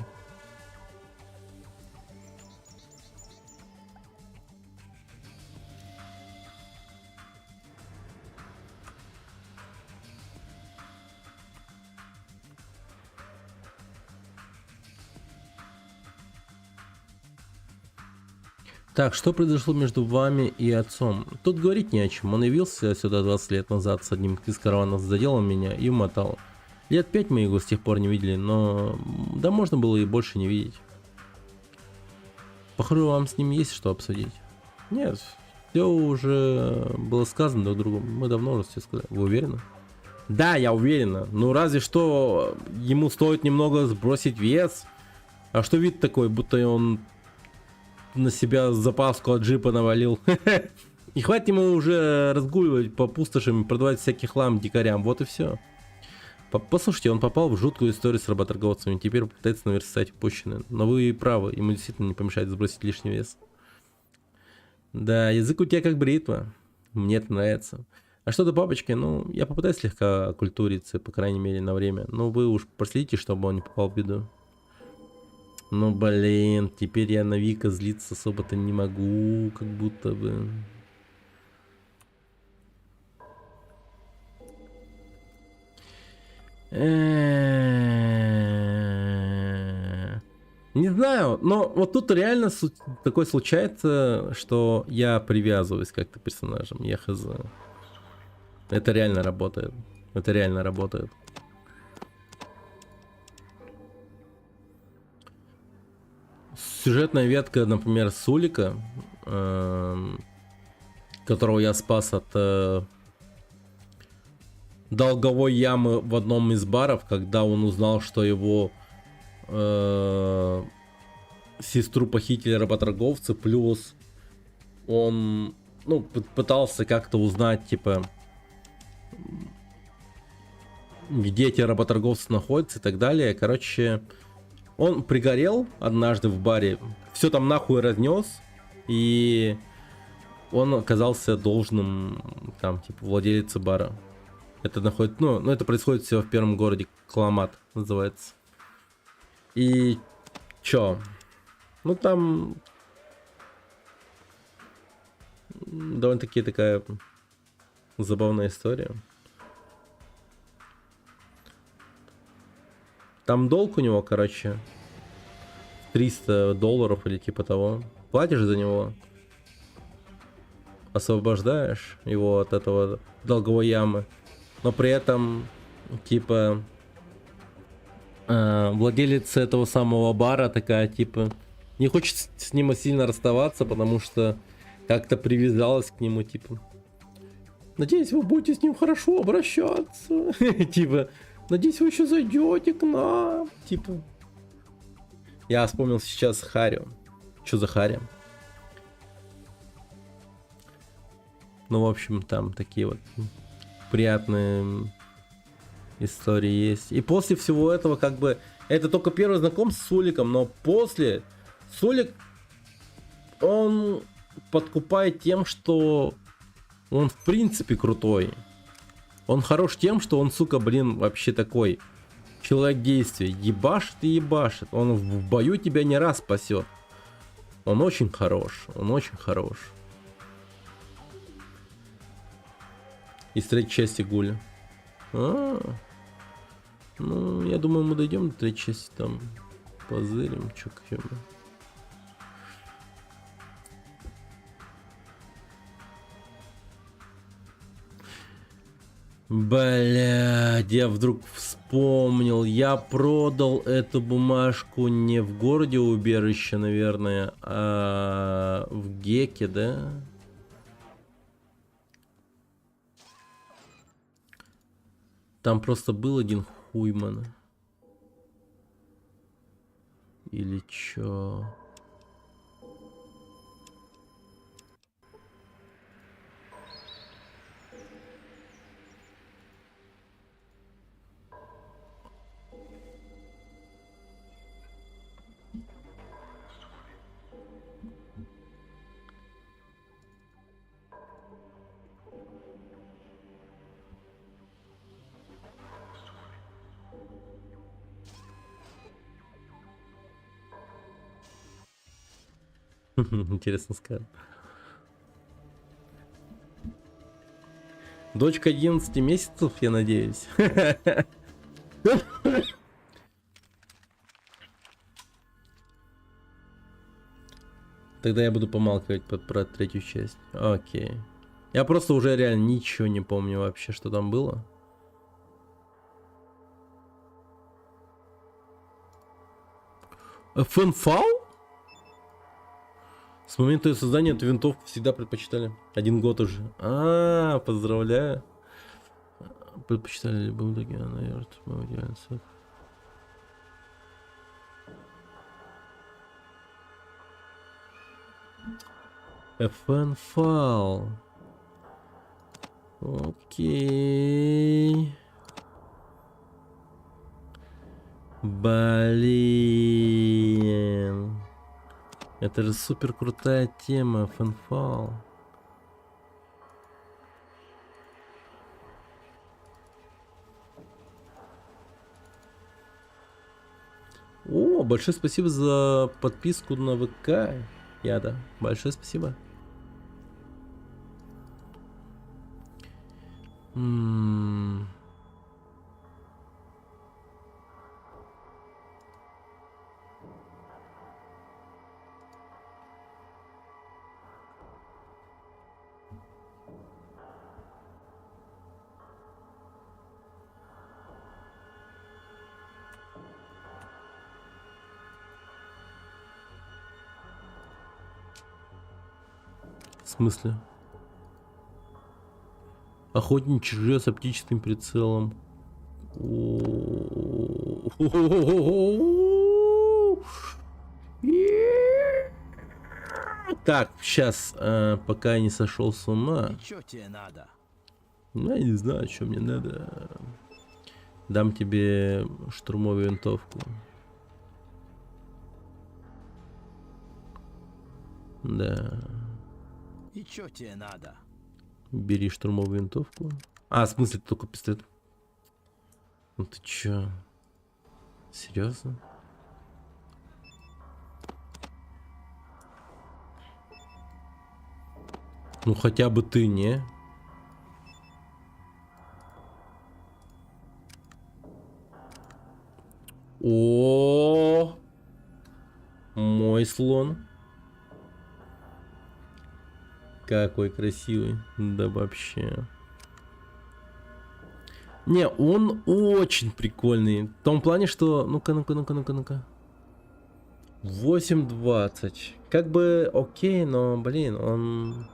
Так, что произошло между вами и отцом? Тут говорить не о чем. Он явился сюда 20 лет назад с одним из караванов, задел меня и умотал. Лет 5 мы его с тех пор не видели, но... Да можно было и больше не видеть. Похоже, вам с ним есть что обсудить. Нет, все уже было сказано друг другу. Мы давно уже все сказали. Вы уверены? Да, я уверена. Ну разве что ему стоит немного сбросить вес. А что вид такой, будто он... на себя запаску от джипа навалил. И хватит ему уже разгуливать по пустошам и продавать всякий хлам дикарям. Вот и все. Послушайте, он попал в жуткую историю с работорговцами. Теперь пытается наверстать упущенное. Но вы правы, ему действительно не помешает сбросить лишний вес. Да, язык у тебя как бритва. Мне это нравится. А что до папочки? Ну, я попытаюсь слегка окультуриться, по крайней мере, на время. Но вы уж проследите, чтобы он не попал в беду. Ну, блин, теперь я на Вика злиться особо-то не могу, как будто бы. Не знаю, но вот тут реально такое случается, что я привязываюсь как-то к персонажам. Я хз. Это реально работает. Это реально работает. Сюжетная ветка, например, Сулика, которого я спас от долговой ямы в одном из баров, когда он узнал, что его сестру похитили работорговцы, плюс он, ну, пытался как-то узнать, типа, где эти работорговцы находятся и так далее. Короче, он пригорел однажды в баре, все там нахуй разнес, и он оказался должным, там, типа, владелице бара. Это находится, ну, это происходит все в первом городе, Каламат называется. И чё? Ну, там довольно-таки такая забавная история. Там долг у него, короче, $300 или типа того. Платишь за него, освобождаешь его от этого долговой ямы, но при этом, типа, владелица этого самого бара такая, типа, не хочет с ним сильно расставаться, потому что как-то привязалась к нему, типа. Надеюсь, вы будете с ним хорошо обращаться. Типа, надеюсь, вы еще зайдете к нам. Типа. Я вспомнил сейчас Харю. Что за Харя? Ну, в общем, там такие вот приятные истории есть. И после всего этого, как бы, это только первое знакомство с Суликом, но после Сулик, он подкупает тем, что он в принципе крутой. Он хорош тем, что он, сука, блин, вообще такой человек действия. Ебашит и ебашит. Он в бою тебя не раз спасет. Он очень хорош. Он очень хорош. Из третьей части Гуля. Ну, я думаю, мы дойдем до третьей части, там позырим, чё к чему. Блядь, я вдруг вспомнил, я продал эту бумажку не в городе убежище, наверное, а в Геке, да? Там просто был один хуйман. Или чё? Интересно сказать. Дочка 11 месяцев, я надеюсь. Тогда я буду помалкивать про третью часть. Окей. Я просто уже реально ничего не помню вообще, что там было. FNFAL? С момента ее создания эту винтовку всегда предпочитали. 1 год уже. Поздравляю. Предпочитали любым наверное. FNFAL. Окей. Блин. Это же супер крутая тема, фанфал. О, большое спасибо за подписку на ВК. Яда. Большое спасибо. В смысле? Охотничий ружье с оптическим прицелом. Так, сейчас, пока я не сошел с ума. И чё тебе надо? Ну, я не знаю, что мне надо. Дам тебе штурмовую винтовку. Да. И чё тебе надо? Бери штурмовую винтовку. А, в смысле, только пистолет? Ну ты чё? Серьезно? Ну хотя бы ты, не? О, мой слон. Какой красивый. Да вообще. Не, он очень прикольный. В том плане, что... Ну-ка, ну-ка, ну-ка, ну-ка, ну-ка. 8.20. Как бы окей, но, блин, он...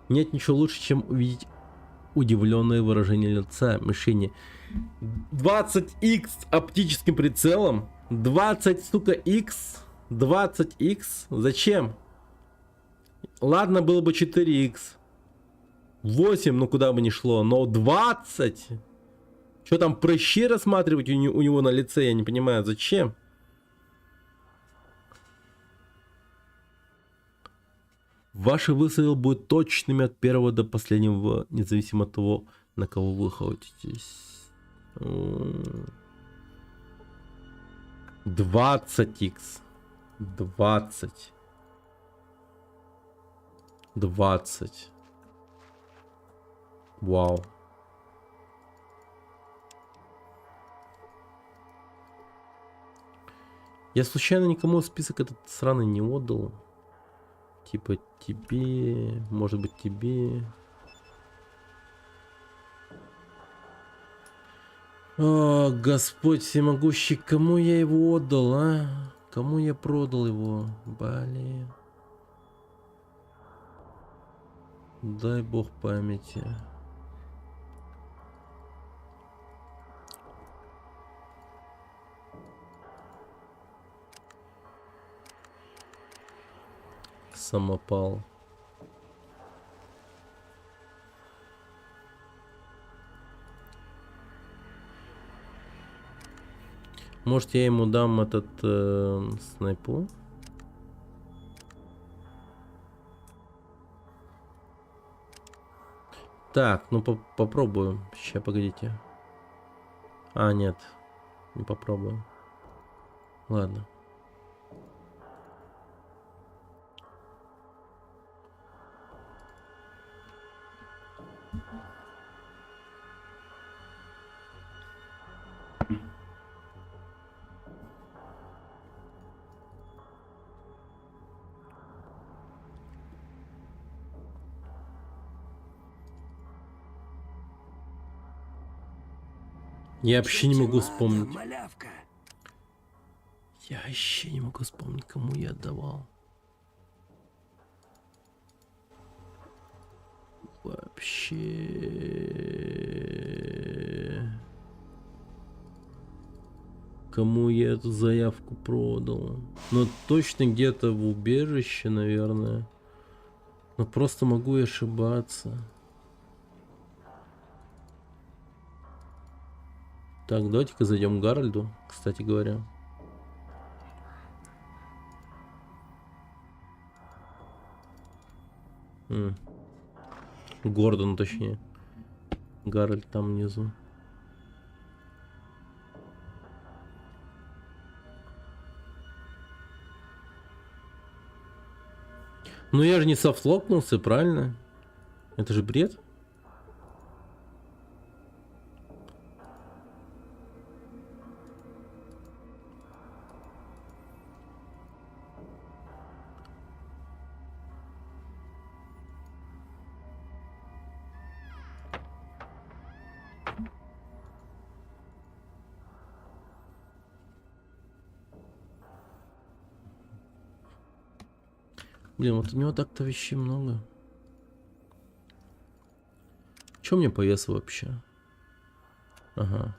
Нет ничего лучше, чем увидеть удивленное выражение лица мишени. 20х оптическим прицелом. 20, сука, X. 20х. Зачем? Ладно, было бы 4х. 8, ну куда бы ни шло. Но 20? Что там, прыщи рассматривать у него на лице? Я не понимаю, зачем? Ваши выстрелы будут точными от первого до последнего, независимо от того, на кого вы охотитесь. 20х. 20. 20. Вау. Я случайно никому список этот сраный не отдал. Типа тебе, может быть тебе. О, Господь всемогущий, кому я его отдал, а? Кому я продал его? Блин. Дай бог памяти. Самопал. Может, я ему дам этот снайпу? Так, ну попробую. Сейчас, погодите. А, нет. Не попробую. Ладно. Я вообще не могу вспомнить. Малявка. Я вообще не могу вспомнить, кому я отдавал. Вообще. Кому я эту заявку продал? Ну, точно где-то в убежище, наверное. Но просто могу и ошибаться. Так, давайте-ка зайдем к Гарольду, кстати говоря. Гордон, точнее. Гарольд там внизу. Ну я же не софтлокнулся, правильно? Это же бред. Блин, вот у него так-то вещей много. Че мне по весу вообще? Ага.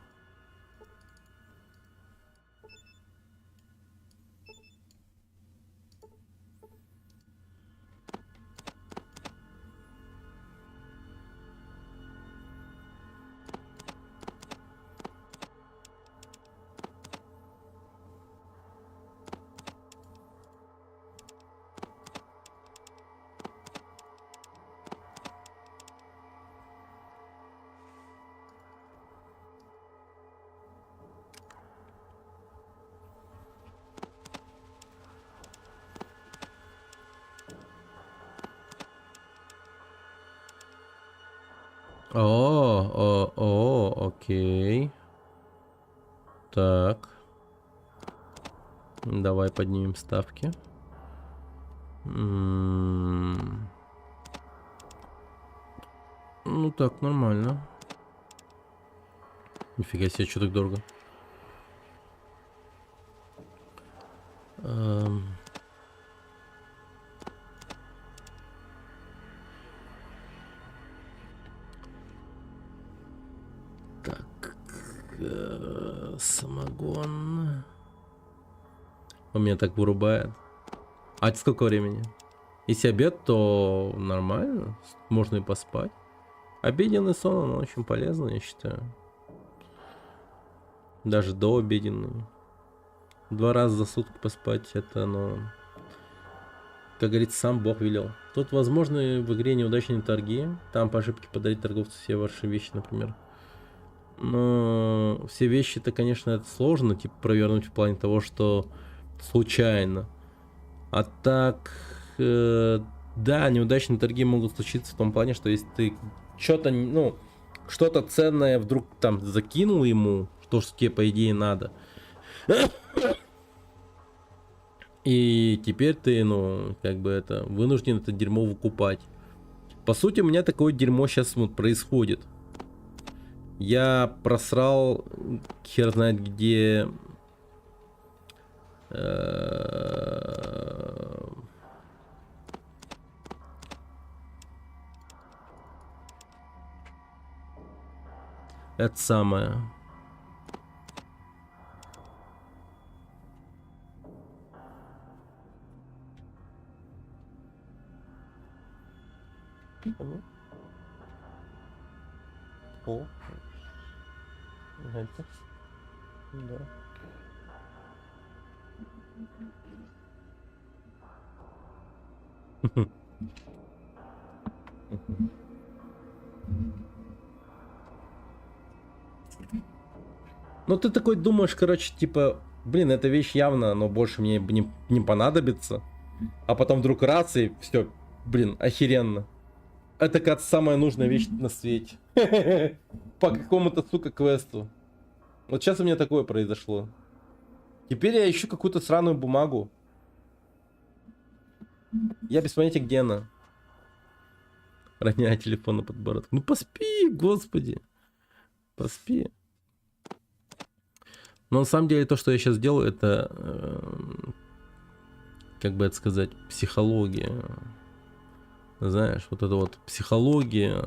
Окей. Так. Давай поднимем ставки. Ну так, нормально. Нифига себе, что так дорого. Так. Самогон. Он меня так вырубает. А это сколько времени? Если обед, то нормально. Можно и поспать. Обеденный сон, он очень полезный, я считаю. Даже дообеденный. 2 раза за сутки поспать, это, ну... Как говорится, сам Бог велел. Тут возможны в игре неудачные торги. Там по ошибке подарить торговцу все ваши вещи, например. Но все вещи-то, конечно, это сложно, типа, провернуть в плане того, что случайно. А так, да, неудачные торги могут случиться в том плане, что если ты что-то, ну, что-то ценное вдруг там закинул ему, то, что тебе, по идее, надо. И теперь ты, ну, как бы это, вынужден это дерьмо выкупать. По сути, у меня такое дерьмо сейчас вот происходит. Я просрал хер знает где это самое. О. Это. Да. Ну ты такой думаешь, короче, типа, блин, эта вещь явно, но больше мне не понадобится. А потом вдруг раз и все, блин, охеренно. Это как самая нужная вещь на свете. По какому-то, сука, квесту. Вот сейчас у меня такое произошло. Теперь я ищу какую-то сраную бумагу. Я без понятия, где она. Роняя телефон на подбородок. Ну поспи, господи. Поспи. Но на самом деле то, что я сейчас делаю, это... как бы это сказать, психология. Знаешь, вот это вот психология.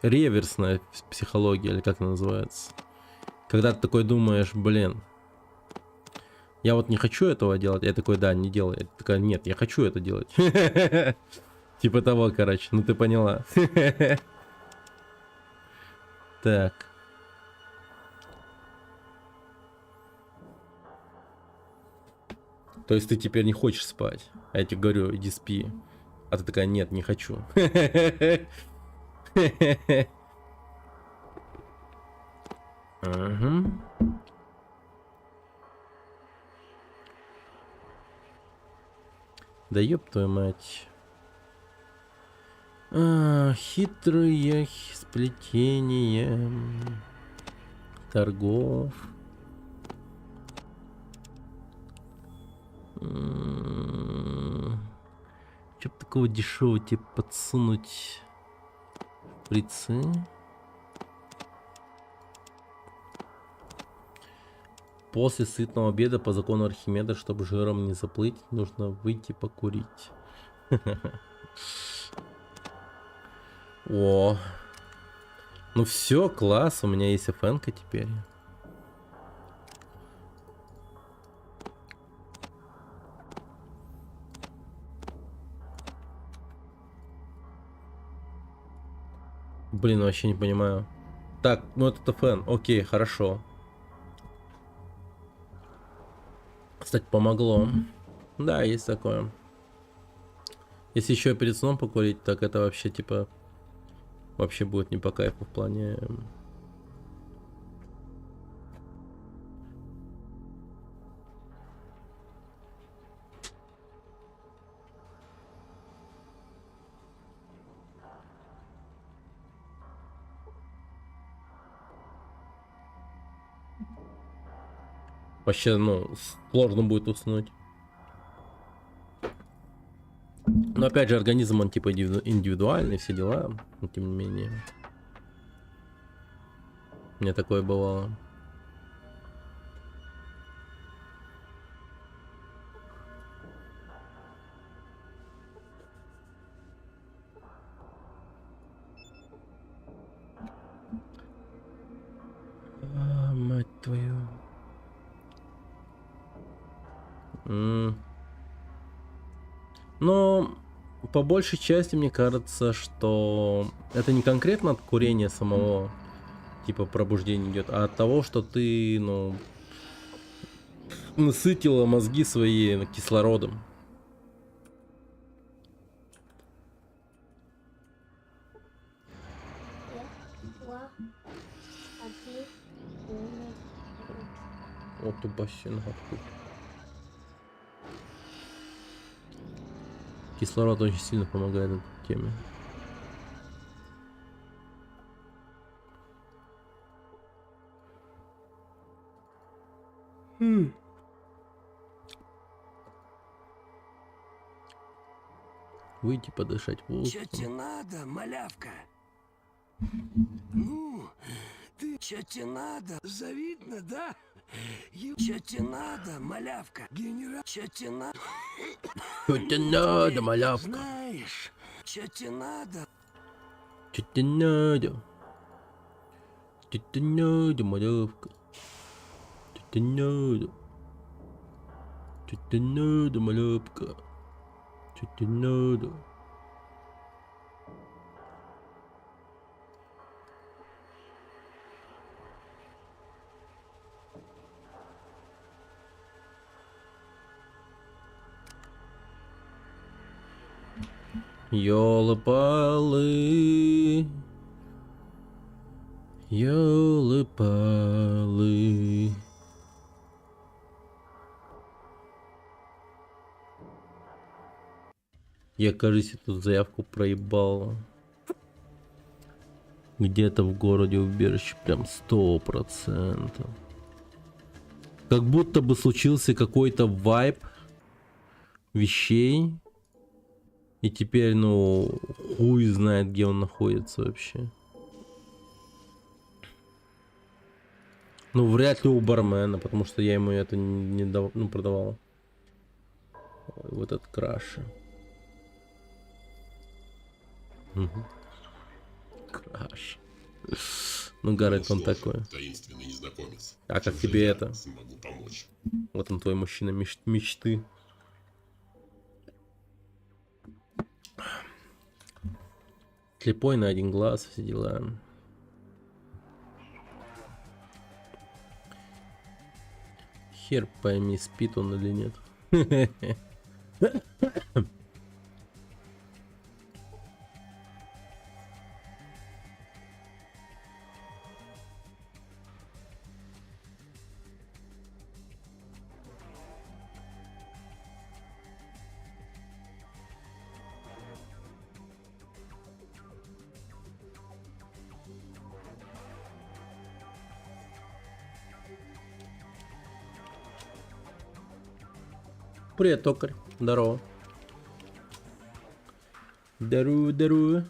Реверсная психология, или как она называется. Когда ты такой думаешь, блин, я вот не хочу этого делать. Я такой, да, не делай. Я такая, нет, я хочу это делать. Типа того, короче, ну ты поняла. Так. То есть ты теперь не хочешь спать. А я тебе говорю, иди спи. А ты такая, нет, не хочу. Ага. Да ёб твою мать. Хитрые сплетения торгов. Чё б такого дешевого тебе подсунуть в прицы? После сытного обеда по закону Архимеда, чтобы жиром не заплыть, нужно выйти покурить. О, ну все, класс, у меня есть ФН-ка теперь. Блин, вообще не понимаю. Так, ну это ФН, окей, хорошо. Кстати, помогло. Да, есть такое. Если еще перед сном покурить, так это вообще типа вообще будет не по кайфу в плане. Вообще, ну, сложно будет уснуть. Но опять же, организм, он типа индивидуальный, все дела, но тем не менее. У меня такое бывало. Мать твою. Но по большей части мне кажется, что это не конкретно от курения самого, типа пробуждения идет, а от того, что ты, ну, насытила мозги свои кислородом. Вот тупощина. Кислород очень сильно помогает этой теме. Выйти подышать воздухом. Чё тебе надо, малявка? Ну, ты чё тебе надо? Завидно, да? Чё тебе надо, малявка? Генерал, чё тебе надо? Чё тебе надо, малявка? Знаешь, чё тебе надо? Чё тебе надо? Чё тебе надо, малявка? Чё тебе надо? Чё тебе надо, малявка? Чё тебе надо? Ёлы-палы, ёлы-палы. Я, кажется, эту заявку проебал. Где-то в городе убежище, прям 100%. Как будто бы случился какой-то вайб вещей. И теперь, ну, хуй знает, где он находится вообще. Ну, вряд ли у бармена, потому что я ему это не продавал. Ой, вот этот краш. Краш. Ну, Гаррет, он такой. Таинственный незнакомец. А как тебе это? Смогу помочь. Вот он, твой мужчина мечты. Слепой на один глаз, все дела. Хер пойми, спит он или нет. Привет, токарь. Здорово. Здорово, здорово.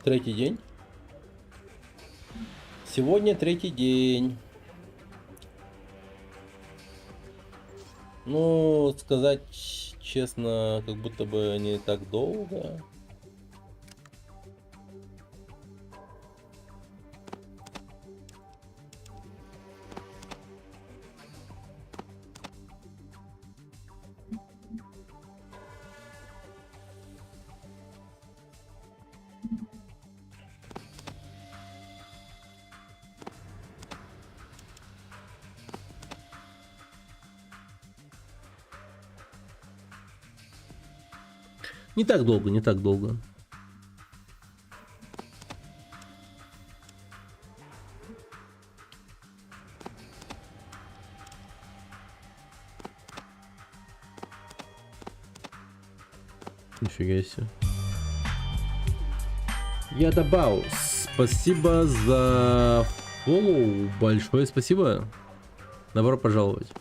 Третий день. Сегодня третий день. Ну, сказать честно, как будто бы не так долго. Не так долго, не так долго. Нифига себе. Я добавил. Спасибо за фоллоу. Большое спасибо. Добро пожаловать.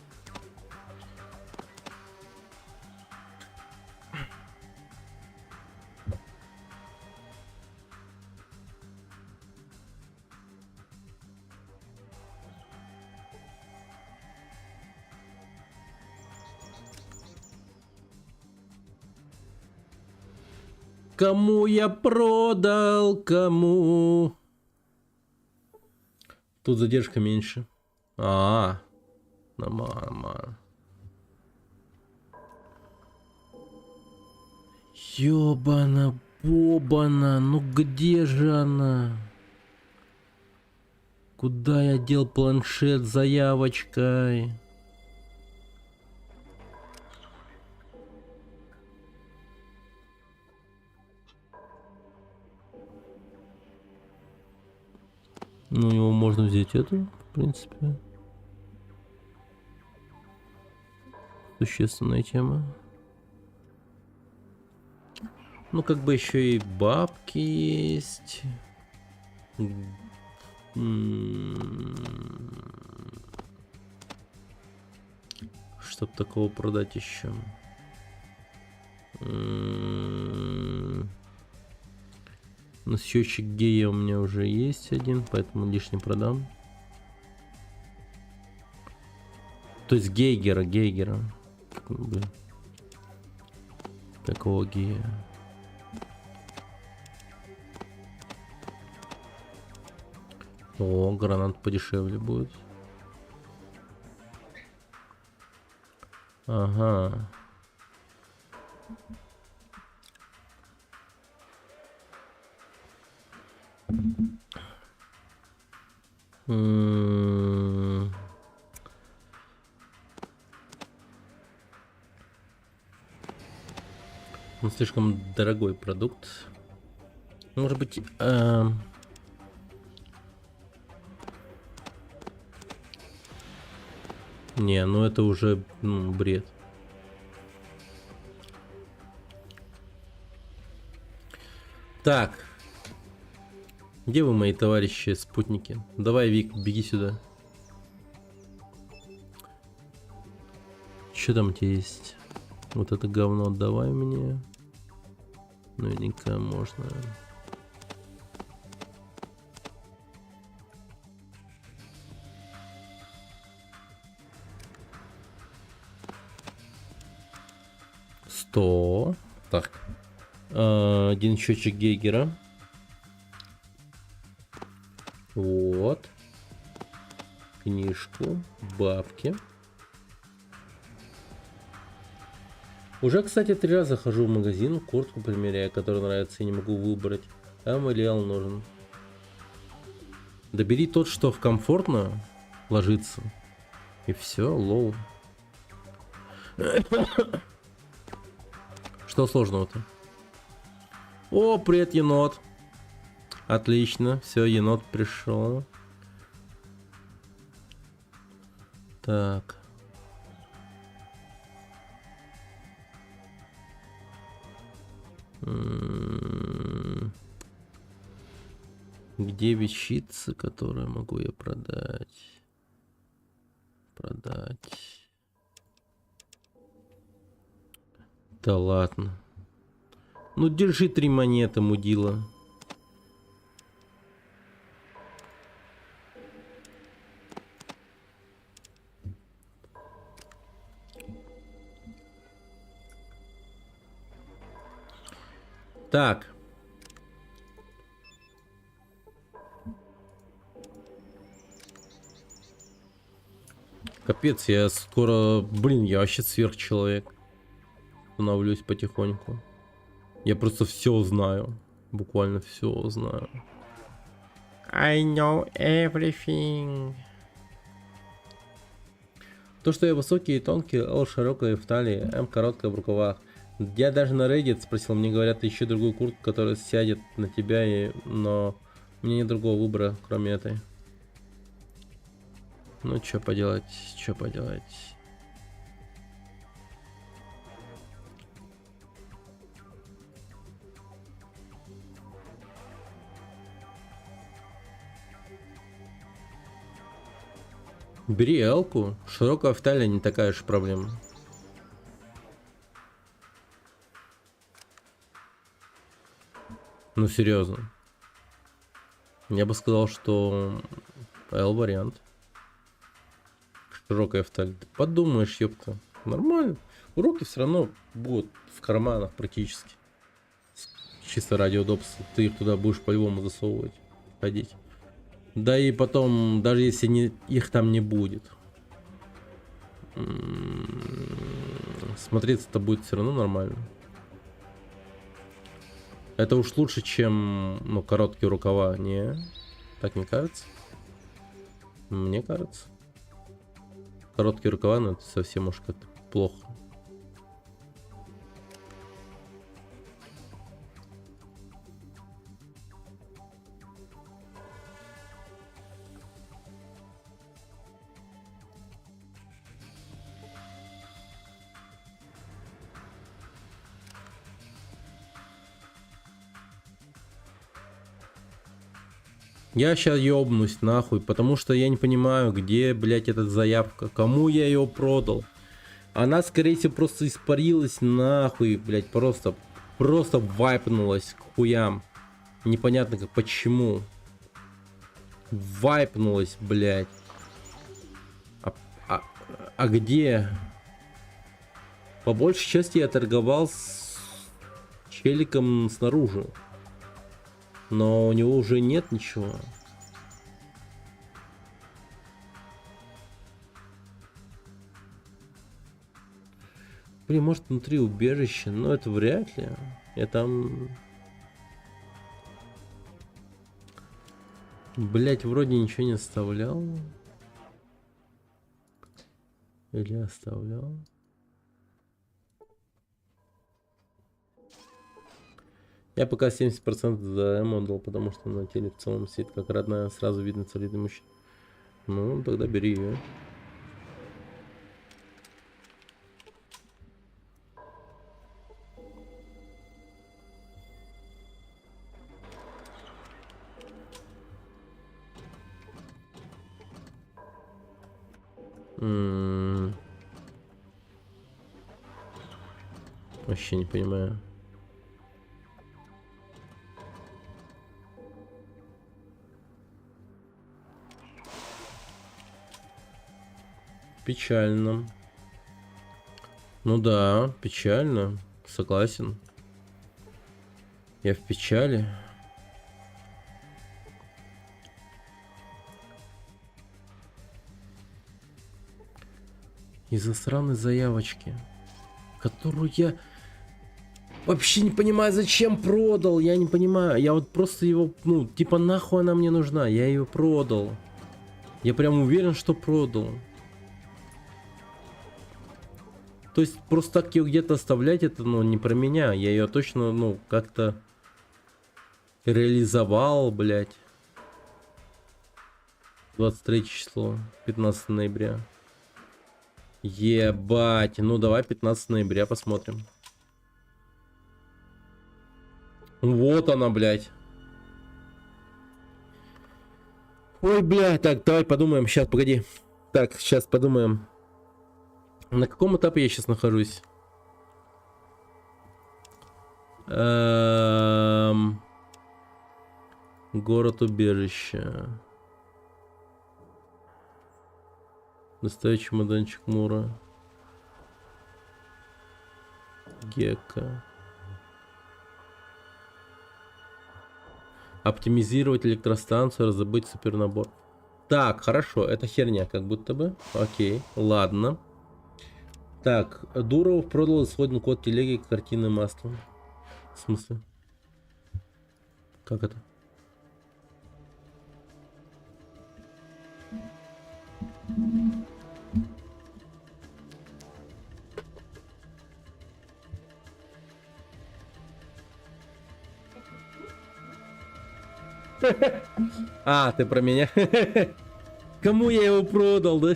Кому я продал, кому? Тут задержка меньше. Нормально. Ёбана, бобана, ну где же она? Куда я дел планшет с заявочкой? Ну, его можно взять эту, в принципе. Существенная тема. Ну, как бы еще и бабки есть. Чтоб такого продать еще. Но счетчик гея у меня уже есть один, поэтому лишний продам. То есть Гейгера. Какого гея? О, гранат подешевле будет. Ага. Он слишком дорогой продукт. Может быть, не, ну это уже бред. Так. Где вы, мои товарищи, спутники? Давай, Вик, беги сюда. Что там у тебя есть? Вот это говно отдавай мне. Наверняка можно. Так. Один счетчик Гейгера. Вот. Книжку. Бабки. Уже, кстати, 3 раза хожу в магазин, куртку примеряю, которая нравится, и не могу выбрать. М или Л нужен. Да бери тот, что в комфортно ложится. И все, лоу. Что сложного-то? О, привет, енот. Отлично, все, енот пришел. Так. Где вещицы, которые могу я продать? Продать. Да ладно. Ну держи 3 монеты, мудила. Так. Капец, я скоро... Блин, я вообще сверхчеловек. Становлюсь потихоньку. Я просто все знаю. Буквально все знаю. I know everything. То, что я высокий и тонкий, Л широкая в талии, М короткая в рукавах. Я даже на Reddit спросил, мне говорят, ищи другую куртку, которая сядет на тебя, но у меня нет другого выбора, кроме этой. Ну, что поделать, что поделать. Бери Элку, широкая в талии не такая уж проблема. Ну, серьезно. Я бы сказал, что L вариант. Широкая в талии. Ты подумаешь, ёпта. Нормально. Уроки все равно будут в карманах практически. Чисто ради удобства. Ты их туда будешь по-любому засовывать. Ходить. Да и потом, даже если их там не будет. Смотреться-то будет все равно нормально. Это уж лучше, чем, ну, короткие рукава, не? Так не кажется? Мне кажется. Короткие рукава, ну, это совсем уж как-то плохо. Я сейчас ёбнусь нахуй, потому что я не понимаю, где, блядь, эта заявка, кому я ее продал. Она, скорее всего, просто испарилась нахуй, блядь, просто вайпнулась к хуям. Непонятно как, почему. Вайпнулась, блядь. А где? По большей части я торговал с челиком снаружи. Но у него уже нет ничего. Блин, может внутри убежища, но это вряд ли. Я там... Блять, вроде ничего не оставлял. Или оставлял? Я пока 70% за М отдал, потому что на теле в целом сидит как родная, сразу видно солидный мужчина. Ну, тогда бери ее. Вообще не понимаю. Печально. Ну да, печально. Согласен. Я в печали. Из-за сраной заявочки, которую я вообще не понимаю, зачем продал. Я не понимаю. Я вот просто его, ну, типа, нахуй она мне нужна. Я ее продал. Я прям уверен, что продал. То есть просто так ее где-то оставлять, это, ну, не про меня. Я ее точно, ну, как-то реализовал, блядь. 23 число, 15 ноября. Ебать. Ну, давай 15 ноября посмотрим. Вот она, блядь. Ой, блядь. Так, давай подумаем. Сейчас, погоди. Так, сейчас подумаем. На каком этапе я сейчас нахожусь? Город-убежище. Доставить чемоданчик Мура. Гекка. Оптимизировать электростанцию, раздобыть супернабор. Так, хорошо, это херня как будто бы. Окей, ладно. Так, Дуров продал исходный код телеги к картинным маслом. В смысле? Как это? А, ты про меня? Кому я его продал, да?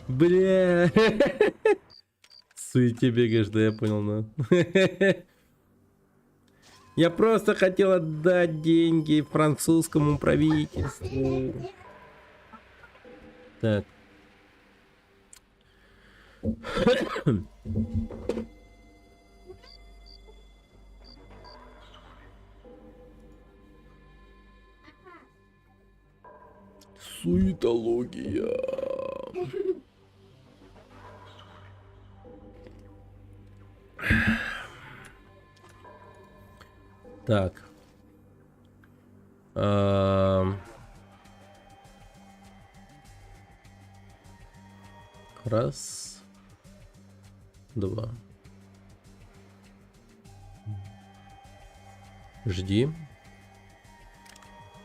Бля. В суете бегаешь, да, я понял, да. Я просто хотел отдать деньги французскому правительству. Так. Суетология. Так. Раз. Два. Жди.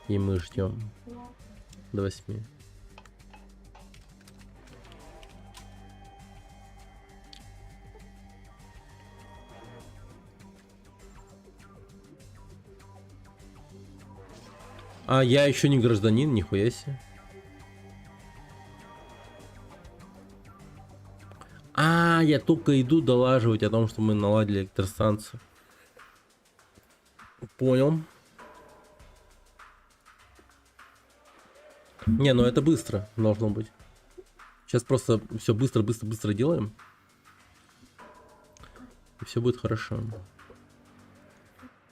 И мы ждем. До 8. А я еще не гражданин, нихуя себе. А, я только иду долаживать о том, что мы наладили электростанцию. Понял. Не, ну это быстро должно быть. Сейчас просто все быстро делаем. И все будет хорошо.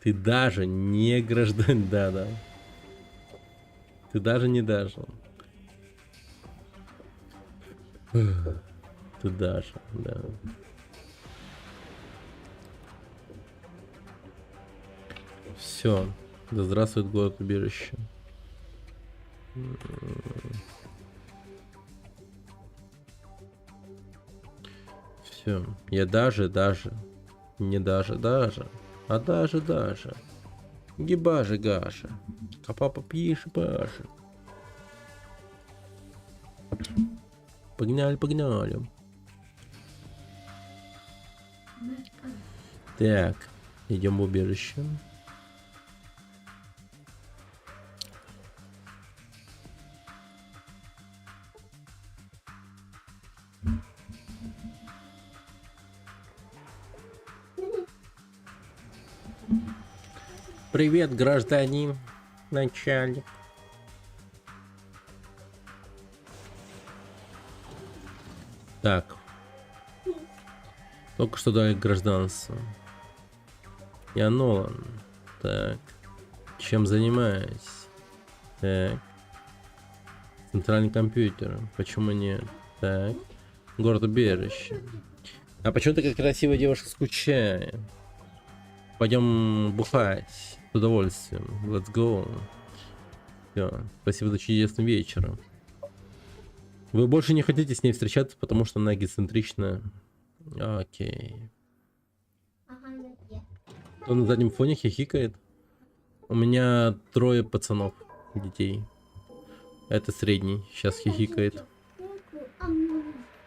Ты даже не гражданин, да. Ты даже не дожил. Ты даже, да. Все. Да здравствует город-убежище. Все. Я даже, не даже, а даже. Гибажи Гаша. А папа пишет Паша. Погнали. Так, идем в убежище. Привет, гражданин, начальник. Так. Только что дали гражданство. Я Нолан. Так. Чем занимаюсь? Так. Центральный компьютер. Почему нет? Так. Город-убежище. А почему такая красивая девушка скучает? Пойдем бухать. С удовольствием. Let's go. Все. Спасибо за чудесный вечер. Вы больше не хотите с ней встречаться, потому что она эгоцентричная. Окей. Он на заднем фоне хихикает. У меня 3 пацанов, детей. Это средний, сейчас хихикает.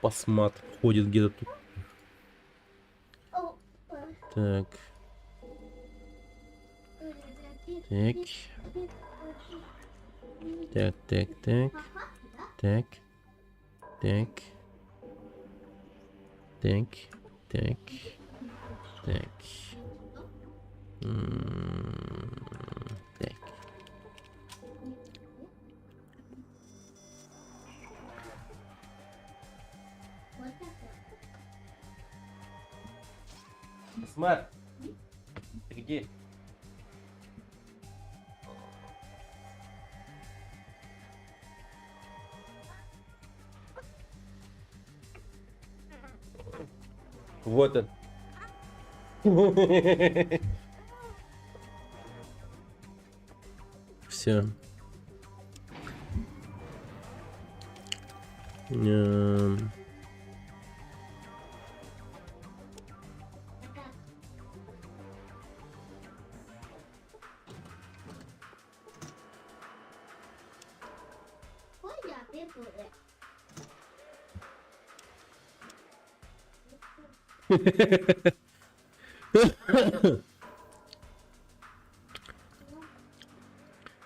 Посмат ходит где-то тут. Так. Так. Так, так, так. Так. Так. Так. Так. Так. Так. Смарт, ты где? Вот он. Все.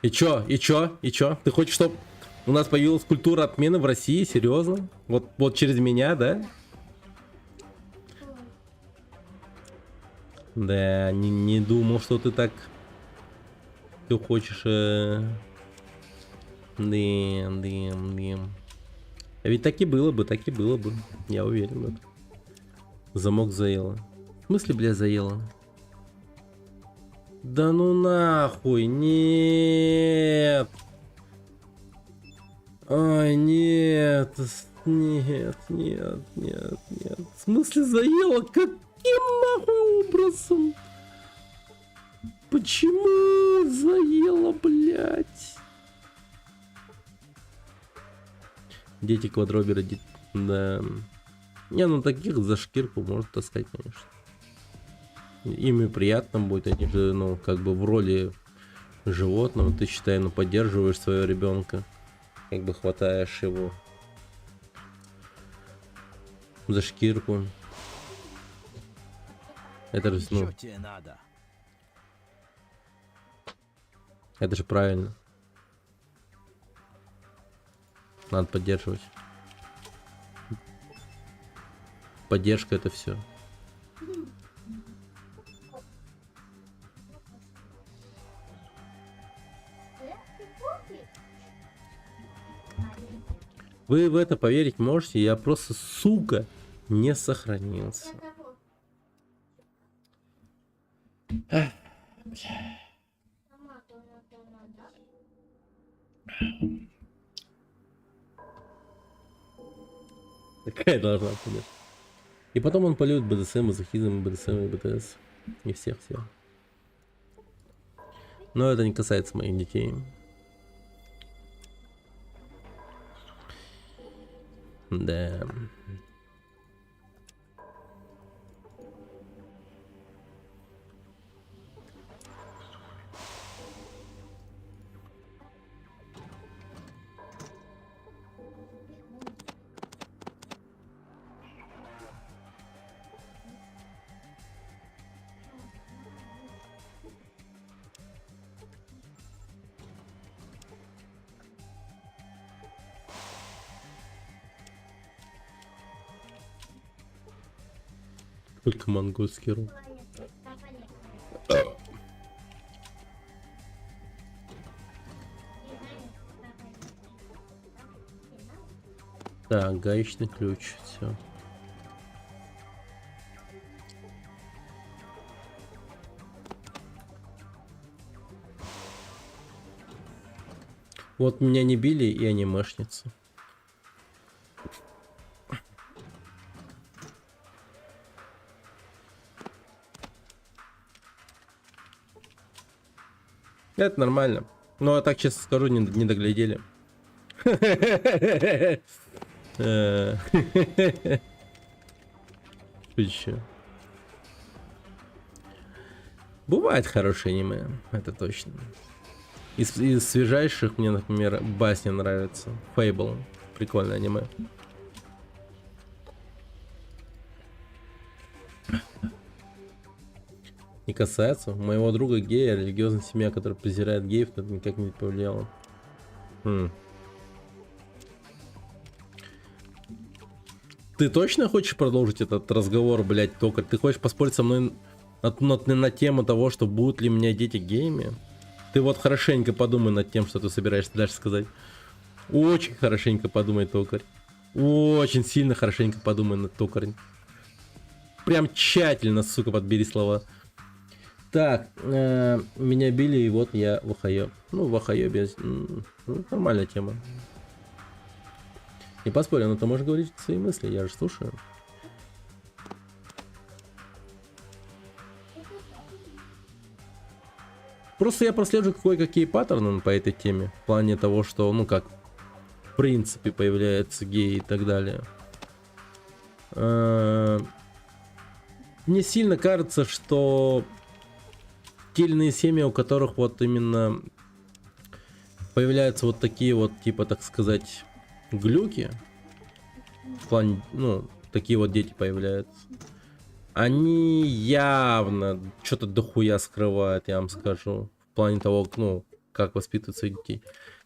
И чё? И чё? И чё? Ты хочешь, чтобы у нас появилась культура отмены в России? Серьезно? Вот через меня, да? Да, не думал, что ты так... Ты хочешь... Да. А ведь так и было бы, так и было бы. Я уверен в этом. Замок заело. В смысле, бля, заело? Да ну нахуй, нет. Ай, нет. Нет, нет, нет, нет. В смысле заело? Каким нахуй образом? Почему заело, блядь? Дети квадроберы, да. Не, ну таких за шкирку можно таскать, конечно. Ими приятно будет, они же, ну, как бы в роли животного, ты, считай, ну, поддерживаешь своего ребенка, как бы хватаешь его за шкирку. Это же, ну, это же правильно. Надо поддерживать. Поддержка — это все. Вы в это поверить можете? Я просто, сука, не сохранился. Такая должна быть. И потом он полюбит БДСМ, мазохизм, БДСМ и БТС. И всех. Но это не касается моих детей. Да. Только монгольский рок. Так, гаечный ключ, все. Вот меня не били и анимешница. Это нормально. Но я так честно скажу, не доглядели. Еще. Бывает хорошее аниме, это точно. Из свежайших мне, например, Басня нравится. Fable. Прикольное аниме. Не касается. У моего друга гея, религиозная семья, которая презирает геев, это никак не повлияло. Ты точно хочешь продолжить этот разговор, блядь, только? Ты хочешь поспорить со мной на тему того, что будут ли у меня дети геями? Ты вот хорошенько подумай над тем, что ты собираешься дальше сказать. Очень хорошенько подумай, токарь. Очень сильно хорошенько подумай над токарь. Прям тщательно, сука, подбери слова. Так, меня били, и вот я в Ohio. Ну, в Ohio без... нормальная тема. Не поспорю, но ты можешь говорить свои мысли, я же слушаю. Просто я прослеживаю кое-какие паттерны по этой теме. В плане того, что, ну как, в принципе, появляются геи и так далее. Мне сильно кажется, что те или иные семьи, у которых вот именно появляются вот такие вот, типа, так сказать, глюки, в плане, ну, такие вот дети появляются, они явно что-то дохуя скрывают, я вам скажу, в плане того, ну, как воспитывать своих детей.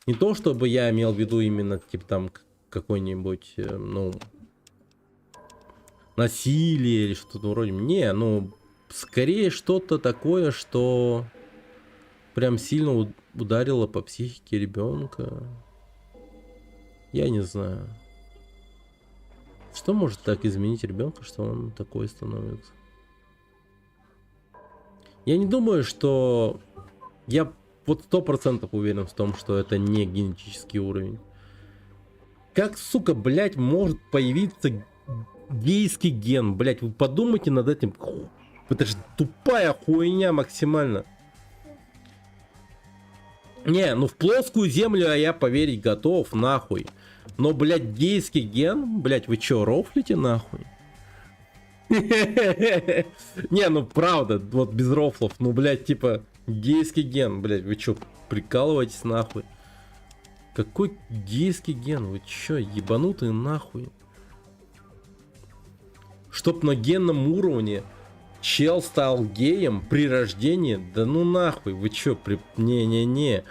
Не то, чтобы я имел в виду именно, типа, там, какой-нибудь, ну, насилие или что-то вроде. Не, ну, скорее что-то такое, что прям сильно ударило по психике ребенка. Я не знаю. Что может так изменить ребенка, что он такой становится? Я не думаю, что... Я вот 100% уверен в том, что это не генетический уровень. Как, сука, блядь, может появиться гейский ген? Блядь, вы подумайте над этим. Это же тупая хуйня максимально. Не, ну в плоскую землю я поверить готов, нахуй. Но, блядь, гейский ген? Блядь, вы чё, рофлите нахуй? Не, ну правда, вот без рофлов. Ну, блядь, типа, гейский ген, блядь, вы чё, прикалываетесь нахуй? Какой гейский ген? Вы чё, ебанутые нахуй? Чтоб на генном уровне чел стал геем при рождении? Да ну нахуй, вы чё, не-не-не.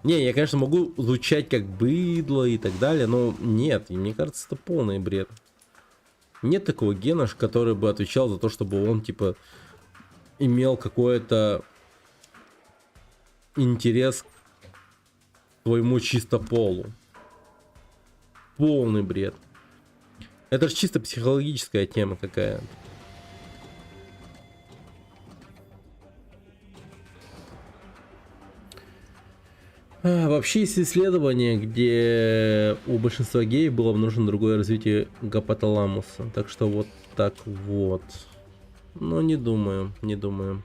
Не, я, конечно, могу звучать как быдло и так далее, но нет, и мне кажется, это полный бред. Нет такого гена, который бы отвечал за то, чтобы он, типа, имел какой-то интерес к своему чистополу. Полный бред. Это же чисто психологическая тема какая-то. Вообще есть исследование, где у большинства геев было нужно другое развитие гипоталамуса. Так что вот так вот. Но не думаю, не думаю.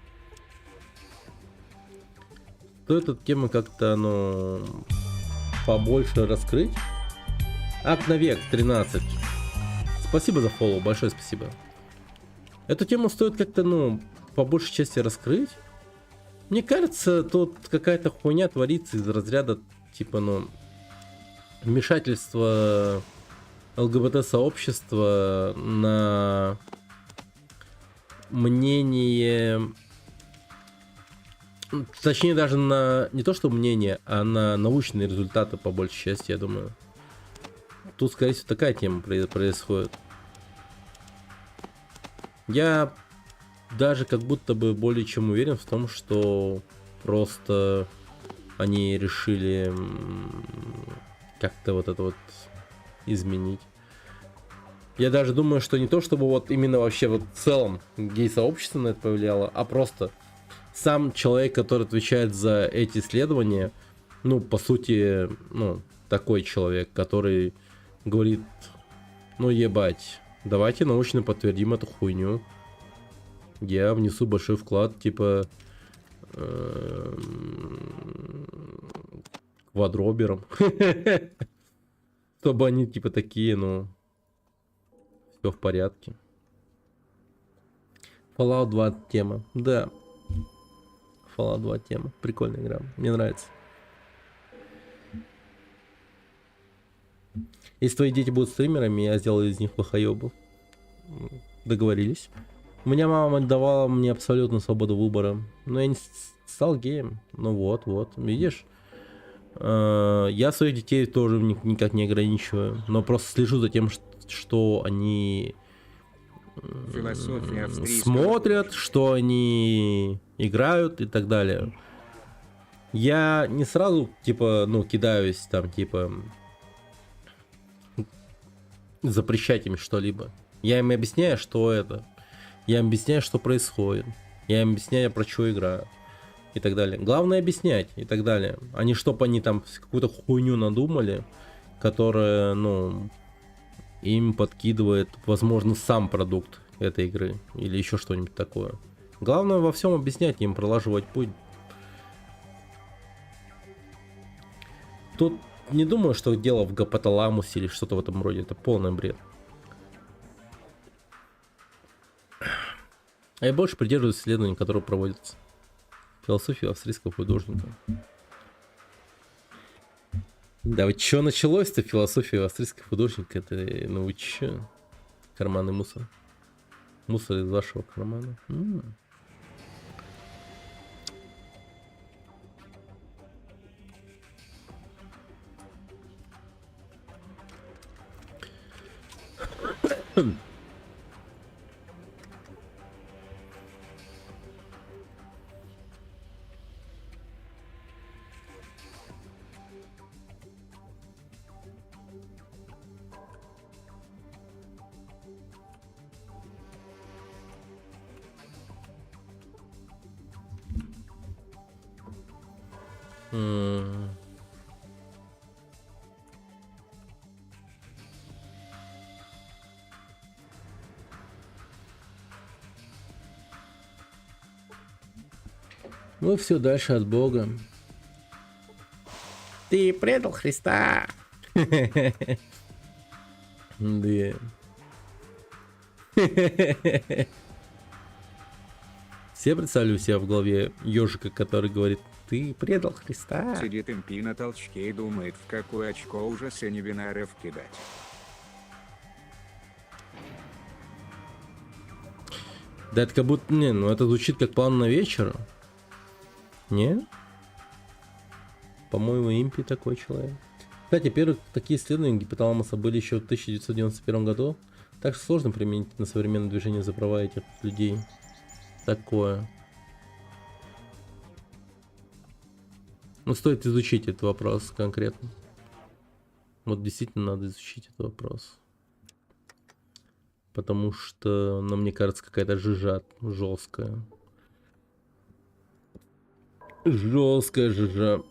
Стоит эту тему как-то, ну, побольше раскрыть. Акт на век 13. Спасибо за фоллоу, большое спасибо. Эту тему стоит как-то, ну, по большей части раскрыть. Мне кажется, тут какая-то хуйня творится из разряда, типа, ну, вмешательства ЛГБТ-сообщества на мнение, точнее даже на, не то что мнение, а на научные результаты по большей части, я думаю. Тут, скорее всего, такая тема происходит. Я даже как будто бы более чем уверен в том, что просто они решили как-то вот это вот изменить. Я даже думаю, что не то, чтобы вот именно вообще вот в целом гей-сообщество на это повлияло, а просто сам человек, который отвечает за эти исследования, ну, по сути, ну, такой человек, который говорит, ну, ебать, давайте научно подтвердим эту хуйню. Я внесу большой вклад, типа, квадроберам. Чтобы они, типа, такие, ну, Все в порядке. Fallout 2 тема. Да. Fallout 2 тема. Прикольная игра. Мне нравится. Если твои дети будут стримерами, я сделаю из них плохоебов. Договорились. У меня мама давала мне абсолютно свободу выбора. Но я не стал геем. Ну вот, видишь? Я своих детей тоже никак не ограничиваю. Но просто слежу за тем, что они смотрят, что они играют и так далее. Я не сразу, типа, ну, кидаюсь там, типа, запрещать им что-либо. Я им объясняю, что это. Я им объясняю, что происходит. Я им объясняю, про что играю. И так далее. Главное объяснять и так далее. А не чтоб они там какую-то хуйню надумали, которая, ну, им подкидывает, возможно, сам продукт этой игры. Или еще что-нибудь такое. Главное во всем объяснять им, пролаживать путь. Тут не думаю, что дело в гипоталамусе или что-то в этом роде. Это полный бред. А я больше придерживаюсь исследований, которые проводятся. Философия австрийского художника. Да, вот что началось-то, философия австрийского художника? Это, ну вы чё? Карманный мусор. Мусор из вашего кармана. Ну все дальше от Бога. Ты предал Христа. Да. Все представили у себя в голове ежика, который говорит: ты предал Христа. Сидит импи на толчке и думает, в какое очко уже сенебинаров кидать. Да это как будто, не, ну это звучит как план на вечер. Не? По-моему, импи такой человек. Кстати, первые такие исследования гипоталамуса были еще в 1991 году. Так что сложно применить на современное движение за права этих людей. Такое. Ну, стоит изучить этот вопрос конкретно. Вот действительно надо изучить этот вопрос. Потому что, ну, мне кажется, какая-то жижа жесткая. Жесткая жижа.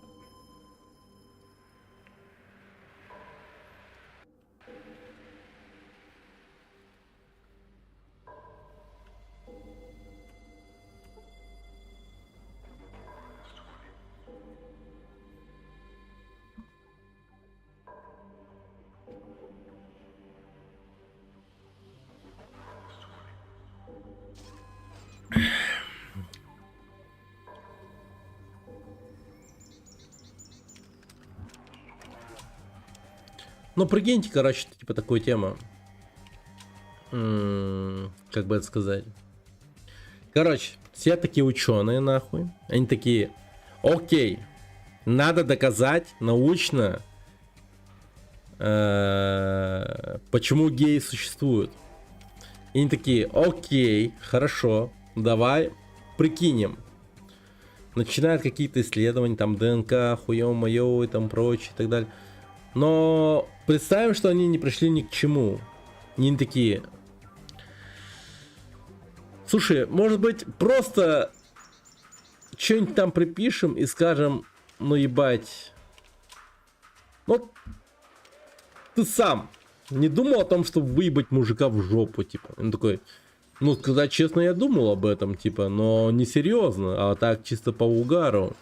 Ну, прикиньте, короче, типа такую тему. Как бы это сказать. Короче, все такие ученые, нахуй. Они такие: окей, надо доказать научно, почему геи существуют. И они такие: окей, хорошо, давай прикинем. Начинают какие-то исследования, там ДНК, хуё-моё и там прочее и так далее. Но представим, что они не пришли ни к чему. И они такие: слушай, может быть, просто что-нибудь там припишем и скажем: ну ебать. Вот ты сам не думал о том, чтобы выебать мужика в жопу, типа. Он такой: ну, сказать честно, я думал об этом, типа, но не серьезно, а так чисто по угару.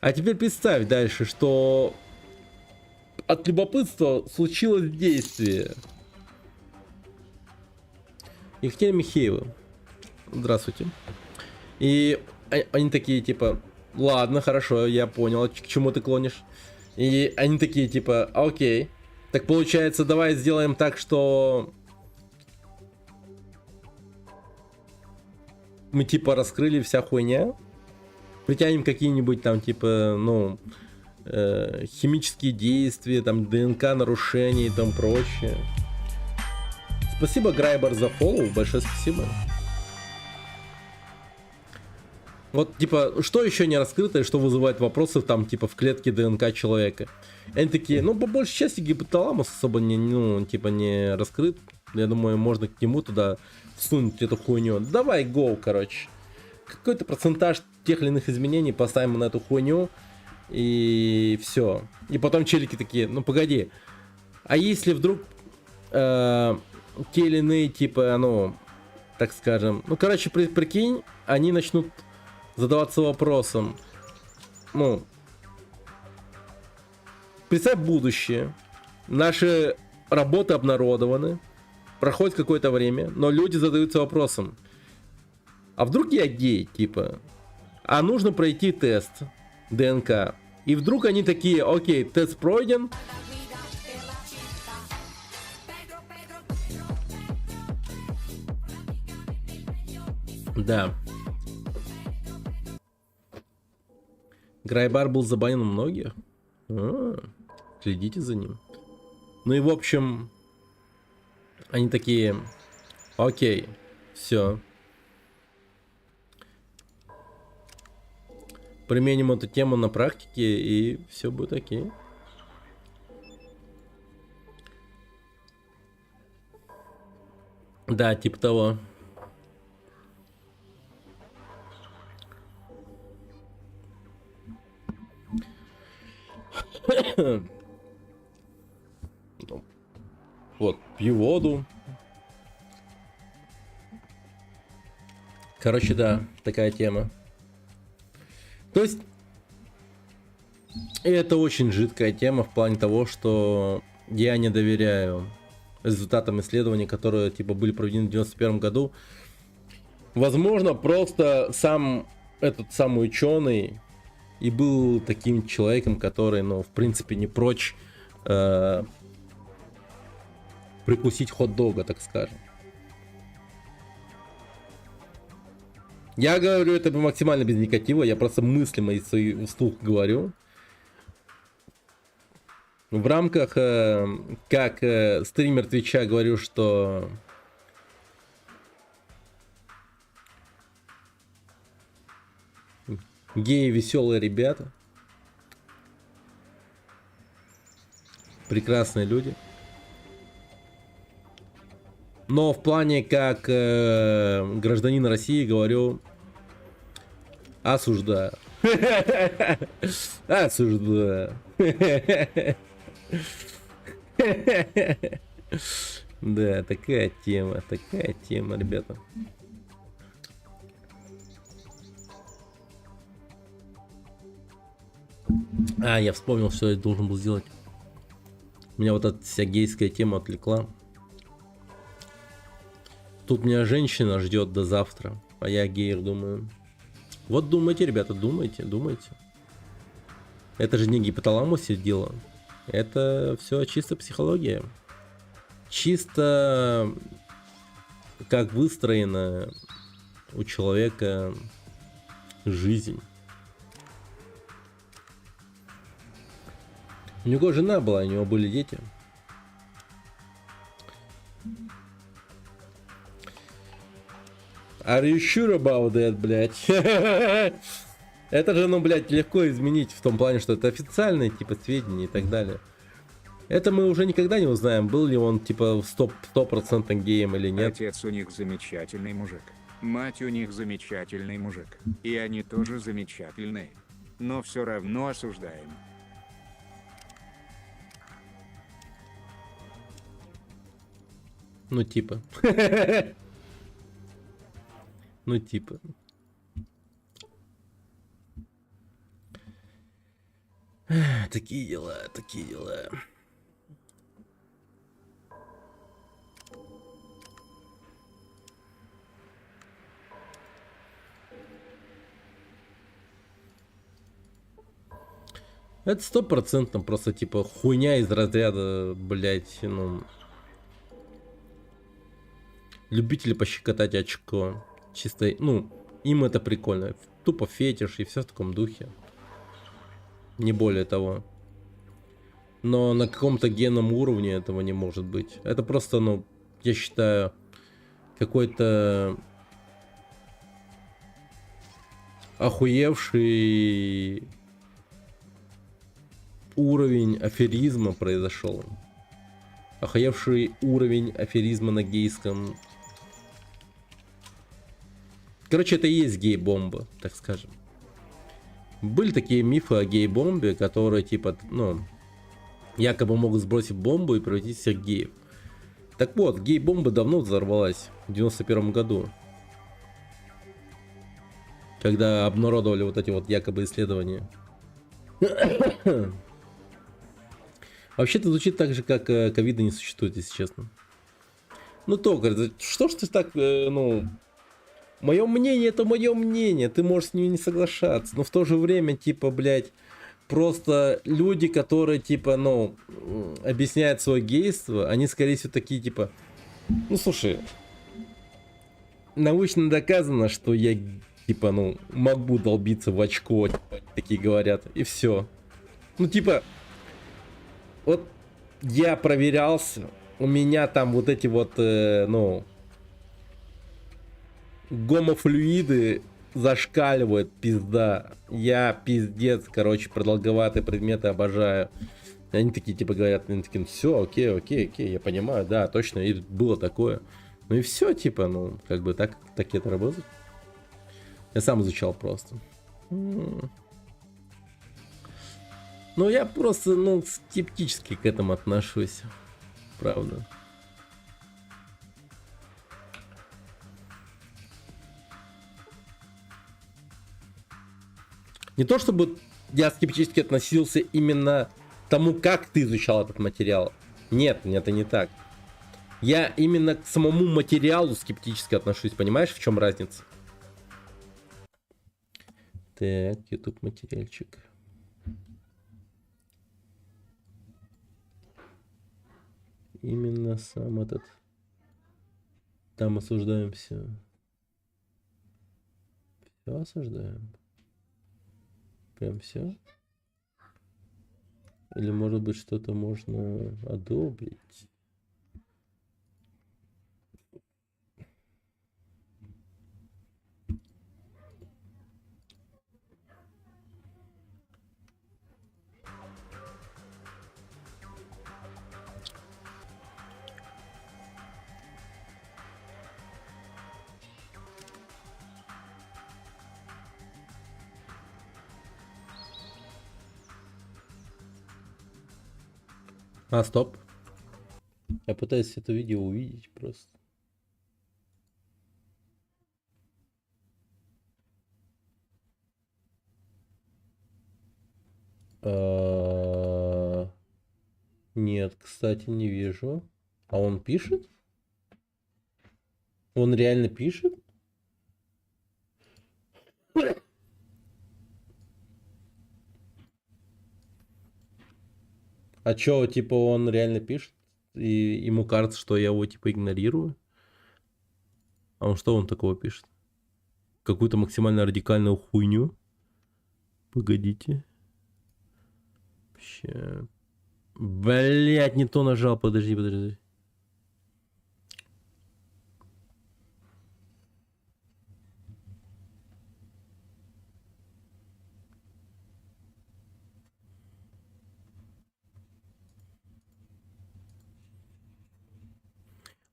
А теперь представь дальше, что от любопытства случилось действие. Екатерина Михеева. Здравствуйте. И они такие, типа, ладно, хорошо, я понял, к чему ты клонишь. И они такие, типа, окей. Так получается, давай сделаем так, что мы, типа, раскрыли вся хуйня. Притянем какие-нибудь там, типа, ну, химические действия, там, ДНК нарушения и там прочее. Спасибо, Грайбар, за фоллоу. Большое спасибо. Вот, типа, что еще не раскрыто и что вызывает вопросы там, типа, в клетке ДНК человека? Они такие, ну, по большей части гипоталамус особо не, ну, типа, не раскрыт. Я думаю, можно к нему туда всунуть эту хуйню. Давай, go, короче. Какой-то процентаж тех или иных изменений поставим на эту хуйню. И все. И потом челики такие, ну, погоди. А если вдруг те или иные, типа, ну, так скажем... Ну, короче, прикинь, они начнут задаваться вопросом, ну, представь будущее, наши работы обнародованы, проходит какое-то время, но люди задаются вопросом, а вдруг я гей, типа, а нужно пройти тест ДНК, и вдруг они такие, окей, тест пройден, да. Грайбар был забанен у многих. Следите за ним. Ну и в общем, они такие, окей, все. Применим эту тему на практике, и все будет окей. Да, типа того. Вот, пью воду. Короче, да, такая тема. То есть, это очень жидкая тема в плане того, что я не доверяю результатам исследований, которые, типа, были проведены в 91 году. Возможно, просто сам этот самый ученый и был таким человеком, который, ну, в принципе, не прочь прикусить хот-дога, так скажем. Я говорю это максимально без негатива, я просто мысли мои свои вслух говорю. В рамках, как стример Твича, говорю, что геи веселые ребята, прекрасные люди. Но в плане как гражданин России говорю, осуждаю. Осуждаю. Да, такая тема, ребята. А, я вспомнил, что я должен был сделать. Меня вот эта вся гейская тема отвлекла. Тут меня женщина ждет до завтра, а я гейр думаю. Вот думайте, ребята, думайте. Это же не гипоталамусе дело. Это все чисто психология. Чисто как выстроена у человека жизнь. У него жена была, у него были дети. Are you sure about that, блядь? Это же, ну, блядь, легко изменить в том плане, что это официальные, типа, сведения и так далее. Это мы уже никогда не узнаем, был ли он, типа, 100% геем или нет. Отец у них замечательный мужик. Мать у них замечательный мужик. И они тоже замечательные. Но все равно осуждаем. Ну, типа. Ну, типа. Такие дела, такие дела. Это 100% просто типа хуйня из разряда, блять, ну... Любители пощекотать очко. Чисто, ну, им это прикольно. Тупо фетиш и все в таком духе. Не более того. Но на каком-то генном уровне этого не может быть. Это просто, ну, я считаю, какой-то охуевший уровень аферизма произошел. Охуевший уровень аферизма на гейском. Короче, это и есть гей-бомба, так скажем. Были такие мифы о гей-бомбе, которые, типа, ну, якобы могут сбросить бомбу и превратить всех геев. Так вот, гей-бомба давно взорвалась, в 91 году. Когда обнародовали вот эти вот якобы исследования. Вообще-то звучит так же, как ковида не существует, если честно. Ну, только, что ж ты так, ну... Мое мнение, это мое мнение, ты можешь с ним не соглашаться, но в то же время, типа, блядь, просто люди, которые, типа, ну, объясняют свое гейство, они, скорее всего, такие, типа, ну, слушай, научно доказано, что я, типа, ну, могу долбиться в очко, типа, такие говорят, и все. Ну, типа, вот я проверялся, у меня там вот эти вот, ну... Гомофлюиды зашкаливают, пизда. Я пиздец, короче, продолговатые предметы обожаю. Они такие, типа, говорят, они такие, все, окей, я понимаю, да, точно, и было такое. Ну и все, типа, ну, как бы так это работает. Я сам изучал просто. Ну, я просто, ну, скептически к этому отношусь. Правда. Не то чтобы я скептически относился именно к тому, как ты изучал этот материал. Нет, это не так. Я именно к самому материалу скептически отношусь. Понимаешь, в чем разница? Так, YouTube материальчик. Именно сам этот. Там осуждаем все. Все осуждаем. Прям все? Или может быть что-то можно одобрить? А, стоп. Я пытаюсь это видео увидеть просто. Нет, кстати, не вижу. А он пишет? Он реально пишет? А чё, типа, он реально пишет? И ему кажется, что я его, типа, игнорирую? А он что он такого пишет? Какую-то максимально радикальную хуйню? Погодите. Вообще... Блять, не то нажал, подожди.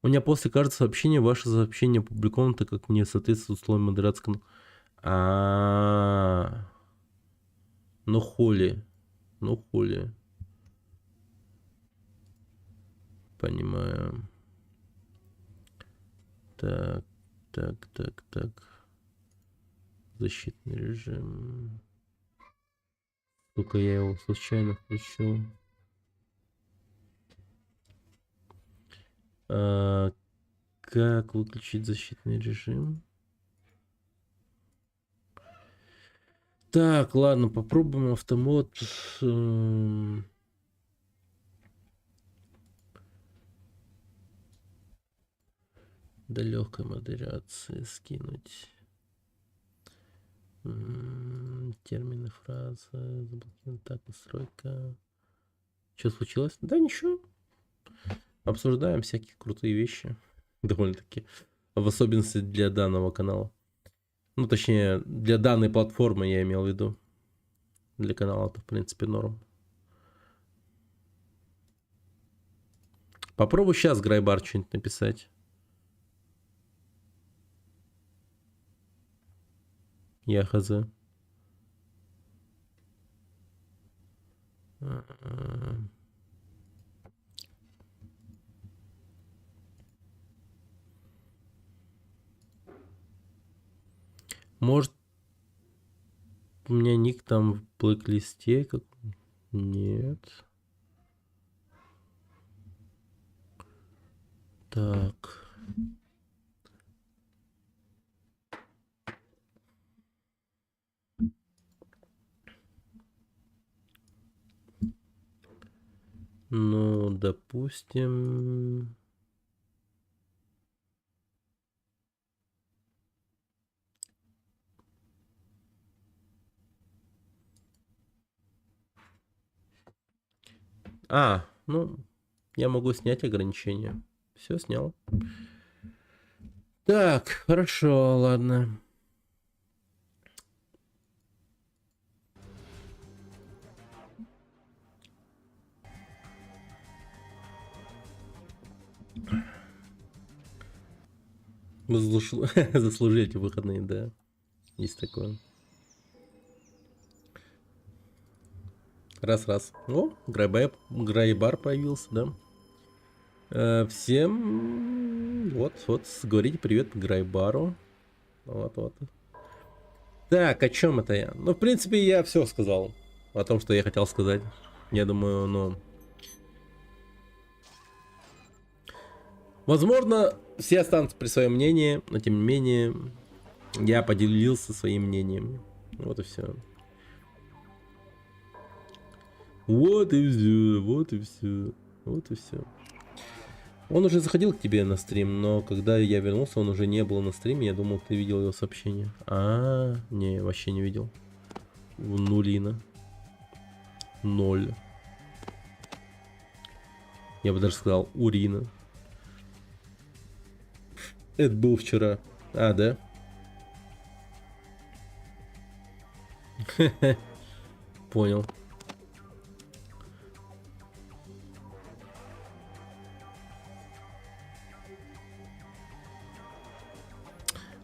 У меня после каждого сообщения ваше сообщение опубликовано, так как не соответствует условиям модерации канала. Ну хули. Понимаю. Так. Защитный режим. Только я его случайно включил. Как выключить защитный режим? Так, ладно, попробуем автомод. До легкой модерации скинуть. Термины, фразы. Так, настройка. Что случилось? Да ничего. Обсуждаем всякие крутые вещи. Довольно-таки. В особенности для данного канала. Ну, точнее, для данной платформы я имел в виду. Для канала-то, в принципе, норм. Попробуй сейчас, Грайбар, что-нибудь написать. Я хз. Может, у меня ник там в блэк-листе? Как... Нет. Так. Ну, допустим... Ну, я могу снять ограничения. Все снял. Так, хорошо, ладно. Заслужили выходные, да. Есть такое. Раз. О, Грайбар появился, да. Всем... Вот, говорите привет Грайбару. Вот. Так, о чем это я? Ну, в принципе, я все сказал. О том, что я хотел сказать. Я думаю, ну... Возможно, все останутся при своем мнении, но тем не менее, я поделился своим мнением. Вот и все. Вот и все. Он уже заходил к тебе на стрим, но когда я вернулся, он уже не был на стриме. Я думал, ты видел его сообщение. Не, вообще не видел. Нулина. 0. Я бы даже сказал урина. Это был вчера. Да? Понял.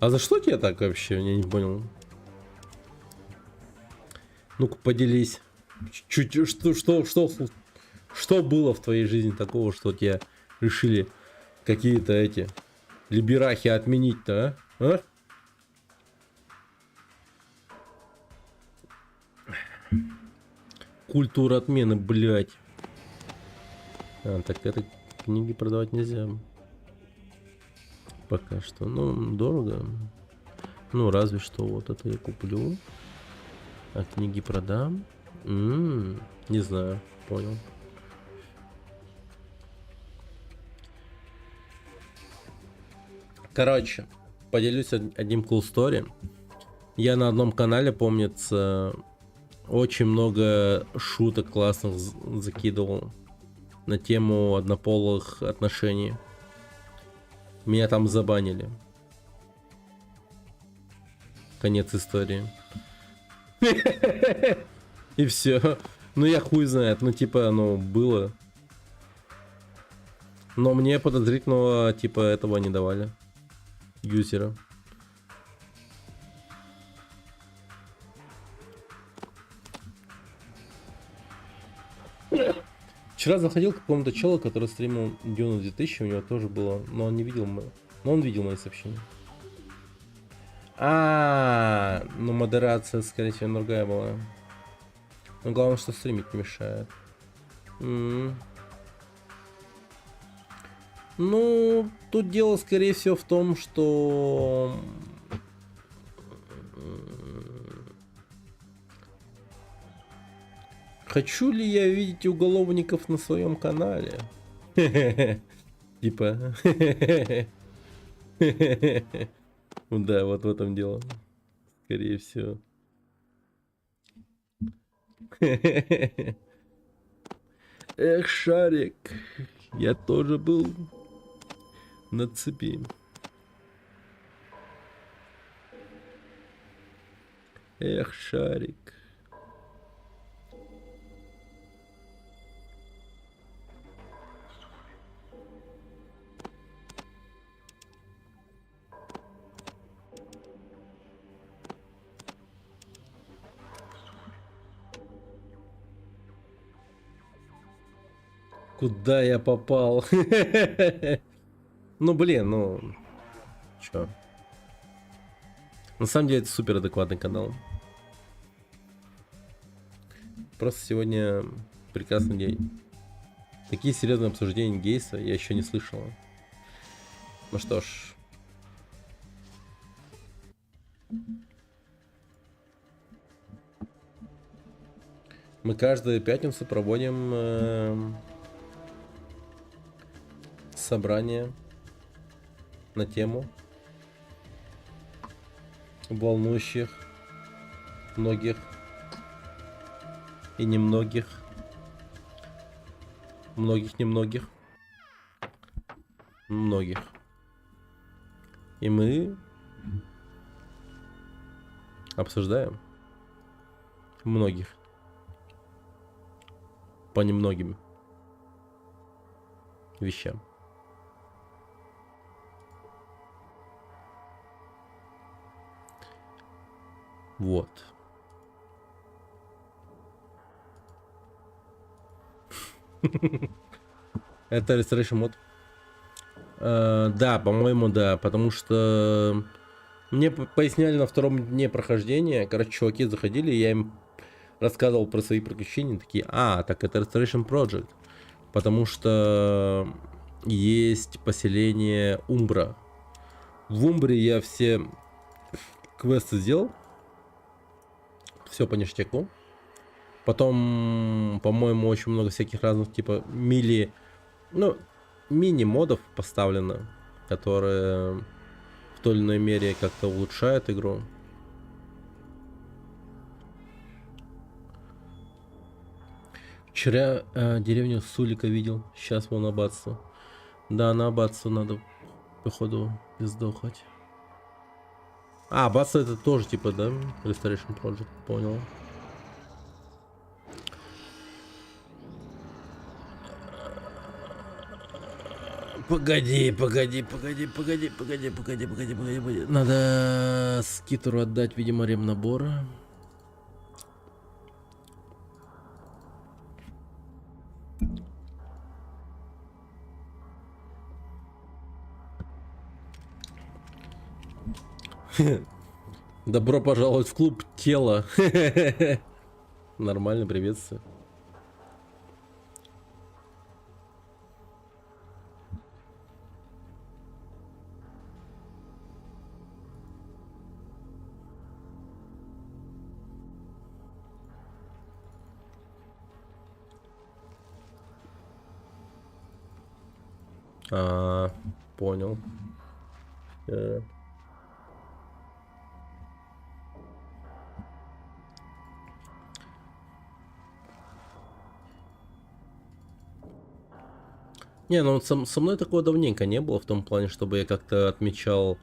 А за что тебе так вообще? Я не понял. Ну-ка, поделись. Что было в твоей жизни такого, что тебя решили какие-то эти либерахи отменить-то, а? Культура отмены, блядь. Так это книги продавать нельзя. Пока что. Ну, дорого. Ну, разве что вот это я куплю. А книги продам. Не знаю. Понял. Короче, поделюсь одним cool story. Я на одном канале, помнится, очень много шуток классных закидывал на тему однополых отношений. Меня там забанили. Конец истории. И все. Ну я хуй знает. Ну типа, ну было. Но мне подозрительного типа этого не давали. Юзера. Вчера заходил к какому-то челу, который стримил Дюну 2000, у него тоже было, но он не видел мои, но он видел мои сообщения. Ну модерация, скорее всего, другая была. Но главное, что стримить не мешает. Ну, тут дело, скорее всего, в том, что... Хочу ли я видеть уголовников на своем канале? Типа. Да, вот в этом дело. Скорее всего. Эх, Шарик. Я тоже был на цепи. Эх, Шарик. Куда я попал? Ну, блин, ну... Чё? На самом деле, это супер адекватный канал. Просто сегодня прекрасный день. Такие серьезные обсуждения гейса я еще не слышал. Ну что ж. Мы каждую пятницу проводим собрание на тему волнующих многих и немногих, немногих, многих. И мы обсуждаем многих по немногим вещам. Вот. Это Restoration мод. Да, по-моему, да. Потому что мне поясняли на втором дне прохождения. Короче, чуваки заходили, я им рассказывал про свои приключения. Такие, так это Restoration Project. Потому что есть поселение Умбра. В Умбре я все квесты сделал. Все по ништяку. Потом, по-моему, очень много всяких разных типа мини-модов поставлено, которые в той или иной мере как-то улучшают игру. Вчера деревню Сулика видел, сейчас вон Аббатство. Да, на Аббатство надо, походу, пиздохать. Аббатство это тоже типа, да? Restoration Project, понял. Погоди. Надо Скитеру отдать, видимо, ремнабор. Добро пожаловать в клуб тела. Нормально, приветствую. Понял. Не, ну со мной такого давненько не было, в том плане, чтобы я как-то отмечал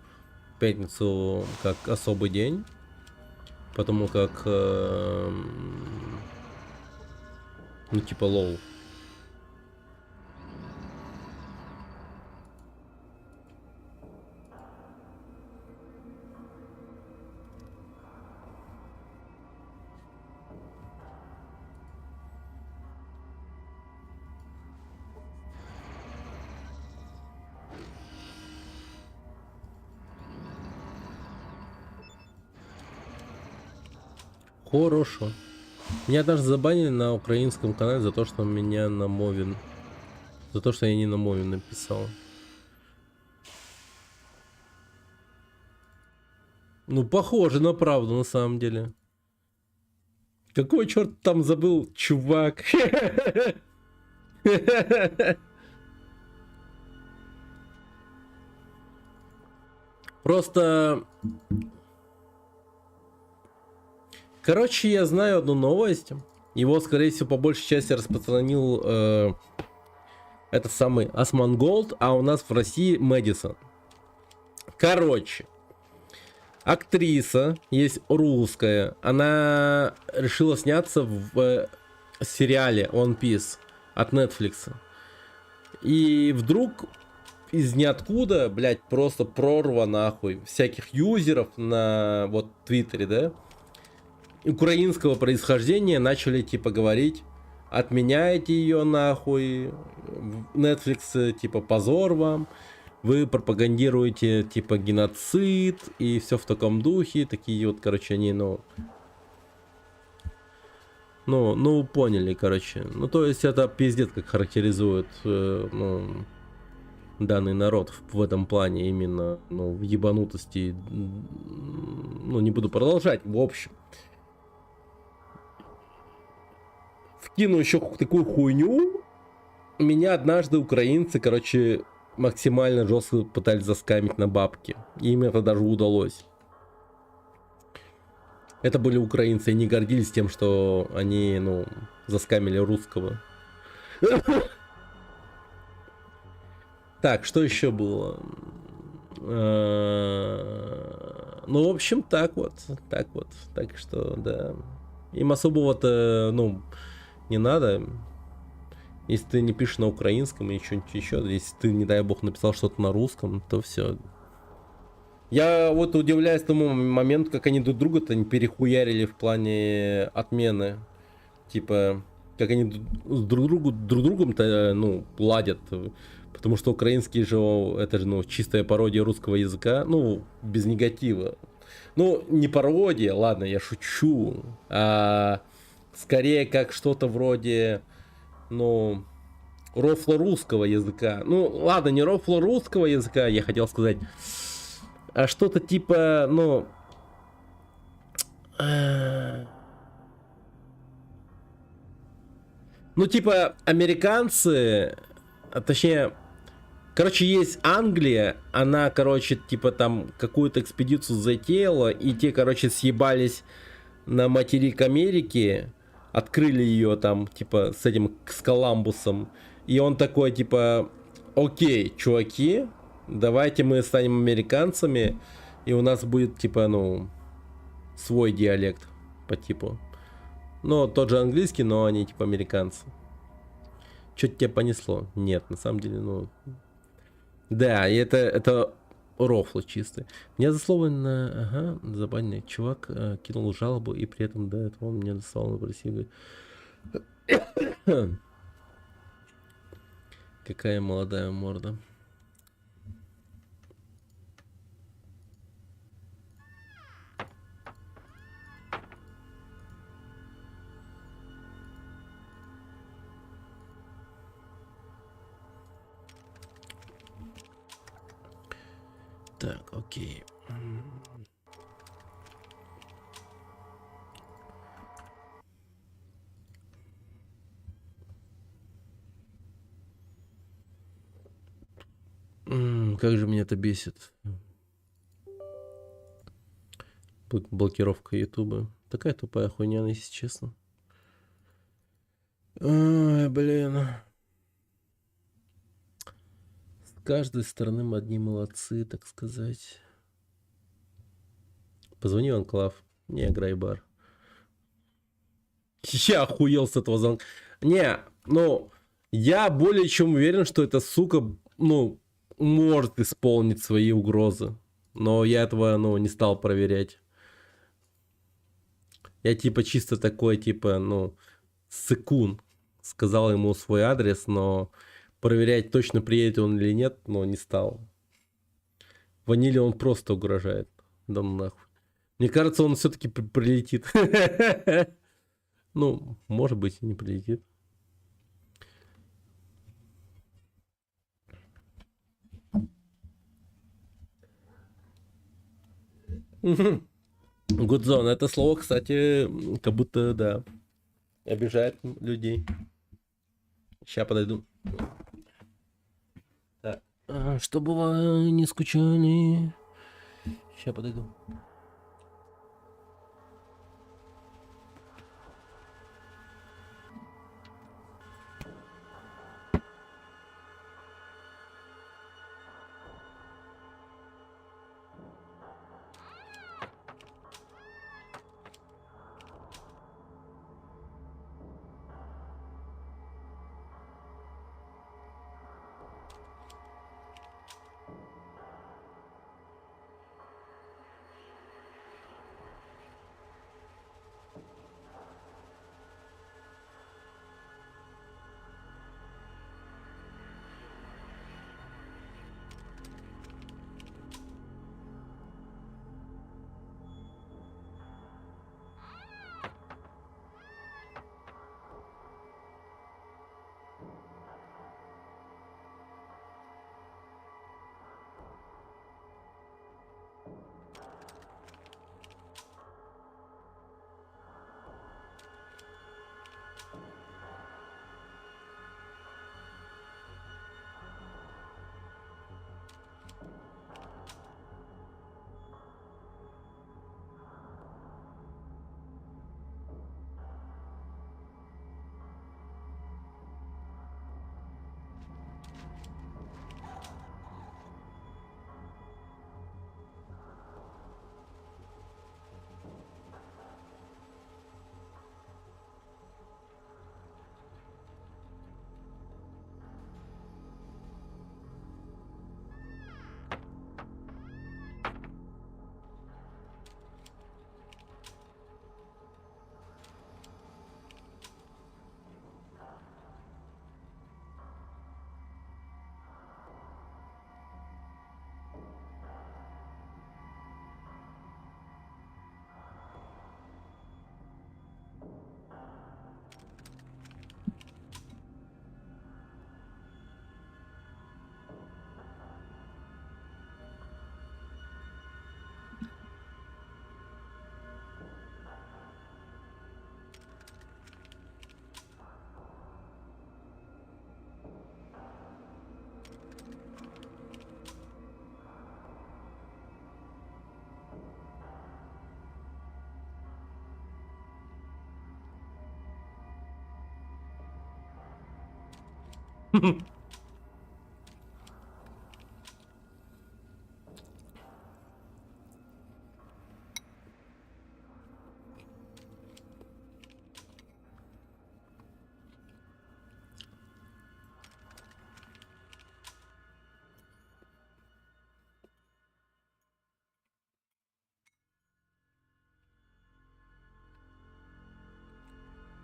пятницу как особый день, потому как, ну типа лол. Хорошо. Меня даже забанили на украинском канале за то, что меня на мове... За то, что я не на мове написал. Ну, похоже на правду, на самом деле. Какой черт там забыл, чувак? Просто... Короче, я знаю одну новость. Его, скорее всего, по большей части распространил этот самый Асмонголд, а у нас в России Мэдисон. Короче, актриса есть русская. Она решила сняться в сериале One Piece от Netflix. И вдруг из ниоткуда, блядь, просто прорва нахуй всяких юзеров на вот Твиттере, да, украинского происхождения начали типа говорить: отменяйте ее нахуй, Netflix, типа, позор вам, вы пропагандируете типа геноцид и все в таком духе. Такие вот, короче, они, ну, поняли, короче. Ну, то есть это пиздец, как характеризует, данный народ в этом плане, именно, в ебанутости. Ну, не буду продолжать, в общем. Вкину еще такую хуйню. Меня однажды украинцы, короче, максимально жестко пытались заскамить на бабки. Им это даже удалось. Это были украинцы, и не гордились тем, что они, заскамили русского. Так, что еще было? Ну, в общем, так вот. Так что, да. Им особого-то, не надо. Если ты не пишешь на украинском или что-нибудь еще, если ты, не дай бог, написал что-то на русском, то все. Я вот удивляюсь тому моменту, как они друг друга-то не перехуярили в плане отмены. Типа, как они друг другом-то, ладят. Потому что украинский же, это же, чистая пародия русского языка. Без негатива. Не пародия, ладно, я шучу. А скорее как что-то вроде, рофла русского языка. Ладно, не рофла русского языка, я хотел сказать, а что-то типа, типа американцы, точнее, короче, есть Англия, она, короче, типа там какую-то экспедицию затеяла, и те, короче, съебались на материк Америки, открыли ее там, типа, с Коламбусом, и он такой, типа, окей, чуваки, давайте мы станем американцами, и у нас будет, типа, свой диалект по типу. Тот же английский, но они, типа, американцы. Что-то тебя понесло? Нет, на самом деле, да, и это рофло чистое. Меня за слово забанный чувак кинул жалобу, и при этом до этого он меня достал на Россию. Какая молодая морда. Так, окей. Как же меня это бесит. Блокировка Ютуба. Такая тупая хуйня, если честно. Ой, блин. С каждой стороны мы одни молодцы, так сказать. Позвони в Анклав. Не, Грайбар. Я охуел с этого звонка. Не, я более чем уверен, что эта сука, может исполнить свои угрозы. Но я этого, не стал проверять. Я типа чисто такой, типа, сыкун. Сказал ему свой адрес, но проверять, точно приедет он или нет, не стал. Ваниле он просто угрожает. Да нахуй. Мне кажется, он все-таки прилетит. Может быть, и не прилетит. Гудзон, это слово, кстати, как будто, да, обижает людей. Сейчас подойду. Так, чтобы вы не скучали. Сейчас подойду.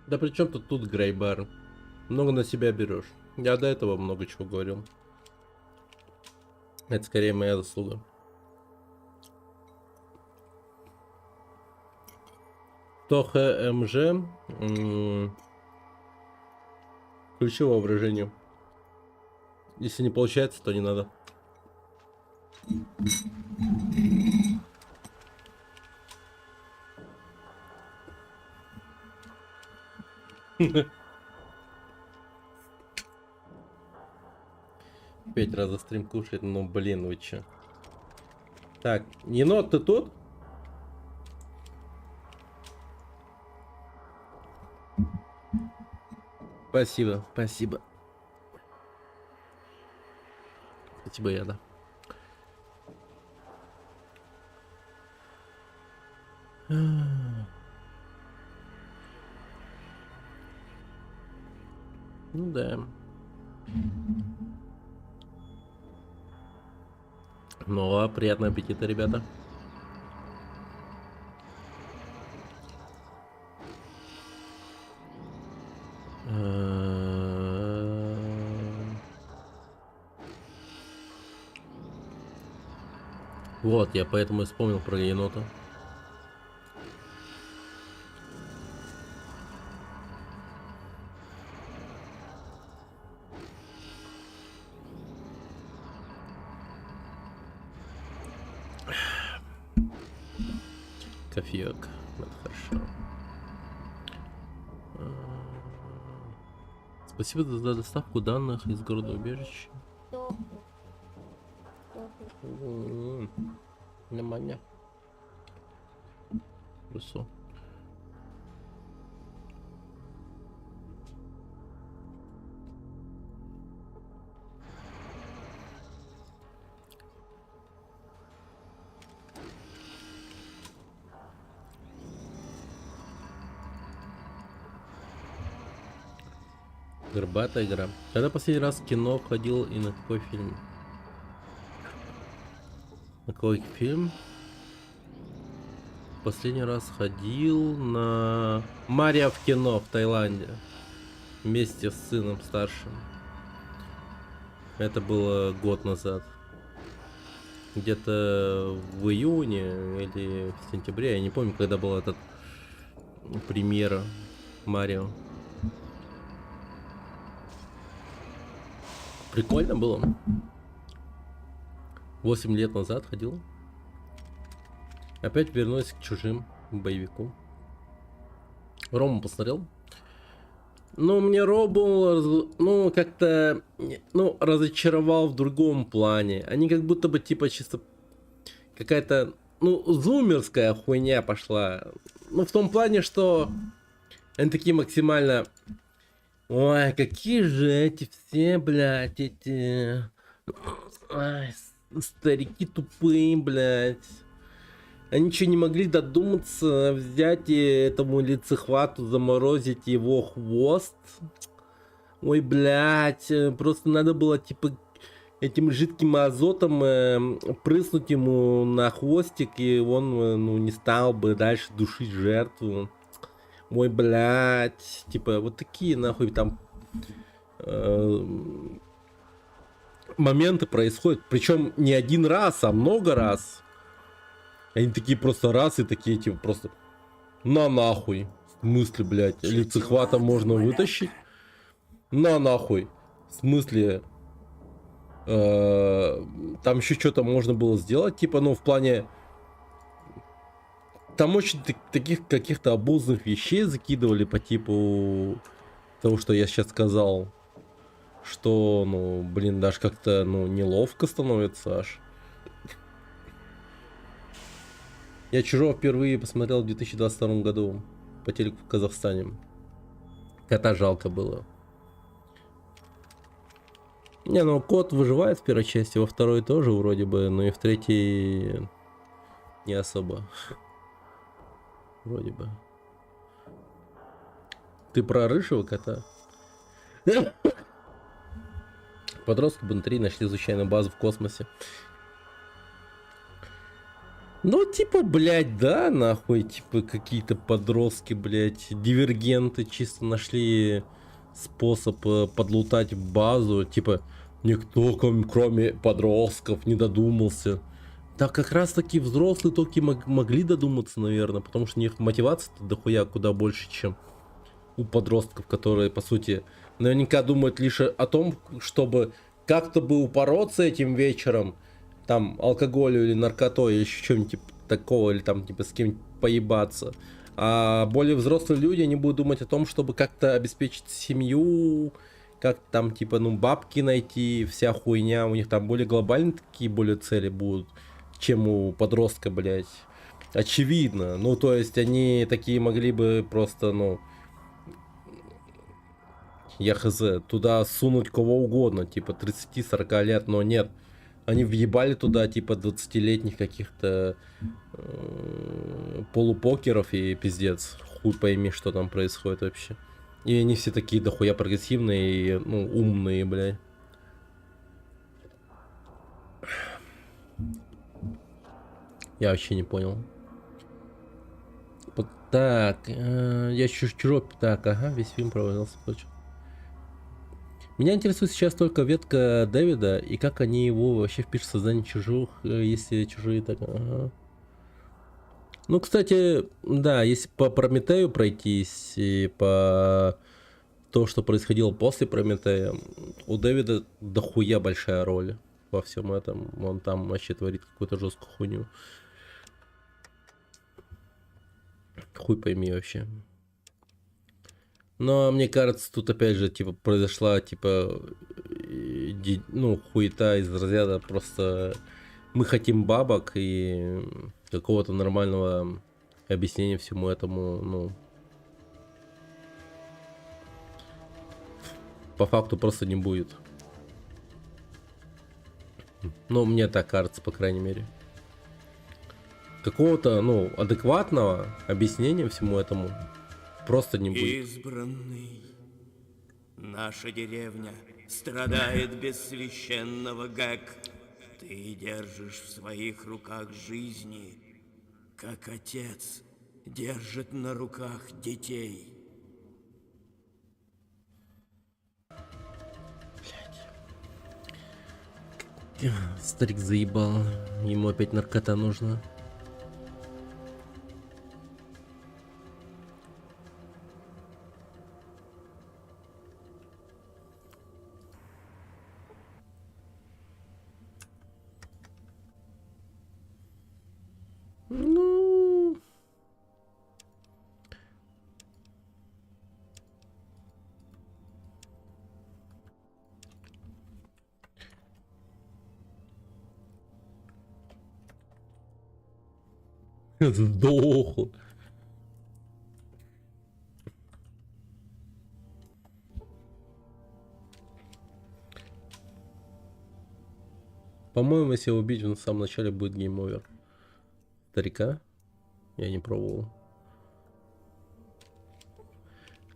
Да при чем тут Грейбар? Много на себя берешь. Я до этого много чего говорил. Это скорее моя заслуга. То ХМЖ. Включи воображение. Если не получается, то не надо. Пять раз за стрим кушает, ну блин, вы чё? Так, енот, ты тут? Спасибо, спасибо. Спасибо, я, да. Ну да. Ну, а приятного аппетита, ребята. Вот, я поэтому и вспомнил про енота. Кофеек. Это хорошо. Спасибо за доставку данных из города убежища. Нормально. Хорошо. Горбатая игра. Когда последний раз в кино ходил и на какой фильм? На какой фильм? Последний раз ходил на Мария в кино в Таиланде. Вместе с сыном старшим. Это было год назад. Где-то в июне или в сентябре. Я не помню, когда была эта премьера Марио. Прикольно было. 8 лет назад ходил. Опять вернулась к чужим боевику. Рому посмотрел. Ну, мне Робу, ну, как-то, ну, разочаровал в другом плане. Они как будто бы, типа, чисто какая-то, ну, зумерская хуйня пошла. Ну, в том плане, что они такие максимально... Ой, какие же эти все, блядь, эти... Ай, старики тупые, блядь. Они ничего не могли додуматься взять и этому лицехвату заморозить его хвост. Ой, блядь, просто надо было, типа, этим жидким азотом прыснуть ему на хвостик, и он, ну, не стал бы дальше душить жертву. Ой, блядь, типа, вот такие, нахуй, там моменты происходят, причем не один раз, а много раз. Они такие просто раз и такие, типа, просто на нахуй. В смысле, блядь, лицехвата можно вытащить? На нахуй. В смысле, там еще что-то можно было сделать, типа, ну, в плане... Там очень таких каких-то обузных вещей закидывали по типу того, что я сейчас сказал. Что, ну, блин, даже как-то, ну, неловко становится аж. Я «Чужого» впервые посмотрел в 2022 году по телеку в Казахстане. Кота жалко было. Не, ну, кот выживает в первой части, во второй тоже вроде бы, но и в третьей не особо. Вроде бы. Ты про рыжего кота? Подростки бунтари нашли случайно базу в космосе. Ну, типа, блядь, да, нахуй, типа, какие-то подростки, блядь, дивергенты чисто нашли способ подлутать базу, типа, никто, кроме подростков, не додумался. Так как раз таки взрослые только могли додуматься, наверное, потому что у них мотивация-то дохуя куда больше, чем у подростков, которые, по сути, наверняка думают лишь о том, чтобы как-то бы упороться этим вечером, там, алкоголю или наркотой, или еще чем-нибудь типа такого, или там, типа, с кем-нибудь поебаться. А более взрослые люди, они будут думать о том, чтобы как-то обеспечить семью, как там, типа, ну, бабки найти, вся хуйня, у них там более глобальные такие более цели будут, чем у подростка, блядь. Очевидно. Ну, то есть, они такие могли бы просто, ну, я хз, туда сунуть кого угодно, типа 30-40 лет, но нет. Они въебали туда, типа, 20-летних каких-то полупокеров и пиздец. Хуй пойми, что там происходит вообще. И они все такие дохуя прогрессивные и, ну, умные, блядь. Я вообще не понял. Так, я чужой. Так, ага, весь фильм провалился. Меня интересует сейчас только ветка Дэвида и как они его вообще впишут в создание чужих, если чужие так. Ага. Ну, кстати, да, если по Прометею пройтись и по то, что происходило после Прометея, у Дэвида дохуя большая роль во всем этом. Он там вообще творит какую-то жесткую хуйню. Хуй пойми вообще. Но мне кажется, тут опять же, типа, произошла, типа, ну, хуета из разряда просто мы хотим бабок и какого-то нормального объяснения всему этому, ну, по факту просто не будет. Ну, мне так кажется, по крайней мере. Какого-то, ну, адекватного объяснения всему этому просто не будет. Избранный, наша деревня страдает без священного ГЭК. Ты держишь в своих руках жизни, как отец держит на руках детей. Старик заебал. Ему опять наркота нужна. Ну... Сдохл. По-моему, если его убить, в самом начале будет гейм-овер. Старика? Я не пробовал.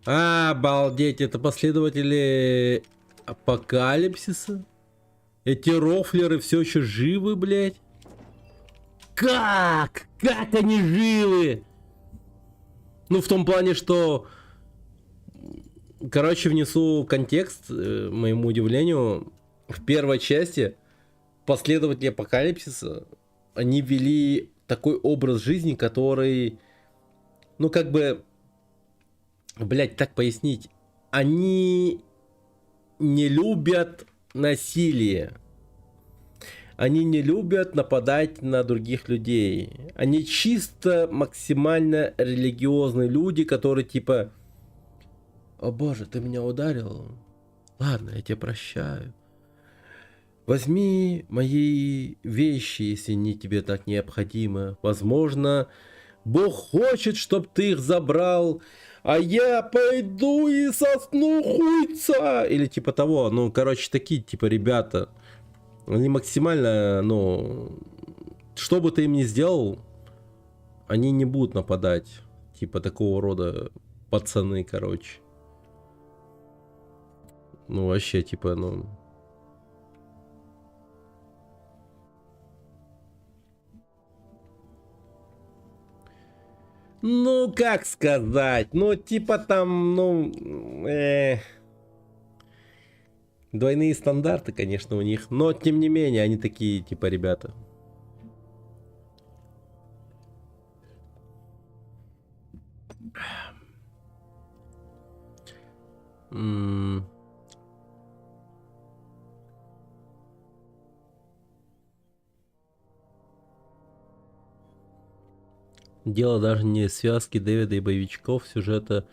Обалдеть, это последователи апокалипсиса? Эти рофлеры все еще живы, блядь? Как? Как они живы? Ну, в том плане, что... Короче, внесу контекст, моему удивлению. В первой части последователи апокалипсиса, они вели такой образ жизни, который... Ну, как бы... Блять, так пояснить. Они не любят насилие. Они не любят нападать на других людей. Они чисто максимально религиозные люди, которые типа: о боже, ты меня ударил? Ладно, я тебя прощаю. Возьми мои вещи, если они тебе так необходимы. Возможно, Бог хочет, чтобы ты их забрал, а я пойду и сосну хуйца. Или типа того. Ну, короче, такие типа ребята. Они максимально, ну, что бы ты им ни сделал, они не будут нападать. Типа такого рода пацаны, короче. Ну, вообще, типа, ну... Ну, как сказать? Ну, типа там, ну... Двойные стандарты, конечно, у них. Но, тем не менее, они такие, типа, ребята. Дело даже не в связке Дэвида и боевичков. Сюжета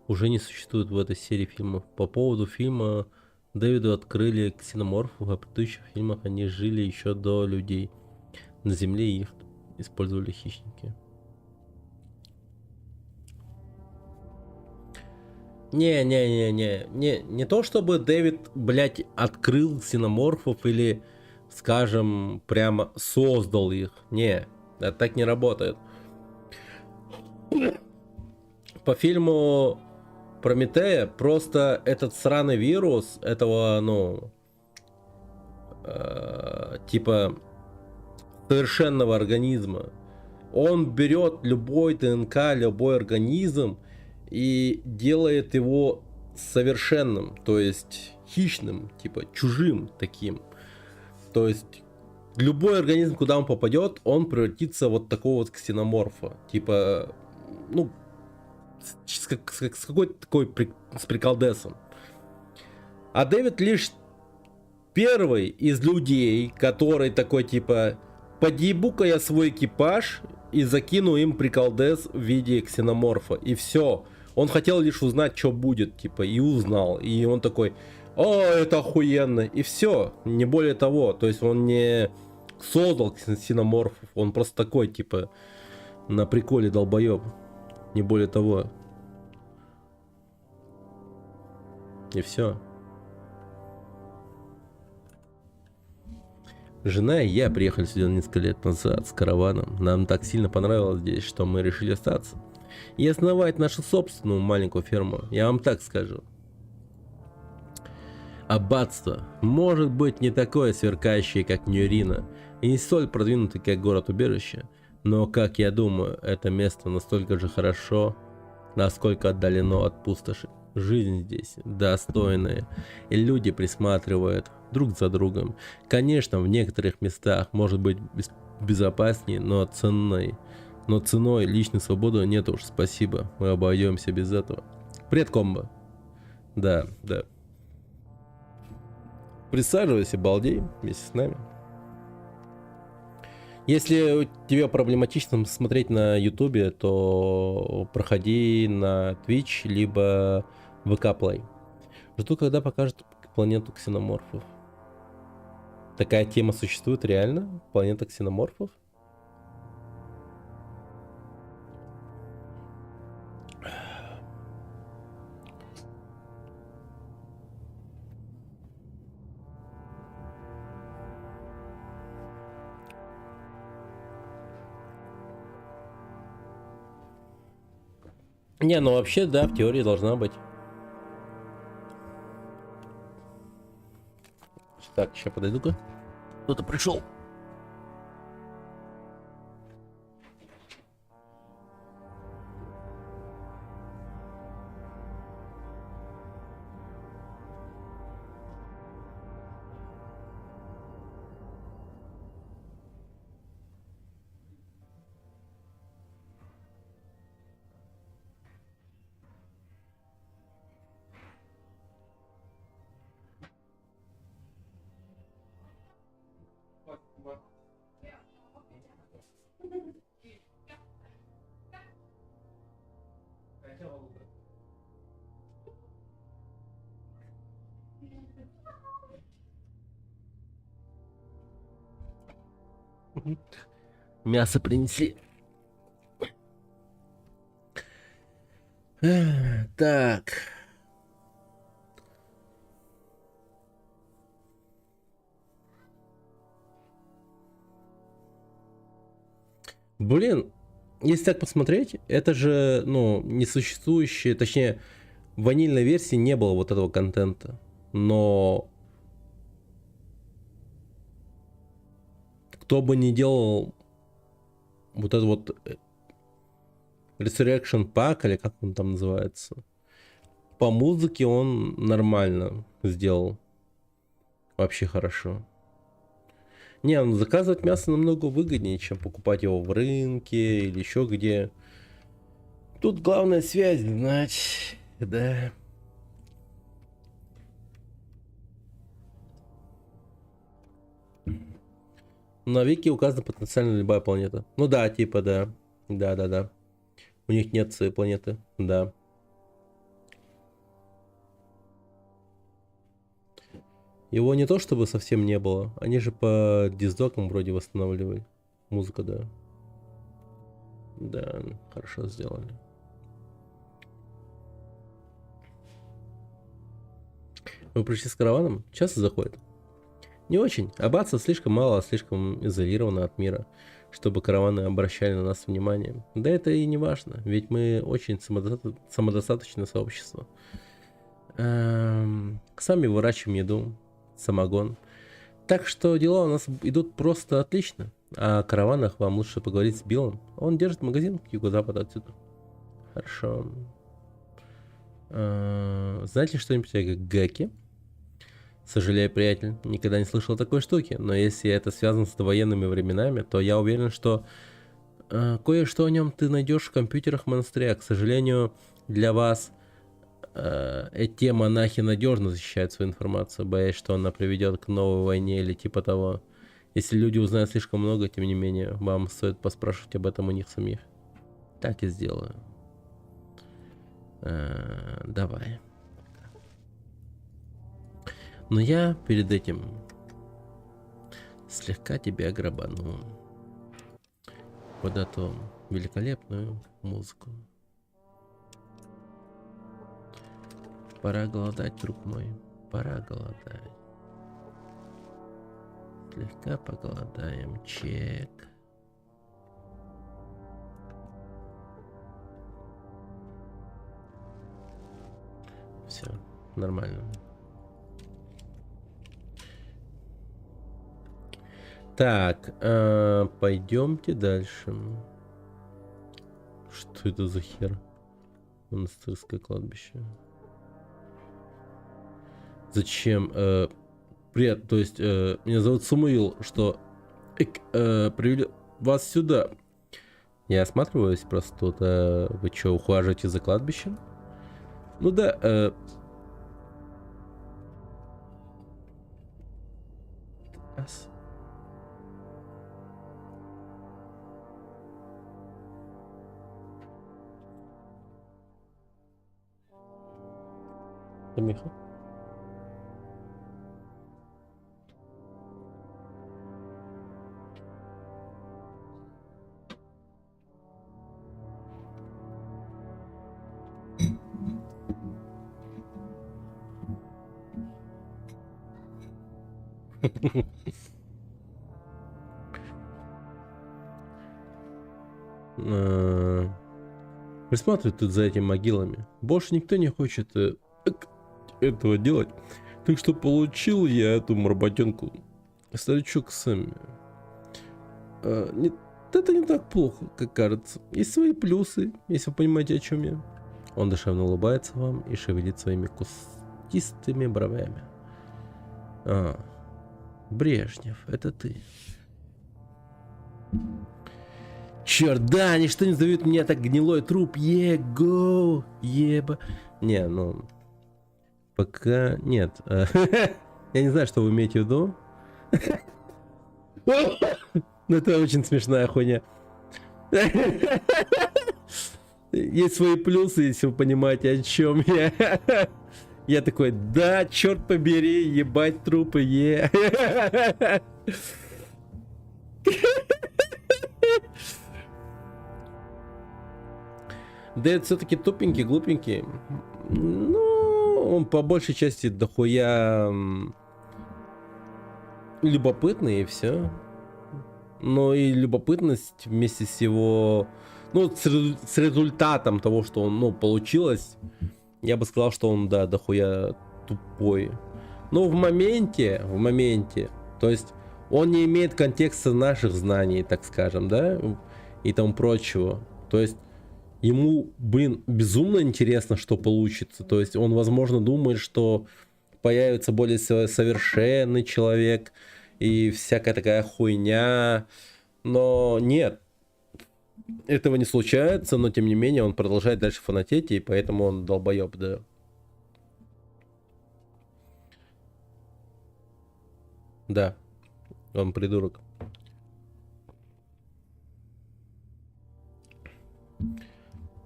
уже не существует в этой серии фильмов. По поводу фильма... Дэвиду открыли ксеноморфов, а в предыдущих фильмах они жили еще до людей. На Земле их использовали хищники. Не то чтобы Дэвид, блядь, открыл ксеноморфов или, скажем, прямо создал их. Не, это так не работает. По фильму Прометея просто этот сраный вирус этого, ну, типа совершенного организма, он берет любой ДНК, любой организм и делает его совершенным, то есть хищным, типа чужим таким. То есть любой организм, куда он попадет, он превратится вот такого вот ксеноморфа, типа, ну, с какой-то такой с приколдесом. А Дэвид лишь первый из людей, который такой типа: подъебу-ка я свой экипаж и закину им приколдес в виде ксеноморфа. И все. Он хотел лишь узнать, что будет, типа, и узнал. И он такой, о, это охуенно. И все, не более того. То есть он не создал ксеноморфов. Он просто такой, типа, на приколе долбоеб. Не более того. И все. Жена и я приехали сюда несколько лет назад с караваном. Нам так сильно понравилось здесь, что мы решили остаться и основать нашу собственную маленькую ферму. Я вам так скажу. Аббатство может быть не такое сверкающее, как Ньюрина, и не столь продвинутый, как город-убежище, но, как я думаю, это место настолько же хорошо, насколько отдалено от пустоши. Жизнь здесь достойная, и люди присматривают друг за другом. Конечно, в некоторых местах может быть безопаснее, но ценой личной свободы нет уж, спасибо, мы обойдемся без этого. Привет, комбо. Да. Присаживайся, балдей вместе с нами. Если тебе проблематично смотреть на ютубе, то проходи на Twitch, либо VK Play. Жду, когда покажут планету ксеноморфов. Такая тема существует реально? Планета ксеноморфов? Не, ну вообще, да, в теории должна быть. Так, сейчас подойду-ка. Кто-то пришел. Мясо принесли. Так. Блин, если так посмотреть, это же, ну, несуществующее, точнее, в ванильной версии не было вот этого контента. Но кто бы ни делал вот этот вот Resurrection Pack, или как он там называется, по музыке он нормально сделал. Вообще хорошо. Не, ну заказывать мясо намного выгоднее, чем покупать его в рынке или еще где. Тут главная связь, знать, да. На Вики указана потенциально любая планета. Ну да, типа, да. Да. У них нет своей планеты, да. Его не то чтобы совсем не было. Они же по диздокам вроде восстанавливали. Музыка, да. Да, хорошо сделали. Вы пришли с караваном? Часто заходит? Не очень. Аббатство слишком мало, слишком изолировано от мира, чтобы караваны обращали на нас внимание. Да это и не важно, ведь мы очень самодостаточное сообщество. Сами выращиваем еду, самогон. Так что дела у нас идут просто отлично. О караванах вам лучше поговорить с Биллом. Он держит магазин к юго-западу отсюда. Хорошо. Знаете что-нибудь о ГЭКе? Сожалею, приятель, никогда не слышал такой штуки, но если это связано с довоенными временами, то я уверен, что кое-что о нем ты найдешь в компьютерах монастыря. К сожалению, для вас эти монахи надежно защищают свою информацию, боясь, что она приведет к новой войне или типа того. Если люди узнают слишком много, тем не менее, вам стоит поспрашивать об этом у них самих. Так и сделаю. Давай. Но я перед этим слегка тебя грабану под эту великолепную музыку. Пора голодать, друг мой. Пора голодать. Слегка поголодаем. Чек. Все, нормально. Так, пойдемте дальше. Что это за хер? Монастырское кладбище. Зачем? Привет, то есть меня зовут Самуил, что привели вас сюда. Я осматриваюсь просто тут. Вы что, ухаживаете за кладбищем? Ну да. Миха. Присматривай тут за этими могилами. Больше никто не хочет этого делать. Так что получил я эту работенку. Старичок Сэмми. Это не так плохо, как кажется. Есть свои плюсы, если вы понимаете, о чем я. Он душевно улыбается вам и шевелит своими кустистыми бровями. Брежнев, это ты. Черт, да, ничто не зовет меня так гнилой труп. Его, еба. Не, ну... Пока нет. Я не знаю, что вы имеете в виду. Но это очень смешная хуйня. Есть свои плюсы, если вы понимаете, о чем я. Я такой, да, черт побери, ебать трупы, е. Да это все-таки тупенький, глупенький. Ну, он по большей части дохуя любопытный и все. Но и любопытность вместе с его... Ну, с результатом того, что он, ну, получилось, я бы сказал, что он, да, дохуя тупой. Но в моменте, то есть он не имеет контекста наших знаний, так скажем, да, и тому прочего. То есть ему, блин, безумно интересно, что получится. То есть он, возможно, думает, что появится более совершенный человек и всякая такая хуйня. Но нет. Этого не случается, но тем не менее он продолжает дальше фанатеть, и поэтому он долбоеб, да. Да, он придурок.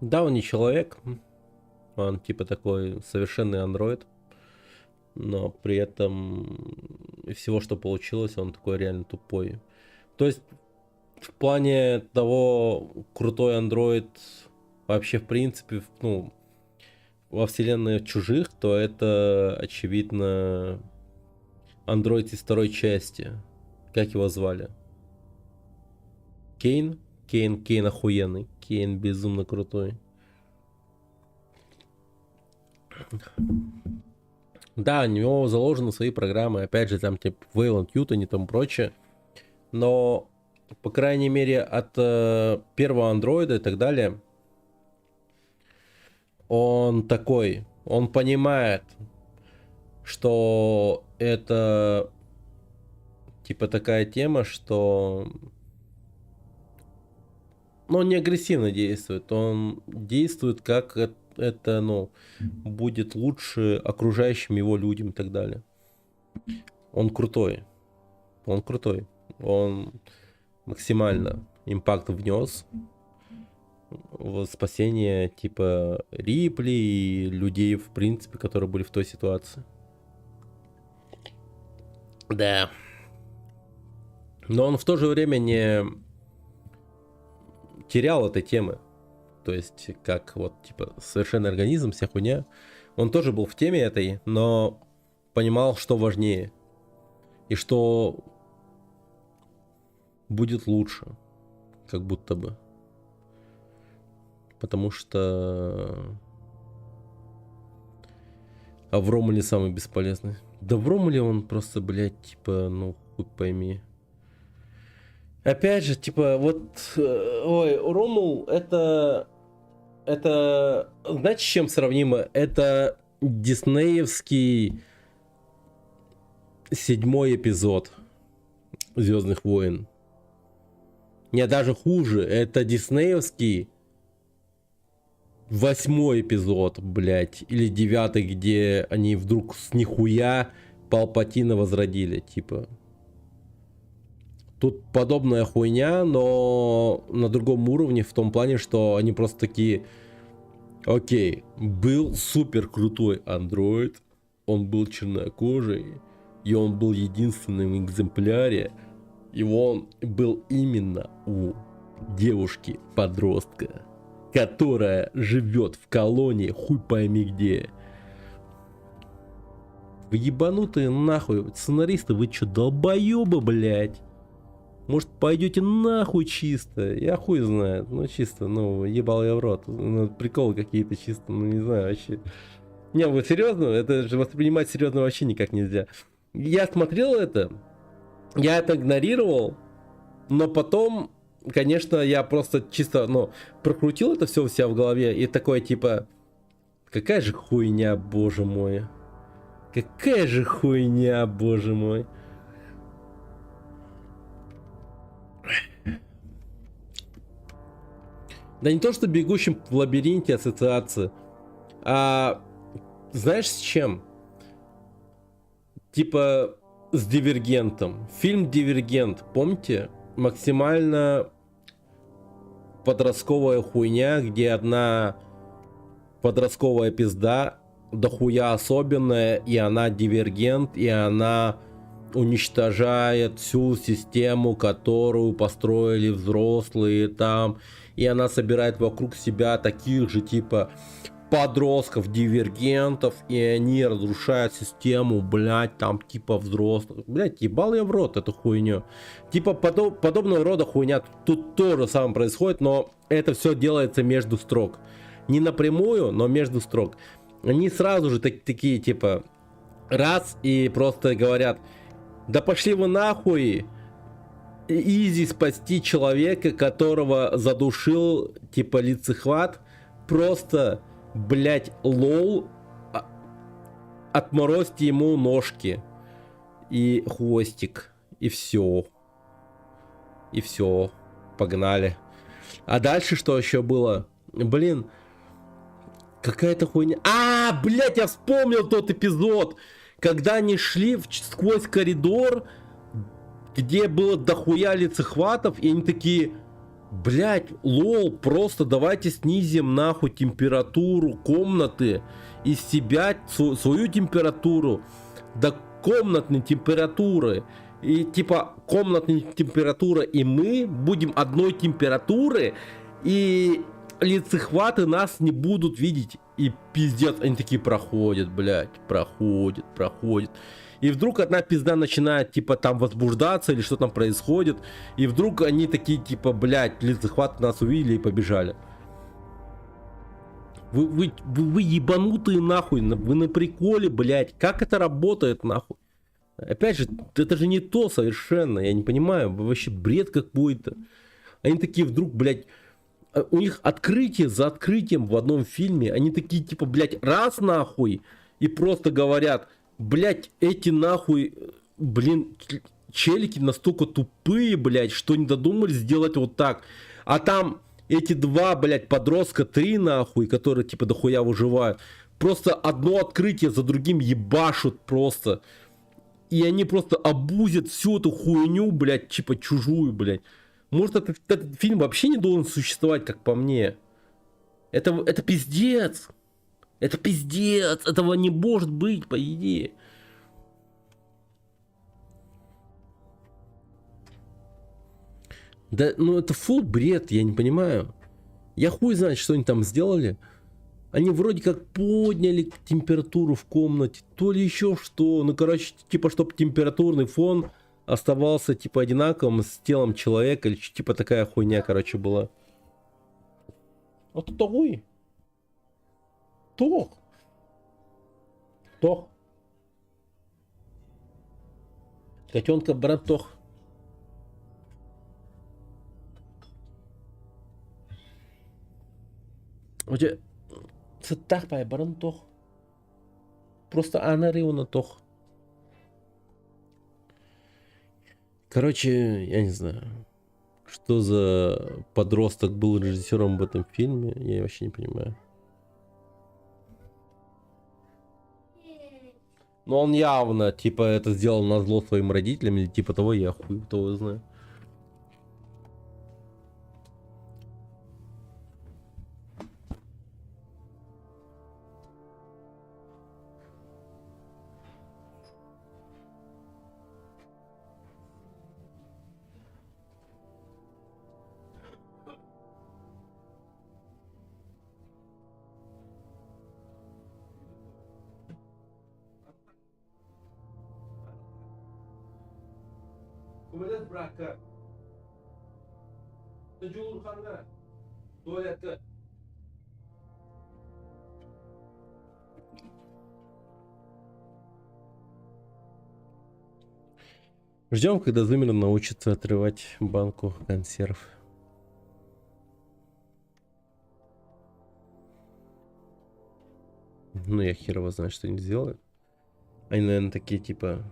Да, он не человек, он типа такой совершенный андроид, но при этом всего, что получилось, он такой реально тупой. То есть в плане того, крутой андроид вообще в принципе, ну, во вселенной Чужих, то это очевидно андроид из второй части. Как его звали? Кейн? Кейн охуенный. Кейн безумно крутой. Да, у него заложены свои программы, опять же, там типа Вейланд Ютон и тому прочее. Но по крайней мере, от первого андроида и так далее, он такой, он понимает, что это типа такая тема, что, ну, он не агрессивно действует, он действует как это, ну, будет лучше окружающим его людям и так далее. Он крутой. Он крутой. Он максимально импакт внес в спасение типа Рипли и людей, в принципе, которые были в той ситуации. Да. Но он в то же время не терял этой темы. То есть, как вот, типа, совершенный организм, вся хуйня. Он тоже был в теме этой, но понимал, что важнее. И что будет лучше. Как будто бы. Потому что... А в Ромуле самый бесполезный. Да в Ромуле он просто, блядь, типа, ну, хуй пойми. Опять же, типа, вот... Ой, Ромул это... Это... Знаете, с чем сравнимо? Это диснеевский 7-й эпизод Звездных войн. Не, даже хуже. Это диснеевский 8-й эпизод, блядь. Или 9-й, где они вдруг с нихуя Палпатина возродили, типа. Тут подобная хуйня, но на другом уровне, в том плане, что они просто такие: окей, был супер крутой андроид, он был чернокожий, и он был единственным экземпляре, и он был именно у девушки-подростка, которая живет в колонии, хуй пойми где. Вы ебанутые нахуй, сценаристы, вы чё, долбоёбы, блядь? Может, пойдете нахуй чисто? Я хуй знает. Ну, чисто, ну, ебал я в рот. Ну, приколы какие-то чисто, ну, не знаю, вообще. Не, вы серьезно? Это же воспринимать серьезно вообще никак нельзя. Я смотрел это, я это игнорировал, но потом, конечно, я просто чисто, ну, прокрутил это все у себя в голове и такой, типа, какая же хуйня, боже мой. Какая же хуйня, боже мой. Да не то, что бегущим в лабиринте ассоциации, а знаешь с чем? Типа с Дивергентом. Фильм Дивергент, помните? Максимально подростковая хуйня, где одна подростковая пизда дохуя особенная, и она дивергент, и она уничтожает всю систему, которую построили взрослые там, и она собирает вокруг себя таких же типа подростков, дивергентов, и они разрушают систему, блять, там типа взрослых. Блять, ебал я в рот эту хуйню. Типа подобного рода хуйня тут тоже самое происходит, но это все делается между строк. Не напрямую, но между строк. Они сразу же такие типа раз и просто говорят: да пошли вы нахуй, изи спасти человека, которого задушил типа лицехват, просто, блять, лол, отморозьте ему ножки и хвостик, и все. И все, погнали. А дальше что еще было? Блин, какая-то хуйня. Блять, я вспомнил тот эпизод, когда они шли сквозь коридор, где было дохуя лицехватов, и они такие: блять, лол, просто давайте снизим нахуй температуру комнаты из себя, свою температуру до комнатной температуры. И типа комнатная температура и мы будем одной температуры, и лицехваты нас не будут видеть. И пиздец, они такие проходят, блядь, проходят. И вдруг одна пизда начинает типа там возбуждаться или что там происходит. И вдруг они такие типа: блядь, лицехваты нас увидели и побежали. Вы ебанутые нахуй, вы на приколе, блядь. Как это работает нахуй? Опять же, это же не то совершенно, я не понимаю, вообще бред какой-то. Они такие вдруг, блядь, у них открытие за открытием в одном фильме, они такие типа, блядь, раз нахуй, и просто говорят: блядь, эти нахуй, блин, челики настолько тупые, блядь, что не додумались сделать вот так. А там эти два, блядь, подростка, 3 нахуй, которые типа дохуя выживают, просто одно открытие за другим ебашут просто. и они просто обузят всю эту хуйню, блядь, типа чужую, блядь. Может, этот фильм вообще не должен существовать, как по мне. Это пиздец. Это пиздец. Этого не может быть, по идее. Да, ну это фул бред, я не понимаю. Я хуй знает, что они там сделали. Они вроде как подняли температуру в комнате, то ли еще что. Ну, короче, типа, чтобы температурный фон оставался, типа, одинаковым с телом человека. Или типа такая хуйня, короче, была. Вот это ой. Тох. Тох. Котенка, брат, Тох. Оце це так пай баран тох. Просто анариона тох. Короче, я не знаю, что за подросток был режиссером в этом фильме, я вообще не понимаю. Но он явно, типа, это сделал назло своим родителям, или типа того, я хуй того знаю. Tuvalet bırak. Cumhurbaşkanı. Tuvalette. Ждем, когда Зумер научится отрывать банку консерв. Ну, я хер его знаю, что они сделают. Они, наверное, такие, типа...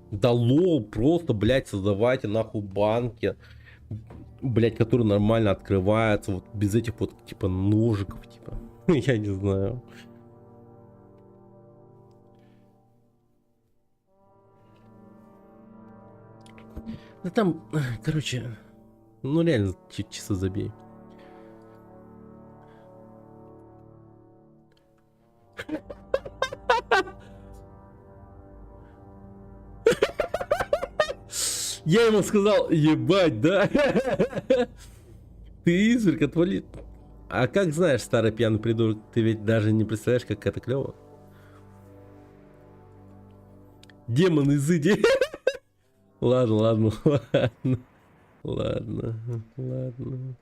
Да лол, просто, блядь, создавайте нахуй банки, блядь, которые нормально открываются, вот без этих вот, типа, ножиков, типа. Я не знаю. Да там, короче, ну реально, чисто забей. Я ему сказал, ебать, да? Ты изверг, отвали. А как знаешь, старый пьяный придурок, ты ведь даже не представляешь, как это клево. Демон, изыди. Ладно, ладно, ладно. Ладно, ладно.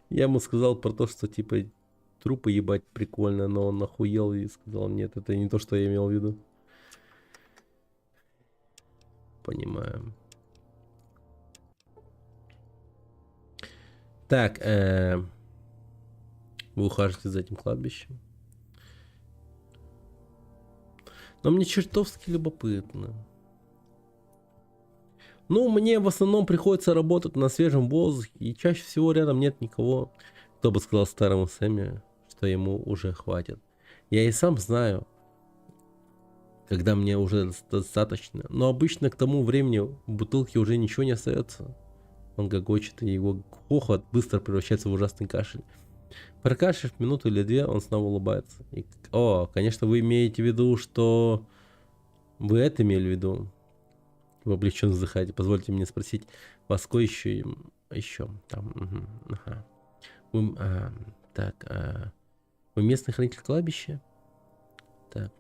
Я ему сказал про то, что типа трупы ебать прикольно, но он охуел и сказал, нет, это не то, что я имел в виду. Понимаю. Так, вы ухаживаете за этим кладбищем? Но мне чертовски любопытно. Ну, мне в основном приходится работать на свежем воздухе, и чаще всего рядом нет никого, кто бы сказал старому Сэмми, что ему уже хватит. Я и сам знаю, когда мне уже достаточно, но обычно к тому времени в бутылке уже ничего не остается. Он гогочет, и его хохот быстро превращается в ужасный кашель. Прокашляв минуту или две, он снова улыбается. И, о, конечно, вы имеете в виду, что... Вы это имели в виду? Вы облегченно вздыхаете. Позвольте мне спросить, вас кое еще там, ага. Вы, так, вы местный хранитель кладбища? Так,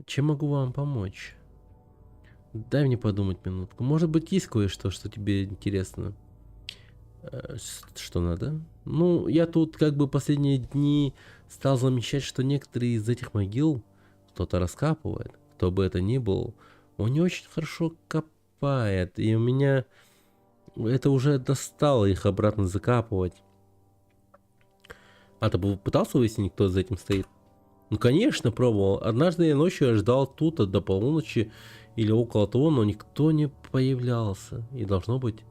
чем могу вам помочь? Дай мне подумать минутку. Может быть, есть кое-что, что тебе интересно? Что надо? Ну, я тут как бы последние дни стал замечать, что некоторые из этих могил кто-то раскапывает. Кто бы это ни был, он не очень хорошо копает. И у меня это уже достало их обратно закапывать. А ты бы пытался выяснить, кто за этим стоит? Ну, конечно, пробовал. Однажды я ночью ждал тут до полуночи или около того, но никто не появлялся. И должно быть,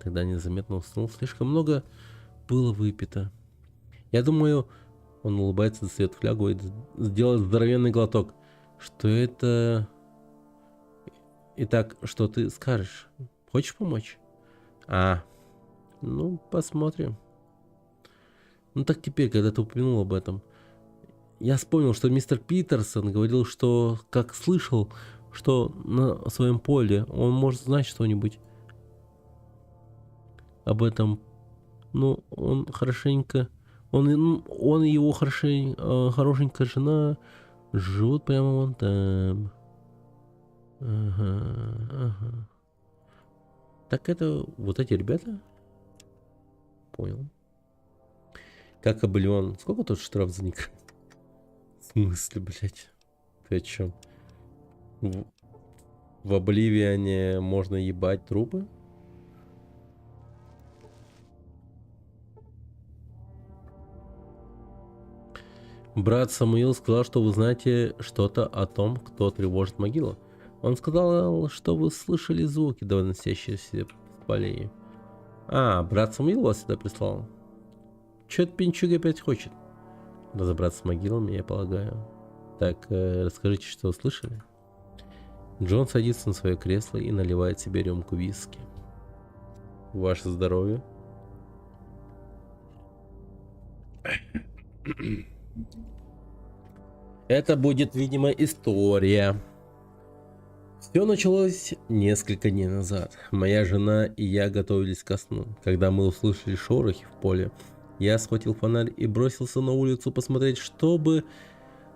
тогда незаметно уснул. Слишком много было выпито. Я думаю, он улыбается, достает флягу и сделает здоровенный глоток. Что это... Итак, что ты скажешь? Хочешь помочь? Ну, посмотрим. Ну так теперь, когда ты упомянул об этом, я вспомнил, что мистер Питерсон говорил, что, как слышал, что на своем поле он может знать что-нибудь об этом. Ну, он хорошенько... Он и его хорошенькая жена живут прямо вон там. Ага. Так это вот эти ребята? Понял. Как Обливион. Сколько тут штраф за них? В смысле, блядь? Ты о чем? В Обливионе можно ебать трупы? Брат Самуил сказал, что вы знаете что-то о том, кто тревожит могилу. Он сказал, что вы слышали звуки, доносящиеся с полей. Брат Самуил вас сюда прислал? Чё этот пинчуга опять хочет? Разобраться с могилами, я полагаю. Так, расскажите, что вы слышали? Джон садится на свое кресло и наливает себе рюмку виски. Ваше здоровье. Это будет, видимо, история. Все началось несколько дней назад. Моя жена и я готовились ко сну. Когда мы услышали шорохи в поле, я схватил фонарь и бросился на улицу посмотреть, чтобы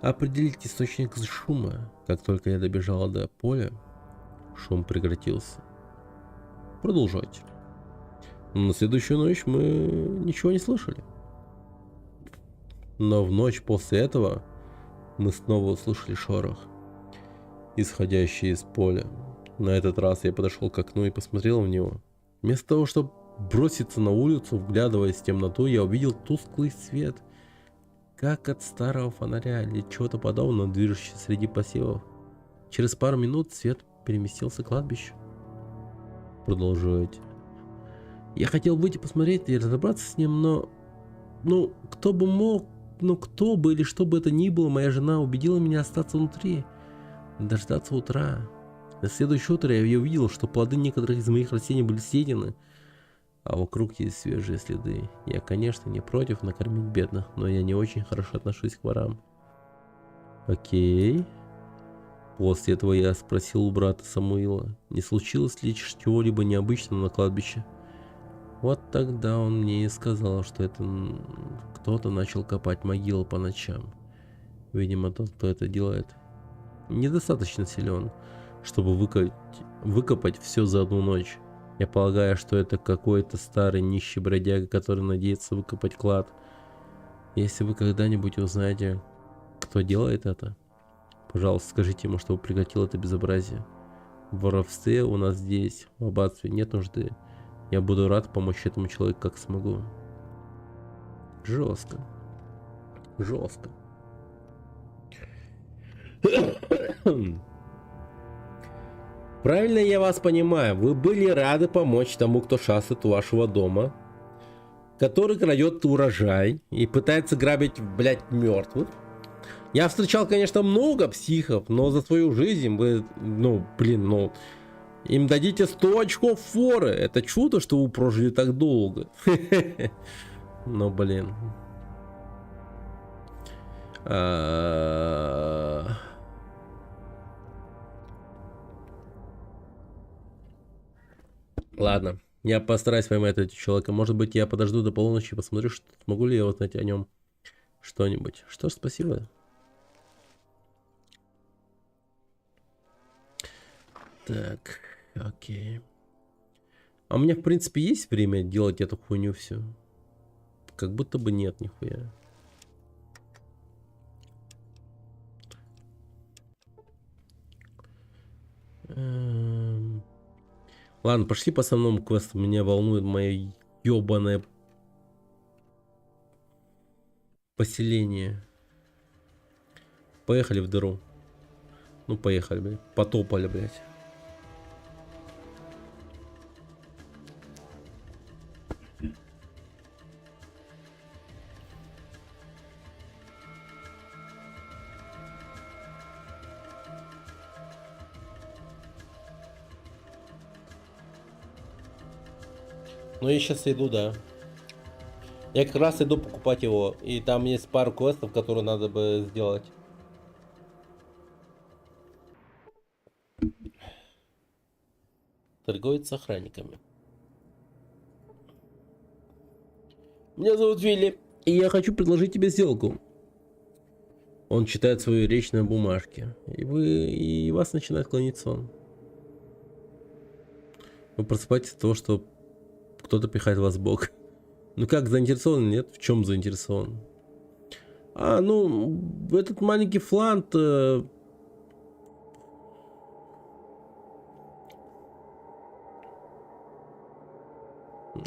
определить источник шума. Как только я добежал до поля, шум прекратился. Продолжайте. На следующую ночь мы ничего не слышали. Но в ночь после этого мы снова услышали шорох, исходящий из поля. На этот раз я подошел к окну и посмотрел в него. Вместо того, чтобы броситься на улицу, вглядываясь в темноту, я увидел тусклый свет, как от старого фонаря или чего-то подобного, движущегося среди посевов. Через пару минут свет переместился к кладбищу. Продолжайте. Я хотел выйти посмотреть и разобраться с ним, но... кто бы или что бы это ни было, моя жена убедила меня остаться внутри, дождаться утра. На следующее утро я увидел, что плоды некоторых из моих растений были съедены, а вокруг есть свежие следы. Я, конечно, не против накормить бедных, но я не очень хорошо отношусь к ворам. Окей. После этого я спросил у брата Самуила, не случилось ли чего-либо необычного на кладбище. Вот тогда он мне и сказал, что это кто-то начал копать могилу по ночам. Видимо, тот, кто это делает, недостаточно силен, чтобы выкопать все за одну ночь. Я полагаю, что это какой-то старый нищий бродяга, который надеется выкопать клад. Если вы когда-нибудь узнаете, кто делает это, пожалуйста, скажите ему, чтобы прекратил это безобразие. В воровстве у нас здесь, в аббатстве, нет нужды. Я буду рад помочь этому человеку, как смогу. Жестко. Жестко. Правильно я вас понимаю, вы были рады помочь тому, кто шастает у вашего дома, который крадет урожай и пытается грабить, блядь, мертвых. Я встречал, конечно, много психов, но за свою жизнь вы, им дадите 100 очков форы. Это чудо, что вы прожили так долго. Ну, блин. Ладно, я постараюсь поймать этого человека. Может быть, я подожду до полуночи и посмотрю, смогу ли я узнать о нем что-нибудь. Что ж, спасибо. Так, окей. А у меня, в принципе, есть время делать эту хуйню всю? Как будто бы нет, нихуя. Ладно, пошли по основному квесту. Меня волнует мое ебаное поселение. Поехали в дыру. Ну, поехали, блядь. Потопали, блядь. Ну я сейчас иду, да. Я как раз иду покупать его. И там есть пару квестов, которые надо бы сделать. Торговец с охранниками. Меня зовут Вилли, и я хочу предложить тебе сделку. Он читает свою речь на бумажке, и вас начинает клонить сон. Вы просыпаетесь от того, что кто-то пихает вас в бок. Ну как, заинтересован? Нет? В чем заинтересован? Ну, этот маленький флант...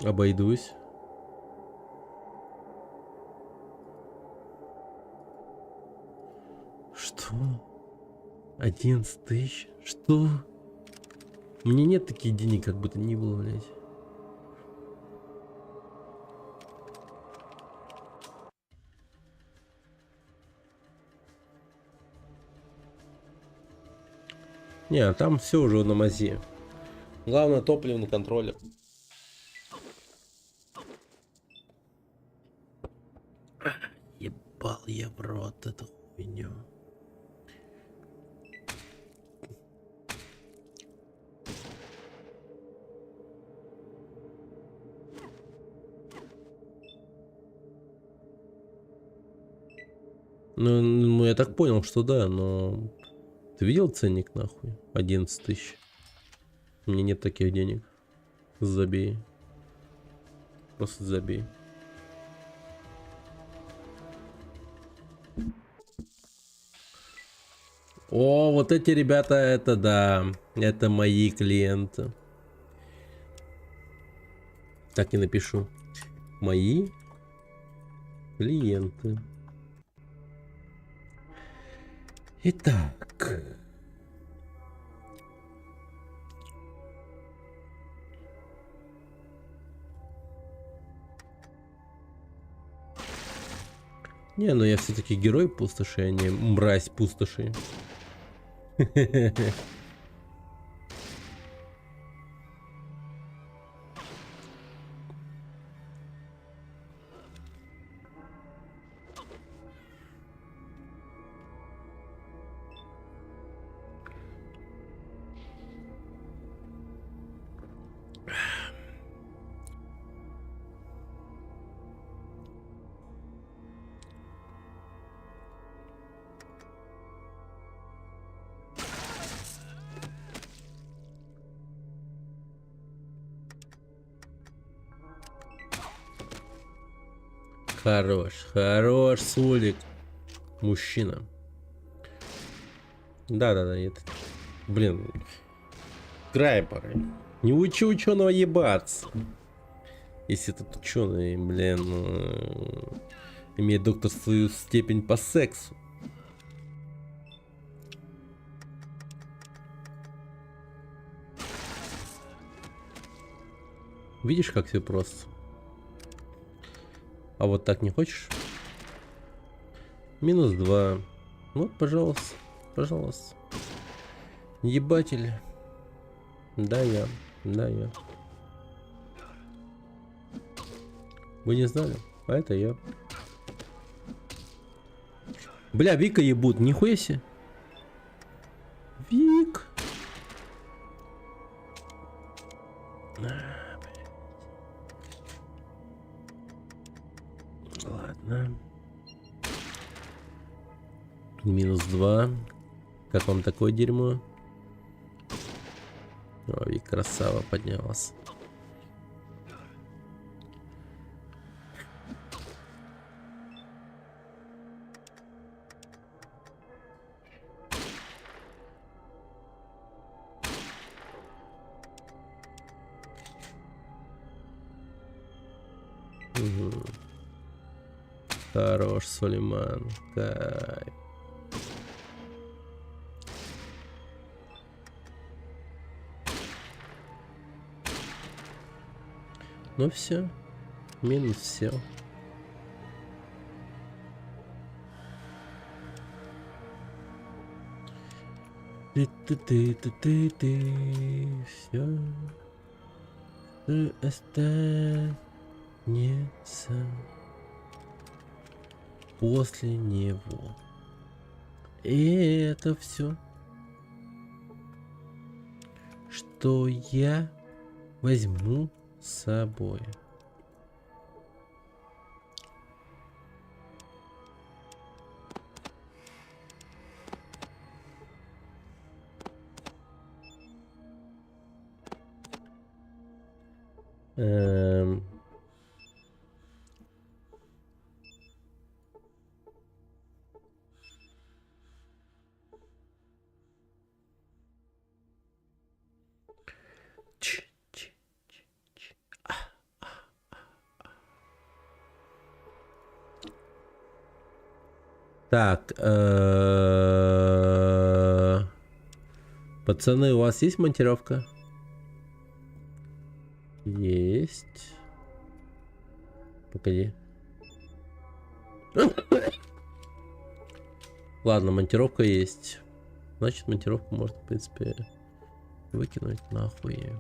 Обойдусь. Что? 11 тысяч? Что? У меня нет таких денег, как бы то ни было, блядь. Не, там все уже на мази. Главное топливный контроллер. Ебал я в рот эту хуйню. Ну, я так понял, что да, но... Ты видел ценник, нахуй? 11 тысяч. У меня нет таких денег. Забей. Просто забей. О, вот эти ребята, это да. Это мои клиенты. Так и напишу. Мои клиенты. Итак. Не, ну я все-таки герой пустоши, а не мразь пустоши. Хорош, хорош, Сулик. Мужчина. Да-да-да, это... Блин. Крайпоры. Не учи ученого ебаться. Если этот ученый, блин, имеет докторскую степень по сексу. Видишь, как все просто? А вот так не хочешь? -2. Вот, пожалуйста. Пожалуйста. Ебатель. Да, я. Да, я. Вы не знали? А это я. Бля, Вика ебут. Нихуя себе. Вик. Ладно. -2. Как вам такое дерьмо? О, Вик, красава, поднялась. Угу. Хорош, Сулейман. Кайф. Ну все, минус все. Ты все. останется после него. И это все, что я возьму с собой. Так, пацаны, у вас есть монтировка? Есть. Погоди. Ладно, монтировка есть. Значит, монтировку можно, в принципе, выкинуть нахуй.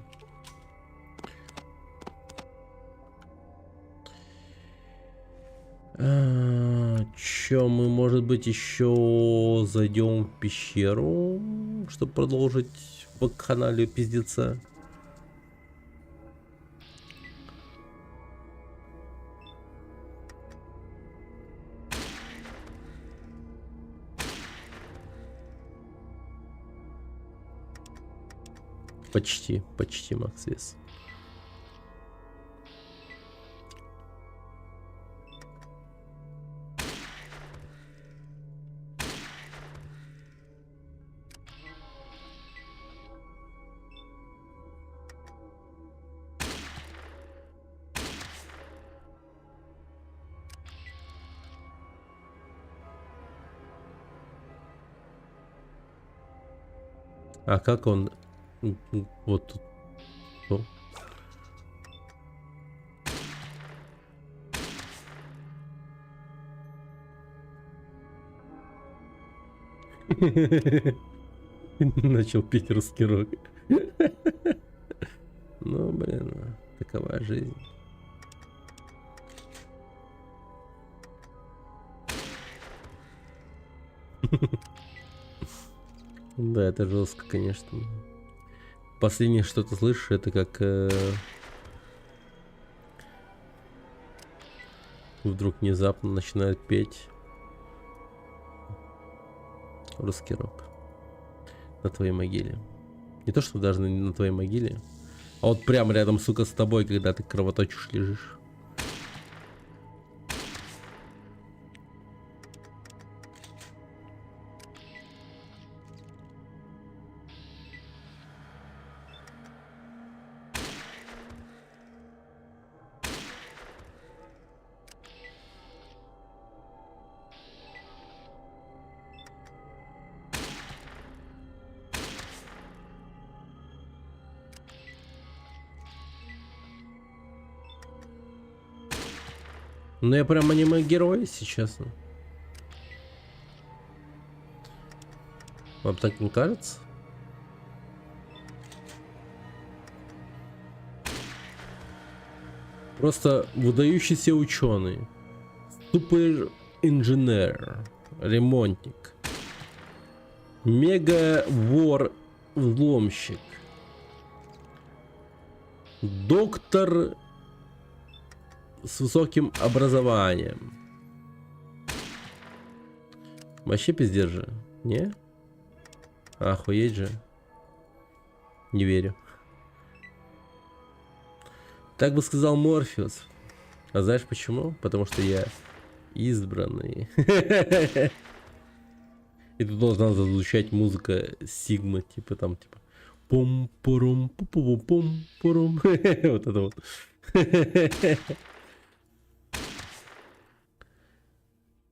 Чё, мы, может быть, еще зайдем в пещеру, чтобы продолжить в канале пиздеца. Почти макс вес. А как он вот тут? О. Начал петь русский рок. Ну, блин, такова жизнь. Да, это жестко, конечно. Последнее, что ты слышишь, это как вдруг внезапно начинают петь русский рок на твоей могиле. Не то, что даже на твоей могиле, а вот прямо рядом, сука, с тобой, когда ты кровоточишь, лежишь. Ну я прям аниме-герой, если честно. Вам так не кажется? Просто выдающийся ученый, супер инженер, ремонтник, мега вор, взломщик, доктор с высоким образованием. Вообще пиздец же, не? Охуеть же. Не верю. Так бы сказал Морфеус. А знаешь почему? Потому что я избранный. И тут должна зазвучать музыка Сигмы, типа там, типа пум-пурум, пум-пум-пурум. Вот это вот.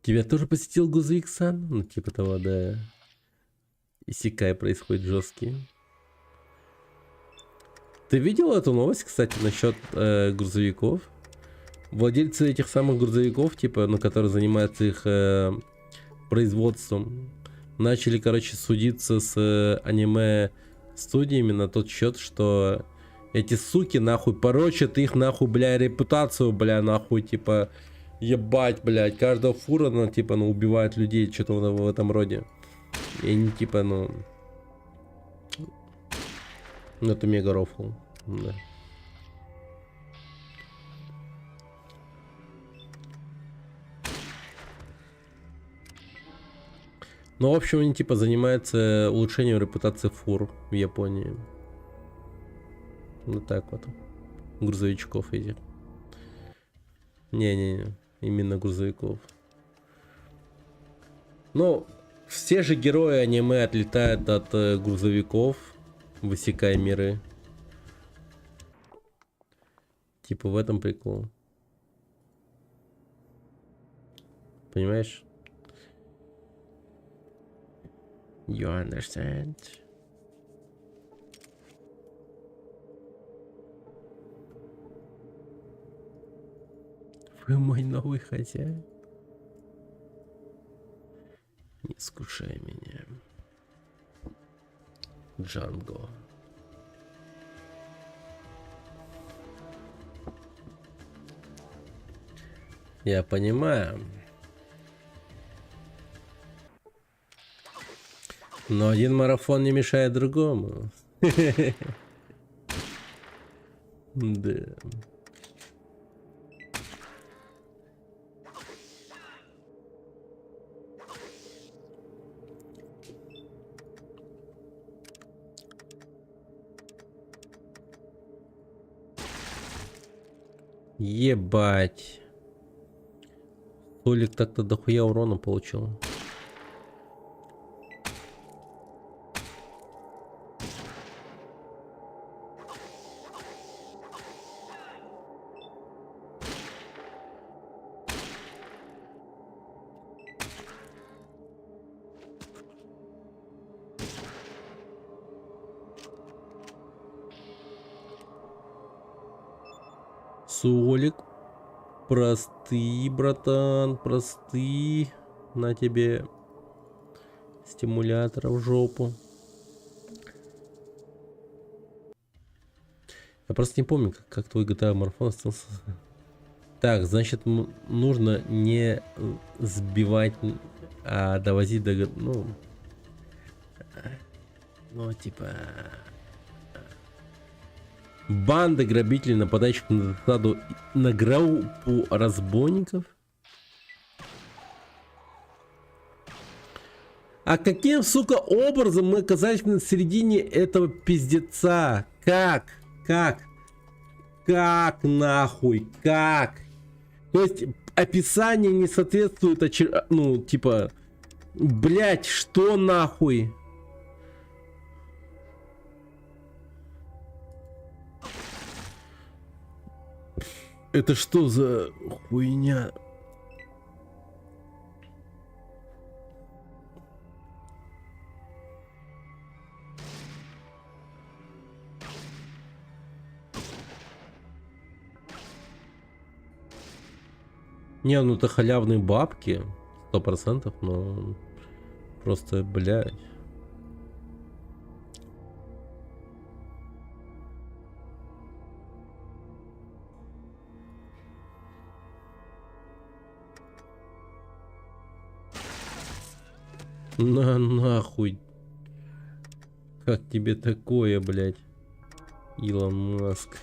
Тебя тоже посетил Грузовик-сан? Ну, типа того, да. Исекай происходит жесткий. Ты видел эту новость, кстати, насчет грузовиков? Владельцы этих самых грузовиков, типа, ну, которые занимаются их производством, начали, короче, судиться с аниме-студиями на тот счет, что Эти суки нахуй порочат их нахуй, бля, репутацию, бля, нахуй, типа, ебать, блядь, каждая фура, ну, типа, ну, убивает людей, что-то в этом роде. И они, типа, ну, это мега рофл, да. Ну, в общем, они, типа, занимаются улучшением репутации фур в Японии. Вот так вот. Грузовичков этих. Не-не-не. Именно грузовиков. Ну, все же герои аниме отлетают от грузовиков, высекая миры. Типа в этом прикол. Понимаешь? You understand? Вы мой новый хозяин. Не искушай меня. Джанго. Я понимаю. Но один марафон не мешает другому. Да. Ебать. Толик так-то дохуя урона получил. Солик, простый, братан, простый. На тебе стимулятор в жопу. Я просто не помню, как твой GTA марафон остался. Так, значит, нужно не сбивать, а довозить до... Ну, типа... Банда грабителей, нападающих на засаду, на группу разбойников. А каким, сука, образом мы оказались на середине этого пиздеца? Как? Как нахуй? Как? То есть описание не соответствует, ну, типа, блять, что нахуй? Это что за хуйня? Не, ну это халявные бабки, 100%, но просто, блядь. На нахуй. Как тебе такое, блядь? Илон Маск.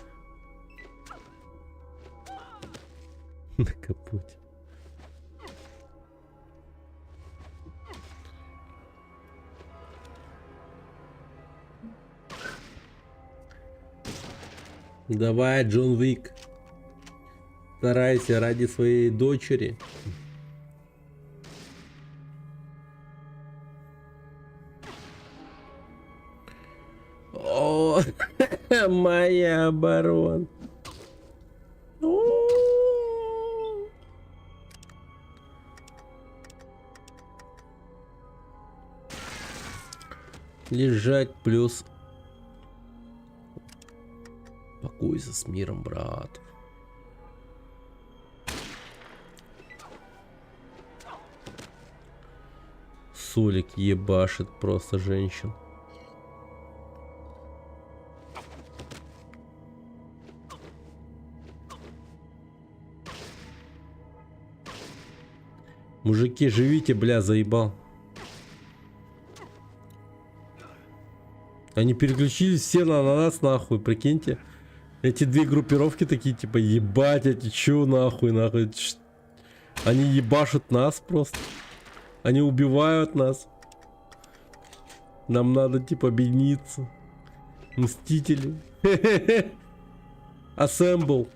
На капоте. Давай, Джон Уик. Старайся ради своей дочери. О, моя оборона. Лежать плюс. Покойся с миром, брат. Солик ебашит просто женщин. Мужики, живите, бля, заебал. Они переключились все на нас, нахуй, прикиньте. Эти две группировки такие, типа, ебать, эти чё, нахуй. Они ебашут нас просто. Они убивают нас. Нам надо, типа, объединиться. Мстители. Assemble.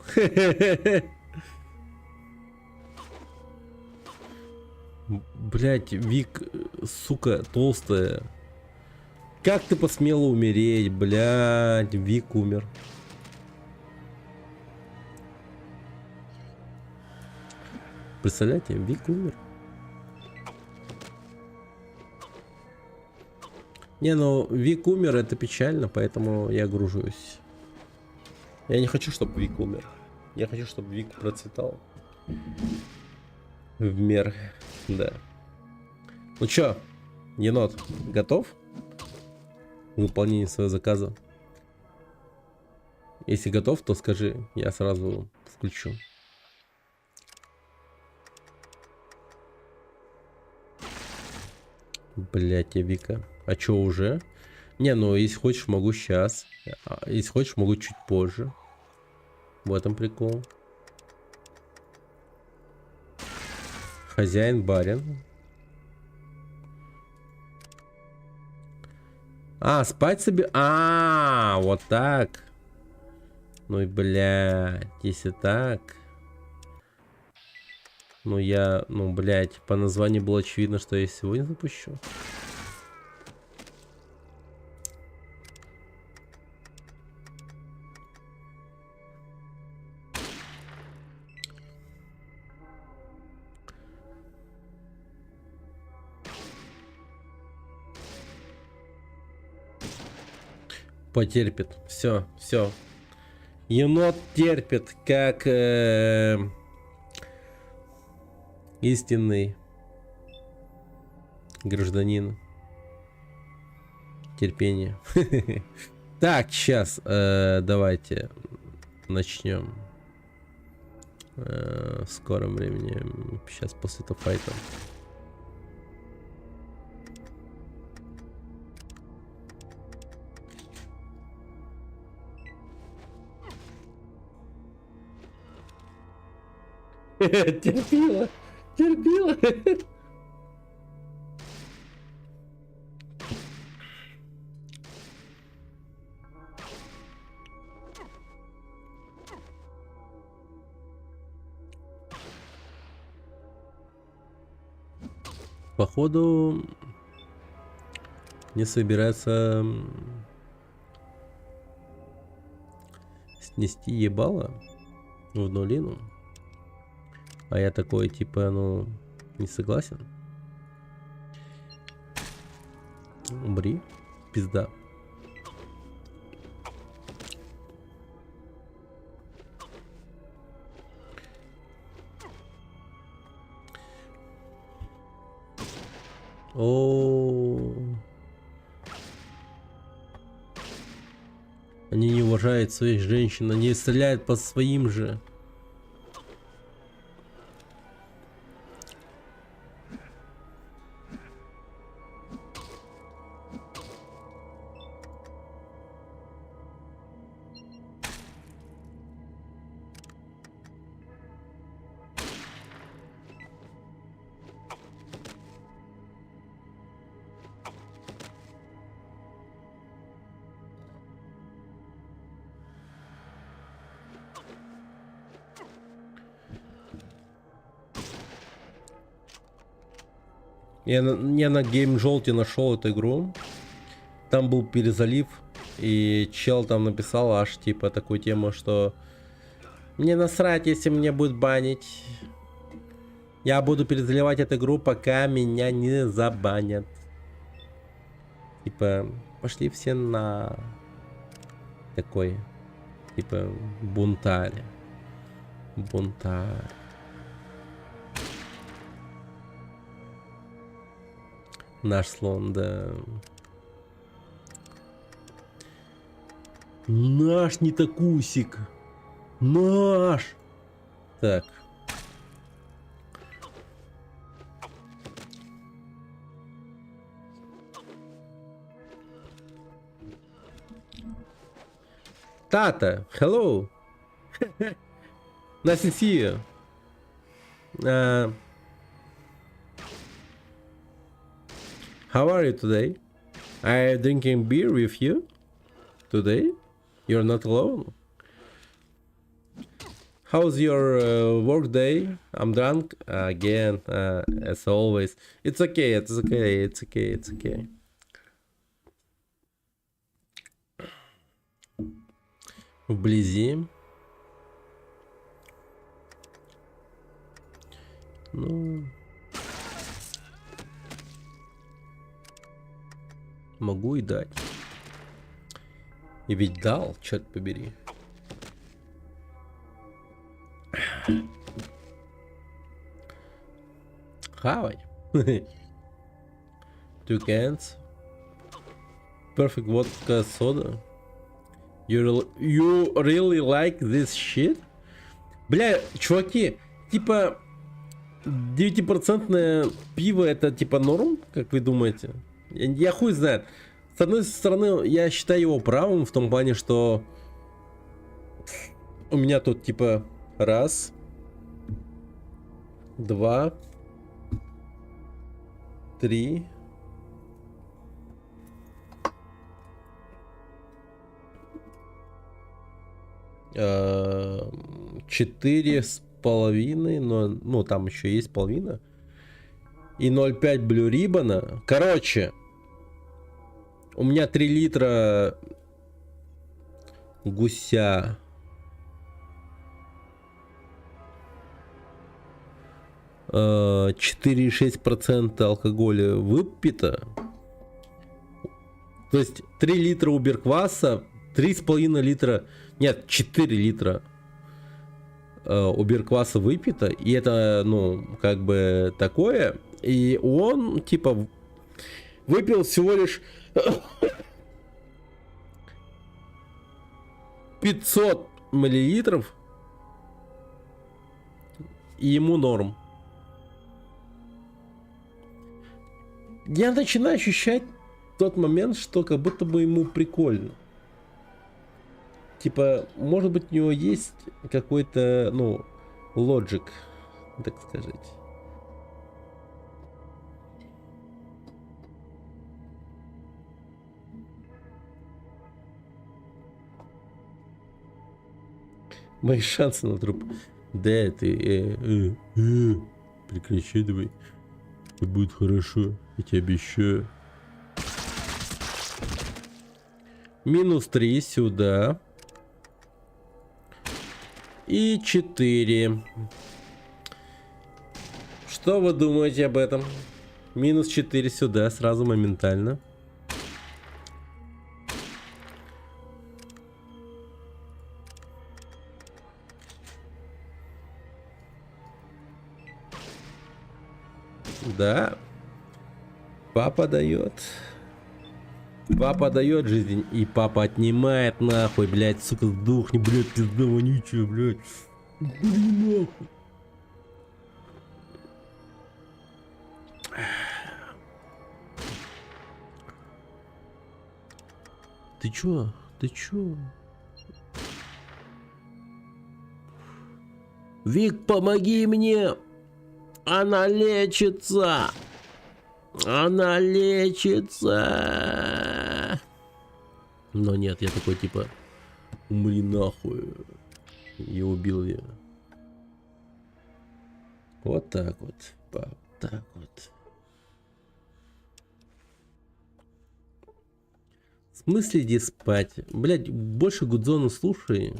Блять, Вик, сука, толстая. Как ты посмела умереть, блядь, Вик умер. Представляете, Вик умер. Не, ну Вик умер, это печально, поэтому я гружусь. Я не хочу, чтобы Вик умер. Я хочу, чтобы Вик процветал. В мир, да. Ну чё, енот, готов к выполнению своего заказа? Если готов, то скажи, я сразу включу. Блять, я Вика. А чё уже? Не, ну если хочешь, могу сейчас. Если хочешь, могу чуть позже. В этом прикол. Хозяин, барин. А, спать себе. А, вот так. Ну и блядь, если так. Ну я, ну блядь, по названию было очевидно, что я сегодня запущу. Потерпит. Все, все. Енот терпит, как истинный гражданин. Терпение. Так, сейчас давайте начнем. В скором времени. Сейчас после этого файта. Терпила, терпила. Походу не собирается снести ебало в нулину. А я такой, типа, ну, не согласен. Умри, пизда. О, они не уважают своих женщин, они стреляют по своим же. Я на Game Jolt нашел эту игру. Там был перезалив. И чел там написал аж типа такую тему, что мне насрать, если мне будет банить. Я буду перезаливать эту игру, пока меня не забанят. Типа, пошли все на такой, типа, бунтарь. Бунтарь. Наш слон, да. Наш не такусик. Наш. Так. Tata, hello. Nice to see you. How are you today? I'm drinking beer with you today. You're not alone. How's your work day? I'm drunk again, as always. It's okay, it's okay, it's okay, it's okay. Вблизи. Ну... Могу и дать. И ведь дал, черт побери. Хавай. Two cans. Perfect vodka soda. You really like this shit? Бля, чуваки, типа 9% пиво это типа норм, как вы думаете? Я хуй знает. С одной стороны, я считаю его правым в том плане, что у меня тут типа раз, два, три, 4,5, но ну там еще есть половина. И 0,5 Blue Ribbon. Короче, у меня 3 литра гуся. Э, 4,6% алкоголя выпито. То есть 3 литра уберкваса, 3,5 литра, нет, 4 литра уберкваса выпито. И это, ну, как бы такое. И он, типа, выпил всего лишь 500 миллилитров. И ему норм. Я начинаю ощущать тот момент, что как будто бы ему прикольно. Типа, может быть, у него есть какой-то, ну, лоджик, так сказать. Мои шансы на труп. Да, ты... прекращай давай. Все будет хорошо, я тебе обещаю. Минус 3 сюда. И 4. Что вы думаете об этом? Минус 4 сюда, сразу моментально. Да. Папа дает. Папа дает жизнь, и папа отнимает нахуй, блядь, сука, сдохни, блядь, пизда вонючая, блядь. Блин, нахуй. Ты чё? Ты чё? Вик, помоги мне! Она лечится! Она лечится! Но нет, я такой типа, умри нахуй. И убил ее. Вот так вот, вот так вот. В смысле иди спать? Блядь, больше Гудзона слушай.